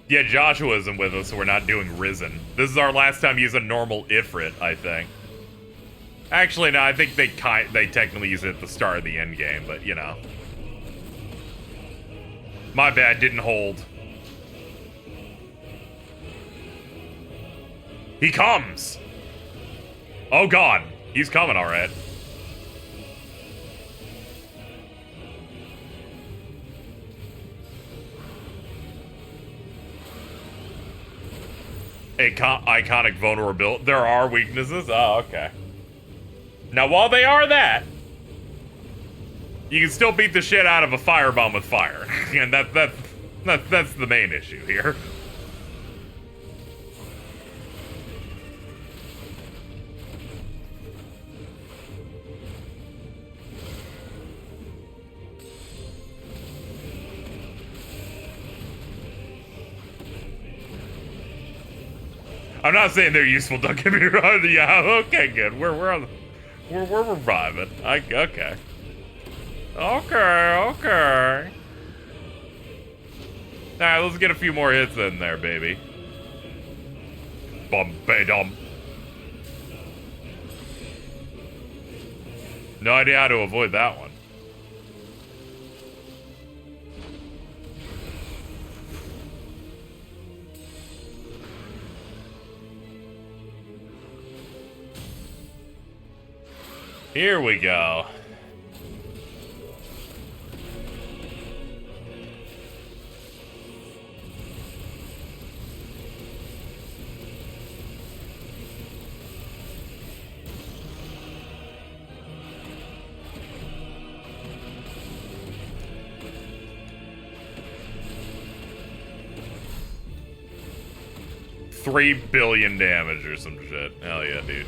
Yeah, Joshua isn't with us, so we're not doing Risen. This is our last time using normal Ifrit, I think. Actually, no, I think they technically use it at the start of the end game, but you know. My bad, didn't hold. He comes! Oh god, he's coming alright. Iconic vulnerability. There are weaknesses? Oh, okay. Now, while they are that, you can still beat the shit out of a firebomb with fire. And that's the main issue here. I'm not saying they're useful, don't get me wrong. Yeah, okay, good. We're reviving. Okay. Okay. Alright, let's get a few more hits in there, baby. Bum-ba-dum. No idea how to avoid that one. Here we go. $3 billion damage or some shit. Hell yeah, dude.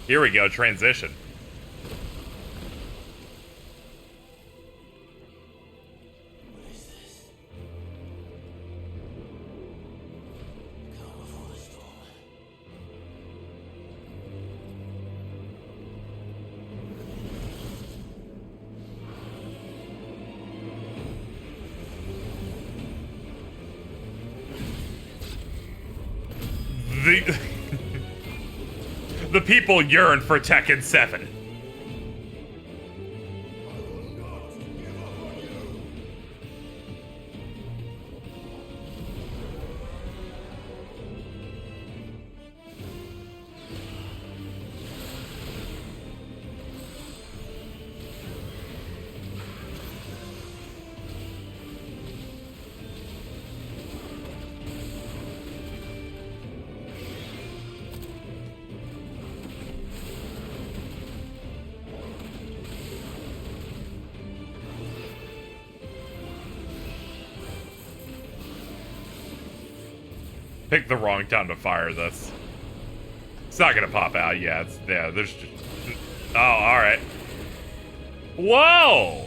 Here we go, transition. The people yearn for Tekken 7. Pick the wrong time to fire this. It's not gonna pop out. Yeah, there's just... Oh, alright. Whoa!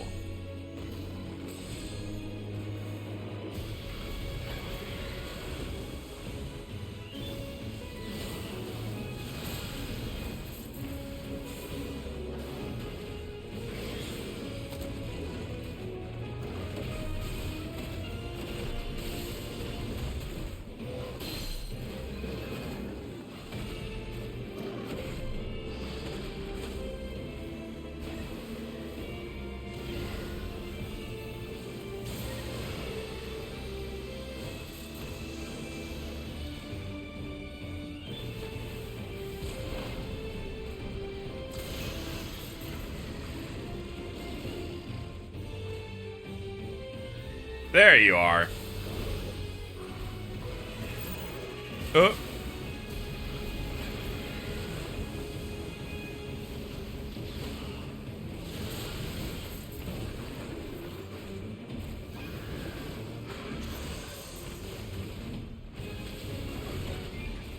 There you are.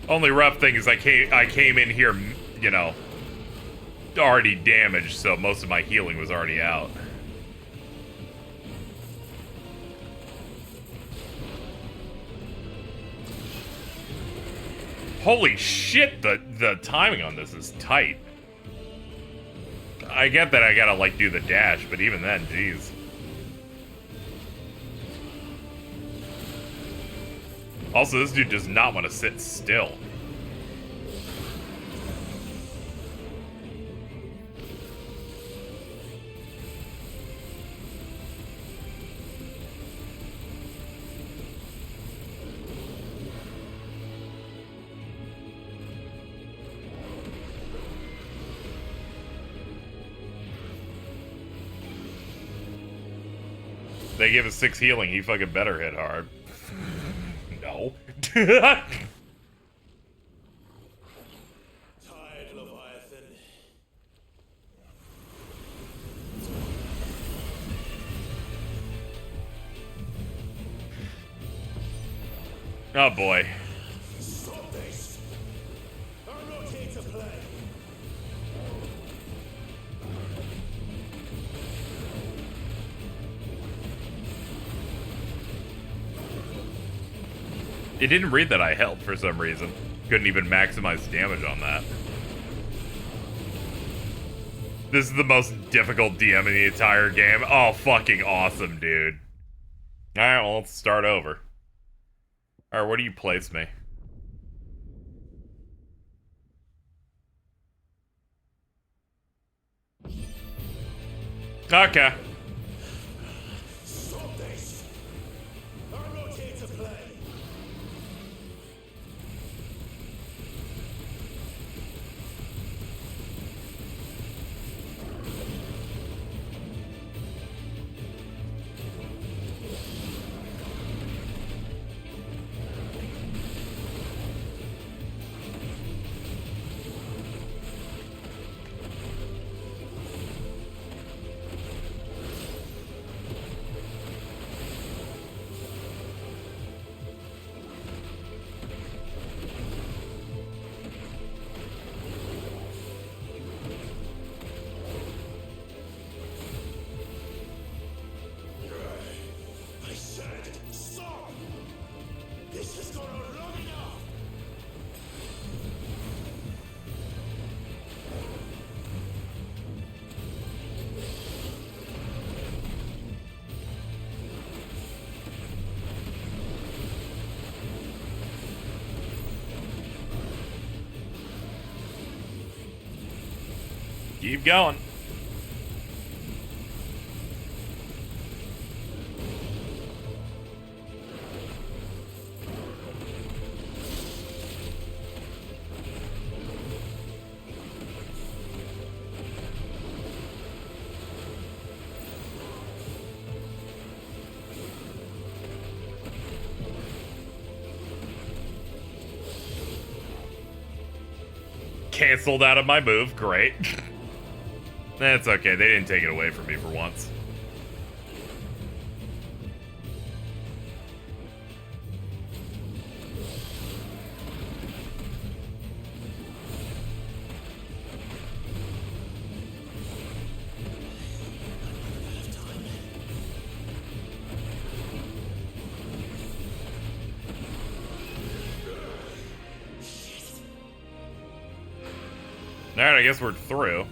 Only rough thing is I came in here, you know, already damaged, so most of my healing was already out. Holy shit, the timing on this is tight. I get that I gotta, like, do the dash, but even then, jeez. Also, this dude does not want to sit still. They give us 6 healing, he fucking better hit hard. No. Tired, Leviathan. Oh boy. Stop this! I'm not here to play. It didn't read that I held for some reason. Couldn't even maximize damage on that. This is the most difficult DM in the entire game. Oh, fucking awesome, dude. Alright, well, let's start over. Alright, where do you place me? Okay. Stop this! I'm not here to play. I said stop! This has gone on long enough! Keep going. Canceled out of my move, great. That's okay, they didn't take it away from me for once. Alright, I guess we're through.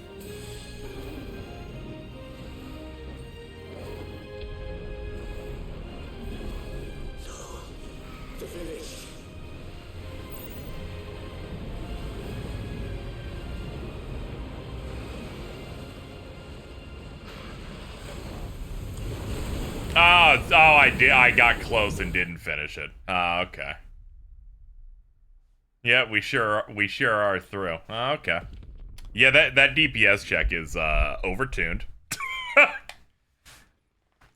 To finish. I got close and didn't finish it. Okay. Yeah, we sure are through. Okay. Yeah, that DPS check is overtuned.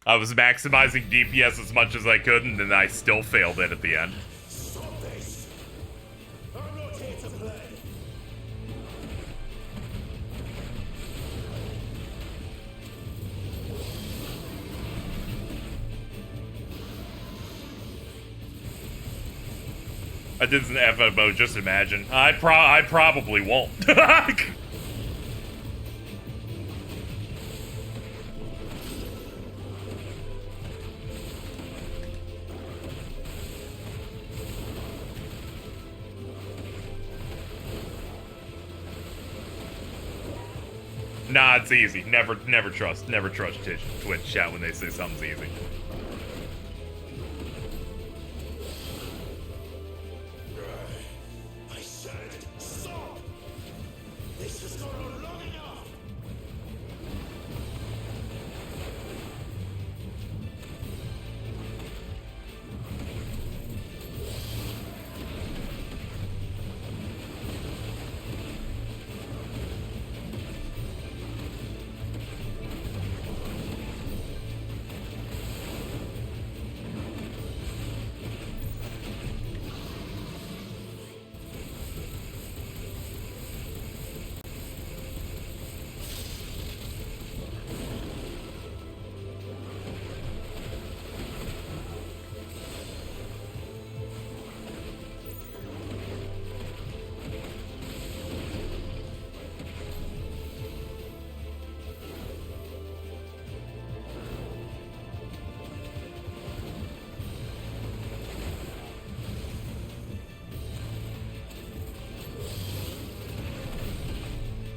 I was maximizing DPS as much as I could, and then I still failed it at the end. Stop this! I'm not here to play. I did an FMO, just imagine. I probably won't. Nah, it's easy. Never trust Twitch chat when they say something's easy. I said, stop! This has gone on long enough!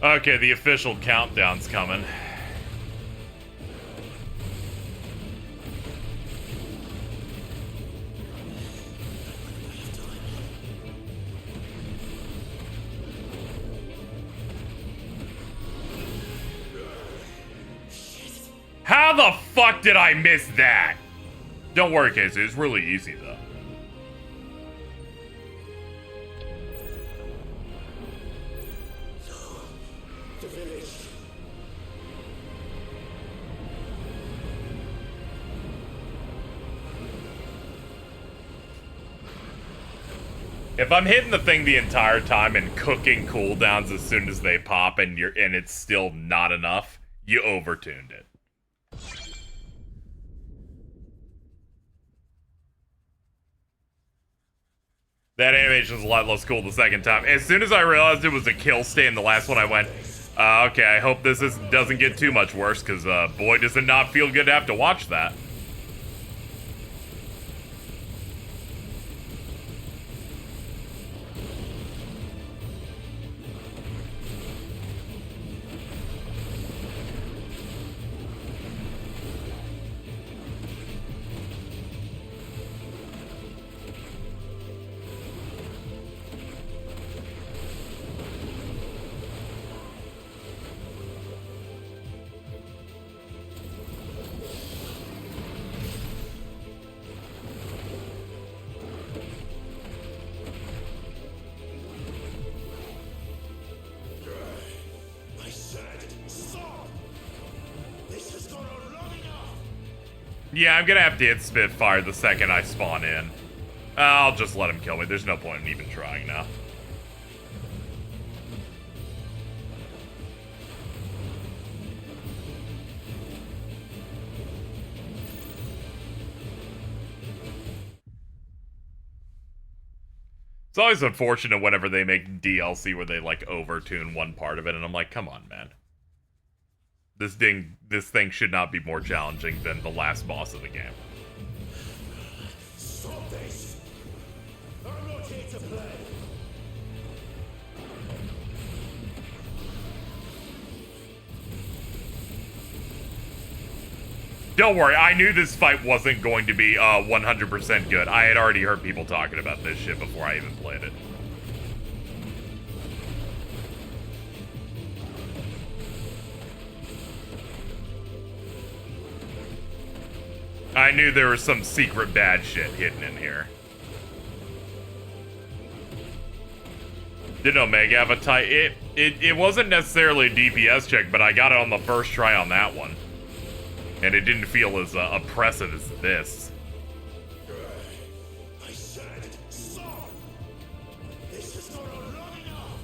Okay, the official countdown's coming. How the fuck did I miss that? Don't worry, KZ, it's really easy though. If I'm hitting the thing the entire time and cooking cooldowns as soon as they pop and it's still not enough, you overtuned it. That animation's a lot less cool the second time. As soon as I realized it was a kill stay in the last one, I went, okay, I hope this doesn't get too much worse, because boy, does it not feel good to have to watch that. Yeah, I'm gonna have to hit Spitfire the second I spawn in. I'll just let him kill me. There's no point in even trying now. It's always unfortunate whenever they make DLC where they, like, overtune one part of it, and I'm like, come on, man. This thing should not be more challenging than the last boss of the game. Stop this! I'm not here to play! Don't worry, I knew this fight wasn't going to be 100% good. I had already heard people talking about this shit before I even played it. I knew there was some secret bad shit hidden in here. Did Omega have a tight... It wasn't necessarily a DPS check, but I got it on the first try on that one. And it didn't feel as oppressive as this. I said, stop! This has gone on long enough!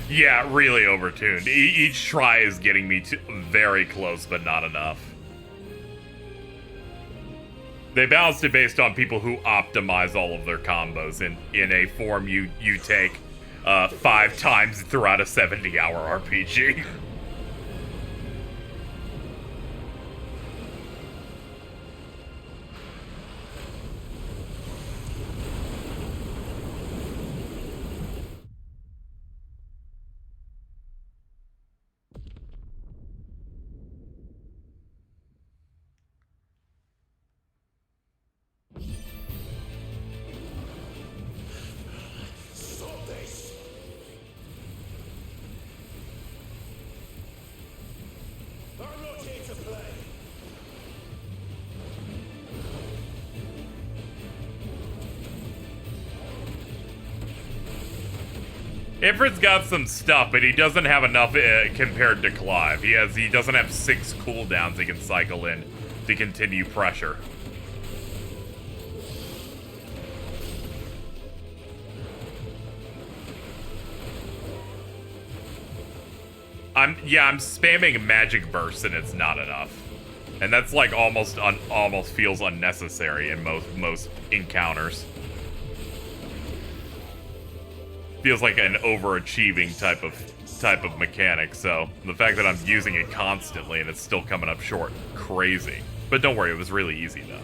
Yeah, really overtuned. Each try is getting me very close, but not enough. They balanced it based on people who optimize all of their combos in a form you take 5 times throughout a 70-hour RPG. Stop this! I'm not here to play. Ifrit's got some stuff, but he doesn't have enough compared to Clive. He doesn't have 6 cooldowns he can cycle in to continue pressure. I'm spamming magic bursts and it's not enough. And that's like almost feels unnecessary in most encounters. Feels like an overachieving type of mechanic, so the fact that I'm using it constantly and it's still coming up short, crazy. But don't worry, it was really easy though.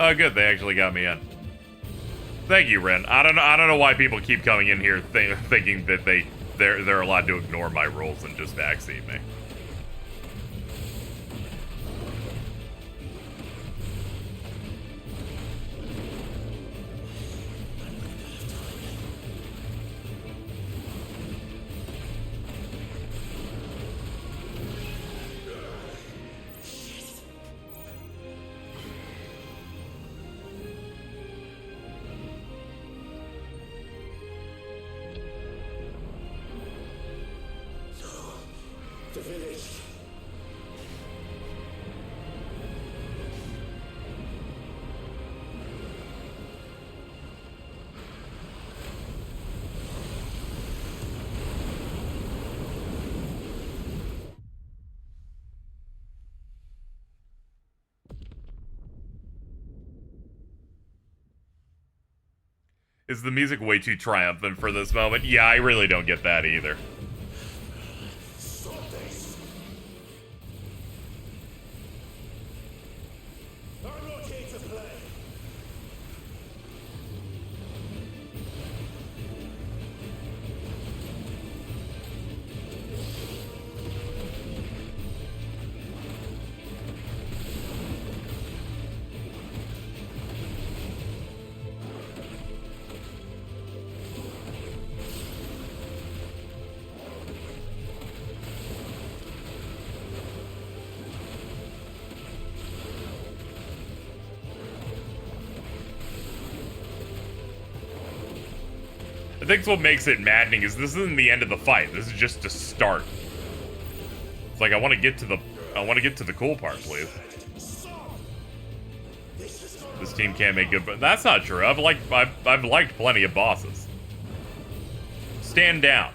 Oh, good. They actually got me in. Thank you, Ren. I don't know why people keep coming in here thinking that they're allowed to ignore my rules and just backseat me. The village. Is the music way too triumphant for this moment? Yeah, I really don't get that either. Stop this! I'm not here to play. I think what makes it maddening is this isn't the end of the fight. This is just a start. It's like I want to get to the cool part, please. This team can't make good, but that's not true. I've liked plenty of bosses. Stand down.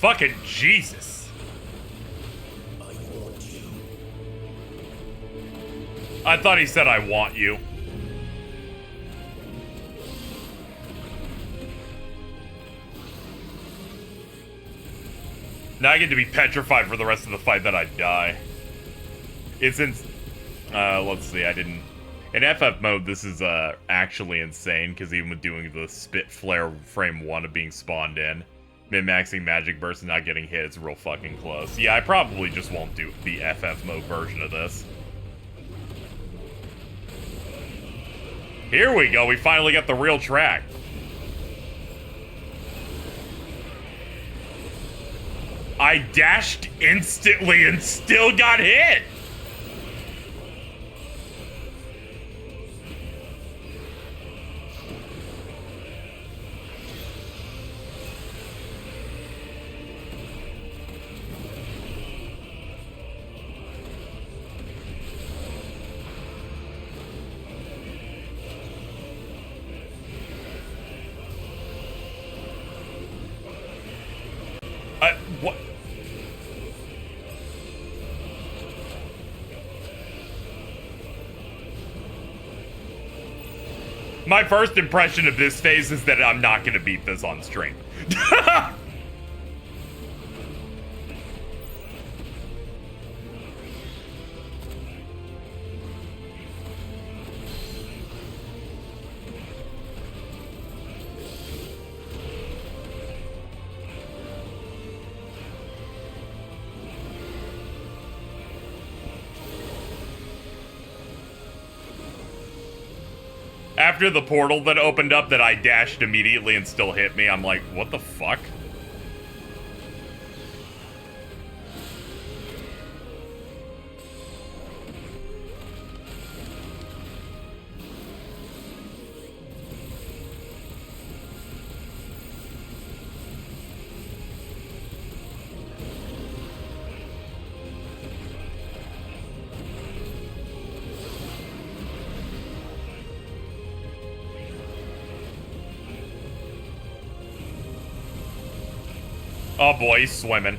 Fucking Jesus. I want you. I thought he said I want you. Now I get to be petrified for the rest of the fight that I die. It's in... let's see, I didn't... In FF mode, this is, actually insane, because even with doing the spit flare frame 1 of being spawned in, min-maxing magic burst and not getting hit, it's real fucking close. Yeah, I probably just won't do the FF mode version of this. Here we go, we finally got the real track. I dashed instantly and still got hit! What? My first impression of this phase is that I'm not gonna beat this on stream. After the portal that opened up that I dashed immediately and still hit me, I'm like, what the fuck? Oh boy, he's swimming.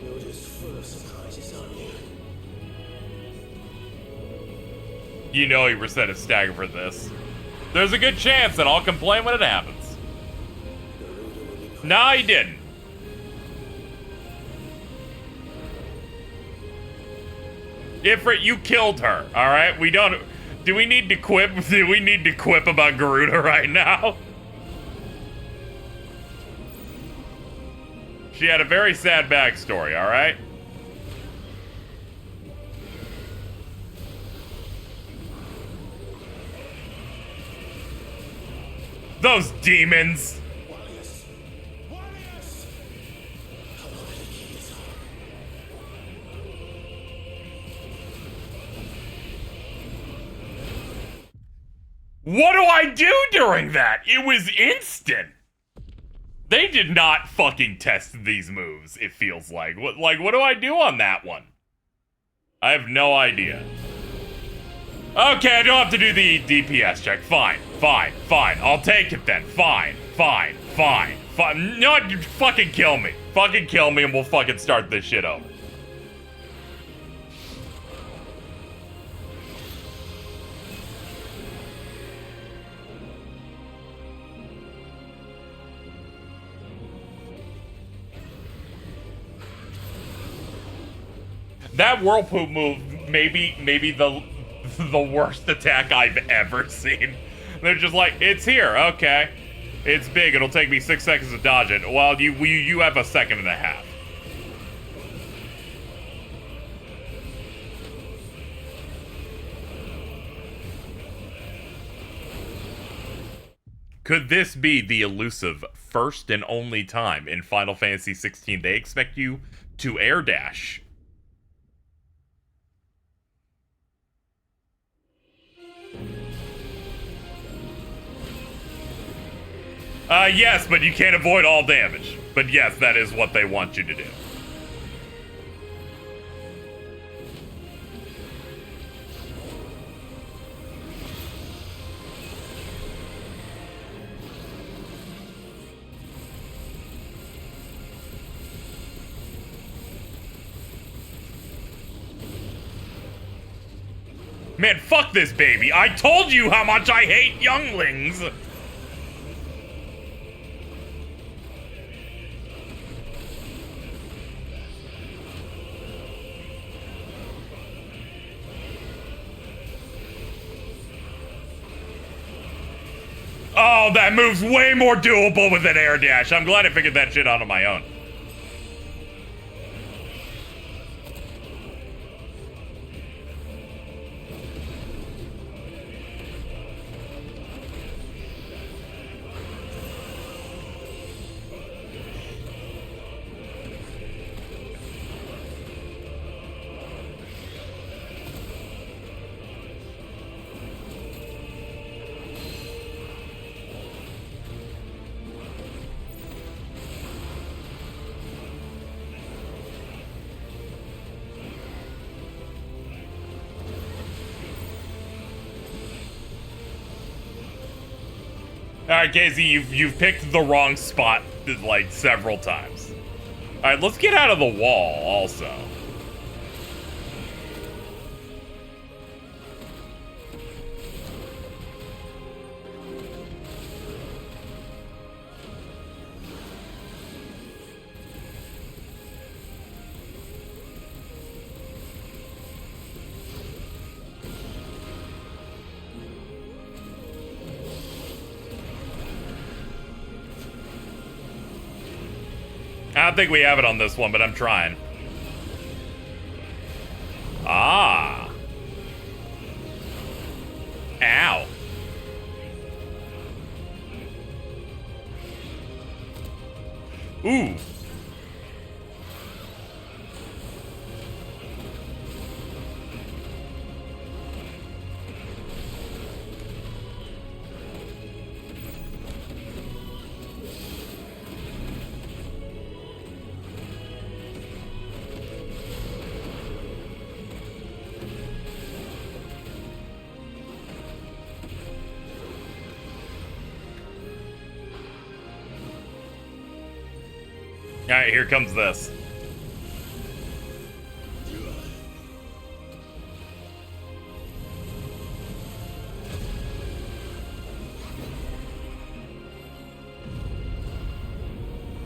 You're just full of surprises, aren't you? You know he reset his stagger for this. There's a good chance that I'll complain when it happens. No, he didn't. Ifrit, you killed her, alright? We don't... Do we need to quip? Do we need to quip about Garuda right now? She had a very sad backstory, alright? Those demons! What do I do during that? It was instant. They did not fucking test these moves, it feels like. What do I do on that one? I have no idea. Okay, I don't have to do the DPS check. Fine. I'll take it then. Fine. No, fucking kill me. Fucking kill me and we'll fucking start this shit over. That whirlpool move maybe the worst attack I've ever seen. They're just like, it's here, okay. It's big, it'll take me 6 seconds to dodge it. Well, you have a second and a half. Could this be the elusive first and only time in Final Fantasy XVI they expect you to air dash? Yes, but you can't avoid all damage. But yes, that is what they want you to do. Man, fuck this baby. I told you how much I hate younglings. Oh, that move's way more doable with an air dash. I'm glad I figured that shit out on my own. Alright, KZ, you've picked the wrong spot, like, several times. Alright, let's get out of the wall, also. I don't think we have it on this one, but I'm trying. Ah. Ow. Ooh. Alright, here comes this.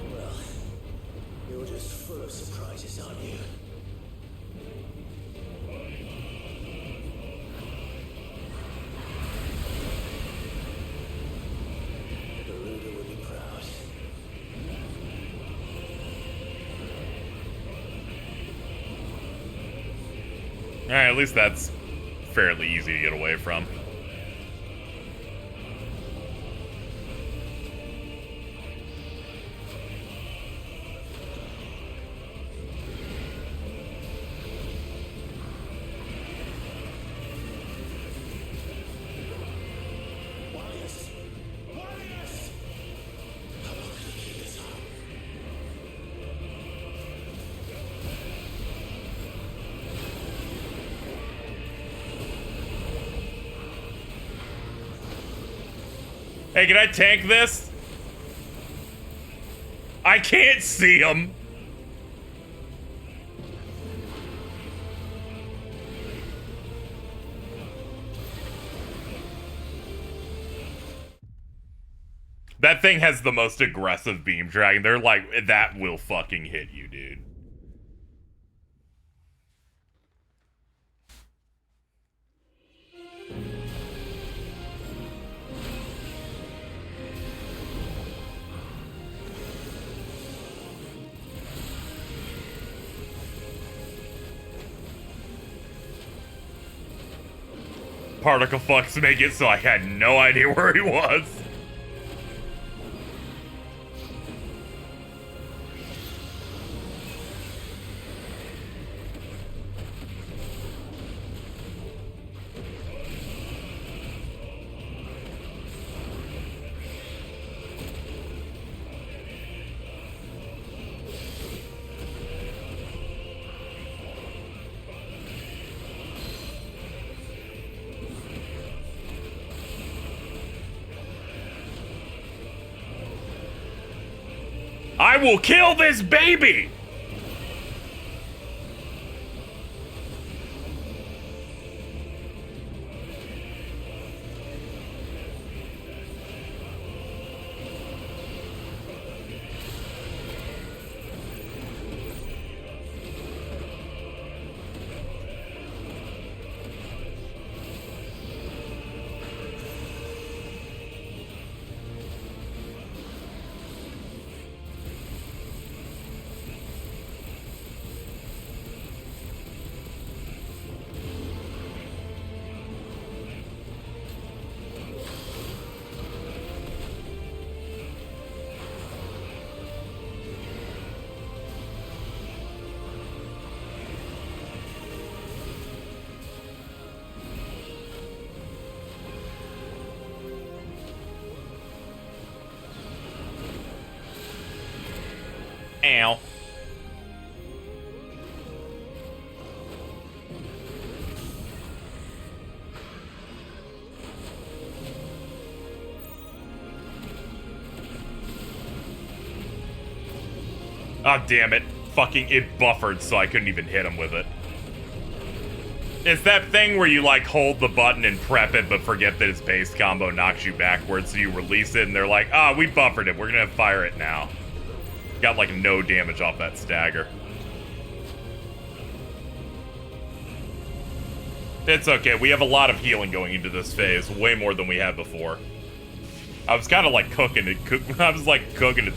Well, you're just full of surprises, aren't you? Garuda will be proud. Alright, at least that's fairly easy to get away from. Hey, can I tank this? I can't see him. That thing has the most aggressive beam dragon. They're like, that will fucking hit you, dude. Particle fucks make it so I had no idea where he was. I will kill this baby! Ow. Oh, damn it. Fucking, it buffered, so I couldn't even hit him with it. It's that thing where you, like, hold the button and prep it, but forget that its base combo knocks you backwards, so you release it, and they're like, ah, we buffered it. We're gonna fire it now. Got, like, no damage off that stagger. It's okay. We have a lot of healing going into this phase. Way more than we had before. I was kind of, like, cooking it. I was, like, cooking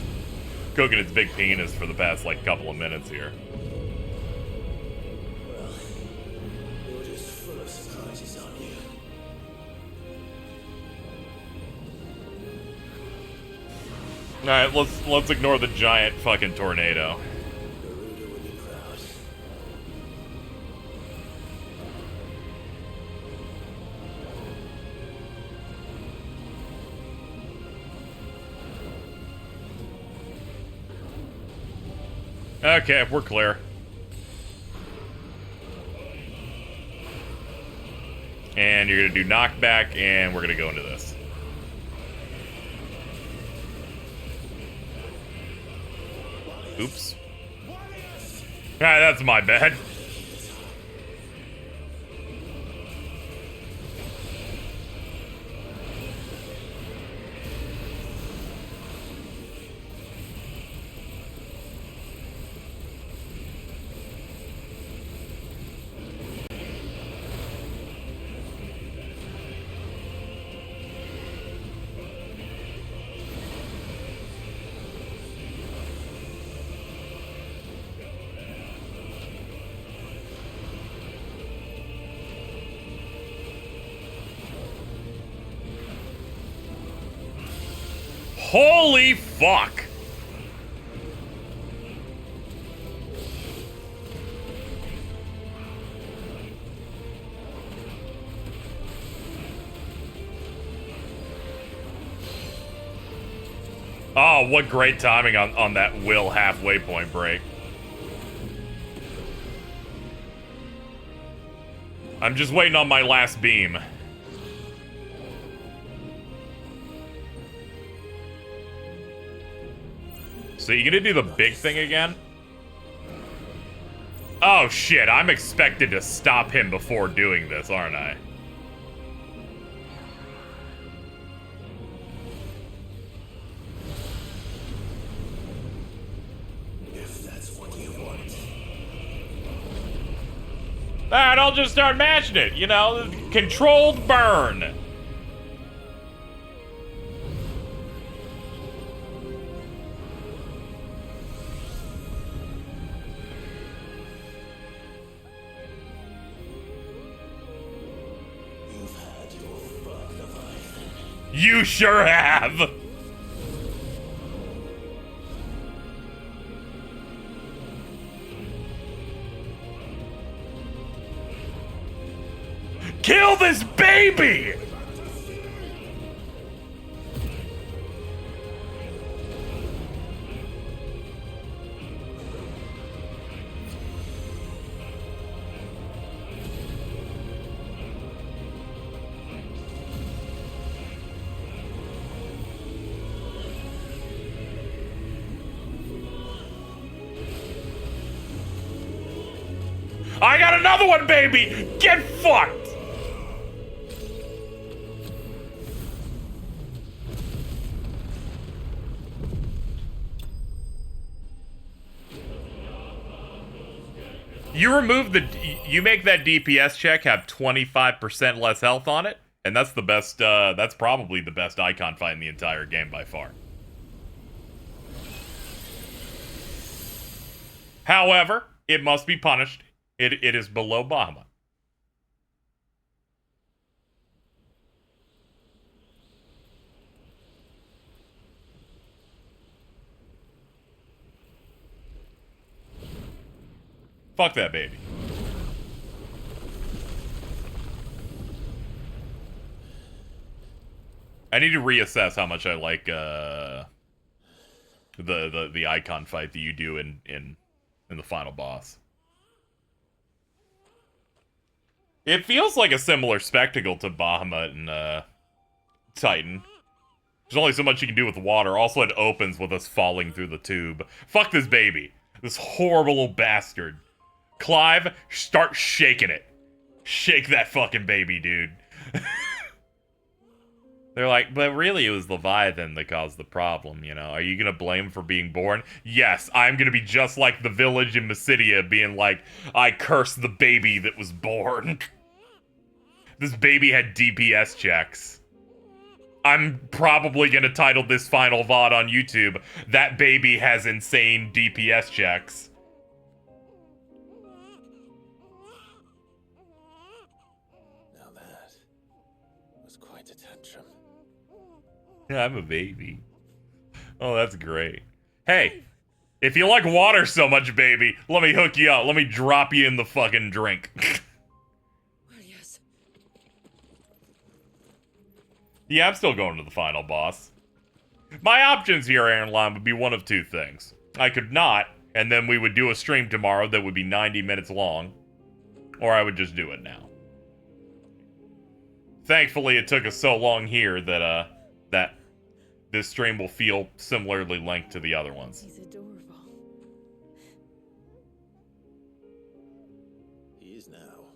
its big penis for the past, like, couple of minutes here. Alright, let's ignore the giant fucking tornado. Okay, we're clear. And you're gonna do knockback, and we're gonna go into this. Oops. Alright, that's my bad. Holy fuck! Oh, what great timing on that Will halfway point break. I'm just waiting on my last beam. So you gonna do the big thing again? Oh shit, I'm expected to stop him before doing this, aren't I? If that's what you want. Alright, I'll just start mashing it, you know? Controlled burn. You sure have! Kill this baby! I got another one, baby! Get fucked! You make that DPS check have 25% less health on it, and that's the best, that's probably the best icon fight in the entire game by far. However, it must be punished. It is below Bahamut. Fuck that baby. I need to reassess how much I like The icon fight that you do in the final boss. It feels like a similar spectacle to Bahamut and Titan. There's only so much you can do with water. Also, it opens with us falling through the tube. Fuck this baby. This horrible little bastard. Clive, start shaking it. Shake that fucking baby, dude. They're like, but really it was Leviathan that caused the problem, you know? Are you gonna blame him for being born? Yes, I'm gonna be just like the village in Mysidia being like, I curse the baby that was born. This baby had DPS checks. I'm probably gonna title this final VOD on YouTube, That Baby Has Insane DPS Checks. Now that was quite a tantrum. Yeah, I'm a baby. Oh, that's great. Hey, if you like water so much, baby, let me hook you up. Let me drop you in the fucking drink. Well, yes. Yeah, I'm still going to the final boss. My options here, Aaron Line, would be one of two things. I could not, and then we would do a stream tomorrow that would be 90 minutes long. Or I would just do it now. Thankfully, it took us so long here that, that this stream will feel similarly linked to the other ones. He's adorable. He is now.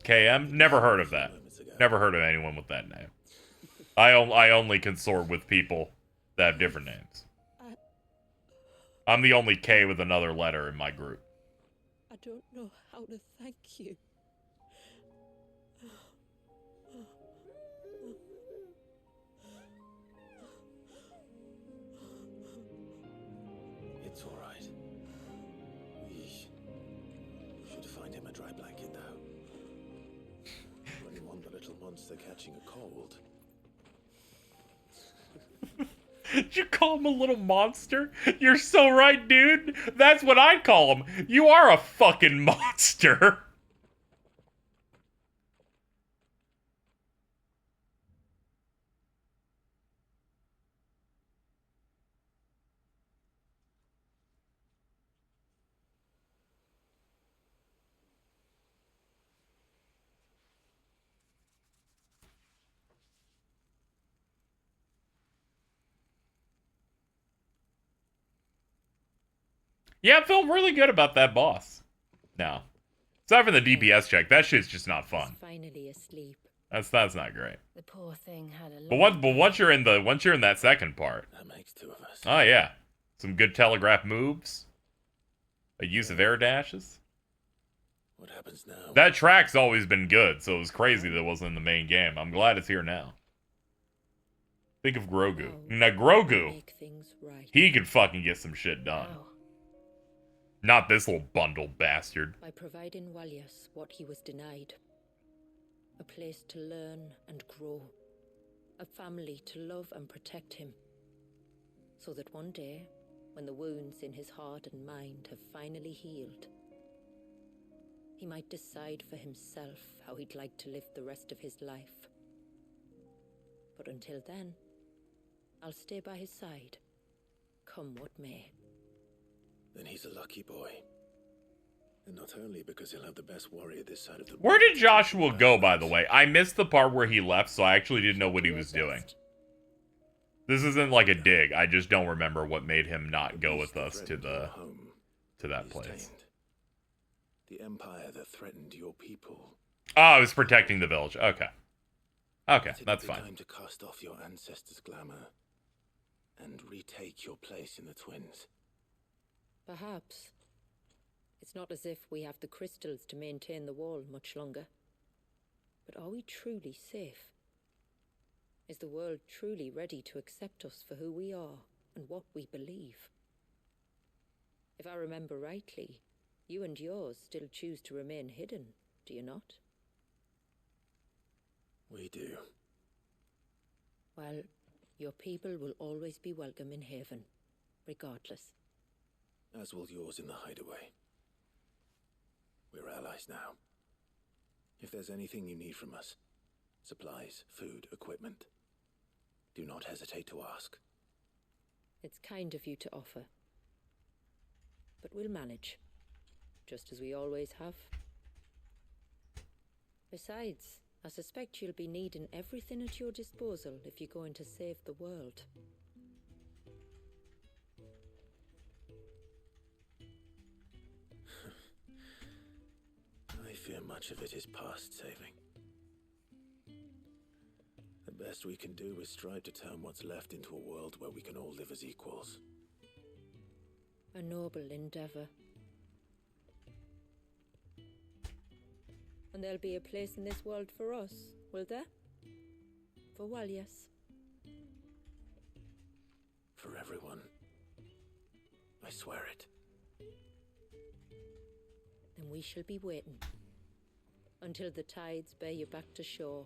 KM? Never heard of that. Never heard of anyone with that name. I only consort with people that have different names. I'm the only K with another letter in my group. I don't know how to thank you. It's all right. We should find him a dry blanket now. Wouldn't want the little monster catching a cold. Did you call him a little monster? You're so right, dude. That's what I'd call him. You are a fucking monster. Yeah, I feel really good about that boss. Now, aside from the DPS check, that shit's just not fun. Finally asleep. That's not great. The poor thing had a But once you're in that second part, that makes two of us. Oh yeah, some good telegraph moves, a use of air dashes. What happens now? That track's always been good, so it was crazy that it wasn't in the main game. I'm glad it's here now. Think of Grogu. Now Grogu, he could fucking get some shit done. Not this little bundle bastard. By providing Walyas what he was denied. A place to learn and grow. A family to love and protect him. So that one day, when the wounds in his heart and mind have finally healed, he might decide for himself how he'd like to live the rest of his life. But until then, I'll stay by his side, come what may. Then he's a lucky boy. And not only because he'll have the best warrior this side of the... Where did Joshua go, by the way? I missed the part where he left, so I actually didn't know what he was doing. This isn't like a dig. I just don't remember what made him not go with us to that place. The empire that threatened your people. Oh, I was protecting the village. Okay. Okay, that's fine. Time to cast off your ancestors' glamour and retake your place in the twins. Perhaps. It's not as if we have the crystals to maintain the wall much longer. But are we truly safe? Is the world truly ready to accept us for who we are and what we believe? If I remember rightly, you and yours still choose to remain hidden, do you not? We do. Well, your people will always be welcome in Haven, regardless. As will yours in the hideaway. We're allies now. If there's anything you need from us, supplies, food, equipment, do not hesitate to ask. It's kind of you to offer. But we'll manage, just as we always have. Besides, I suspect you'll be needing everything at your disposal if you're going to save the world. I fear much of it is past saving. The best we can do is strive to turn what's left into a world where we can all live as equals. A noble endeavor. And there'll be a place in this world for us, will there? For Walias. For everyone. I swear it. Then we shall be waiting. Until the tides bear you back to shore.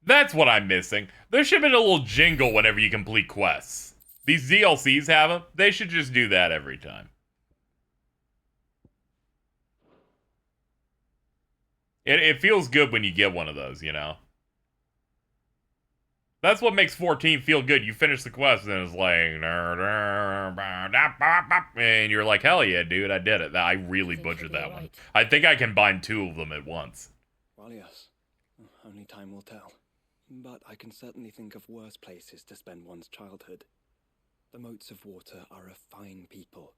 That's what I'm missing. There should have been a little jingle whenever you complete quests. These DLCs have them. They should just do that every time. It feels good when you get one of those, you know? That's what makes 14 feel good. You finish the quest and it's like... And you're like, hell yeah, dude, I did it. I really butchered that one. I think I can bind 2 of them at once. Well, yes. Only time will tell. But I can certainly think of worse places to spend one's childhood. The Moats of Water are a fine people,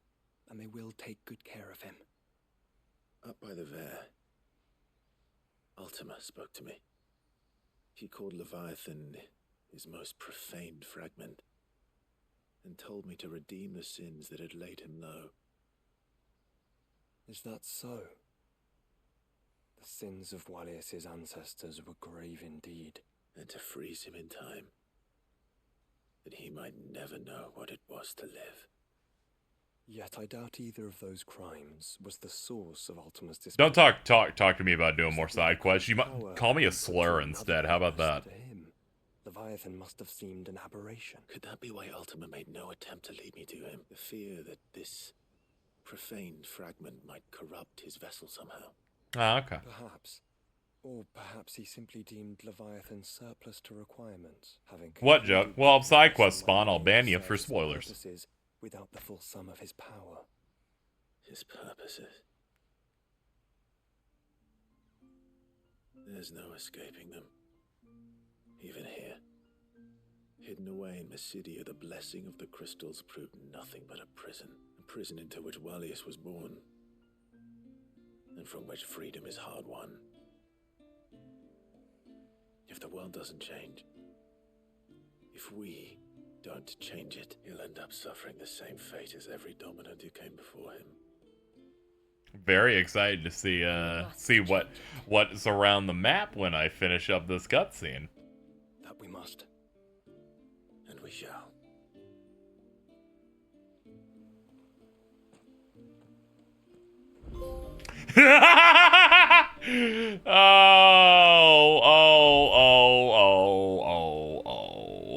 and they will take good care of him. Up by the Vare, Ultima spoke to me. He called Leviathan his most profaned fragment, and told me to redeem the sins that had laid him low. Is that so? The sins of Walias's ancestors were grave indeed. And to freeze him in time, that he might never know what it was to live. Yet I doubt either of those crimes was the source of Ultima's displeasure. Don't talk to me about doing more side quests. You might call me a slur instead. How about that? Leviathan must have seemed an aberration. Could that be why Ultima made no attempt to lead me to him? The fear that this profaned fragment might corrupt his vessel somehow. Ah, okay. Perhaps. Or perhaps he simply deemed Leviathan surplus to requirements, having... What joke? Well, if side quests spawn, I'll ban you for spoilers. Without the full sum of his power. His purposes. There's no escaping them. Even here. Hidden away in Mysidia, the blessing of the crystals proved nothing but a prison. A prison into which Walias was born. And from which freedom is hard won. If the world doesn't change, if we don't change it, he'll end up suffering the same fate as every dominant who came before him. Very excited to see what's around the map when I finish up this cutscene. That we must. And we shall.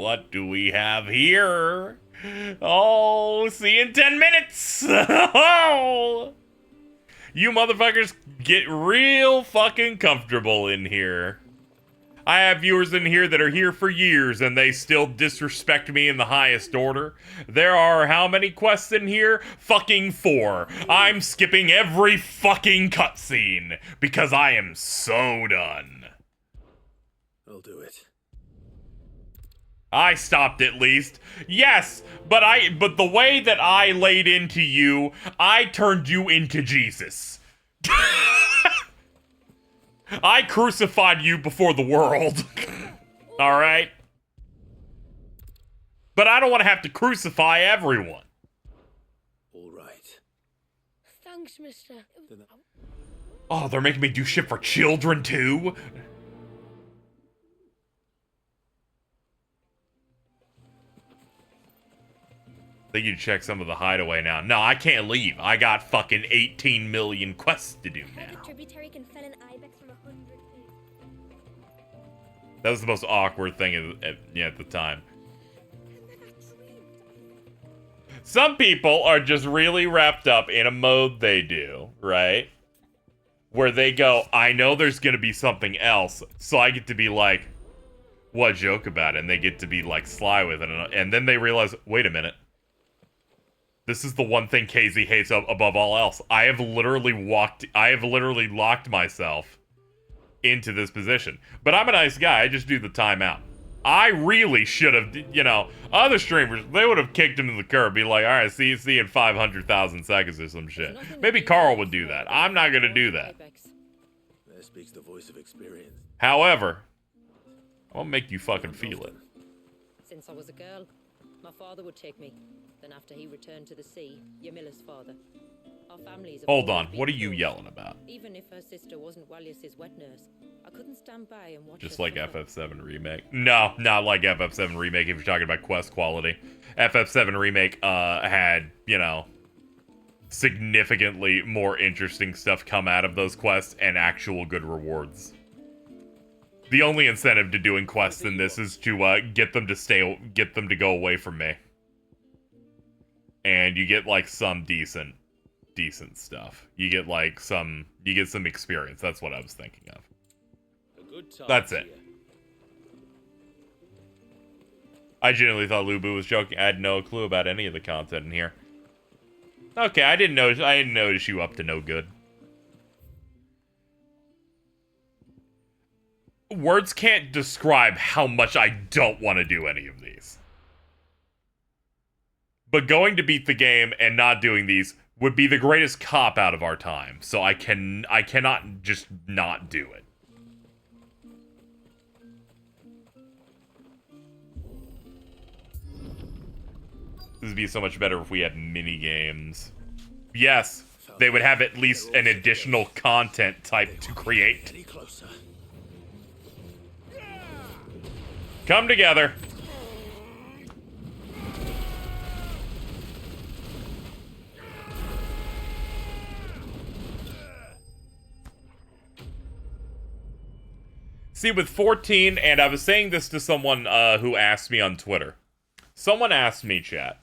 What do we have here? Oh, see you in 10 minutes. Oh, you motherfuckers get real fucking comfortable in here. I have viewers in here that are here for years and they still disrespect me in the highest order. There are how many quests in here? Fucking 4. I'm skipping every fucking cutscene because I am so done. I'll do it. I stopped at least. Yes, but the way that I laid into you, I turned you into Jesus. I crucified you before the world. Alright? But I don't want to have to crucify everyone. Alright. Thanks, mister. Oh, they're making me do shit for children too? I think you check some of the hideaway now. No, I can't leave. I got fucking 18 million quests to do now. A tributary can fell an ibex from 100 feet. That was the most awkward thing at the time. Some people are just really wrapped up in a mode they do, right? Where they go, I know there's gonna be something else, so I get to be like, what, joke about it? And they get to be like sly with it, and then they realize, wait a minute. This is the one thing KZ hates above all else. I have literally locked myself into this position. But I'm a nice guy, I just do the timeout. I really should have, you know, other streamers, they would have kicked him to the curb, be like, alright, see you in 500,000 seconds or some shit. Maybe Carl would do that. I'm not gonna do that. There speaks the voice of experience. However, I'll make you fucking feel it. Since I was a girl, my father would take me. Then after he returned to the sea, Yamila's father. Our families have Hold on, always what are been you close. yelling about? Even if her sister wasn't Walius's wet nurse, I couldn't stand by and watch Just her like suffer. FF7 Remake. No, not like FF7 Remake if you're talking about quest quality. FF7 Remake had, you know, significantly more interesting stuff come out of those quests and actual good rewards. The only incentive to doing quests in this is to get them to go away from me. And you get like some decent stuff. You get like some experience. That's what I was thinking of. That's it. I genuinely thought Lubu was joking. I had no clue about any of the content in here. Okay, I didn't notice you up to no good. Words can't describe how much I don't want to do any of these. But going to beat the game and not doing these would be the greatest cop out of our time. So I cannot just not do it. This would be so much better if we had mini games. Yes, they would have at least an additional content type to create. Come together. See, with 14, and I was saying this to someone who asked me on Twitter. Someone asked me, chat,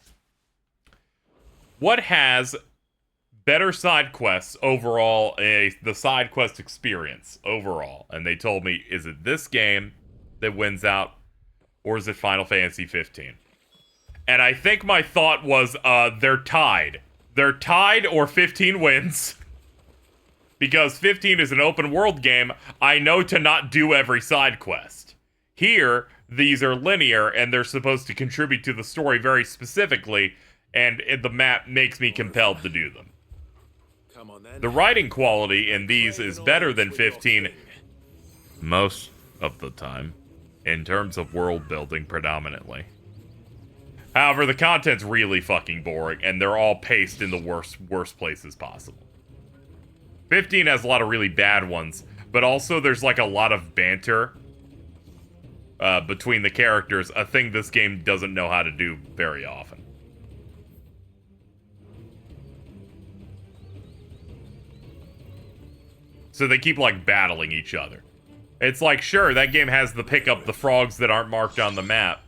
what has better side quests overall, the side quest experience overall? And they told me, is it this game that wins out, or is it Final Fantasy 15? And I think my thought was, they're tied. They're tied or 15 wins. Because 15 is an open world game, I know to not do every side quest. Here, these are linear, and they're supposed to contribute to the story very specifically, and the map makes me compelled to do them. The writing quality in these is better than 15 most of the time, in terms of world building predominantly. However, the content's really fucking boring, and they're all paced in the worst places possible. 15 has a lot of really bad ones, but also there's like a lot of banter between the characters, a thing this game doesn't know how to do very often. So they keep like battling each other. It's like, sure, that game has the pick up the frogs that aren't marked on the map,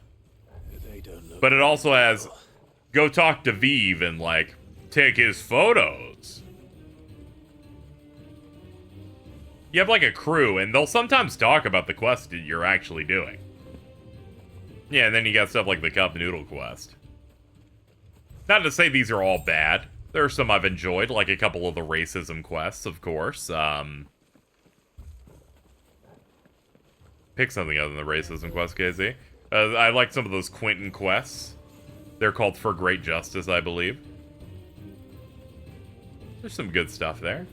but it also has go talk to Vive and like take his photos. You have like a crew, and they'll sometimes talk about the quest that you're actually doing. Yeah, and then you got stuff like the Cup Noodle quest. Not to say these are all bad. There are some I've enjoyed, like a couple of the racism quests, of course. Pick something other than the racism quest, KZ. I like some of those Quentin quests. They're called For Great Justice, I believe. There's some good stuff there.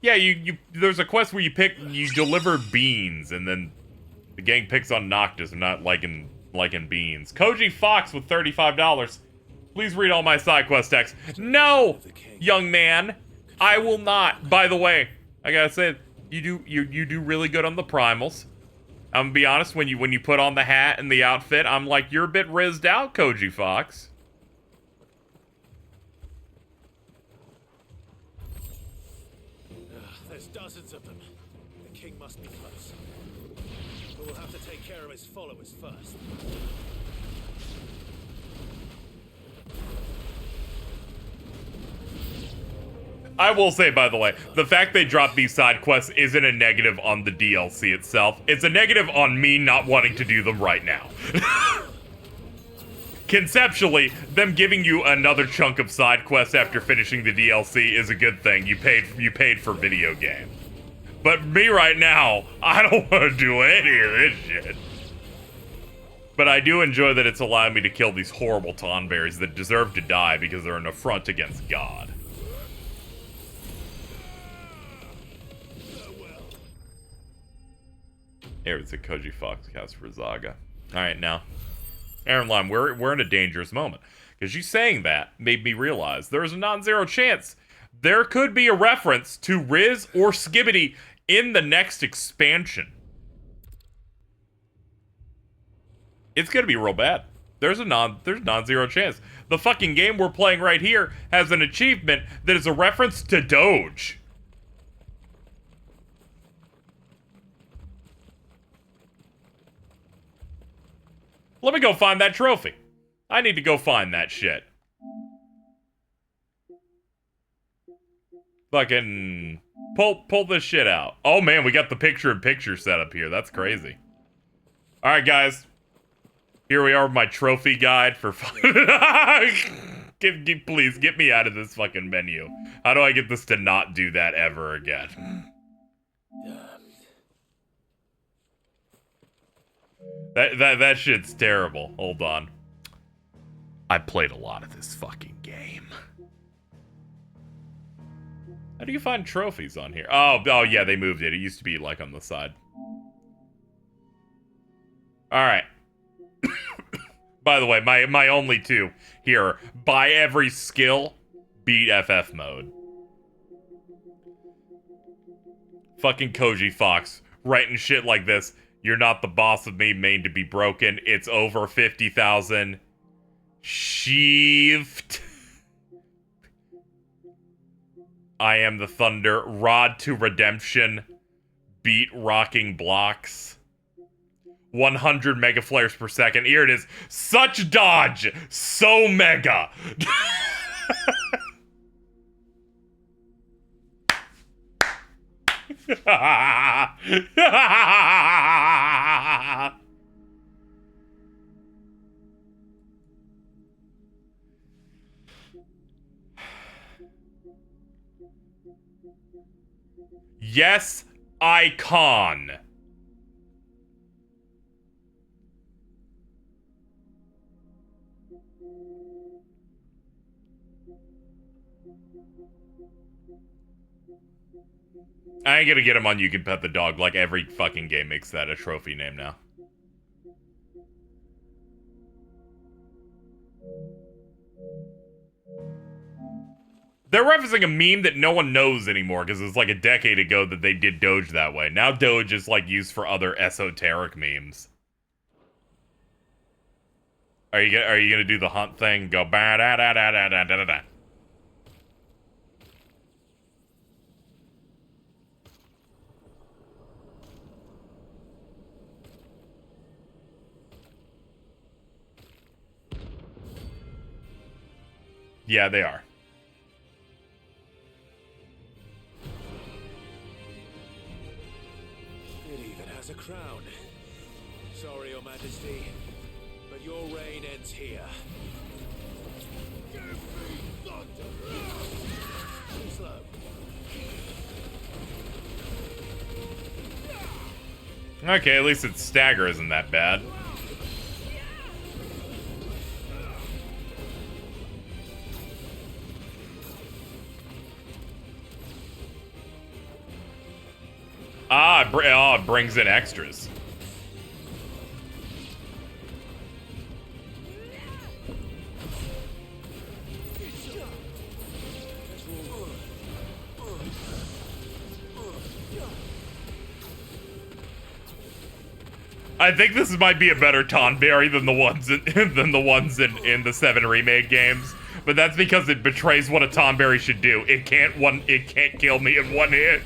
Yeah, there's a quest where you deliver beans, and then the gang picks on Noctis and not liking beans. Koji Fox with $35. Please read all my side quest text. No, young man, I will not. By the way, I gotta say, you do really good on the primals. I'm gonna be honest, when you put on the hat and the outfit, I'm like, you're a bit rizzed out, Koji Fox. followers first. I will say, by the way, the fact they dropped these side quests isn't a negative on the DLC itself. It's a negative on me not wanting to do them right now. Conceptually, them giving you another chunk of side quests after finishing the DLC is a good thing. You paid for video game. But me right now, I don't want to do any of this shit. But I do enjoy that it's allowing me to kill these horrible Tonberries that deserve to die because they're an affront against God. Here, it's a Koji Fox cast for Zaga. Alright, now. Aaron Lime, we're in a dangerous moment. Because you saying that made me realize there's a non-zero chance there could be a reference to Riz or Skibbity in the next expansion. It's gonna be real bad. There's non-zero chance. The fucking game we're playing right here has an achievement that is a reference to Doge. Let me go find that trophy. I need to go find that shit. Fucking pull this shit out. Oh man, we got the picture-in-picture set up here. That's crazy. All right, guys. Here we are with my trophy guide for please get me out of this fucking menu. How do I get this to not do that ever again? That shit's terrible. Hold on. I played a lot of this fucking game. How do you find trophies on here? Oh yeah, they moved it. It used to be like on the side. Alright. By the way, my only two here. Buy every skill, beat FF mode. Fucking Koji Fox writing shit like this. You're not the boss of me, made to be broken. It's over 50,000. Sheaved. I am the thunder. Rod to redemption. Beat rocking blocks. 100 mega flares per second. Here it is. Such dodge. So mega. Yes, icon. I ain't gonna get him on You Can Pet the Dog. Like every fucking game makes that a trophy name now. They're referencing a meme that no one knows anymore because it's like a decade ago that they did Doge that way. Now Doge is like used for other esoteric memes. Are you gonna do the hunt thing? Go ba da da da da da da da. Yeah, they are. It even has a crown. Sorry, Your Majesty, but your reign ends here. Give me thunder! Too slow. Okay, at least its stagger isn't that bad. It brings in extras. I think this might be a better Tonberry than the ones in the 7 remake games, but that's because it betrays what a Tonberry should do. It can't kill me in one hit.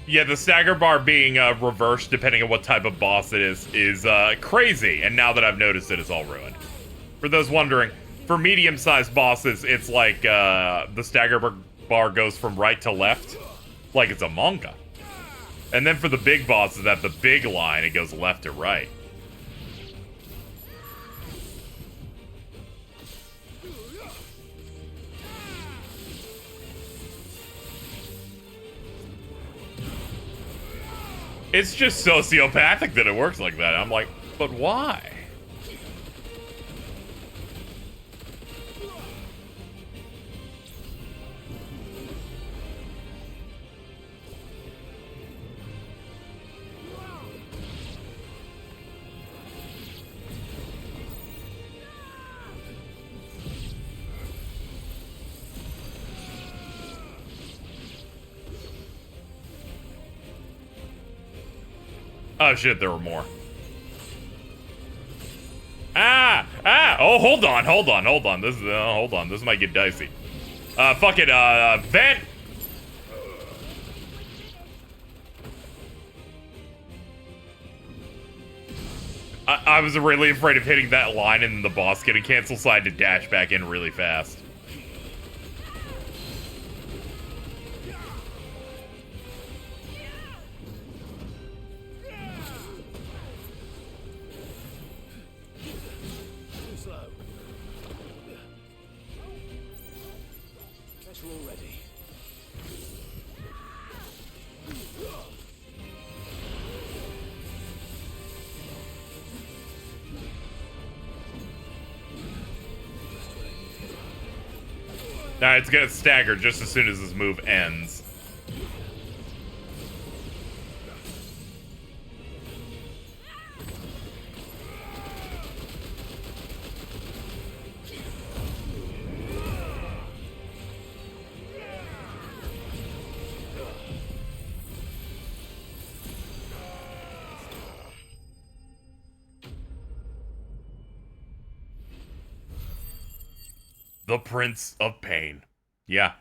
Yeah, the stagger bar being reversed depending on what type of boss it is crazy. And now that I've noticed it, it's all ruined. For those wondering, for medium-sized bosses, it's like the stagger bar goes from right to left, like it's a manga. And then for the big bosses at the big line, it goes left to right. It's just sociopathic that it works like that. I'm like, but why? Oh shit, there were more. Oh, hold on. This might get dicey. Fuck it, vent! I was really afraid of hitting that line and the boss getting canceled, so I had to dash back in really fast. Nah, it's gonna stagger just as soon as this move ends. The Prince of Pain. Yeah.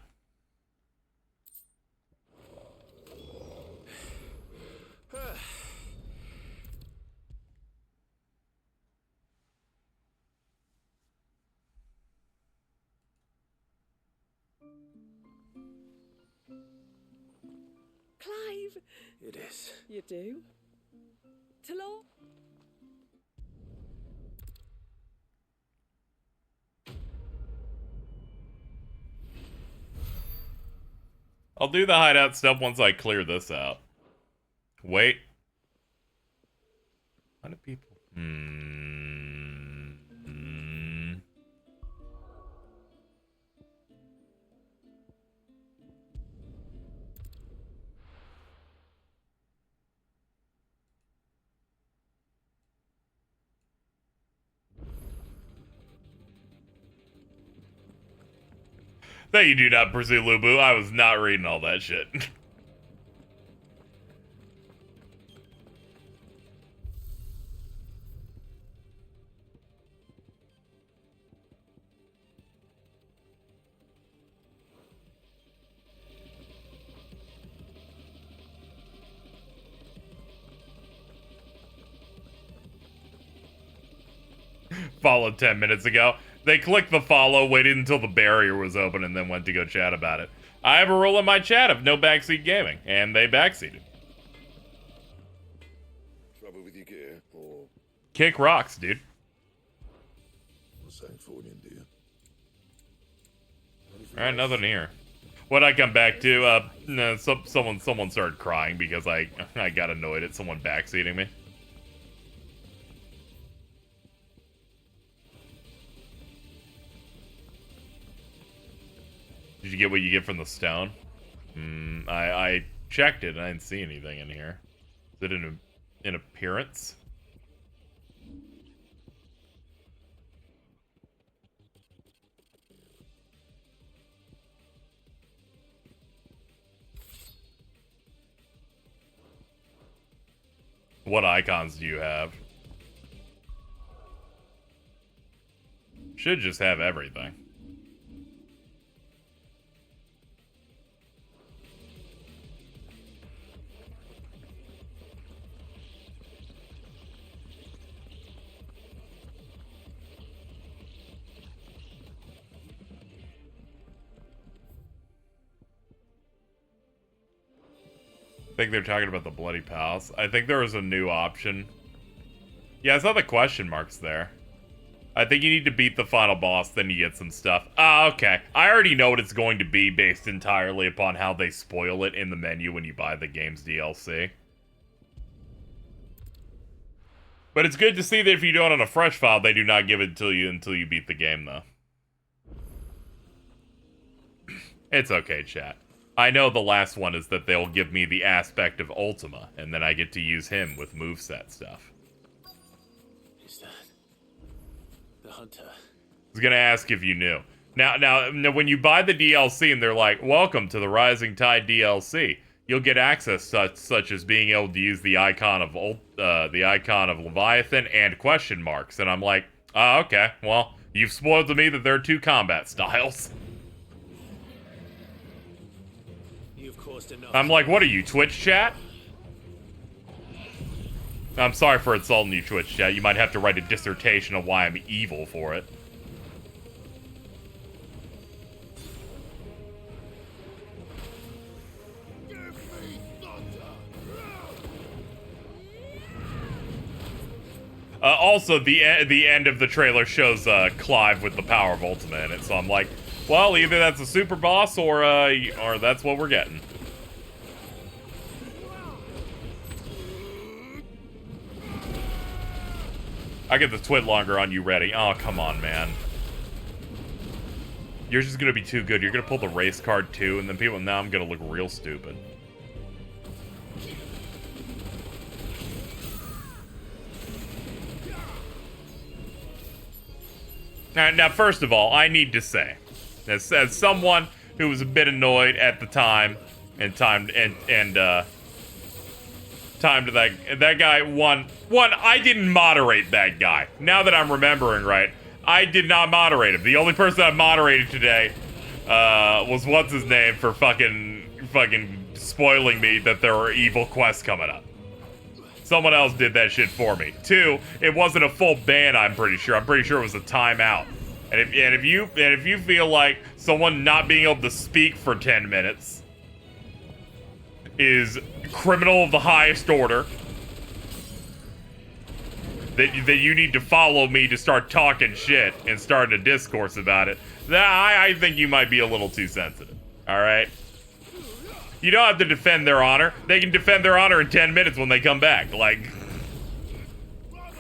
Clive! It is. You do? Talon? I'll do the hideout stuff once I clear this out. Wait. How do people... That you do not pursue Lubu. I was not reading all that shit. Followed 10 minutes ago. They clicked the follow, waited until the barrier was open, and then went to go chat about it. I have a rule in my chat of no backseat gaming, and they backseated. Trouble with your gear, or Kick rocks, dude. something for you, dear? Alright, nothing here. What I come back to, no, someone started crying because I got annoyed at someone backseating me. Did you get what you get from the stone? I checked it and I didn't see anything in here. Is it an appearance? What icons do you have? Should just have everything. I think they're talking about the Bloody Palace. I think there was a new option. Yeah, I saw the question marks there. I think you need to beat the final boss, then you get some stuff. Ah, okay. I already know what it's going to be based entirely upon how they spoil it in the menu when you buy the game's DLC. But it's good to see that if you do it on a fresh file, they do not give it to you until you beat the game, though. It's okay, chat. I know the last one is that they'll give me the aspect of Ultima, and then I get to use him with moveset stuff. Is that the hunter? I was gonna ask if you knew. Now, when you buy the DLC and they're like, "Welcome to the Rising Tide DLC," you'll get access such as being able to use the icon of Leviathan and question marks, and I'm like, "Oh, okay. Well, you've spoiled to me that there are two combat styles." You've caused enough. I'm like, "What are you, Twitch chat?" I'm sorry for insulting you, Twitch chat. You might have to write a dissertation on why I'm evil for it. Also, the end of the trailer shows Clive with the power of Ultima in it, so I'm like, well, either that's a super boss or that's what we're getting. I get the twit longer on you ready. Oh, come on, man. You're just gonna be too good. You're gonna pull the race card too, and then now I'm gonna look real stupid. Now, first of all, I need to say, as someone who was a bit annoyed at the time, and timed that guy, one, I didn't moderate that guy. Now that I'm remembering right, I did not moderate him. The only person I moderated today was what's his name for fucking spoiling me that there were evil quests coming up. Someone else did that shit for me. 2, it wasn't a full ban, I'm pretty sure. I'm pretty sure it was a timeout. And if you feel like someone not being able to speak for 10 minutes is criminal of the highest order, that you need to follow me to start talking shit and start a discourse about it, I think you might be a little too sensitive. Alright? You don't have to defend their honor. They can defend their honor in 10 minutes when they come back. Like,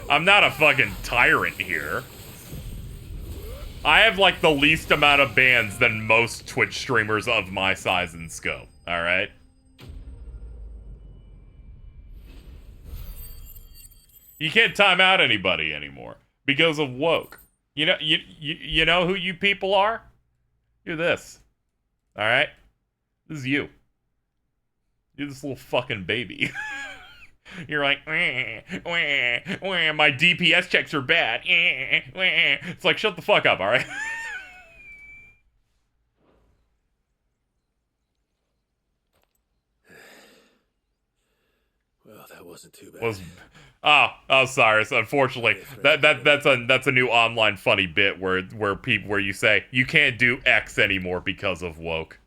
I'm not a fucking tyrant here. I have, like, the least amount of bans than most Twitch streamers of my size and scope. Alright? You can't time out anybody anymore because of woke. You know who you people are? You're this. Alright? This is you. You're this little fucking baby. You're like, wah, wah, wah, my DPS checks are bad. Wah. It's like, shut the fuck up, alright? Well, that wasn't too bad. Oh, Cyrus. Unfortunately, that's a new online funny bit where you say you can't do X anymore because of woke.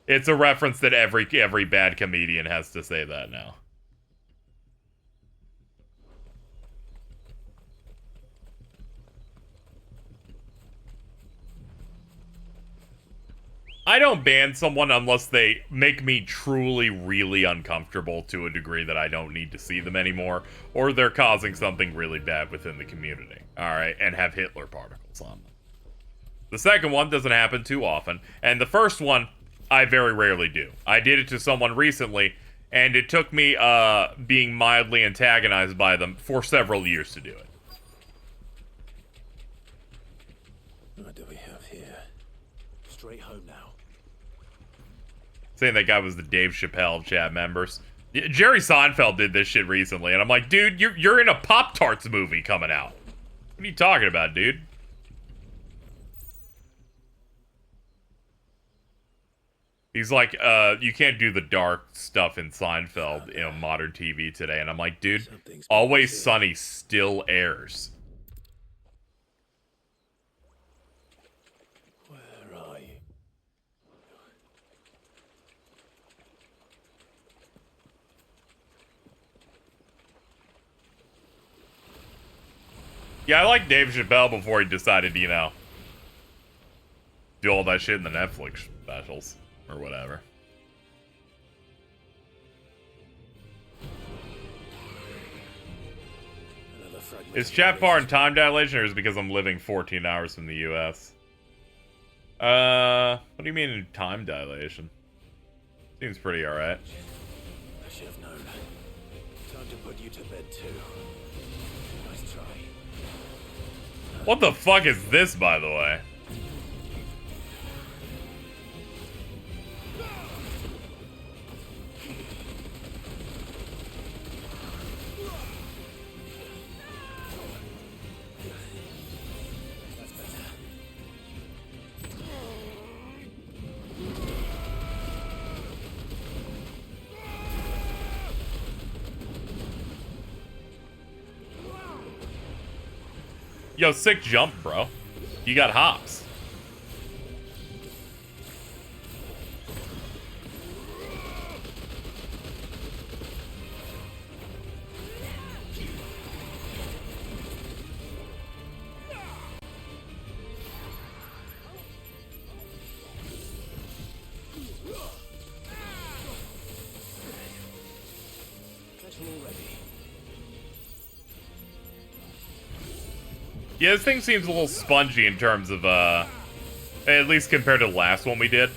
It's a reference that every bad comedian has to say that now. I don't ban someone unless they make me truly, really uncomfortable to a degree that I don't need to see them anymore, or they're causing something really bad within the community, alright, and have Hitler particles on them. The second one doesn't happen too often, and the first one, I very rarely do. I did it to someone recently, and it took me being mildly antagonized by them for several years to do it. What do we have here? Straight home now. Saying that guy was the Dave Chappelle of chat members. Jerry Seinfeld did this shit recently, and I'm like, dude, you're in a Pop-Tarts movie coming out. What are you talking about, dude? He's like, you can't do the dark stuff in Seinfeld in modern TV today. And I'm like, dude, Always Sunny still airs. Where are you? Yeah, I like Dave Chappelle before he decided to, you know, do all that shit in the Netflix specials or whatever. Is chat bar and time dilation, or is it because I'm living 14 hours from the US? What do you mean in time dilation? Seems pretty alright. I should have known. Time to put you to bed too. Nice try. What the fuck is this, by the way? Yo, sick jump, bro. You got hops. Yeah, this thing seems a little spongy in terms of, at least compared to the last one we did.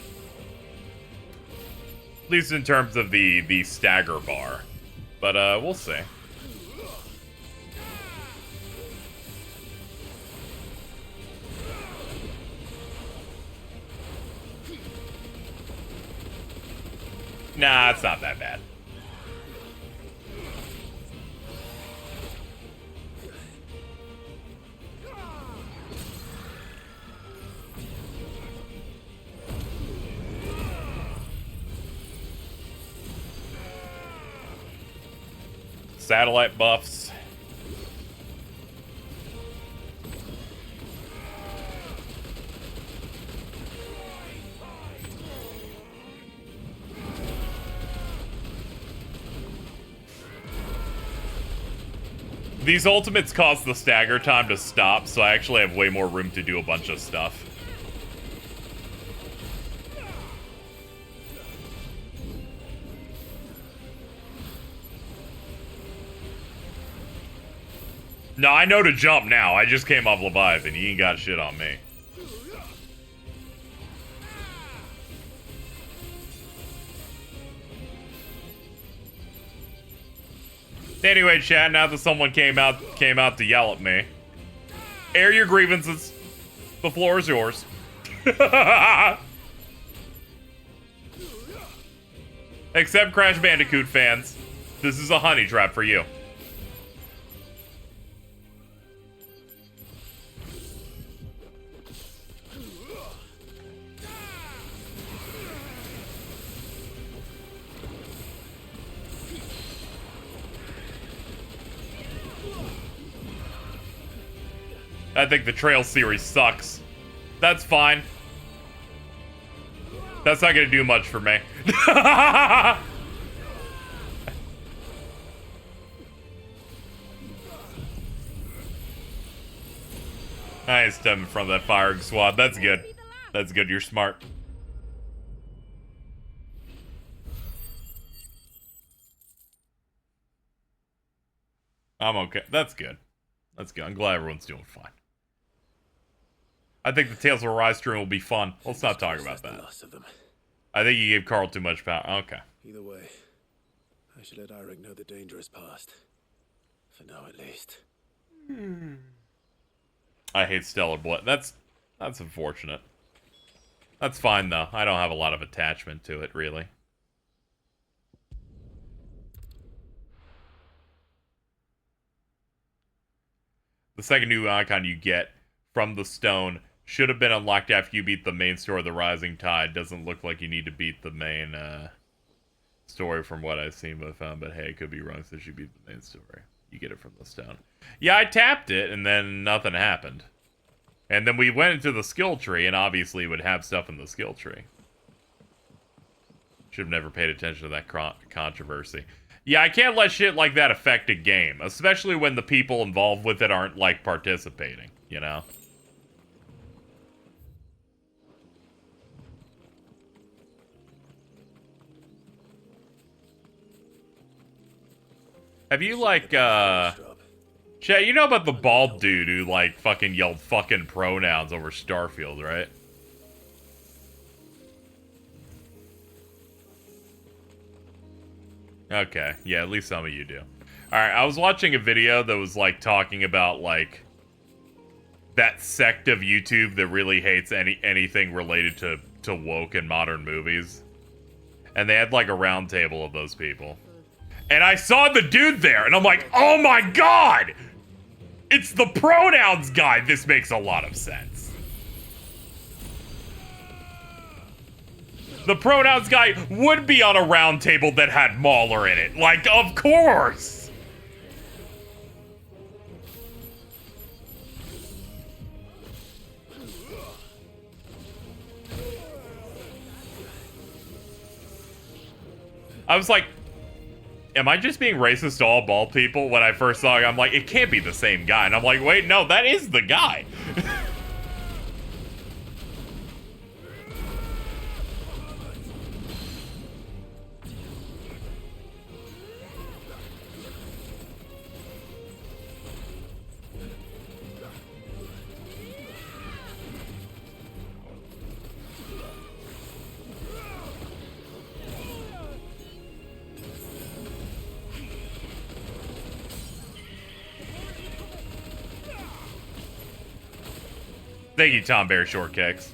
At least in terms of the stagger bar. But, we'll see. Nah, it's not that bad. Satellite buffs. These ultimates cause the stagger time to stop, so I actually have way more room to do a bunch of stuff. No, I know to jump now. I just came off Leviathan. You ain't got shit on me. Anyway, chat, now that someone came out to yell at me. Air your grievances. The floor is yours. Except Crash Bandicoot fans. This is a honey trap for you. I think the Trail series sucks. That's fine. That's not gonna do much for me. Nice, step in front of that firing squad. That's good. That's good. You're smart. I'm okay. That's good. That's good. I'm glad everyone's doing fine. I think the Tales of Arise stream will be fun. Let's not talk about that. I think you gave Carl too much power. Okay. Either way, I should let Eirik know the danger is past. For now, at least. I hate Stellar Blood. That's unfortunate. That's fine, though. I don't have a lot of attachment to it, really. The second new icon you get from the stone should have been unlocked after you beat the main story of the Rising Tide. Doesn't look like you need to beat the main story from what I've seen, but hey, it could be wrong since you beat the main story. You get it from the stone. Yeah, I tapped it, and then nothing happened. And then we went into the skill tree, and obviously it would have stuff in the skill tree. Should have never paid attention to that controversy. Yeah, I can't let shit like that affect a game, especially when the people involved with it aren't, like, participating, you know? Have you, like, Chat, you know about the bald dude who, like, fucking yelled fucking pronouns over Starfield, right? Okay, yeah, at least some of you do. Alright, I was watching a video that was, like, talking about, like, that sect of YouTube that really hates anything related to woke and modern movies. And they had, like, a round table of those people. And I saw the dude there, and I'm like, oh my god! It's the pronouns guy! This makes a lot of sense. The pronouns guy would be on a round table that had Mauler in it. Like, of course! I was like, am I just being racist to all bald people? When I first saw it, I'm like, it can't be the same guy. And I'm like, wait, no, that is the guy. Thank you, Tom Bear Shortcakes.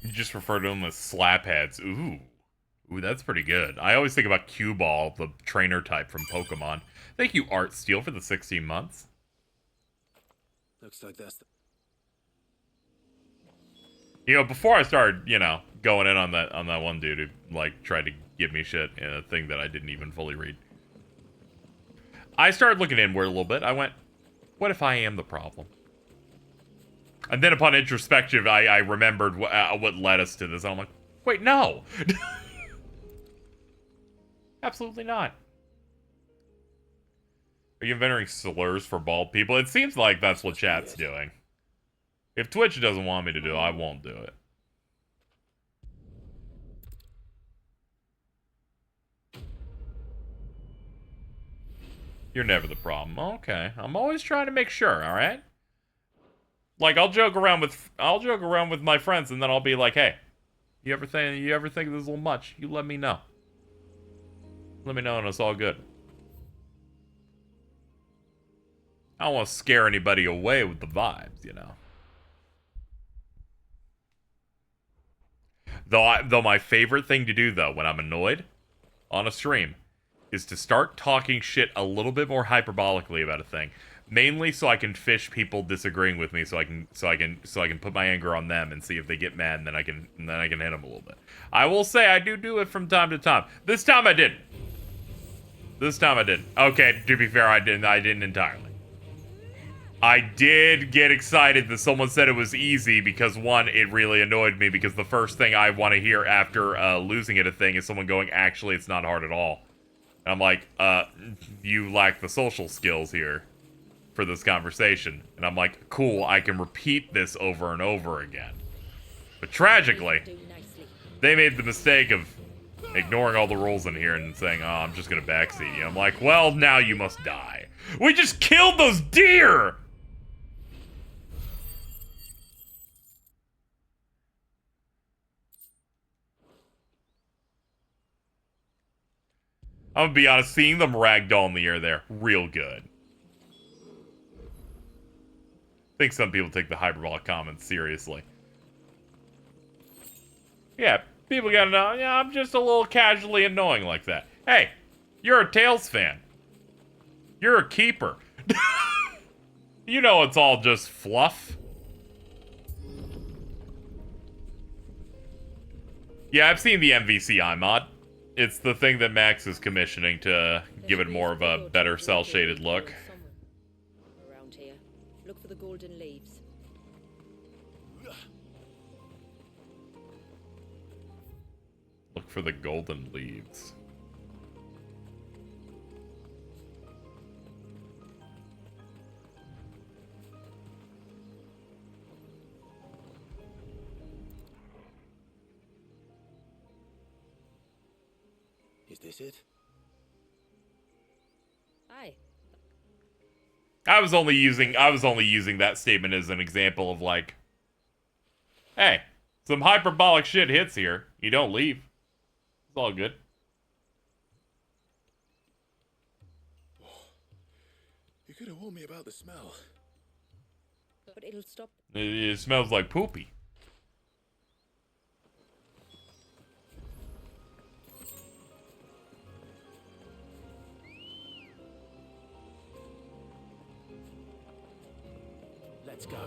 You just refer to them as slapheads. Ooh. Ooh, that's pretty good. I always think about Cue Ball, the trainer type from Pokemon. Thank you, Art Steel, for the 16 months. Looks like that's the... You know, before I started, you know, going in on that one dude who, like, tried to give me shit in a thing that I didn't even fully read, I started looking inward a little bit. I went, what if I am the problem? And then upon introspection, I remembered what led us to this. And I'm like, wait, no. Absolutely not. Are you inventing slurs for bald people? It seems like that's what chat's doing. If Twitch doesn't want me to do it, I won't do it. You're never the problem. Okay. I'm always trying to make sure, alright? Like, I'll joke around with my friends, and then I'll be like, hey, you ever think this is a little much? You let me know. Let me know and it's all good. I don't want to scare anybody away with the vibes, you know. Though my favorite thing to do, though, when I'm annoyed on a stream, is to start talking shit a little bit more hyperbolically about a thing. Mainly so I can fish people disagreeing with me, so I can put my anger on them and see if they get mad, and then I can hit them a little bit. I will say I do it from time to time. This time I didn't. Okay, to be fair, I didn't entirely. I did get excited that someone said it was easy because, one, it really annoyed me because the first thing I want to hear after losing at a thing is someone going, actually, it's not hard at all. And I'm like, you lack the social skills here for this conversation. And I'm like, cool, I can repeat this over and over again. But tragically, they made the mistake of ignoring all the rules in here and saying, oh, I'm just gonna backseat you. I'm like, well, now you must die. We just killed those deer! I'm gonna be honest, seeing them ragdoll in the air there, real good. I think some people take the hyperbolic comments seriously. Yeah, people gotta know, yeah, I'm just a little casually annoying like that. Hey, you're a Tails fan. You're a keeper. You know it's all just fluff. Yeah, I've seen the MVCI mod. It's the thing that Max is commissioning to give it more of a better cel-shaded look. Around here. Look for the golden leaves. Look for the golden leaves. Is this it? Aye. I was only using that statement as an example of like, hey, some hyperbolic shit hits here. You don't leave. It's all good. You could have warned me about the smell. But it'll stop. It smells like poopy. Let's go.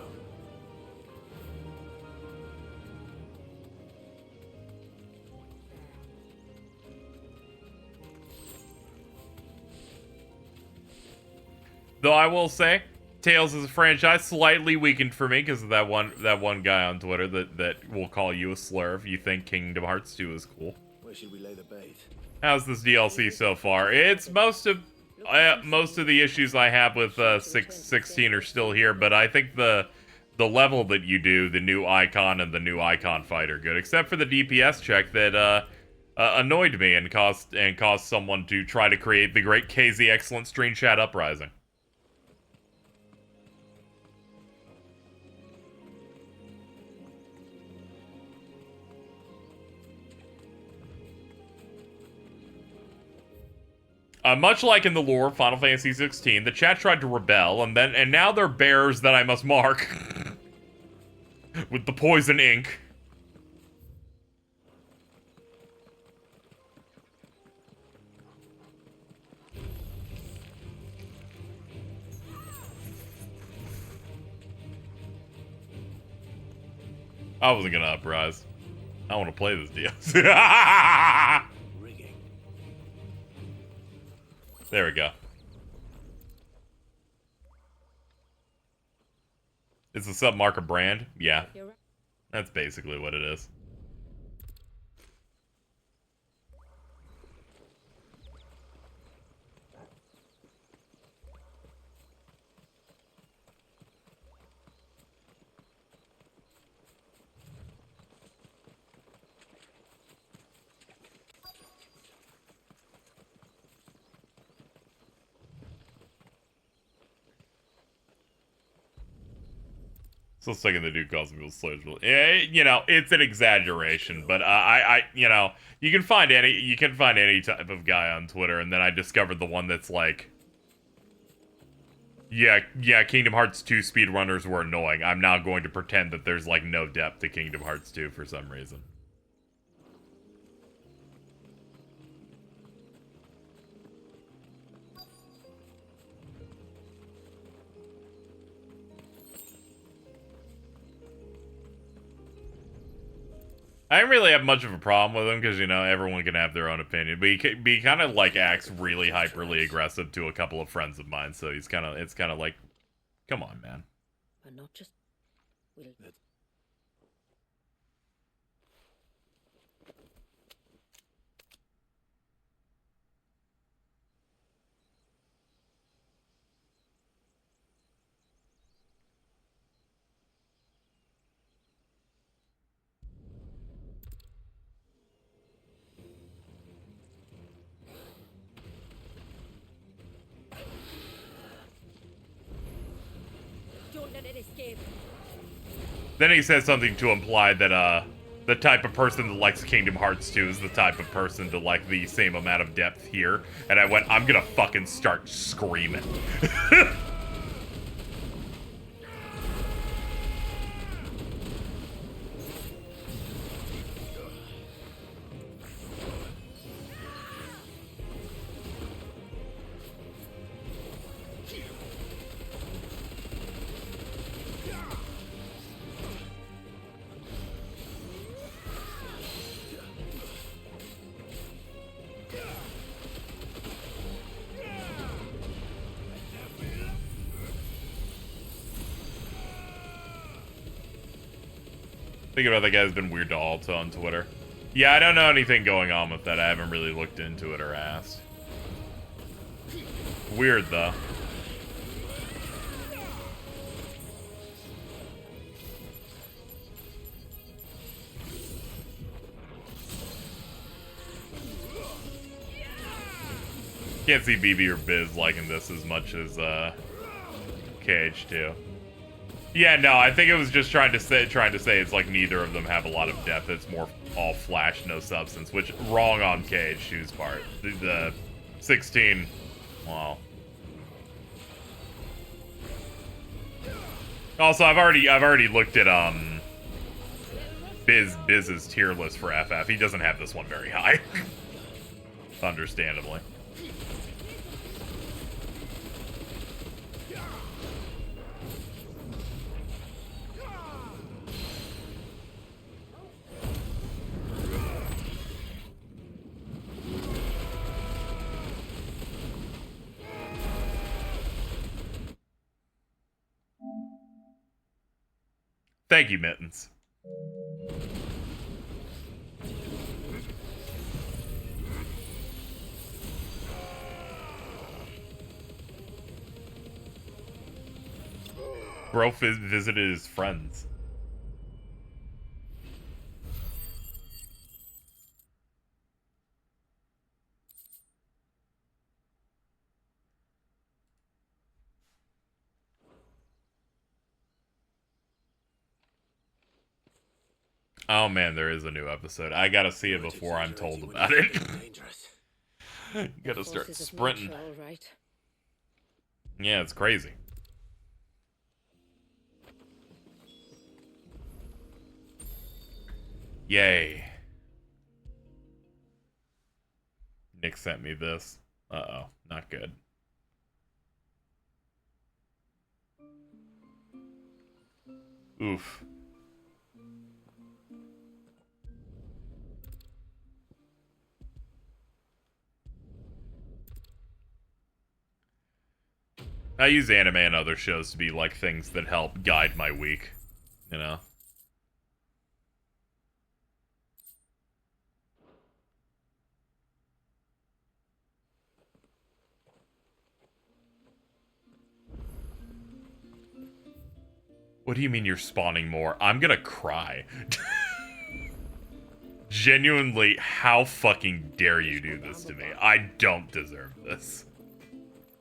Though I will say, Tales as a franchise slightly weakened for me because of that one guy on Twitter that will call you a slur if you think Kingdom Hearts 2 is cool. Where should we lay the bait? How's this DLC so far? It's most of the issues I have with 16 are still here, but I think the level that you do, the new icon and the new icon fight are good, except for the DPS check that annoyed me and caused someone to try to create the great KZXcellent Stream Chat Uprising. Much like in the lore of Final Fantasy XVI, the chat tried to rebel, and now they're bears that I must mark with the poison ink. I wasn't gonna uprise. I want to play this DLC. There we go. Is the sub mark a brand? Yeah. That's basically what it is. Still sticking the dude calls people slurs. You know, it's an exaggeration, but you know, you can find any type of guy on Twitter, and then I discovered the one that's like, yeah, Kingdom Hearts 2 speedrunners were annoying. I'm now going to pretend that there's like no depth to Kingdom Hearts 2 for some reason. I don't really have much of a problem with him because, you know, everyone can have their own opinion. But he kind of, like, acts really hyperly aggressive to a couple of friends of mine. So it's kind of like, come on, man. But not just... Don't let it escape. Then he says something to imply that, the type of person that likes Kingdom Hearts 2 is the type of person to like the same amount of depth here. And I went, I'm gonna fucking start screaming. Think about that guy's been weird to Alta on Twitter. Yeah, I don't know anything going on with that. I haven't really looked into it or asked. Weird, though. Can't see BB or Biz liking this as much as KH2. Yeah, no, I think it was just trying to say it's like neither of them have a lot of depth. It's more all flash, no substance, which wrong on KH2's part. The 16, wow. Also, I've already looked at Biz's tier list for FF. He doesn't have this one very high, understandably. Thank you, Mittens. Bro visited his friends. Oh man, there is a new episode. I gotta see it before I'm told about it. Gotta start sprinting. Yeah, it's crazy. Yay. Nick sent me this. Uh-oh, not good. Oof. I use anime and other shows to be like things that help guide my week, you know? What do you mean you're spawning more? I'm gonna cry. Genuinely, how fucking dare you do this to me? I don't deserve this.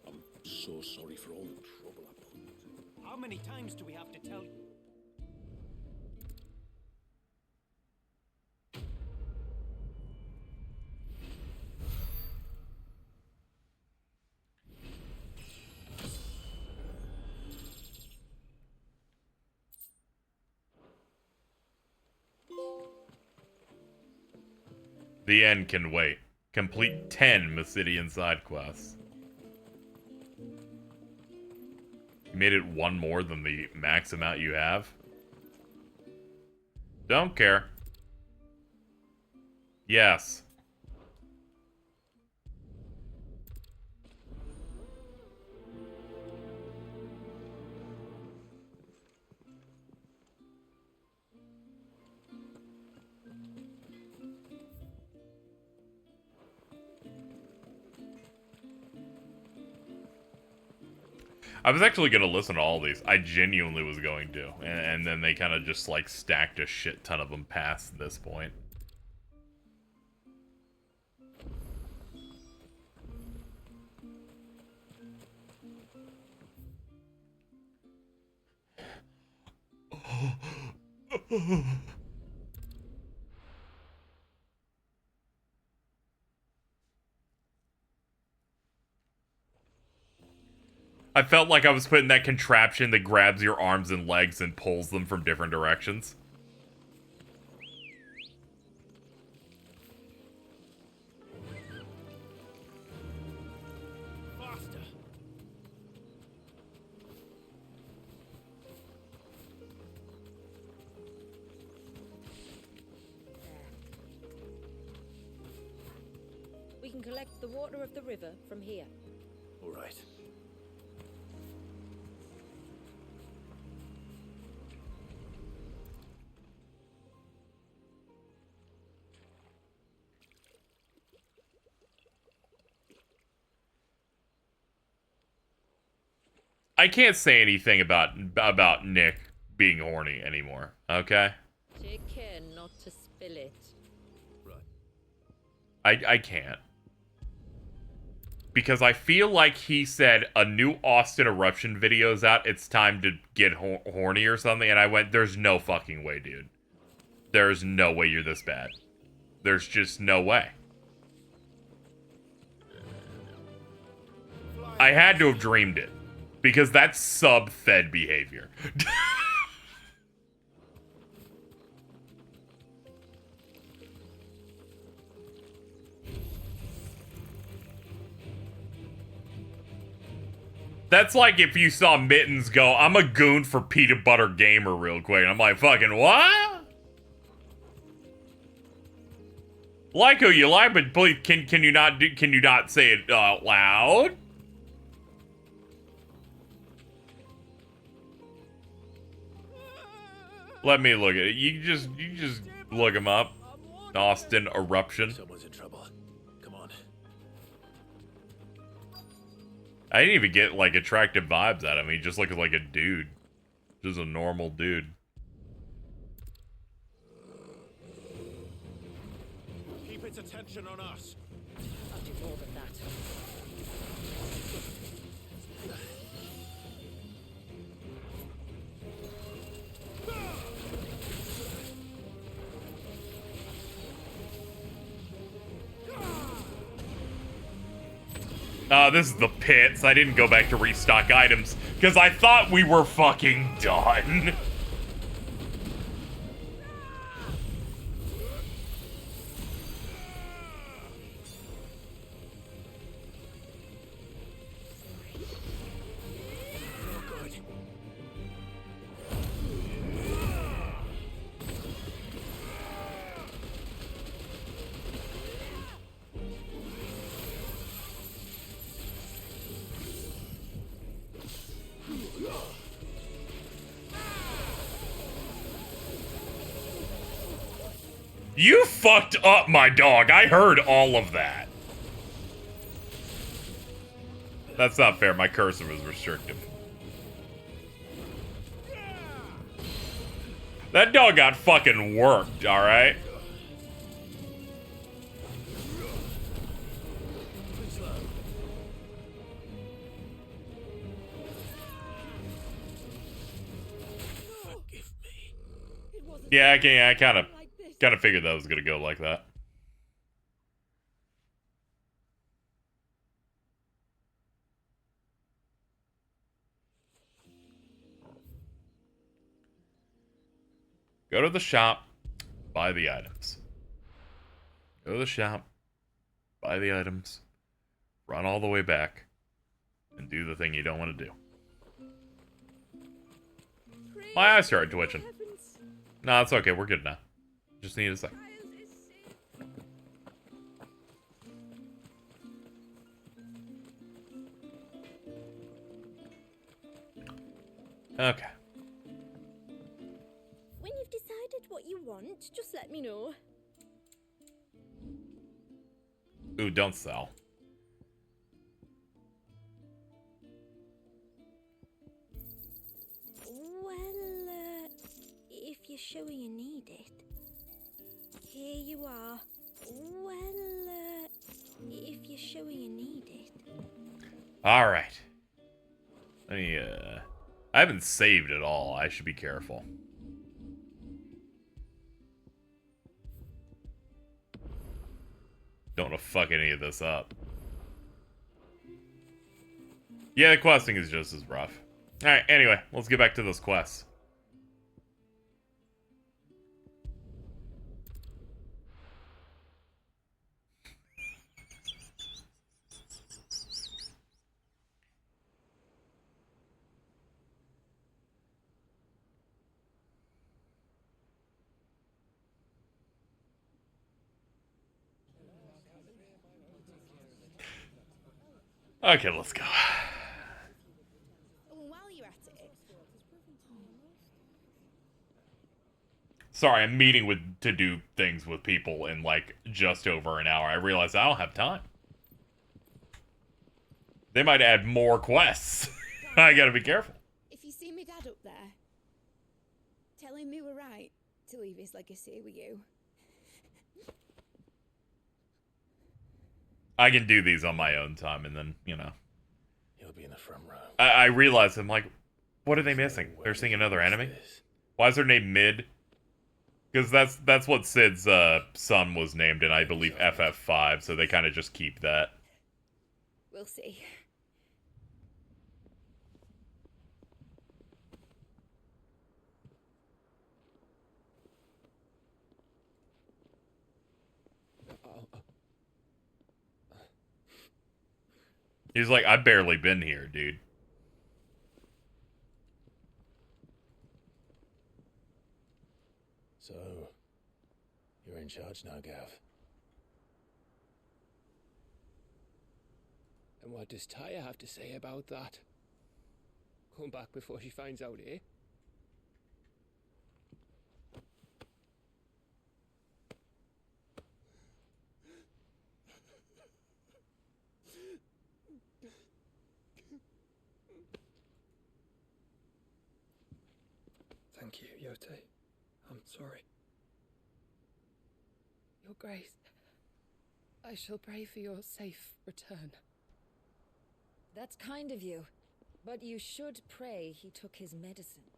I'm so sorry for all the trouble I put you through. How many times do we have to tell you? The end can wait. Complete 10 Mysidian side quests. You made it one more than the max amount you have? Don't care. Yes. I was actually going to listen to all these. I genuinely was going to. And then they kind of just, like, stacked a shit ton of them past this point. I felt like I was putting that contraption that grabs your arms and legs and pulls them from different directions. Faster. We can collect the water of the river from here. All right. I can't say anything about Nick being horny anymore, okay? Take care not to spill it. I can't. Because I feel like he said a new Austin Eruption video's out, it's time to get horny or something, and I went, there's no fucking way, dude. There's no way you're this bad. There's just no way. I had to have dreamed it. Because that's sub-fed behavior. That's like if you saw Mittens go, I'm a goon for Peanut Butter Gamer real quick. And I'm like, fucking what? Like who you like, but please, can you not say it out loud? Let me look at it. You just look him up. Austin Eruption. Someone's in trouble. Come on. I didn't even get like attractive vibes out of him. He just looked like a dude. Just a normal dude. Keep its attention on us. I'll do more than that. This is the pits. I didn't go back to restock items because I thought we were fucking done. You fucked up my dog. I heard all of that. That's not fair. My cursor was restrictive. That dog got fucking worked, alright? Yeah, I kind of figured that was gonna go like that. Go to the shop, buy the items. Go to the shop, buy the items, run all the way back, and do the thing you don't want to do. My eyes started twitching. No, it's okay. We're good now. Just need a sec. Okay. When you've decided what you want, just let me know. Ooh, don't sell. Well, if you're sure you need it. Here you are. Well, if you're sure you need it. Alright. Let me, I haven't saved at all. I should be careful. Don't want to fuck any of this up. Yeah, the questing is just as rough. Alright, anyway, let's get back to those quests. Okay, let's go. While you're at it. Sorry, I'm meeting to do things with people in like just over an hour. I realize I don't have time. They might add more quests. I gotta be careful. If you see me dad up there, tell him we were right to leave his legacy with you. I can do these on my own time, and then, you know. He'll be in the front row. I realize, I'm like, what are they missing? They're seeing another enemy? Why is her name Mid? Because that's what Sid's son was named in, I believe, FF5, so they kind of just keep that. We'll see. He's like, I've barely been here, dude. So, you're in charge now, Gav. And what does Tyre have to say about that? Come back before she finds out, eh? Thank you, Yote. I'm sorry. Your Grace, I shall pray for your safe return. That's kind of you. But you should pray he took his medicine.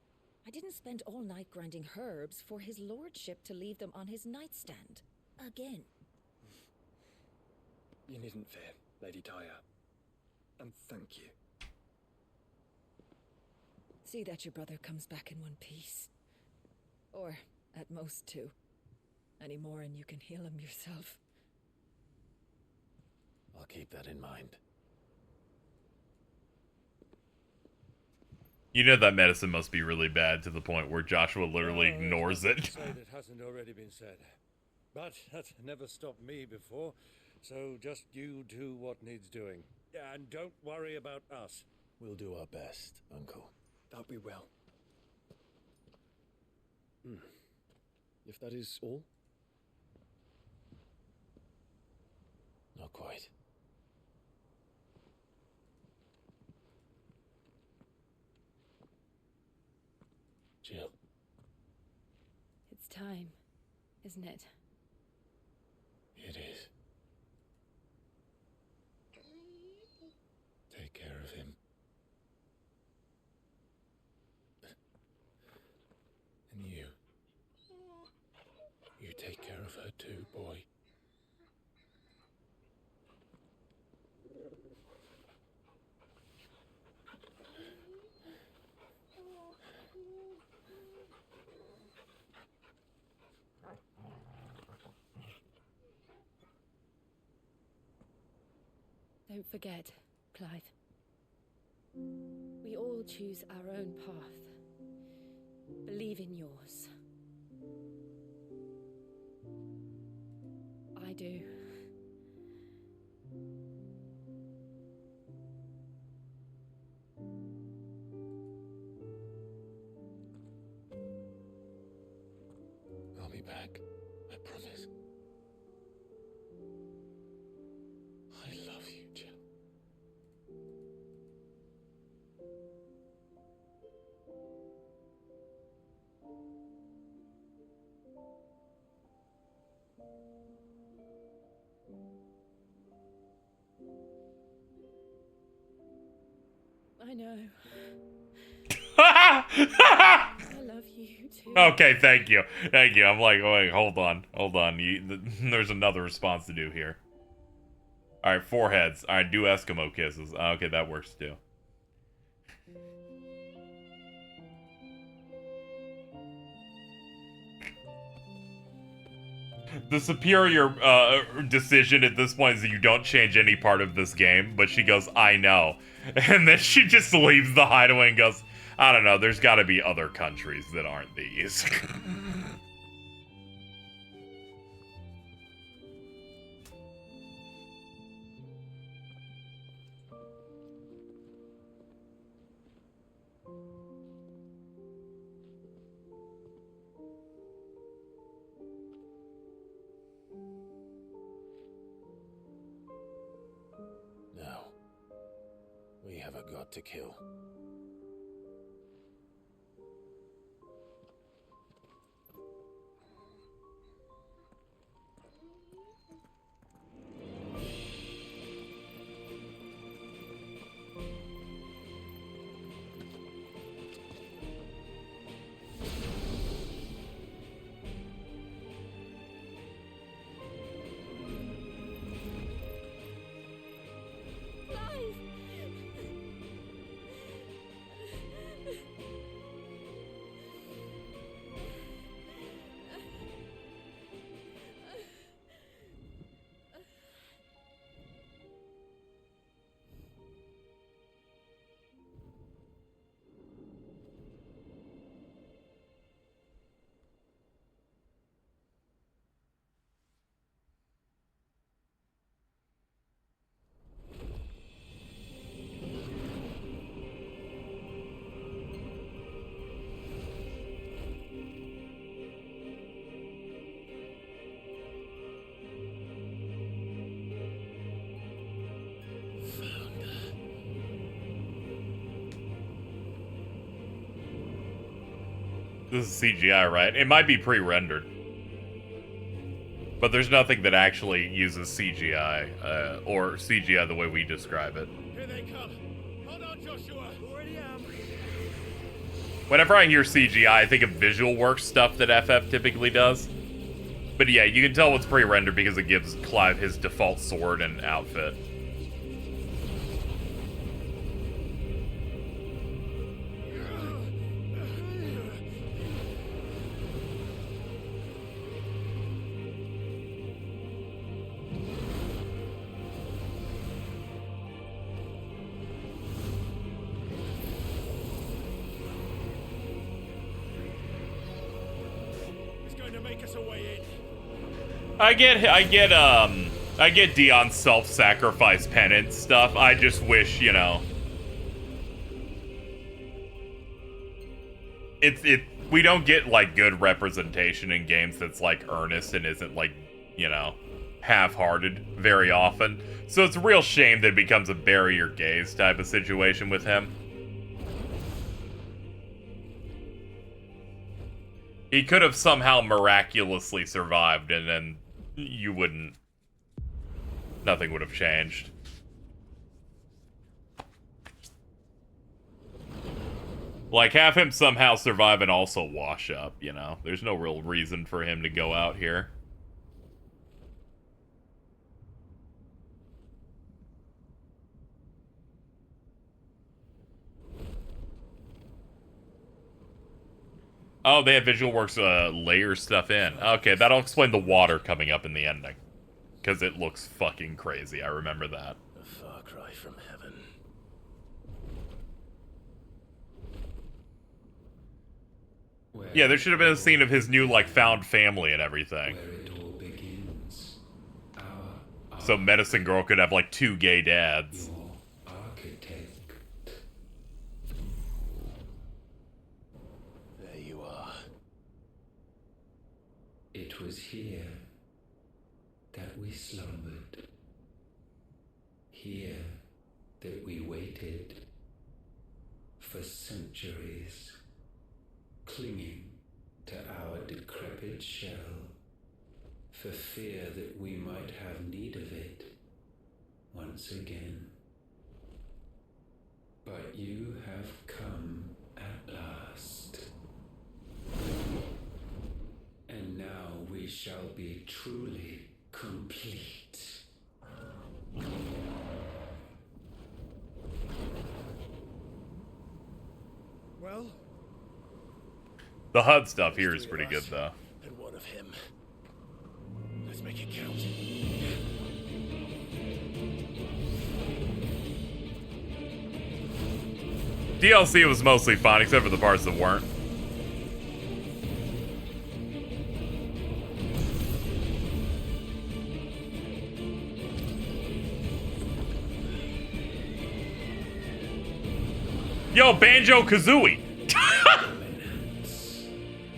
I didn't spend all night grinding herbs for his lordship to leave them on his nightstand. Again. You needn't fear, Lady Tyre. And thank you. See that your brother comes back in one piece. Or, at most, two. Any more and you can heal him yourself. I'll keep that in mind. You know that medicine must be really bad to the point where Joshua literally ignores it. Said it hasn't already been said. But that's never stopped me before. So just you do what needs doing. And don't worry about us. We'll do our best, Uncle. That we will. If that is all? Not quite. Jill. It's time, isn't it? It is. Take care of him. And you. You take care of her too, boy. Don't forget, Clive. We all choose our own path. Believe in yours. I do. I'll be back. I promise. I love you, Jill. I know. I love you too. Okay, thank you. Thank you. I'm like, wait, hold on. Hold on. There's another response to do here. Alright, foreheads. Alright, do Eskimo kisses. Okay, that works too. The superior decision at this point is that you don't change any part of this game, but she goes, I know. And then she just leaves the hideaway and goes, I don't know, there's gotta be other countries that aren't these. Now, we have a god to kill. This is CGI, right? It might be pre-rendered. But there's nothing that actually uses CGI, or CGI the way we describe it. Here they come. Hold on, Joshua. Already am. Whenever I hear CGI, I think of visual works stuff that FF typically does. But yeah, you can tell it's pre-rendered because it gives Clive his default sword and outfit. I get Dion's self-sacrifice penance stuff. I just wish, you know, we don't get like good representation in games that's like earnest and isn't like, you know, half-hearted very often. So it's a real shame that it becomes a bury your gaze type of situation with him. He could have somehow miraculously survived, and then you wouldn't. Nothing would have changed. Like, have him somehow survive and also wash up, you know? There's no real reason for him to go out here. Oh, they have Visual Works layer stuff in. Okay, that'll explain the water coming up in the ending. Because it looks fucking crazy, I remember that. A far cry from heaven. Yeah, there should have been a scene of his new, like, found family and everything. So Medicine Girl could have, like, 2 gay dads. It was here that we slumbered. Here that we waited for centuries, clinging to our decrepit shell, for fear that we might have need of it once again. But you have come at last. And now we shall be truly complete. Well, The HUD stuff here is pretty good, though. and one of him. Let's make it count. DLC was mostly fine, except for the parts that weren't. Yo, Banjo-Kazooie!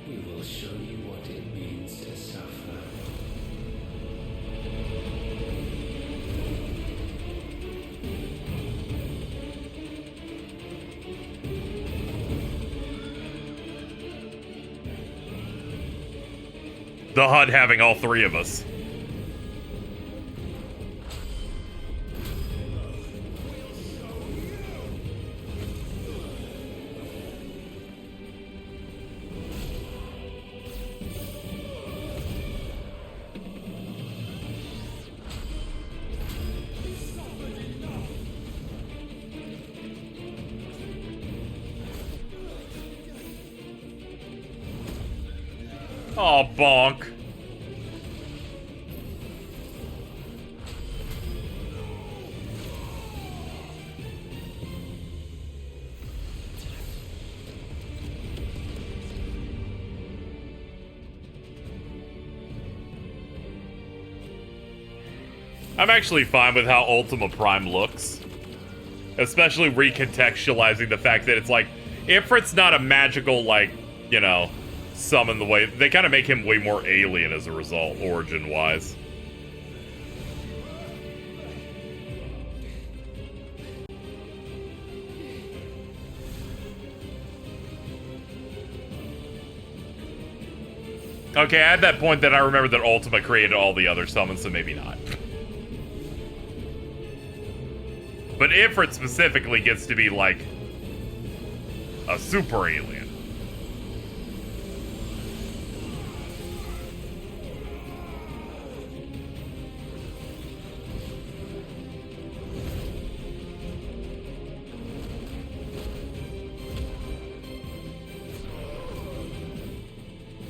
We will show you what it means to suffer. The HUD having all 3 of us. Oh, bonk. I'm actually fine with how Ultima Prime looks. Especially recontextualizing the fact that it's like, Ifrit's not a magical, like, you know, summon the way. They kind of make him way more alien as a result, origin-wise. Okay, at that point, then I remember that Ultima created all the other summons, so maybe not. But Ifrit specifically gets to be, like, a super alien.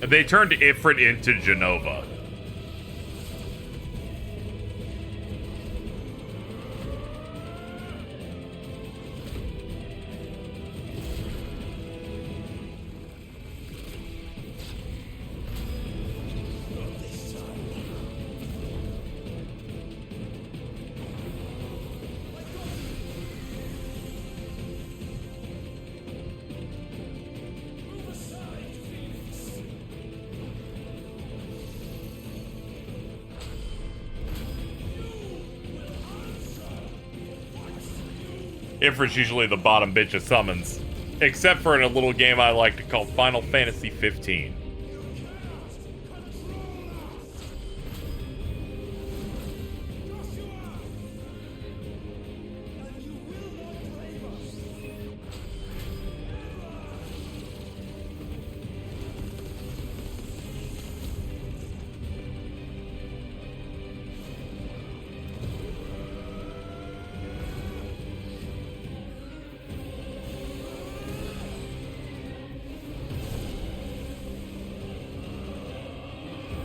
And they turned Ifrit into Genova. Ifrit's usually the bottom bitch of summons. Except for in a little game I like to call Final Fantasy 15.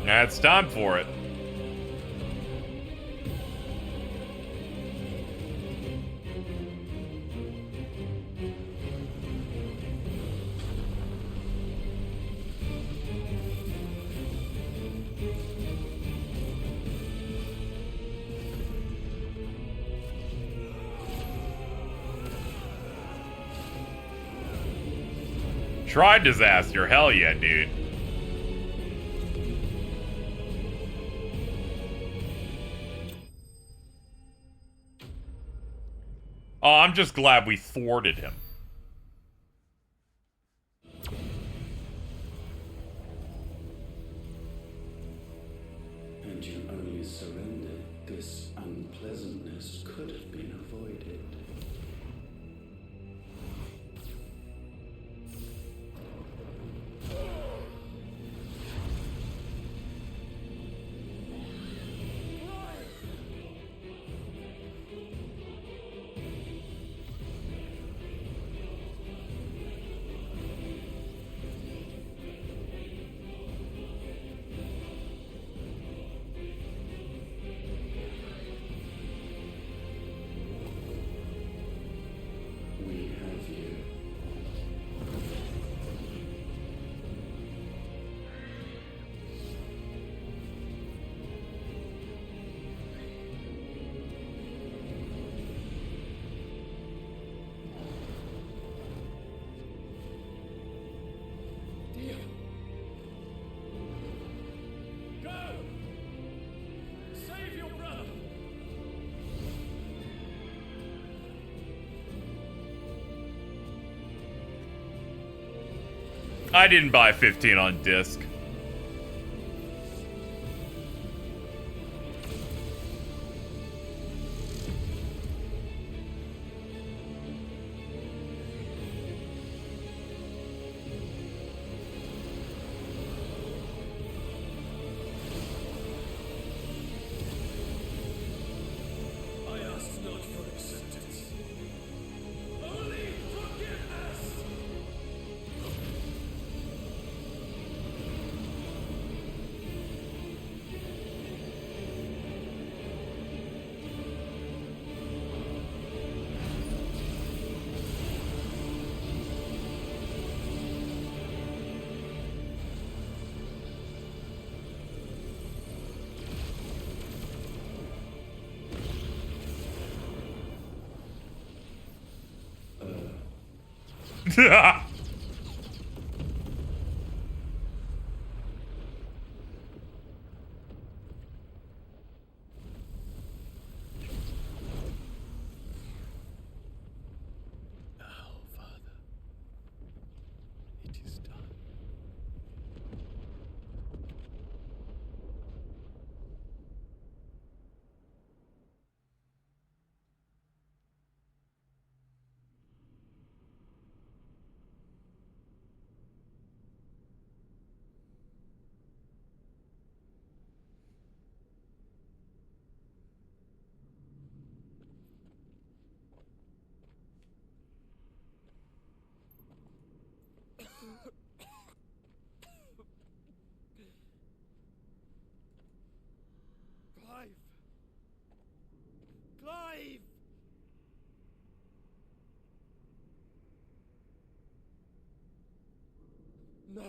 Now it's time for it. Try disaster, hell yeah, dude. Oh, I'm just glad we thwarted him. And you only surrendered. This unpleasantness could have been avoided. I didn't buy 15 on disc. I asked not for acceptance, only forgiveness. Clive! No.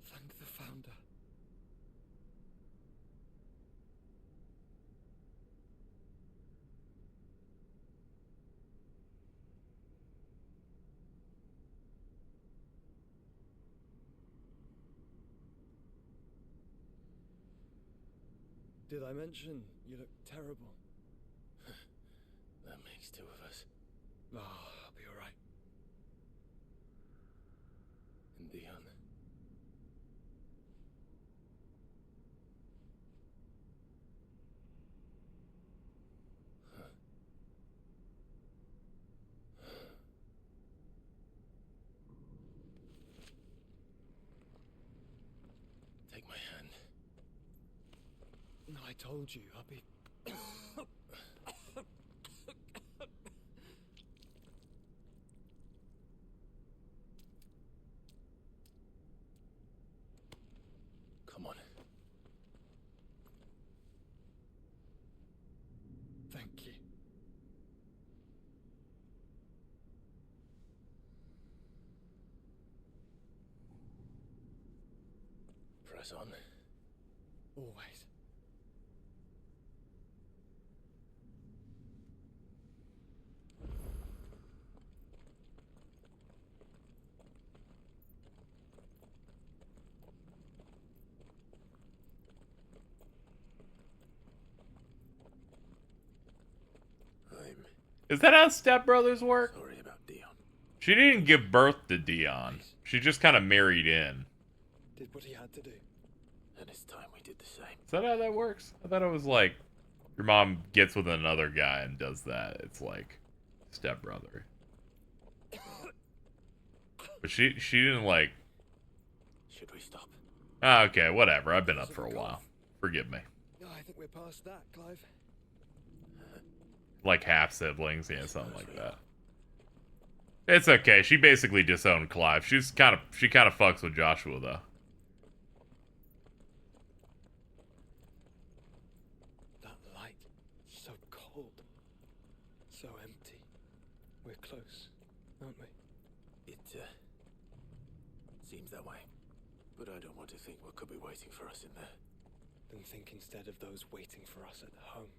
Thank the Founder. Did I mention you look terrible? That makes two of us. Oh, I'll be alright. And Dion. Take my hand. No, I told you, I'll be... Come on. Thank you. Press on. Always. Is that how stepbrothers work? Sorry about Dion. She didn't give birth to Dion. She just kind of married in. Did what he had to do. And it's time we did the same. Is that how that works? I thought it was like your mom gets with another guy and does that. It's like stepbrother. But she didn't like. Should we stop? Ah, okay, whatever. I've been up for a while. Forgive me. No, I think we're past that, Clive. Like half siblings, yeah, something like that. It's okay. She basically disowned Clive. She kind of fucks with Joshua though. That light, so cold, so empty. We're close, aren't we? It seems that way. But I don't want to think what could be waiting for us in there. Then think instead of those waiting for us at home.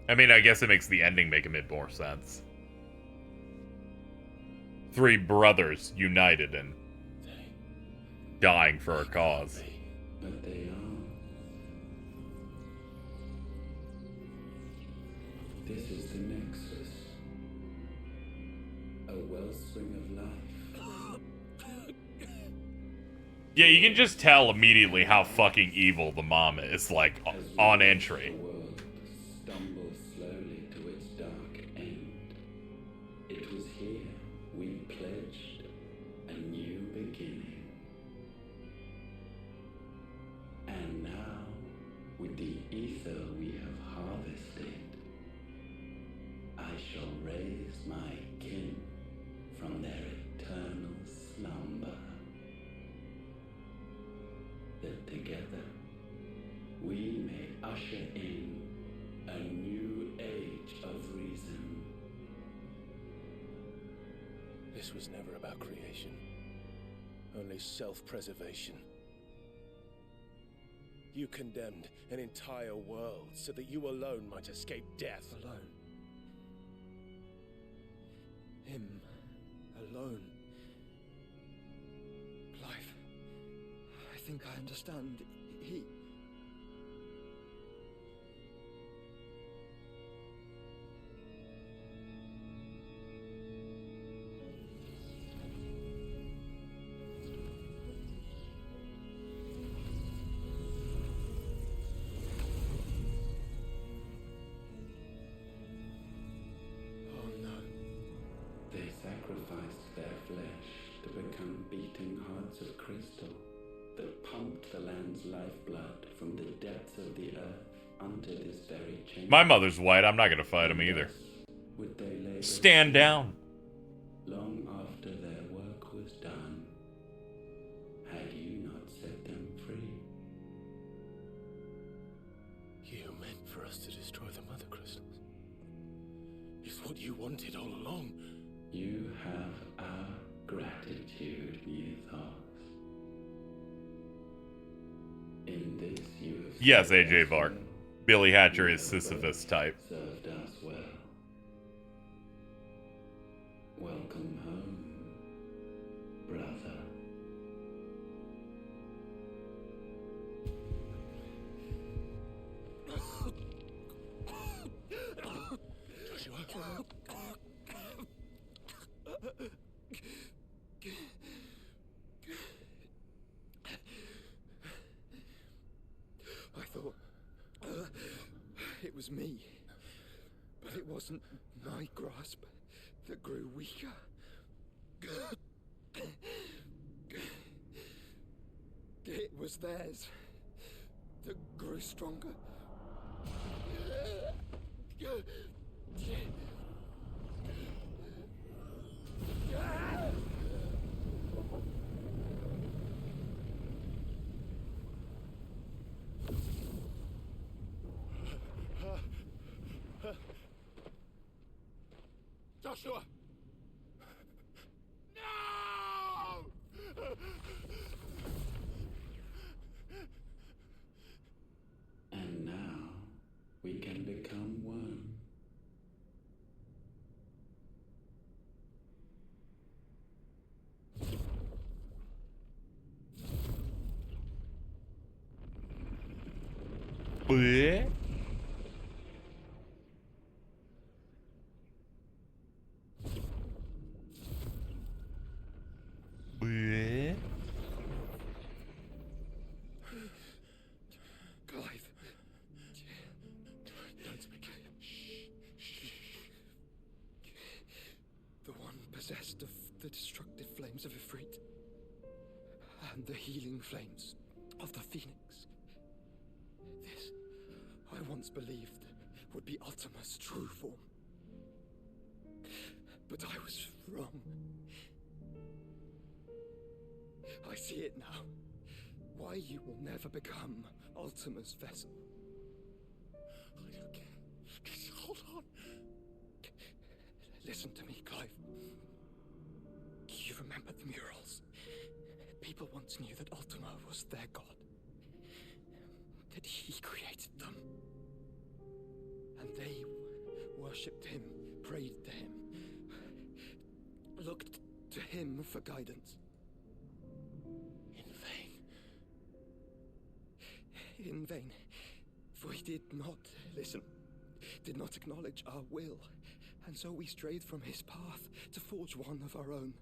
I mean, I guess it makes the ending make a bit more sense. Three brothers united and dying for a cause. But they are. This is the Nexus. A wellspring of life. Yeah, you can just tell immediately how fucking evil the mom is, like, on entry. Stumble slowly to its dark end. It was here we pledged a new beginning. And now, with the ether we have harvested, I shall raise my kin from their eternal slumber. That together we may usher in a new age of reason. This was never about creation, only self-preservation. You condemned an entire world so that you alone might escape death. Alone. Him. Alone. Clive. I think I understand. He... They sacrificed their flesh to become beating hearts of crystal that pumped the land's lifeblood from the depths of the earth unto this very chamber. My mother's white. I'm not gonna fight him either. Would they labor Stand down. long after their work was done, had you not set them free? You meant for us to destroy the mother crystals. It's what you wanted all along. You have our gratitude, Mythos. In this you have Yes, AJ Bark. Billy Hatcher is Sisyphus type. served us well. Welcome home, brother. Joshua. I thought it was me, but it wasn't my grasp that grew weaker. It was theirs that grew stronger. Joshua! No! And now we can become one. Bleh. Bleh. Clive. Don't speak. The one possessed of the destructive flames of Ifrit and the healing flames of the Phoenix. This, I once believed, would be Ultima's true form. But I was wrong. I see it now. Why you will never become Ultima's vessel. I don't care. Just hold on. Listen to me, Clive. You remember the murals? People once knew that Ultima was their god. That he created them. And they worshipped him, prayed to him, looked to him for guidance. In vain, for he did not listen, did not acknowledge our will, and so we strayed from his path to forge one of our own.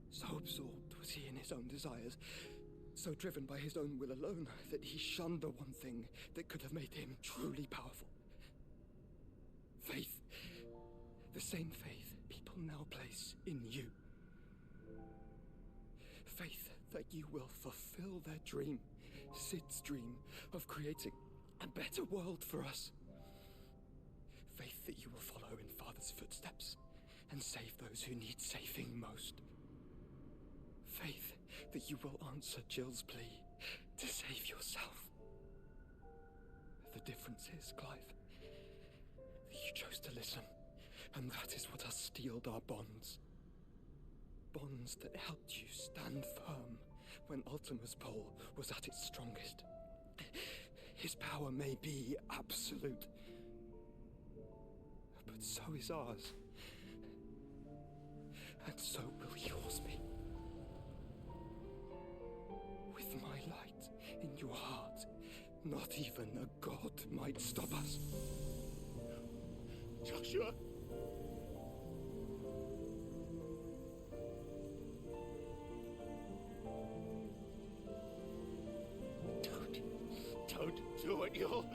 So absorbed was he in his own desires, so driven by his own will alone, that he shunned the one thing that could have made him truly powerful. Faith. The same faith people now place in you. Faith that you will fulfill their dream, Sid's dream of creating a better world for us. Faith that you will follow in Father's footsteps and save those who need saving most. Faith that you will answer Jill's plea to save yourself. The difference is, Clive, that you chose to listen, and that is what has steeled our bonds. Bonds that helped you stand firm when Ultima's pull was at its strongest. His power may be absolute, but so is ours. And so will yours be. With my light in your heart, not even a god might stop us. Joshua! Don't do it, you'll...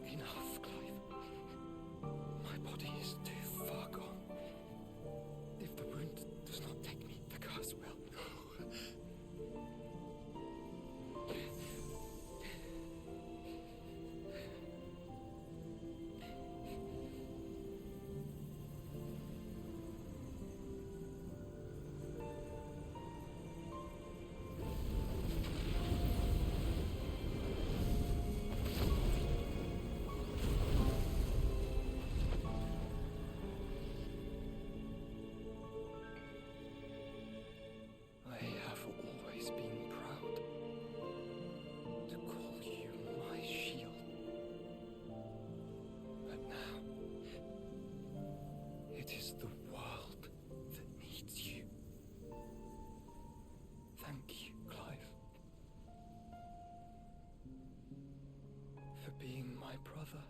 Enough, Clive. My body is too far gone. If the wound does not take me, the curse will. Being my brother.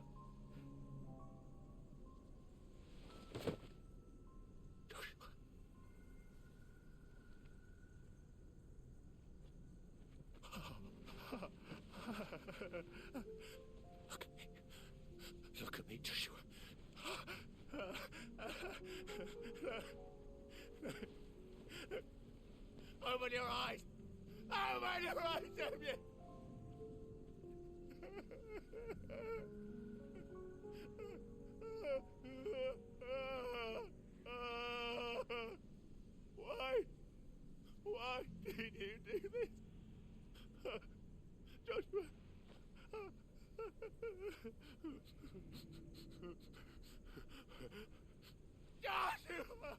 Look at me, Joshua. Open your eyes! Open your eyes, Damien! Why did you do this? Joshua! Joshua!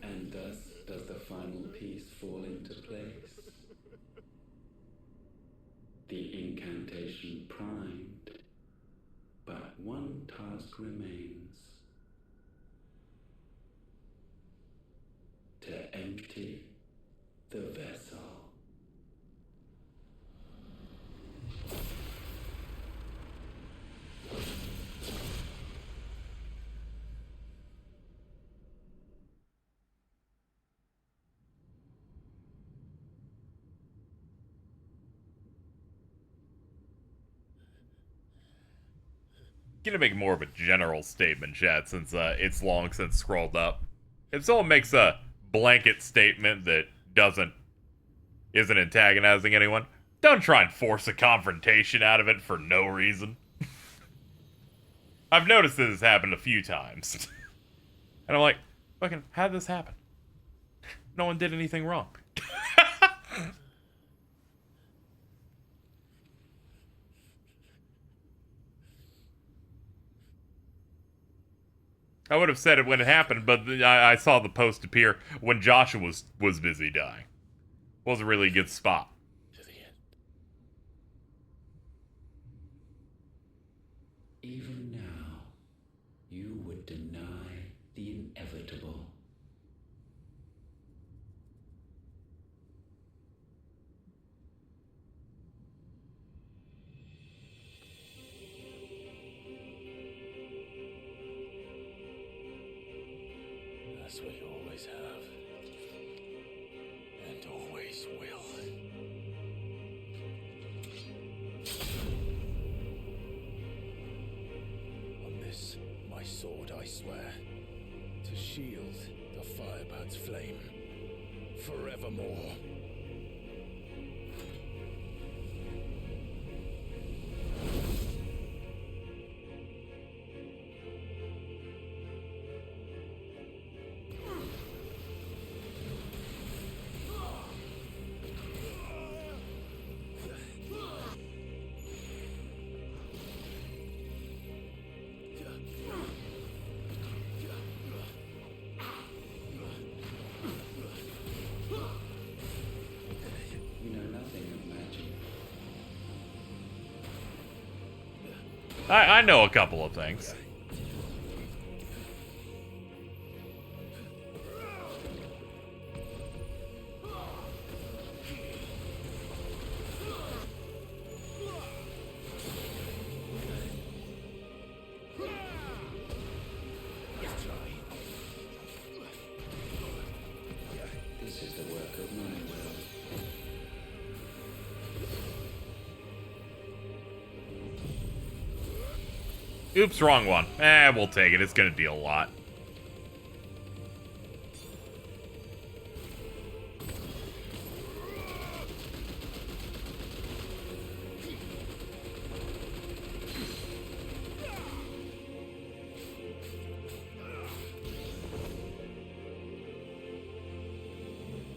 And thus does the final piece fall into place. The incantation primed, but one task remains. To empty the vessel. Gonna make more of a general statement, chat, since it's long since scrolled up. If someone makes a blanket statement that isn't antagonizing anyone, don't try and force a confrontation out of it for no reason. I've noticed this has happened a few times. And I'm like, fucking, how did this happen? No one did anything wrong. I would have said it when it happened, but I saw the post appear when Joshua was busy dying. Wasn't really a good spot. Even now, you would deny the inevitable. That's what you always have. And always will. On this, my sword, I swear, to shield the Firebird's flame forevermore. I know a couple of things. This is the work of my will. Oops, wrong one. We'll take it. It's gonna deal a lot.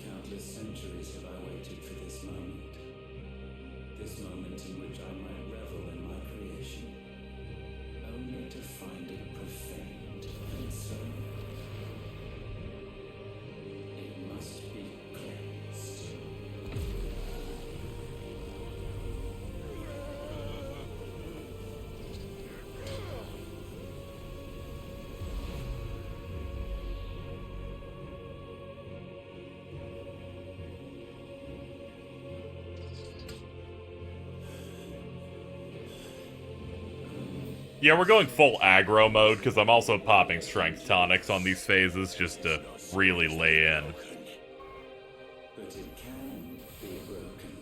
Countless centuries have I waited for this moment. This moment in which I might revel in my creation. Only to find it profaned and so it must be cleansed. Yeah, we're going full aggro mode, because I'm also popping strength tonics on these phases just to really lay in. But it can be broken.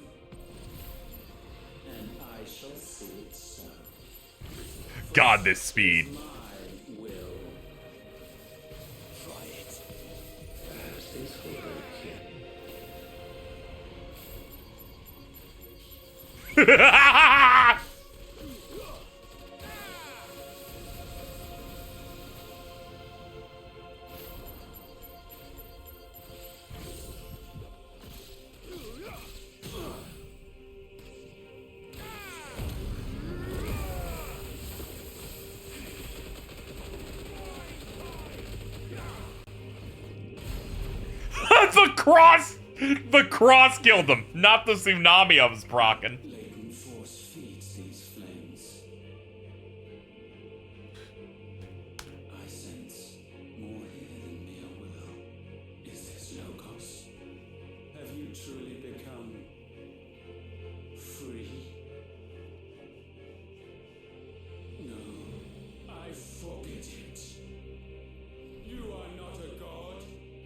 And I shall see it so. God, this speed. My will. Try it. Perhaps this will break you. The cross killed them, not the tsunami I was proccing. Latent force feeds these flames. I sense more here than mere will. Is this Logos? Have you truly become free? No, I forget it. You are not a god.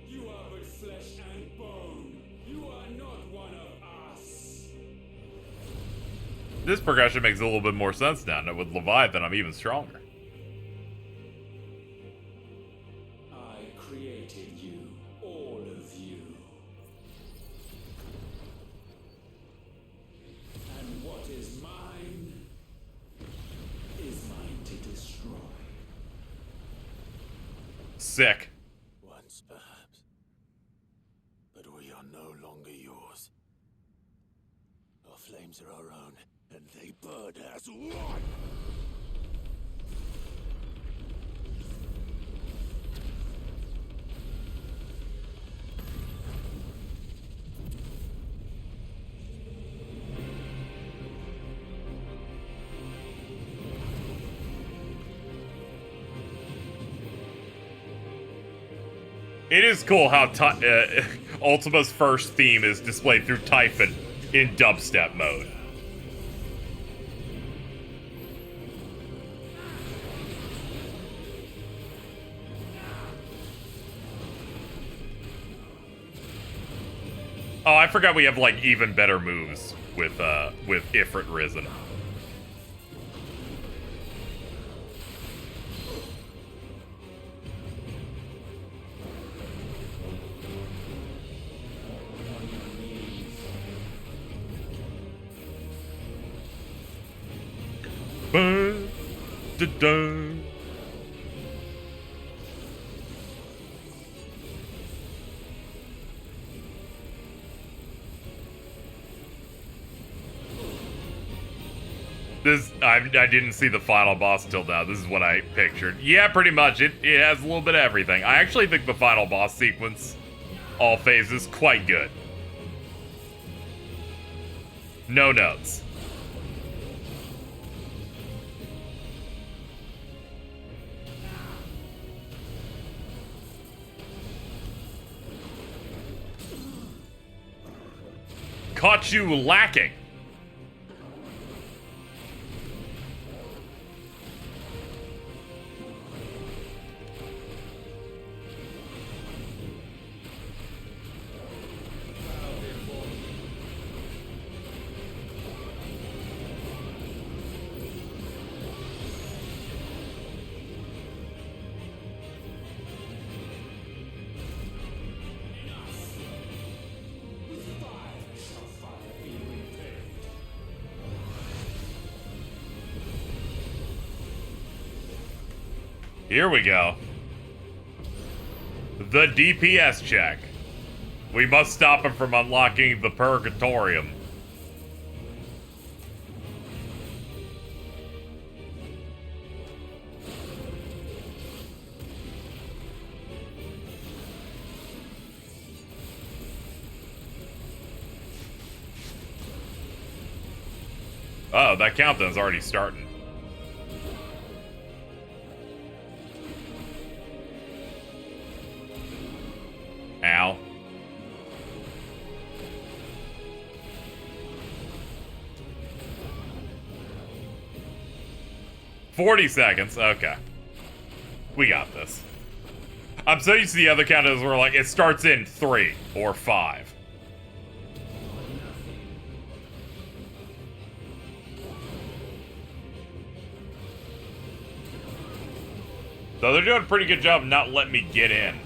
You are but flesh and bone. You are not one of us. This progression makes a little bit more sense now. And with Leviathan, I'm even stronger. I created you, all of you. And what is mine is mine to destroy. Sick. Once, perhaps. But we are no longer yours. Our flames are our own, and they burn as one! It is cool how Ultima's first theme is displayed through Typhon in dubstep mode. Oh, I forgot we have like even better moves with Ifrit Risen. Dun. I didn't see the final boss till now. This is what I pictured. Yeah, pretty much. It has a little bit of everything. I actually think the final boss sequence, all phases, quite good. No notes. caught you lacking. Here we go. The DPS check. We must stop him from unlocking the Purgatorium. Oh, that countdown's already starting. Ow. "40 seconds. Okay. We got this. I'm so used to the other countdowns where, like, it starts in 3 or 5. So they're doing a pretty good job of not letting me get in.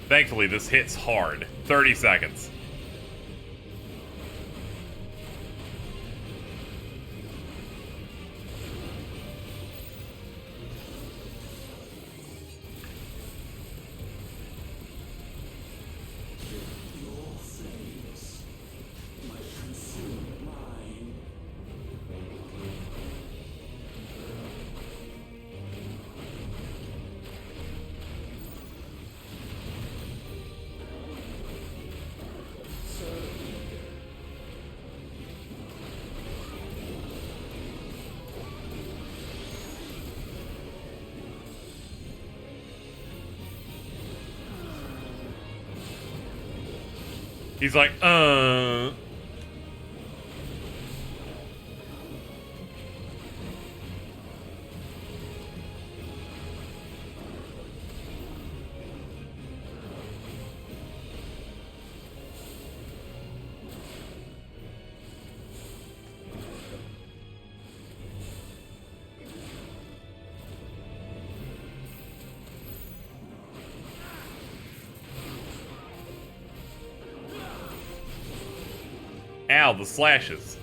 Thankfully, this hits hard. 30 seconds. He's like, Ow, the slashes.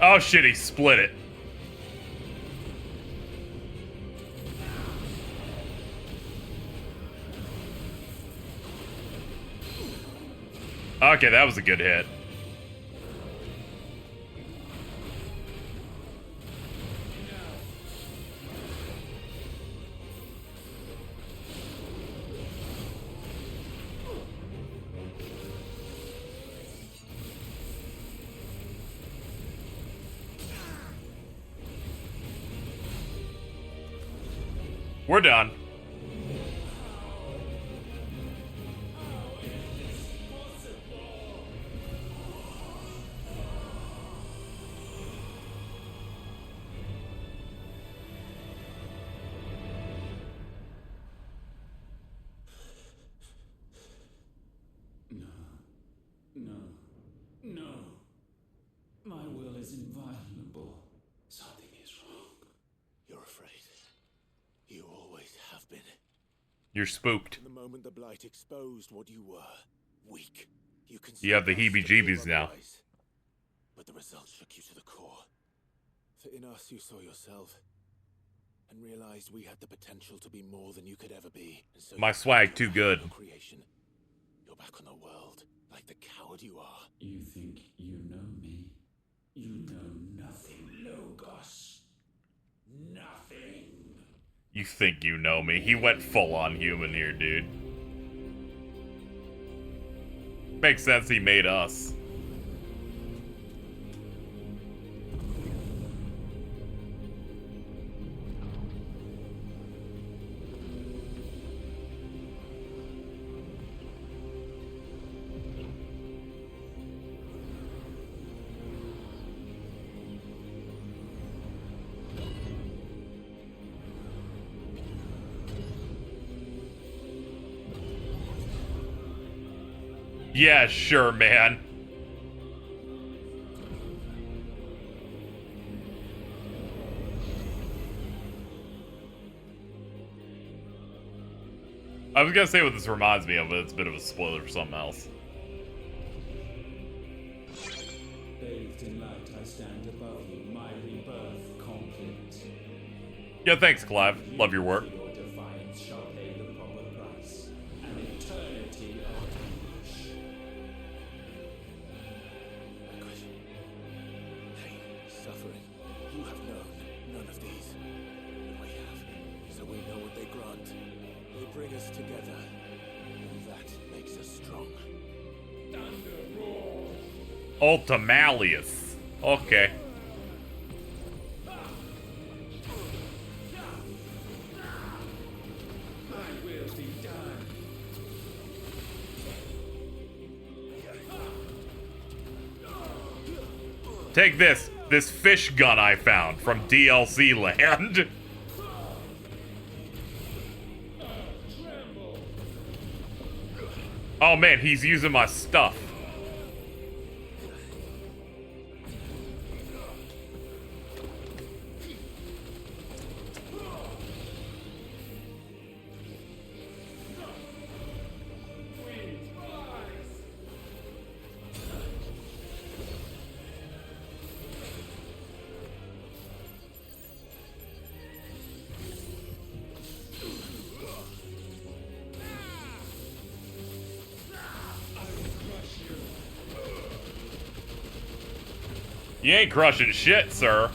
Oh shit, he split it. Okay, that was a good hit. We're done. No. My will is inviolable. Something is wrong. You're afraid. You always have been. You're spooked. From the moment the Blight exposed what you were, weak. You have the heebie-jeebies now. But the results shook you to the core. For in us you saw yourself, and realized we had the potential to be more than you could ever be. And so My swag too good. Creation. You're back on the world, like the coward you are. You think you know me? You know nothing, Logos. Nothing. You think you know me. He went full on human here, dude. Makes sense he made us. Yeah, sure, man. I was gonna say what this reminds me of, but it's a bit of a spoiler for something else. Bathed in light, I stand above you, my rebirth complete. Yeah, thanks, Clive. Love your work. Your defiance shall pay the proper price. An eternity of anguish. Anguish. Pain. Suffering. You have known none of these. And we have. So we know what they grant. They bring us together. And that makes us strong. Thunder roars. Ultimalius. Okay. Take this fish gun I found from DLC land. Oh man, he's using my stuff. You ain't crushing shit, sir.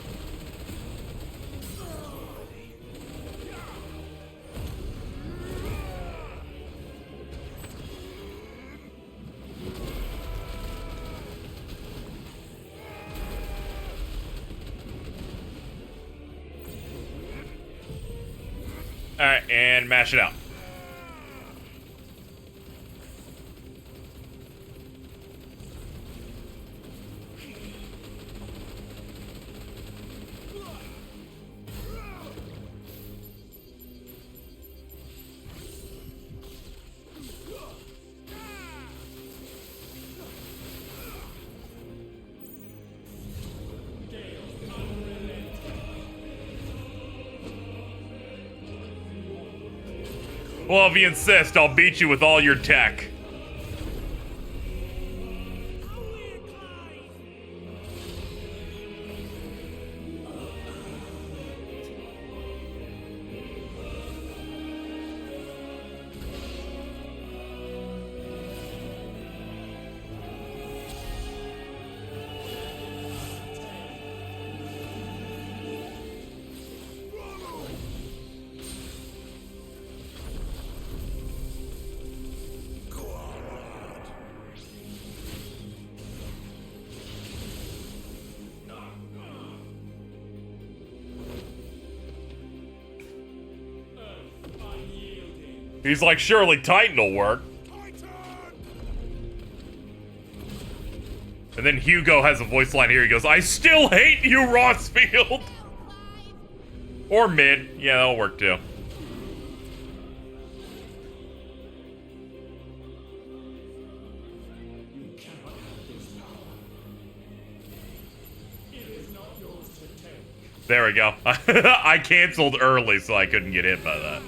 Alright, and mash it out. Well, if you insist, I'll beat you with all your tech. He's like, surely Titan will work. And then Hugo has a voice line here. He goes, I still hate you, Rossfield. Or Mid. Yeah, that'll work too. There we go. I canceled early, so I couldn't get hit by that.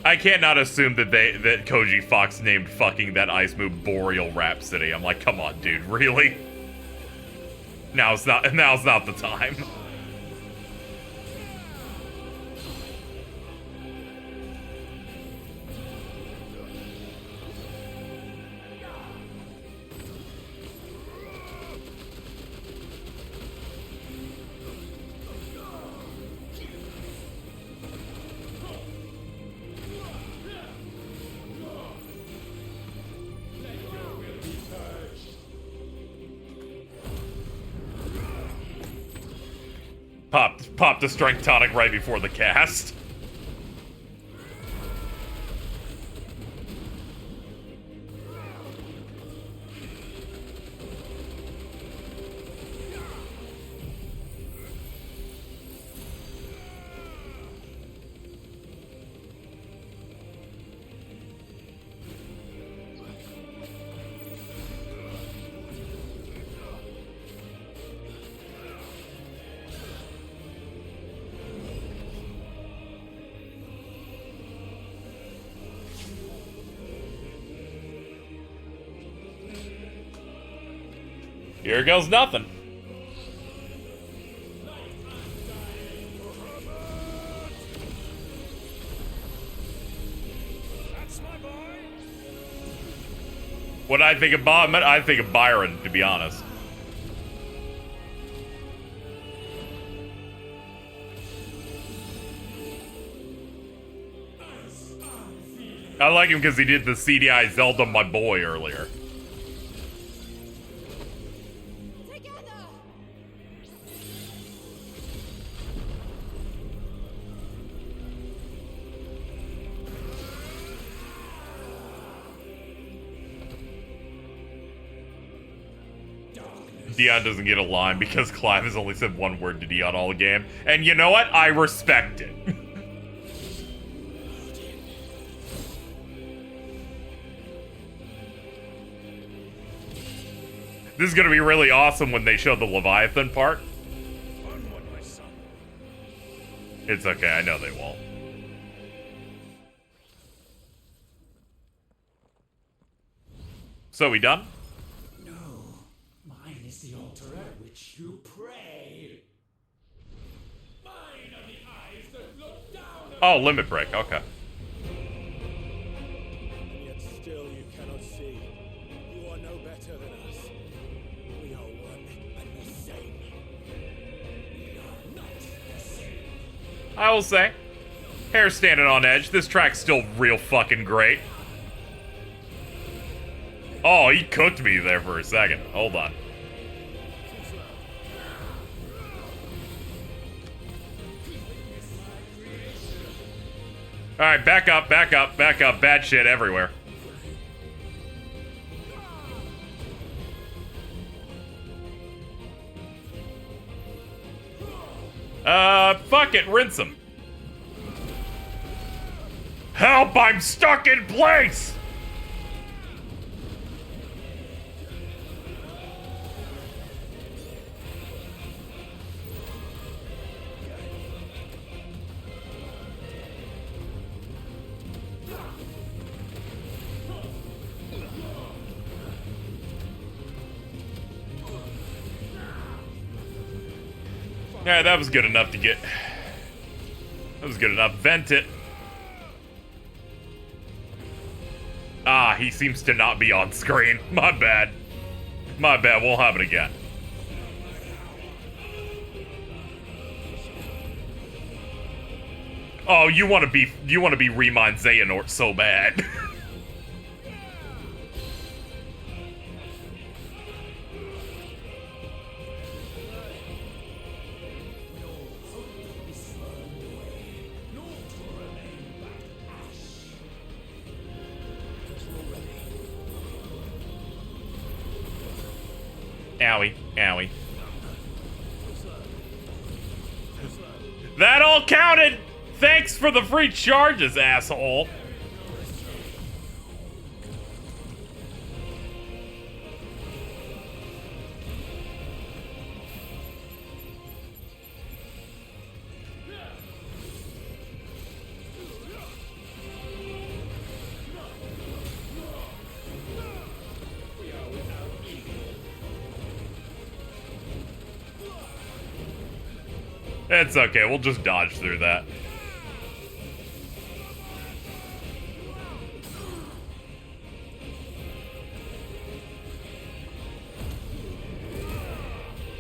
I can't not assume that that Koji Fox named fucking that ice move Boreal Rhapsody. I'm like, come on, dude, really? Now's not the time. Popped the strength tonic right before the cast. Here goes nothing. What I think of Bob, I think of Byron, to be honest. I like him because he did the CDI Zelda My Boy earlier. Dion doesn't get a line because Clive has only said one word to Dion all game. And you know what? I respect it. This is gonna be really awesome when they show the Leviathan part. It's okay, I know they won't. So we done? Mine is the altar at which you pray. Mine are the eyes that look down. Oh, limit break, okay. And yet still you cannot see. You are no better than us. We are one and the same. We are not the same. I will say, hair standing on edge, this track's still real fucking great. Oh, he cooked me there for a second. Hold on. Alright, back up, back up, back up. Bad shit everywhere. Fuck it, rinse him. Help, I'm stuck in place! Yeah, that was good enough to get. That was good enough. Vent it. Ah, he seems to not be on screen. My bad. My bad. Won't happen again. Oh, you want to be Remind Xehanort so bad. Owie, owie. That all counted! Thanks for the free charges, asshole! It's okay, we'll just dodge through that.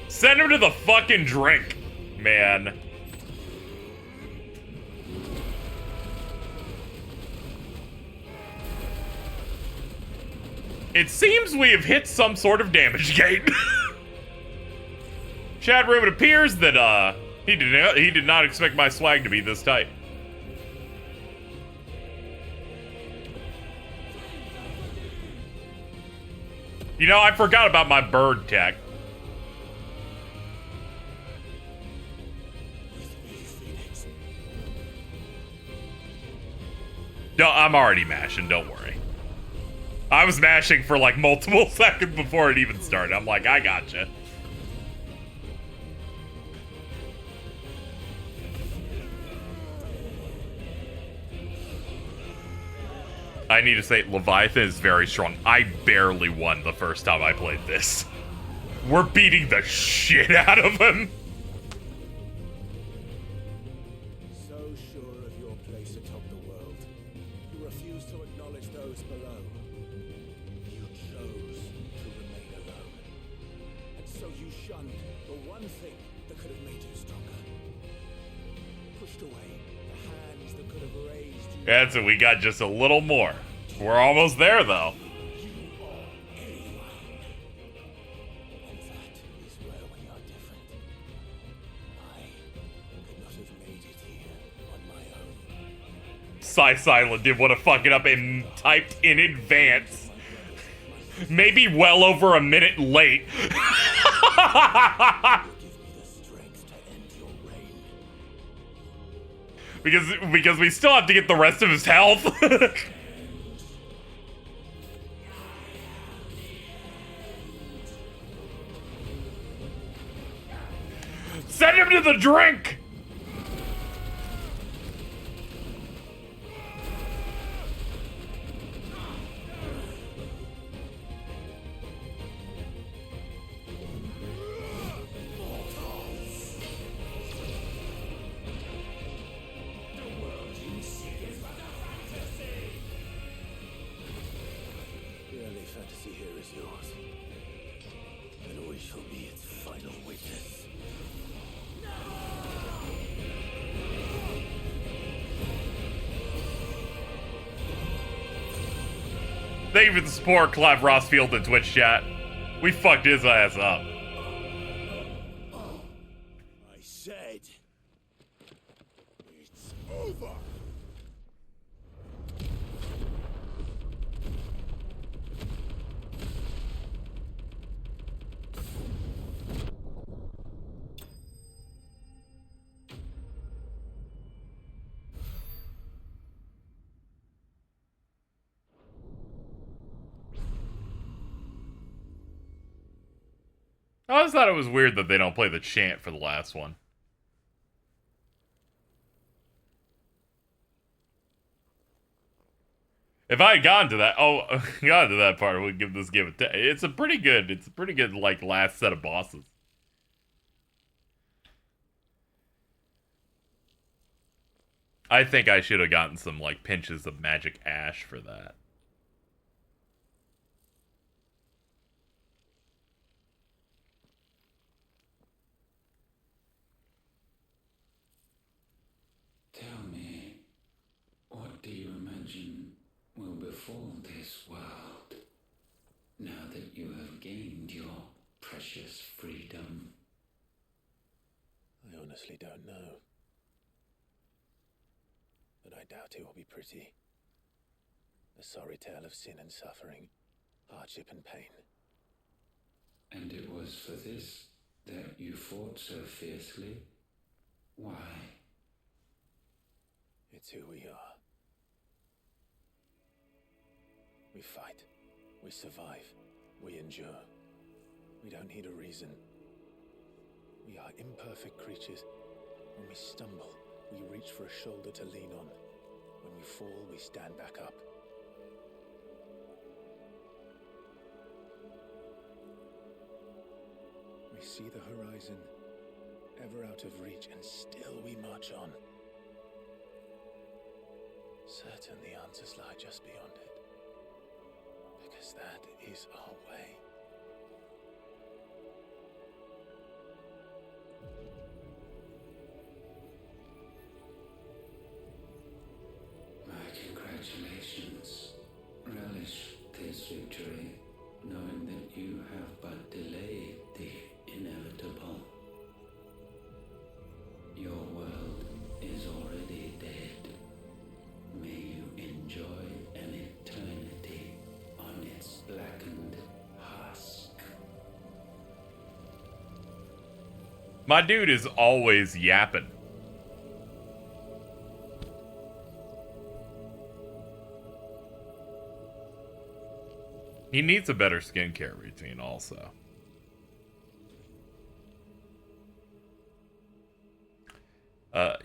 Send him to the fucking drink, man. It seems we have hit some sort of damage gate. Chat room, it appears that, he did not expect my swag to be this tight. You know, I forgot about my bird tech. No, I'm already mashing, don't worry. I was mashing for like multiple seconds before it even started. I'm like, I gotcha. I need to say, Leviathan is very strong. I barely won the first time I played this. We're beating the shit out of him. So sure of your place atop the world, you refuse to acknowledge those below. You chose to remain alone. And so you shunned the one thing that could have made you stronger. Pushed away the hands that could have raised you. That's it, we got just a little more. We're almost there, though. KZXcellent did want to fuck it up and typed in advance. Maybe well over a minute late. because we still have to get the rest of his health. Send him to the drink! Thank you for the support, Clive Rossfield in Twitch chat. We fucked his ass up. I said, it's over. I always thought it was weird that they don't play the chant for the last one. If I had gotten to that part, I would give this game a 10. It's a pretty good, like, last set of bosses. I think I should have gotten some, like, pinches of magic ash for that. Tell me, what do you imagine will befall this world now that you have gained your precious freedom? I honestly don't know. But I doubt it will be pretty. A sorry tale of sin and suffering, hardship and pain. And it was for this that you fought so fiercely? Why? It's who we are. We fight. We survive. We endure. We don't need a reason. We are imperfect creatures. When we stumble, we reach for a shoulder to lean on. When we fall, we stand back up. We see the horizon, ever out of reach, and still we march on. Certain the answers lie just beyond it. Because that is our way. My congratulations. Relish this victory, knowing that you have but delayed the inevitable. Your world is already dead. May you enjoy an eternity on its blackened husk. My dude is always yapping. He needs a better skincare routine also.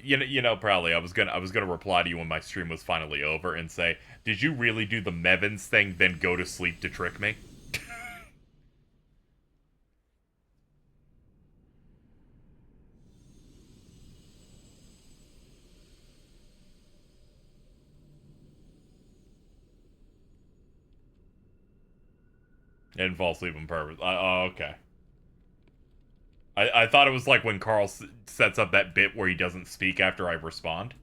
You know, probably I was gonna reply to you when my stream was finally over and say, did you really do the Mevins thing, then go to sleep to trick me? Didn't fall asleep on purpose. Oh, okay. I thought it was like when Carl sets up that bit where he doesn't speak after I respond.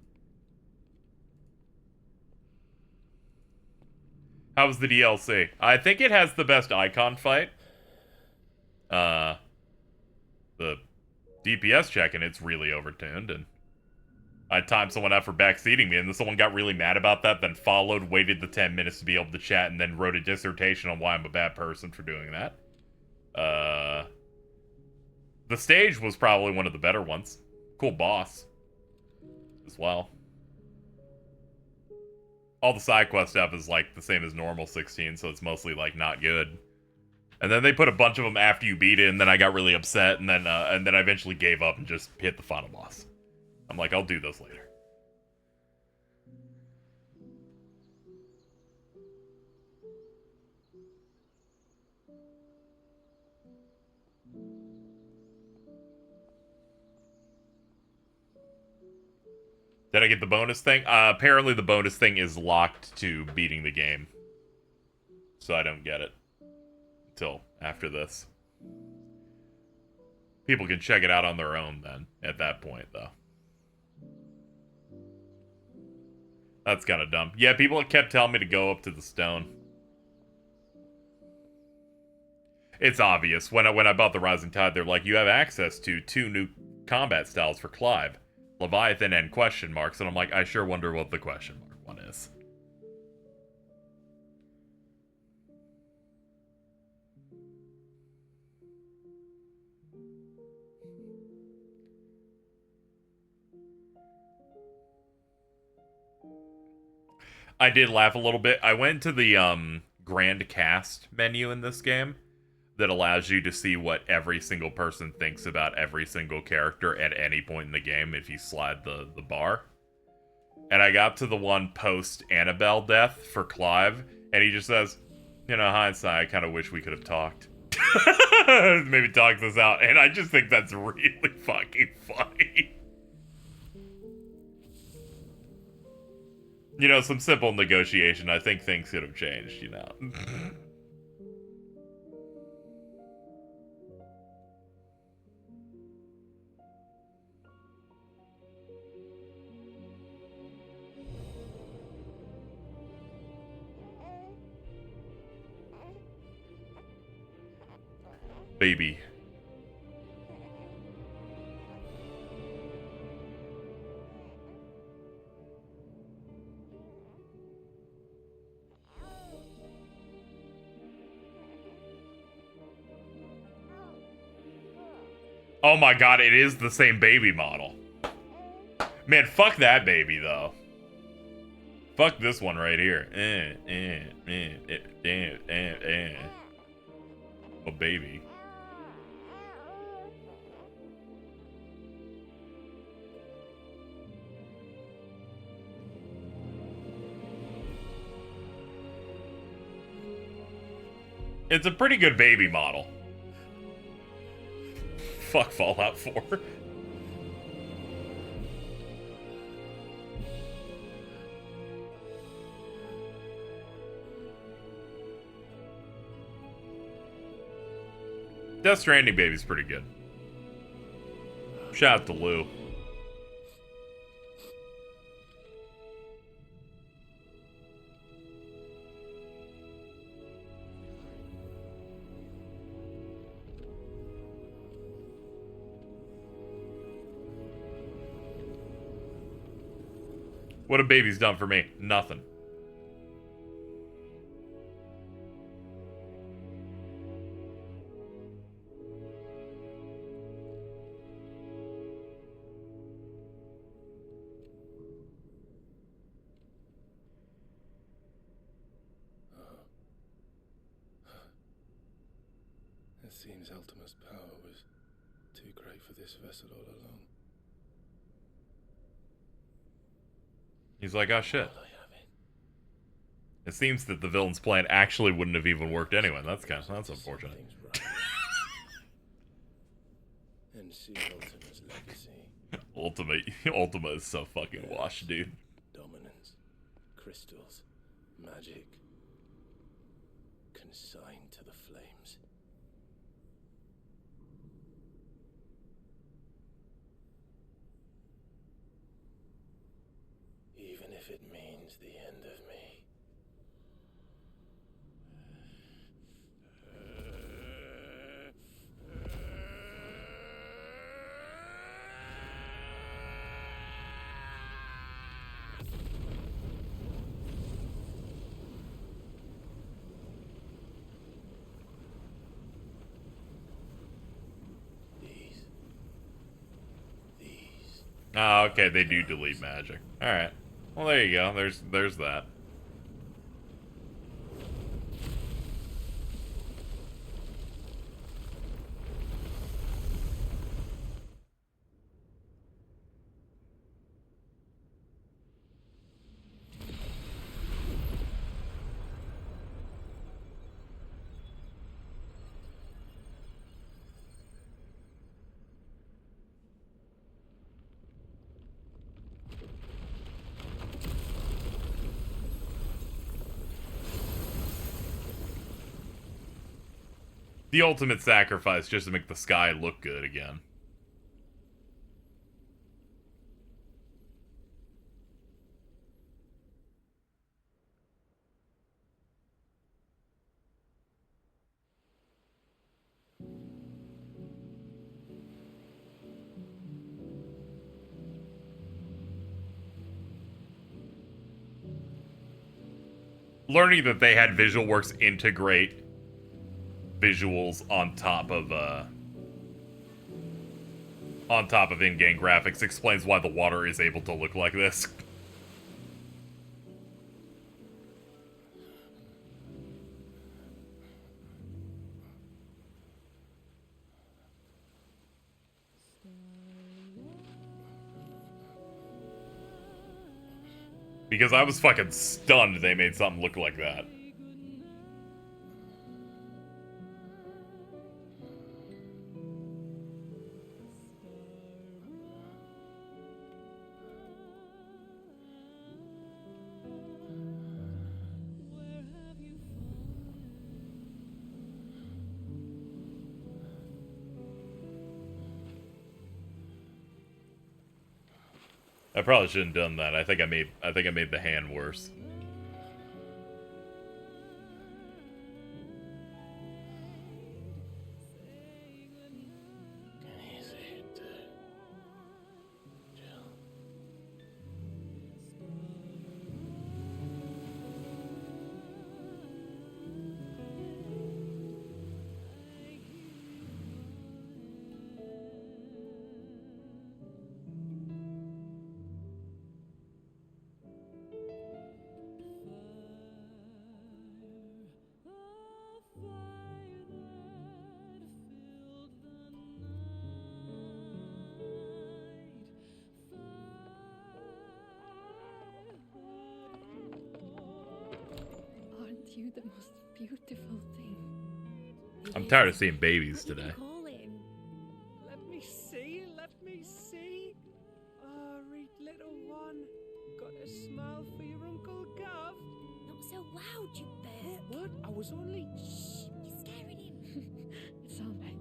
How was the DLC? I think it has the best icon fight. The DPS check, and it's really overtuned, and I timed someone out for backseating me, and then someone got really mad about that, then followed, waited the 10 minutes to be able to chat, and then wrote a dissertation on why I'm a bad person for doing that. The stage was probably one of the better ones. Cool boss. As well. All the side quest stuff is like the same as normal 16, so it's mostly like not good. And then they put a bunch of them after you beat it, and then I got really upset, and then I eventually gave up and just hit the final boss. I'm like, I'll do those later. Did I get the bonus thing? Apparently the bonus thing is locked to beating the game. So I don't get it. Until after this. People can check it out on their own then, at that point, though. That's kind of dumb. Yeah, people kept telling me to go up to the stone. It's obvious. When I bought the Rising Tide, they're like, you have access to 2 new combat styles for Clive. Leviathan and question marks, and I'm like, I sure wonder what the question mark one is. I did laugh a little bit. I went to the Grand Cast menu in this game that allows you to see what every single person thinks about every single character at any point in the game if you slide the bar. And I got to the one post-Annabelle death for Clive, and he just says, you know, hindsight, I kind of wish we could have talked. Maybe talk this out. And I just think that's really fucking funny. You know, some simple negotiation. I think things could have changed, you know. Baby. Oh my god, it is the same baby model. Man, fuck that baby, though. Fuck this one right here. Oh, baby. It's a pretty good baby model. Fuck Fallout 4. Death Stranding baby's pretty good. Shout out to Lou. What have babies done for me? Nothing. It seems Ultima's power was too great for this vessel all along. He's like, oh shit. It seems that the villain's plan actually wouldn't have even worked anyway. That's unfortunate. And see Ultima's legacy. Ultima is so fucking washed, dude. Dominance, crystals, magic, consigned to the flames. Even if it means the end of me. Oh, okay, they do delete magic. Alright. Well, there you go. There's that. The ultimate sacrifice just to make the sky look good again. Learning that they had VisualWorks integrate visuals on top of in-game graphics explains why the water is able to look like this. Because I was fucking stunned they made something look like that. I probably shouldn't have done that. I think I made the hand worse. You the most beautiful thing. I'm tired of seeing babies today. Let me see, let me see. Oh, read little one. Got a smile for your Uncle Gav. Not so loud, you bird. What? I was only... Shh, you're scaring him. It's all right.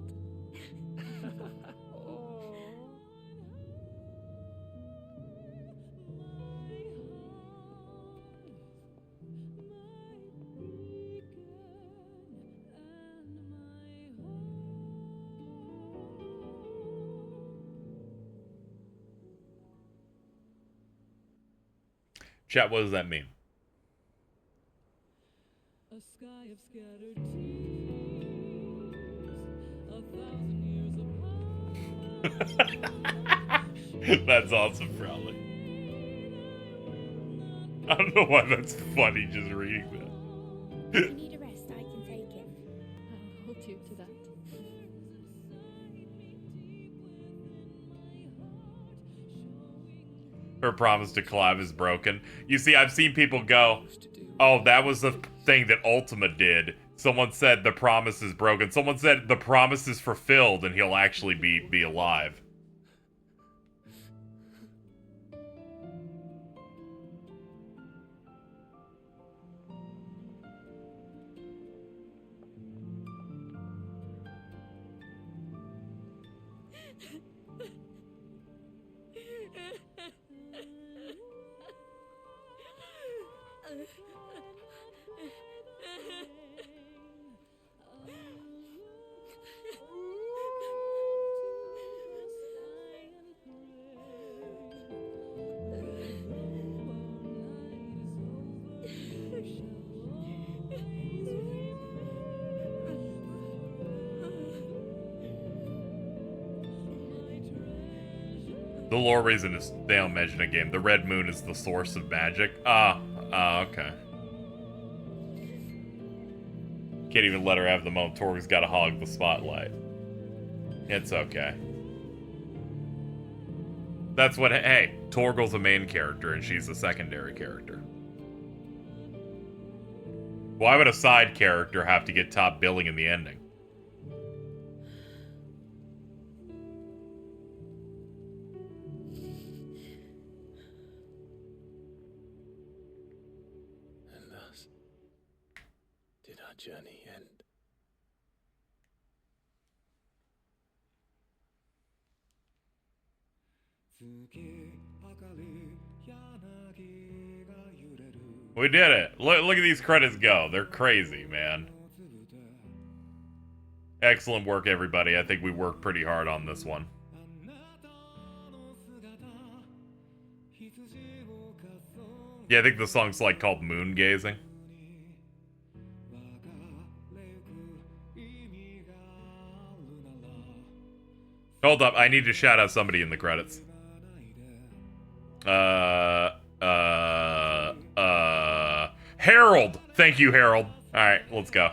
Chat, what does that mean? A sky of scattered tears, 1,000 years apart. That's awesome, probably. I don't know why that's funny just reading that. If you need a rest, I can take it. I'll hold you to that. Her promise to collab is broken. You see, I've seen people go, oh, that was the thing that Ultima did. Someone said the promise is broken. Someone said the promise is fulfilled and he'll actually be alive. The lore reason is they don't mention a game. The red moon is the source of magic. Okay. Can't even let her have the moment. Torg's gotta hog the spotlight. It's okay. That's what, hey, Torgal's a main character and she's a secondary character. Why would a side character have to get top billing in the ending? And thus did our journey end. We did it. Look at these credits go. They're crazy, man. Excellent work, everybody. I think we worked pretty hard on this one. Yeah, I think the song's like called Moon Gazing. Hold up, I need to shout out somebody in the credits. Harold! Thank you, Harold. Alright, let's go.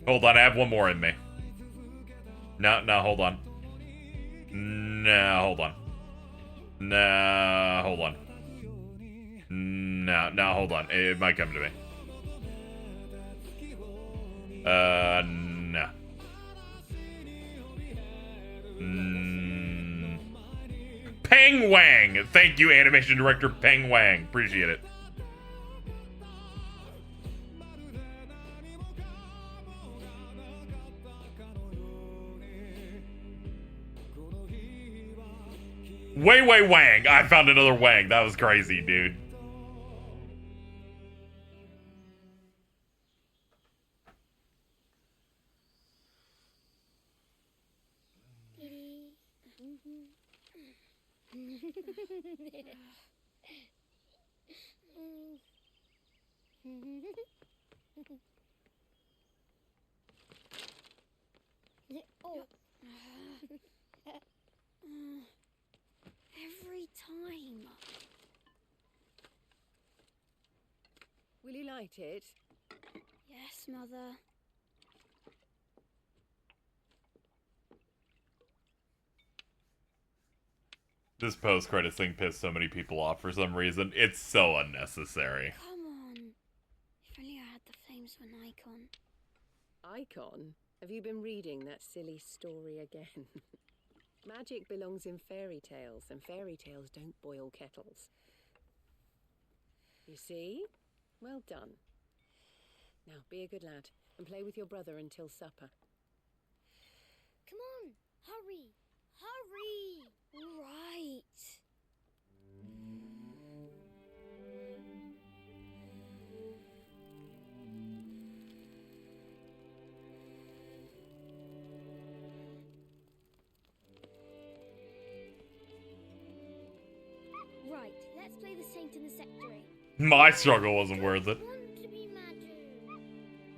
Hold on, I have one more in me. No, hold on. No, hold on. No, hold on. No, hold on. It might come to me. No. Peng Wang! Thank you, animation director Peng Wang. Appreciate it. Wei Wang! I found another Wang. That was crazy, dude. Every time. Will you light it? Yes, Mother. This post-credits thing pissed so many people off for some reason. It's so unnecessary. Come on. If only I had the flames for an icon. Icon? Have you been reading that silly story again? Magic belongs in fairy tales, and fairy tales don't boil kettles. You see? Well done. Now, be a good lad, and play with your brother until supper. Come on, hurry! Hurry! Right. Right, let's play the saint in the secretary. My struggle wasn't worth it.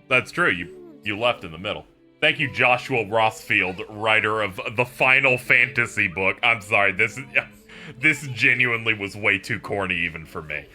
That's true, you left in the middle. Thank you, Joshua Rossfield, writer of the Final Fantasy book. I'm sorry, this genuinely was way too corny even for me.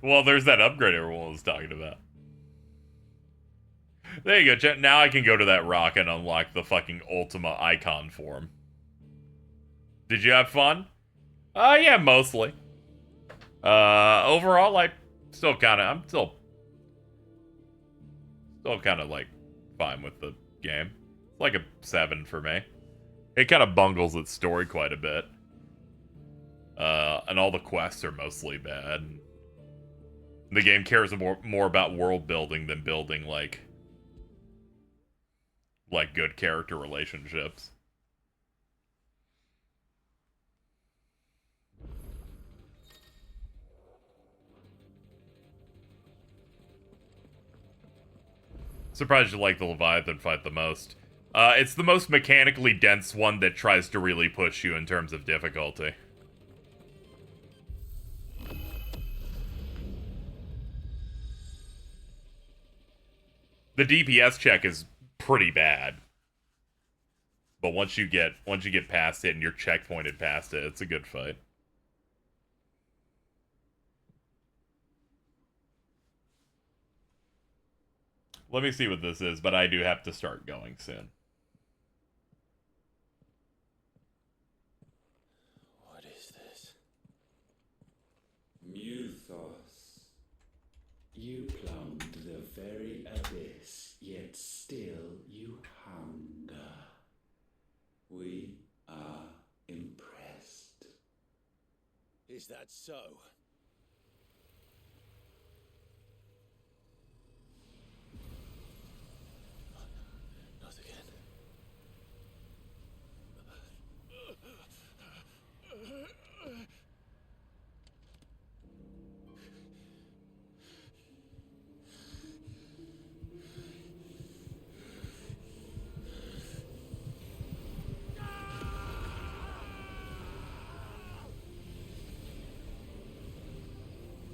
Well, there's that upgrade everyone was talking about. There you go, chat. Now I can go to that rock and unlock the fucking Ultima icon form. Did you have fun? Yeah, mostly. Overall, I'm still kind of like fine with the game. It's like a 7 for me. It kind of bungles its story quite a bit. And all the quests are mostly bad. The game cares more about world building than building like good character relationships. Surprised you like the Leviathan fight the most. It's the most mechanically dense one that tries to really push you in terms of difficulty. The DPS check is pretty bad. But once you get past it and you're checkpointed past it, it's a good fight. Let me see what this is, but I do have to start going soon. What is this? Muthos. You plumbed the very abyss, yet still you hunger. We are impressed. Is that so? Not again.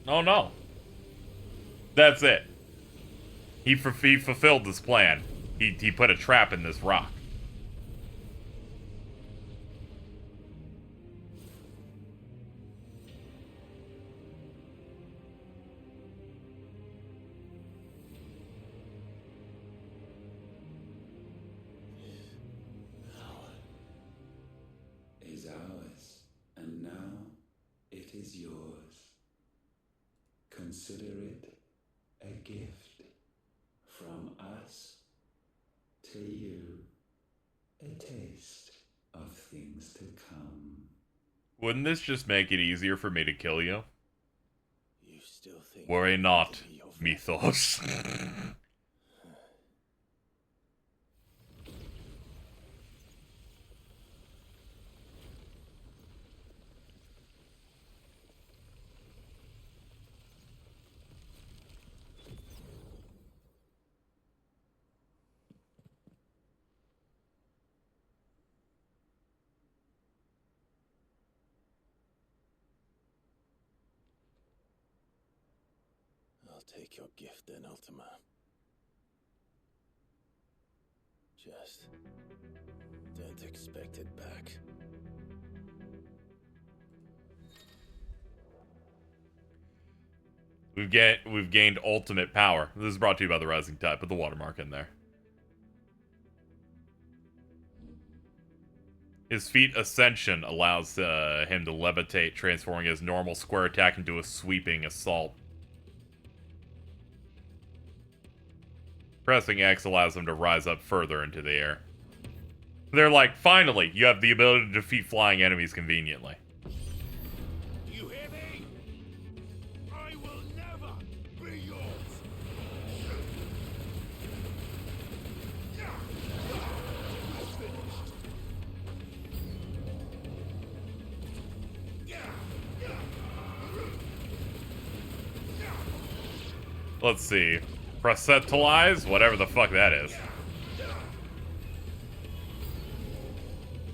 Oh no. That's it. He fulfilled his plan. He put a trap in this rock. Is ours, and now it is yours. Consider it a gift from us to you, a taste of things to come. Wouldn't this just make it easier for me to kill you? You still think Worry not, Mythos. I'll take your gift then, Ultima. Just don't expect it back. We've gained ultimate power. This is brought to you by the Rising Tide. Put the watermark in there. His feat Ascension allows him to levitate, transforming his normal square attack into a sweeping assault. Pressing X allows him to rise up further into the air. They're like, finally, you have the ability to defeat flying enemies conveniently. You hear me? I will never be yours. Let's see. Proselytize? Whatever the fuck that is.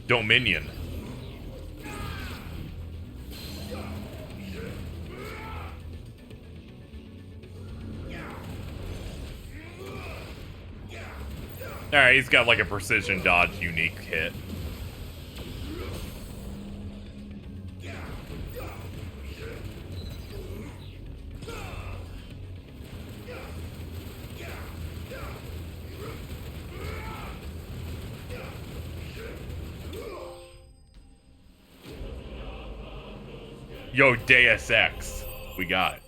Dominion. Alright, he's got like a precision dodge unique hit. Yo, Deus Ex. We got it.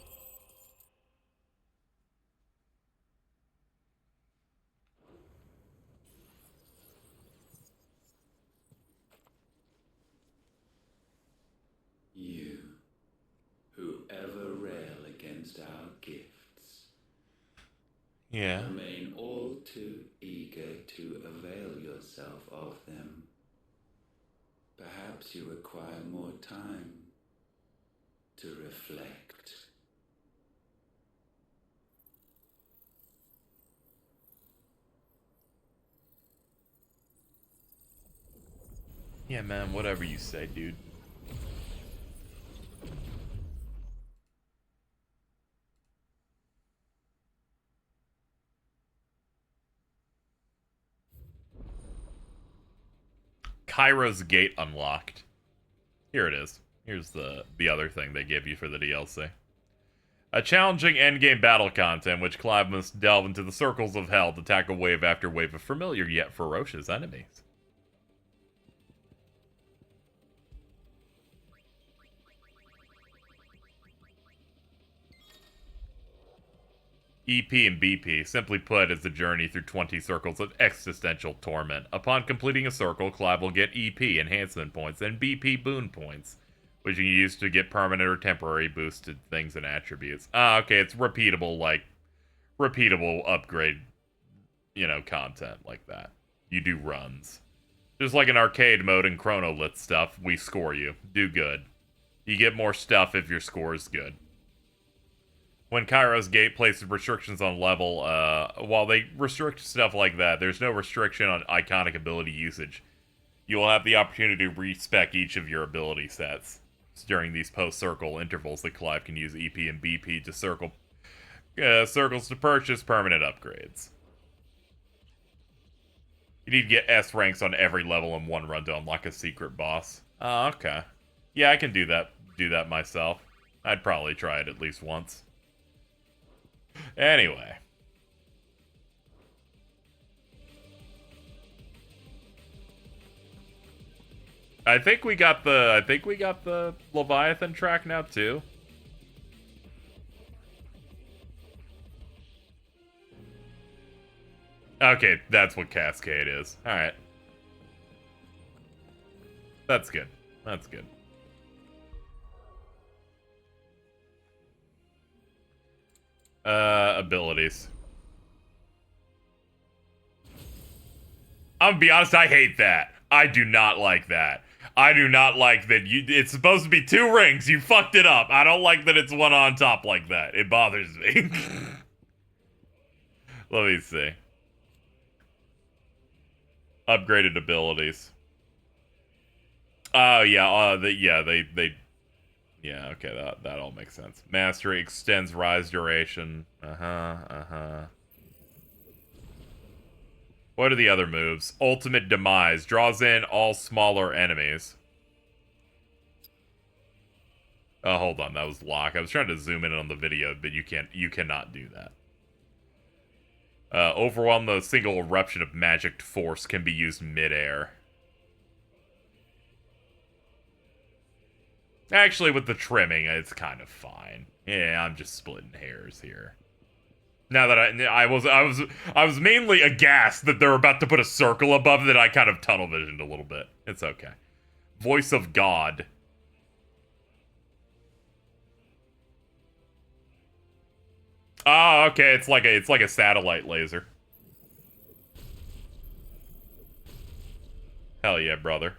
You, who ever rail against our gifts, Yeah. remain all too eager to avail yourself of them. Perhaps you require more time to reflect. Yeah, man, whatever you say, dude. Cairo's Gate unlocked. Here it is. Here's the other thing they give you for the DLC. A challenging endgame battle content, which Clive must delve into the circles of hell to tackle wave after wave of familiar yet ferocious enemies. EP and BP, simply put, is the journey through 20 circles of existential torment. Upon completing a circle, Clive will get EP enhancement points and BP boon points, which you can use to get permanent or temporary boosted things and attributes. Ah, okay, it's repeatable, like, repeatable upgrade, you know, content like that. You do runs. Just like in arcade mode and chronolith stuff, we score you. Do good. You get more stuff if your score is good. When Cairo's Gate places restrictions on level, while they restrict stuff like that, there's no restriction on iconic ability usage. You will have the opportunity to respec each of your ability sets during these post-circle intervals that Clive can use EP and BP to circles to purchase permanent upgrades. You need to get S ranks on every level in one run to unlock a secret boss. Oh, okay. Yeah, I can do that myself. I'd probably try it at least once. Anyway. I think we got the Leviathan track now too. Okay, that's what Cascade is. Alright. That's good. That's good. Abilities. I'm gonna be honest, I hate that. I do not like that. I do not like that it's supposed to be 2 rings. You fucked it up. I don't like that it's one on top like that. It bothers me. Let me see. Upgraded abilities. Oh, yeah, yeah, okay, that all makes sense. Mastery extends rise duration. What are the other moves? Ultimate Demise. Draws in all smaller enemies. Oh, hold on. That was lock. I was trying to zoom in on the video, but you cannot do that. Overwhelm the single eruption of magic force can be used mid-air. Actually, with the trimming, it's kind of fine. Yeah, I'm just splitting hairs here. Now that I was mainly aghast that they're about to put a circle above that I kind of tunnel visioned a little bit. It's okay. Voice of God. Oh, okay, it's like a satellite laser. Hell yeah, brother.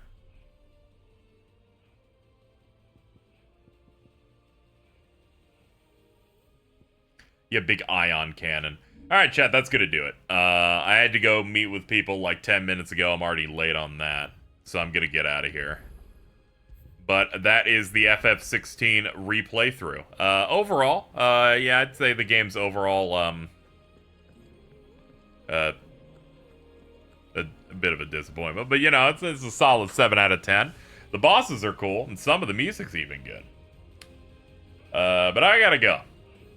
Yeah, big ion cannon. Alright, chat, that's gonna do it. I had to go meet with people like 10 minutes ago. I'm already late on that. So I'm gonna get out of here. But that is the FF16 replay through. Overall, yeah, I'd say the game's overall, a bit of a disappointment. But, you know, it's a solid 7 out of 10. The bosses are cool, and some of the music's even good. But I gotta go.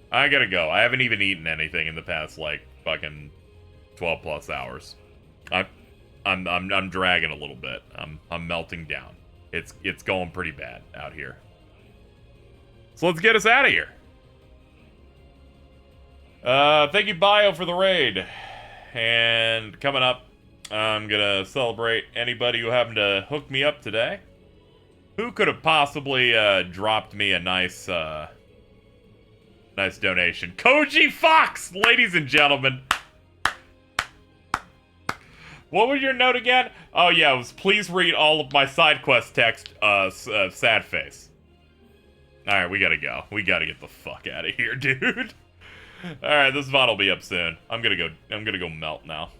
I haven't even eaten anything in the past, like, fucking 12 plus hours. I'm dragging a little bit. I'm melting down. It's going pretty bad out here. So let's get us out of here. Thank you, Bio, for the raid. And coming up, I'm gonna celebrate anybody who happened to hook me up today. Who could have possibly dropped me a nice nice donation? Koji Fox, ladies and gentlemen. What was your note again? Oh yeah, it was please read all of my side quest text, sad face. Alright, we gotta go. We gotta get the fuck out of here, dude. Alright, this VOD will be up soon. I'm gonna go melt now.